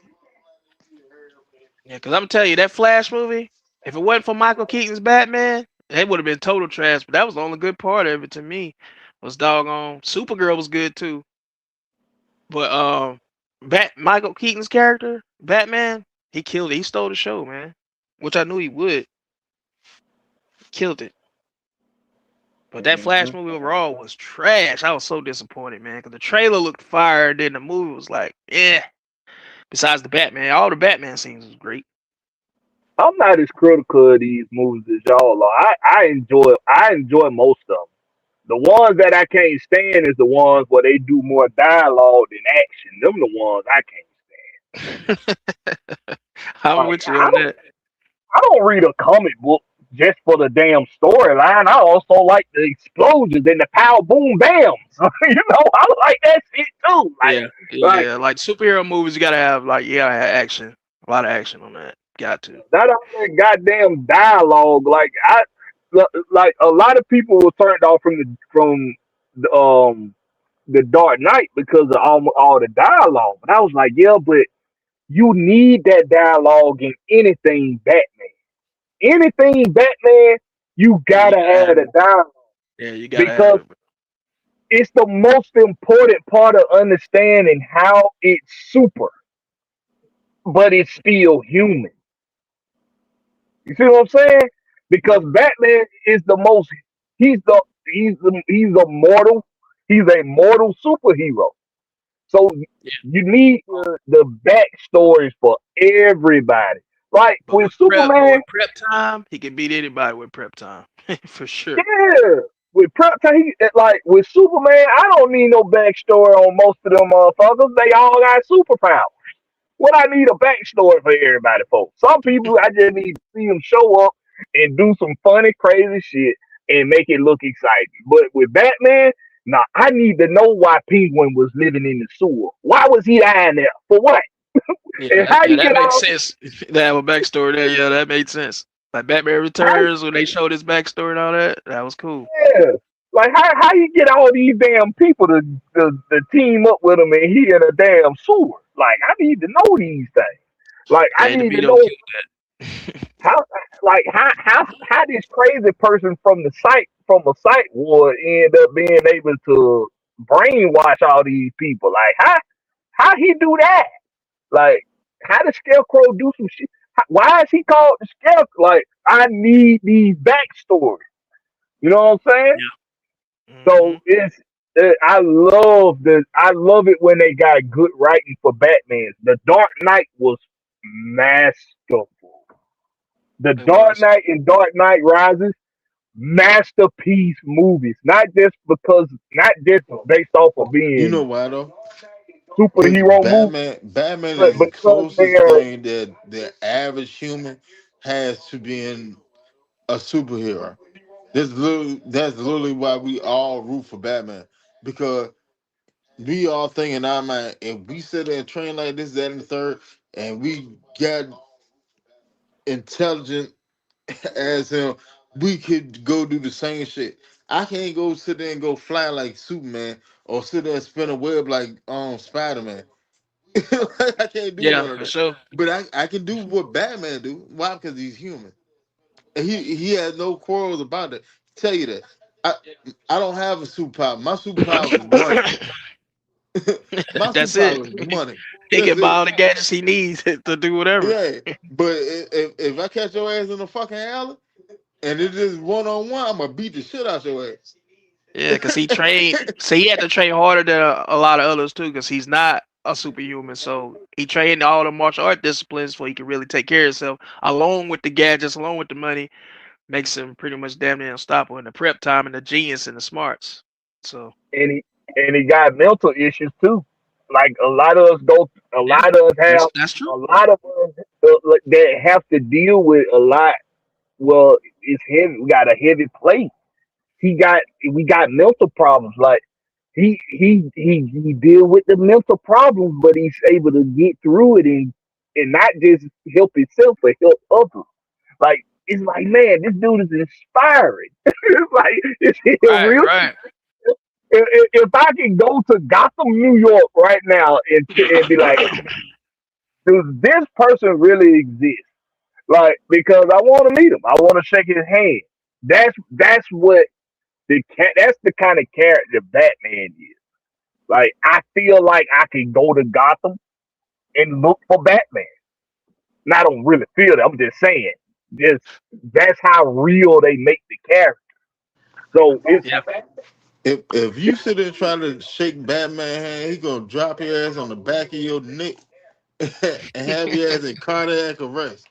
Yeah, because I'm telling you, that Flash movie, if it wasn't for Michael Keaton's Batman, it would have been total trash. But that was the only good part of it to me. Was doggone Supergirl was good too. But Michael Keaton's character, Batman, he killed it. He stole the show, man. Which I knew he would. Killed it. But that Flash Mhm. movie overall was trash. I was so disappointed, man. Because the trailer looked fire, then the movie was like, yeah. Besides the Batman, all the Batman scenes was great. I'm not as critical of these movies as y'all are. I enjoy most of them. The ones that I can't stand is the ones where they do more dialogue than action. Them the ones I can't I'm like. with you on that. I don't read a comic book just for the damn storyline. I also like the explosions and the power boom bams. I like that shit too. Yeah, Like yeah. Like superhero movies, you gotta have action, a lot of action on that. Got to. not all that goddamn dialogue. Like a lot of people were turned off from the Dark Knight because of all the dialogue. But I was like, yeah, but you need that dialogue in anything Batman. Anything Batman, you Yeah, you gotta gotta have have the it. dialogue Yeah, you gotta have because it. it's the most important part of understanding how it's super, but it's still human. You see what I'm saying? Because Yep. Batman is the most. He's the mortal. He's a mortal superhero. So Yeah. you need the backstories for everybody. Like But with with Superman, prep time, he can beat anybody with prep time. For sure. yeah. With prep time, like with Superman, I don't need no backstory on most of them motherfuckers. They all got superpowers. What I need a backstory for everybody for? Some people I just need to see them show up and do some funny, crazy shit and make it look exciting. But with Batman, nah, I need to know why Penguin was living in the sewer. Why was he lying there? For what? And how Yeah, you that get makes all sense. They have a backstory there. Yeah, that made sense. Like Batman how Returns when they showed his backstory and all that, that was cool. yeah. Like how you get all these damn people to team up with him and he in a damn sewer? Like I need to know these things. Like I And the need to Vito know killed that. how like how this crazy person from a site ward end up being able to brainwash all these people. Like how he do that? Like how the scarecrow do some shit? Why is he called the scarecrow? Like I need these backstories. You know what I'm saying? Hmm. So it's I love it when they got good writing for Batman. The Dark Knight was masterful. The It Dark was. Knight and Dark Knight Rises, masterpiece movies. Not just based off of You know being why though? Because superhero movies, Batman but is the because closest they're thing that the average human has to being a superhero. That's literally why we all root for Batman. Because we all think in our mind, if we sit there and train like this, that, and the third, and we got intelligent as him, we could go do the same shit. I can't go sit there and go fly like Superman or sit there and spin a web like Spider Man. I can't do Yeah, none of for that. sure. But I can do what Batman do. Why? Because he's human. And he has no quarrels about it. Tell you that. I I don't have a superpower. My superpower is money. My That's it. superpower is money. He That's can buy it. all the gadgets he needs to do whatever. Yeah. But if I catch your ass in the fucking alley and it is 1-on-1, I'm gonna beat the shit out your ass. Yeah, because he trained. So he had to train harder than a lot of others too, because he's not a superhuman. So he trained all the martial art disciplines so he could really take care of himself, along with the gadgets, along with the money, makes him pretty much damn near unstoppable in the prep time and the genius and the smarts. So and he got mental issues too. Like a yeah, lot of us have that's true. a lot of us like, that have to deal with a lot. Well, it's heavy. We got a heavy plate. He got we got mental problems. Like he deal with the mental problems, but he's able to get through it and not just help himself, but help others. Like it's like, man, this dude is inspiring. It's like it's Right, real. right. If I can go to Gotham, New York, right now and be like, does this person really exist? Like because I want to meet him. I want to shake his hand. That's what that's the kind of character Batman is. Like I feel like I can go to Gotham and look for Batman. And I don't really feel it. I'm just saying. Just that's how real they make the character. So it's Yeah. If you sit there trying to shake Batman hand, he gonna drop your ass on the back of your neck and have your ass in cardiac arrest.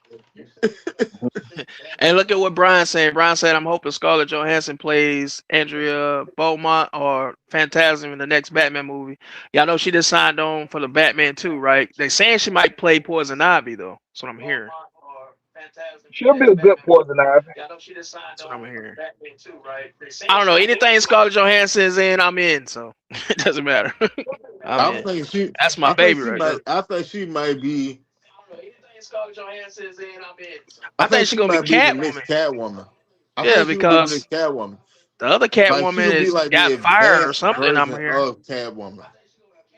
And look at what Brian said. Brian said, "I'm hoping Scarlett Johansson plays Andrea Beaumont or Phantasm in the next Batman movie." Y'all know she just signed on for the Batman 2, right? They saying she might play Poison Ivy though. That's what I'm hearing. she'll be a good poison ivy. That's what I'm hearing. I don't know. Anything Scarlett Johansson is in, I'm in. So it doesn't matter. I'm I in. think she, That's my I think baby she right there. might, I think she might be, I I think think she's she gonna be might be the next Catwoman. Catwoman. I Yeah, think she would be the because next Catwoman. the other Like she Catwoman would be is like the got fired or advanced something. I'm version hearing. of Catwoman.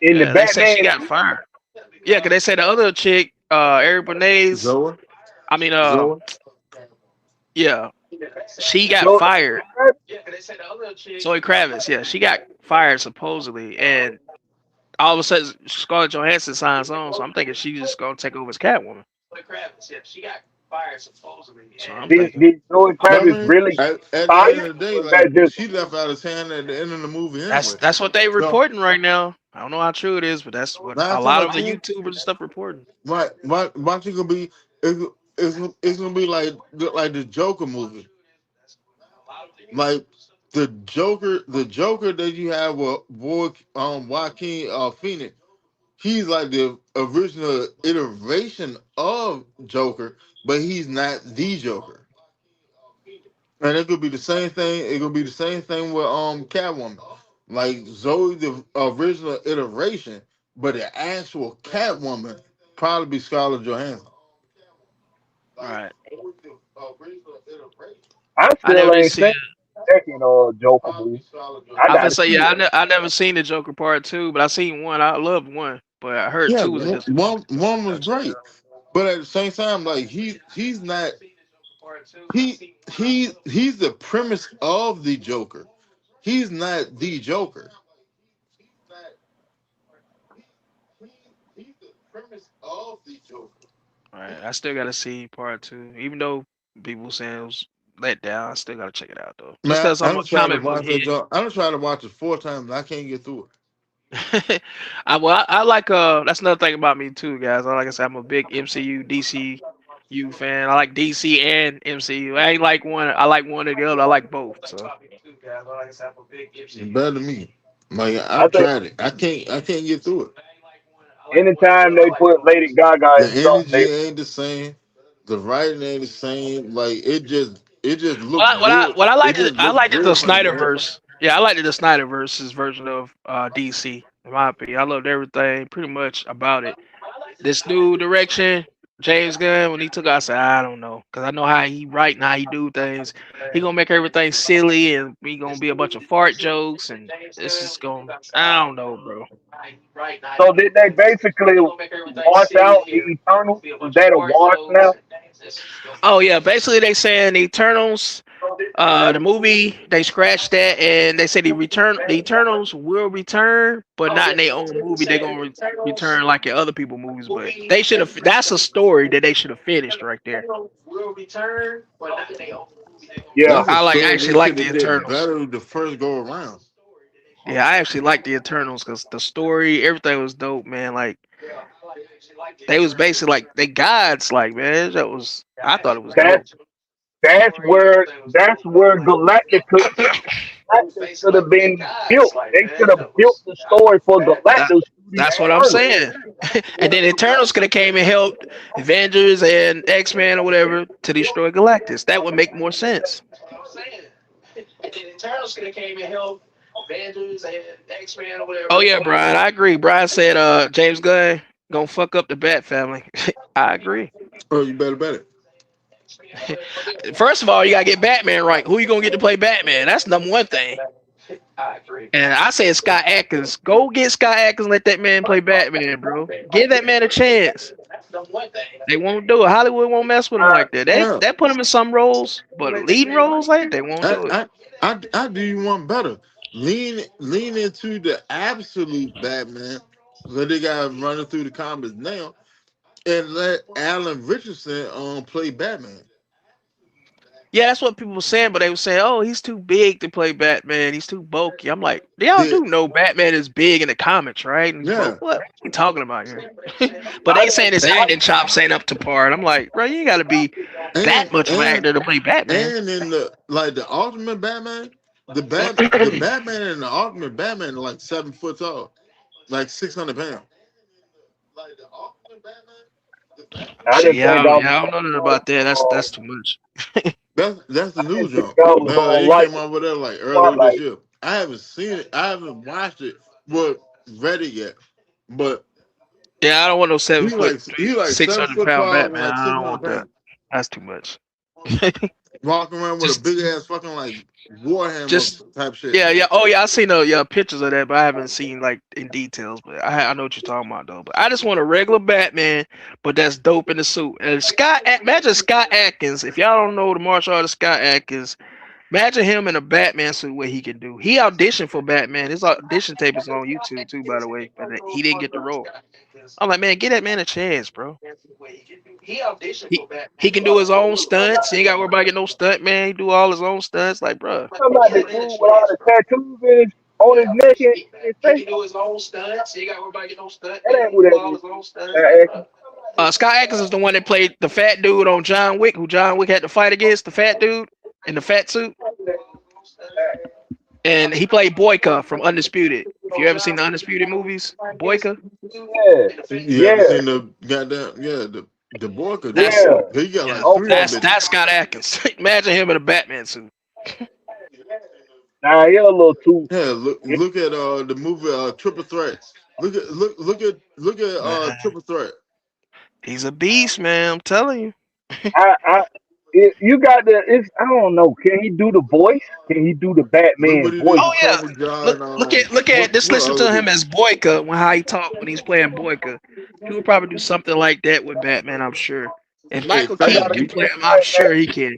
In the Yeah, they said she Batman, got fired. Yeah, because they said the other chick, Eric Bernays, Zoe, I mean, Zoe. yeah, she got so fired. Zoe Kravitz, yeah, she got fired supposedly, and all of a sudden Scarlett Johansson signs on. So I'm thinking she's just gonna take over as Catwoman. So I'm Did thinking. did Zoe I Kravitz mean, really at the end tired, of the day, or is that like just she left out his hand at the end of the movie That's anyway. that's what they So reporting right now. I don't know how true it is, but that's what nine a times lot out of of the 10, YouTubers and stuff reporting. watch it gonna be it's gonna be like the Joker movie, like the Joker that you have with Joaquin Phoenix. He's like the original iteration of Joker, but he's not the Joker. And it could be the same thing. It could be the same thing with Catwoman. Like Zoe, the original iteration, but the actual Catwoman probably be Scarlett Johansson. Right. I I still never did ain't see seen it. the second Joker movie. I I been gotta say see yeah. it. I never seen the Joker part two, but I seen one. I loved one, but I heard Yeah, two was a disappointment. one was great, but at the same time, like he's not he's the premise of the Joker. He's not the Joker. He's the premise of the Joker. Right. I still gotta see part two, even though people saying it was let down. I still gotta check it out though, just Man, cause I I'm a don't try to comic book watch head. that job. I don't try to watch it 4 times. And I can't get through it. I like that's another thing about me too, guys. Like I said, I'm a big MCU DCU fan. I like DC and MCU. I ain't like one. I like one or the other. I like both. So It's better than me. Like I I've think tried it. I can't get through it. anytime they put Lady Gaga The in something, energy ain't the same. The writing ain't the same. Like it just looked good. what I It liked just I looked liked the good from the get. Snyderverse. Yeah, I liked the Snyderverse's version of DC. In my opinion, I loved everything pretty much about it. This new direction, James Gunn, when he took, I said, I don't know, because I know how he write and how he do things. He gonna make everything silly and we gonna be a bunch of fart jokes and it's just gonna, I don't know, bro. so did they basically wash out the Eternals? Is that a wash now? Oh yeah, basically they saying the Eternals, the movie they scratched that and they said the Eternals will return, but not in their own movie. They're gonna return like in other people movies, but they should have. That's a story that they should have finished right there. Yeah, That's a I story they actually like should the have did Eternals. better the first go around. Yeah, I actually like the Eternals because the story, everything was dope, man. Like they was basically like they gods, like man. That was I thought it was dope. that's that's where Galactus should have been built. They should have built the story for That Galactus through the that's what I'm Eternals. saying. And then Eternals could have came and helped Avengers and X-Men or whatever to destroy Galactus. That would make more sense. Oh yeah, Brian, I agree. Brian said James Gunn gonna fuck up the Bat family. I agree. Oh, you better. First of all, you gotta get Batman right. Who you gonna get to play Batman? That's number one thing. And I said Scott Atkins. Go get Scott Atkins and let that man play Batman, bro. Give that man a chance. They won't do it. Hollywood won't mess with him Uh, like that. Yeah. They put him in some roles, but leading roles like that, they won't I do it. I I do you one better. Lean into the absolute Batman. But they got running through the comics now, and let Alan Richardson play Batman. Yeah, that's what people were saying, but they were saying, "Oh, he's too big to play Batman. He's too bulky." I'm like, y'all The do know Batman is big in the comics, right? And he's yeah, broke. What are you talking about here? But I they didn't saying his acting chops ain't up to par. And I'm like, bro, you got to be that and much of an and actor to play Batman. and in the Ultimate Batman, the Batman and the Ultimate Batman are like 7 foot tall, like 600 pounds. I Shit, didn't think I was yeah, I don't know nothing about that. That's too much. That's the I new didn't think jump. I was gonna It like came out with that like earlier this Spotlight. year. I haven't seen it. I haven't watched it, but read it yet. But Yeah, I don't want no he 7 foot, like he like six seven hundred foot pound tall and Batman. like I six don't hundred want that. pounds. That's too much. Walking around with a just, big ass fucking like Warhammer just type shit. yeah. Oh yeah, I seen the pictures of that, but I haven't seen like in details. But I know what you're talking about though. But I just want a regular Batman, but that's dope in the suit. And imagine Scott Atkins. If y'all don't know the martial artist Scott Atkins, imagine him in a Batman suit. What he can do. He auditioned for Batman. His audition tape is on YouTube too, by the way. But he didn't get the role. I'm like, man, get that man a chance, bro. He he can do his own stunts. He ain't got to worry about getting no stunt man. He do all his own stunts. Like, bro, Talking about the dude with all the tattoos in his, on his neck and his face. That ain't who that is. Atkins. Scott Atkins is the one that played the fat dude on John Wick, who John Wick had to fight against, the fat dude in the fat suit. And he played Boyka from Undisputed. If you ever seen the Undisputed movies, Boyka, Yeah, You ever yeah, seen the goddamn the Borka dude? that's yeah. He got yeah, like three of them Okay. bitches. that's Scott Atkins. Imagine him in a Batman suit. Nah, he a little too. Yeah, look at the movie Triple Threat. Look at Man, Triple Threat. he's a beast, man. I'm telling you. I, you got the. It's. I don't know. Can he do the voice? Can he do the Look Batman what he did voice? to Oh yeah, Cobra look John. look at just What listen other to him dude? as Boyka when how he talk when he's playing Boyka. He would probably do something like that with Batman. I'm sure. If Hey, Michael I Keaton Fat gotta can B, play get him, I'm man. sure he can.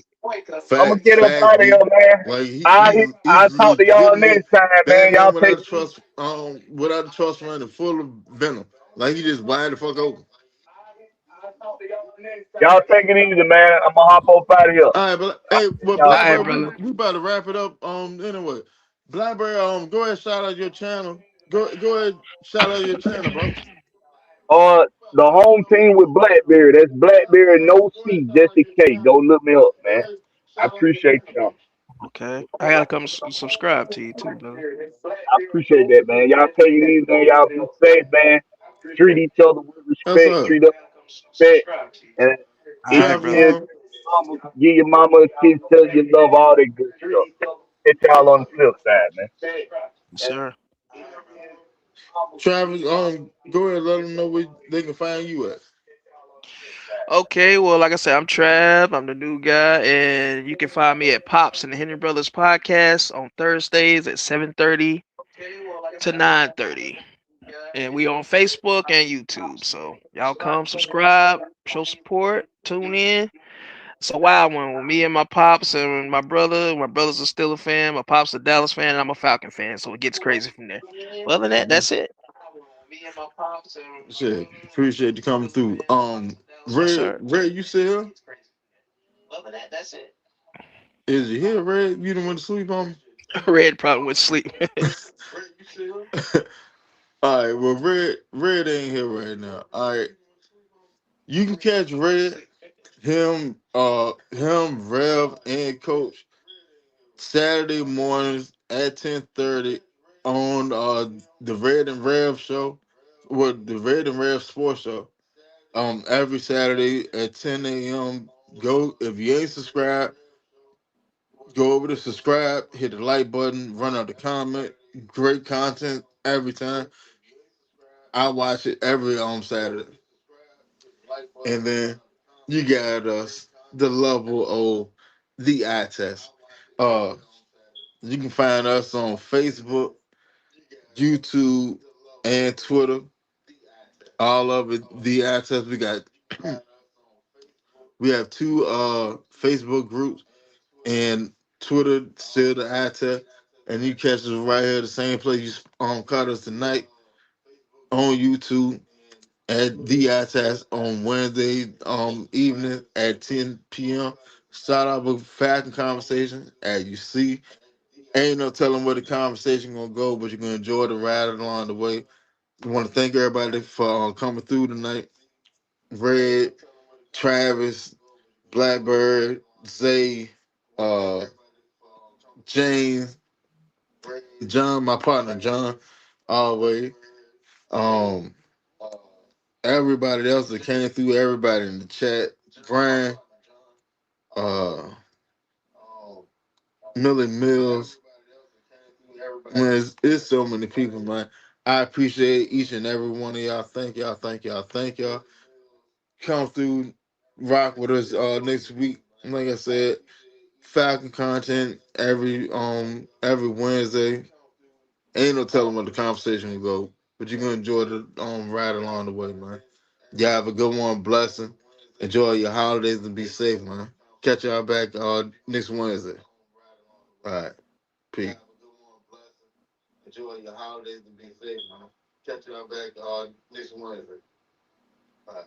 I'm gonna Fat get up Facts out of here, B. man. Like I'll he's talk to y'all legitimately next time, man. Batman Y'all take without the trust fund and full of venom. Like he just wide the fuck open. y'all take it easy, man. I'm gonna hop off out of here. All right, but hey, well, All Y'all. right, Blackberry, we brother. we about to wrap it up. Anyway, Blackberry, go ahead, shout out your channel. Go ahead, shout out your channel, bro. The home team with Blackberry. That's Blackberry no C, just in case. Go look me up, man. I appreciate y'all. Okay, I gotta come subscribe to you too, brother. I appreciate that, man. Y'all take it easy, man. Y'all be safe, man. Treat each other with That's respect. up. Treat us with respect. And All eat right, Travis, brother. kids, give your mama a kiss, tell you love all that good stuff. Catch y'all on the flip side, man. Yes, sir. Travis, go ahead, let them know where they can find you at. Okay, well, like I said, I'm Trav. I'm the new guy, and you can find me at Pops and the Henry Brothers podcast on Thursdays at 7:30 to 9:30, and we on Facebook and YouTube. So y'all come subscribe, show support, tune in. It's a wild one with me and my pops and my brother. My brother's a Steelers fan, my pop's a Dallas fan, and I'm a Falcon fan. So it gets crazy from there. But other than that, that's it. Shit, appreciate you coming through. Yes, Red, sir. Red, you still here? Is you here, Red? You done went to sleep on me? Red probably went to sleep. All right, well, Red ain't here right now. All right, you can catch Red, Rev, and Coach Saturday mornings at 10:30 on the Red and Rev show, well, the Red and Rev Sports Show. Every Saturday at 10 a.m. Go if you ain't subscribed, go over to subscribe, hit the like button, run out the comment. Great content every time. I watch it every Saturday. And then you got us the level of the eye test. Uh you can find us on Facebook, YouTube, and Twitter. All of it, the eye test. We have two Facebook groups and Twitter still the eye test. And you catch us right here, the same place you caught us tonight on YouTube at the eye test on Wednesday evening at 10 p.m. Start off with Falcon conversation as you see. Ain't no telling where the conversation gonna go, but you're gonna enjoy the ride along the way. I want to thank everybody for coming through tonight. Red, Travis, Blackbird, Zay, uh, James, John, my partner John, always. Um, everybody else that came through, everybody in the chat, Brian, uh, Millie Mills. Man, it's so many people, man. I appreciate each and every one of y'all. Thank y'all, thank y'all, thank y'all. Come through, rock with us next week. Like I said, Falcon content every Wednesday. Ain't no telling what the conversation will go, but you're gonna enjoy the ride along the way, man. Y'all have a good one, blessing. Enjoy your holidays and be safe, man. Catch y'all back next Wednesday. All right, peace. Enjoy your holidays and be safe, man. Catch y'all back next Wednesday. All right.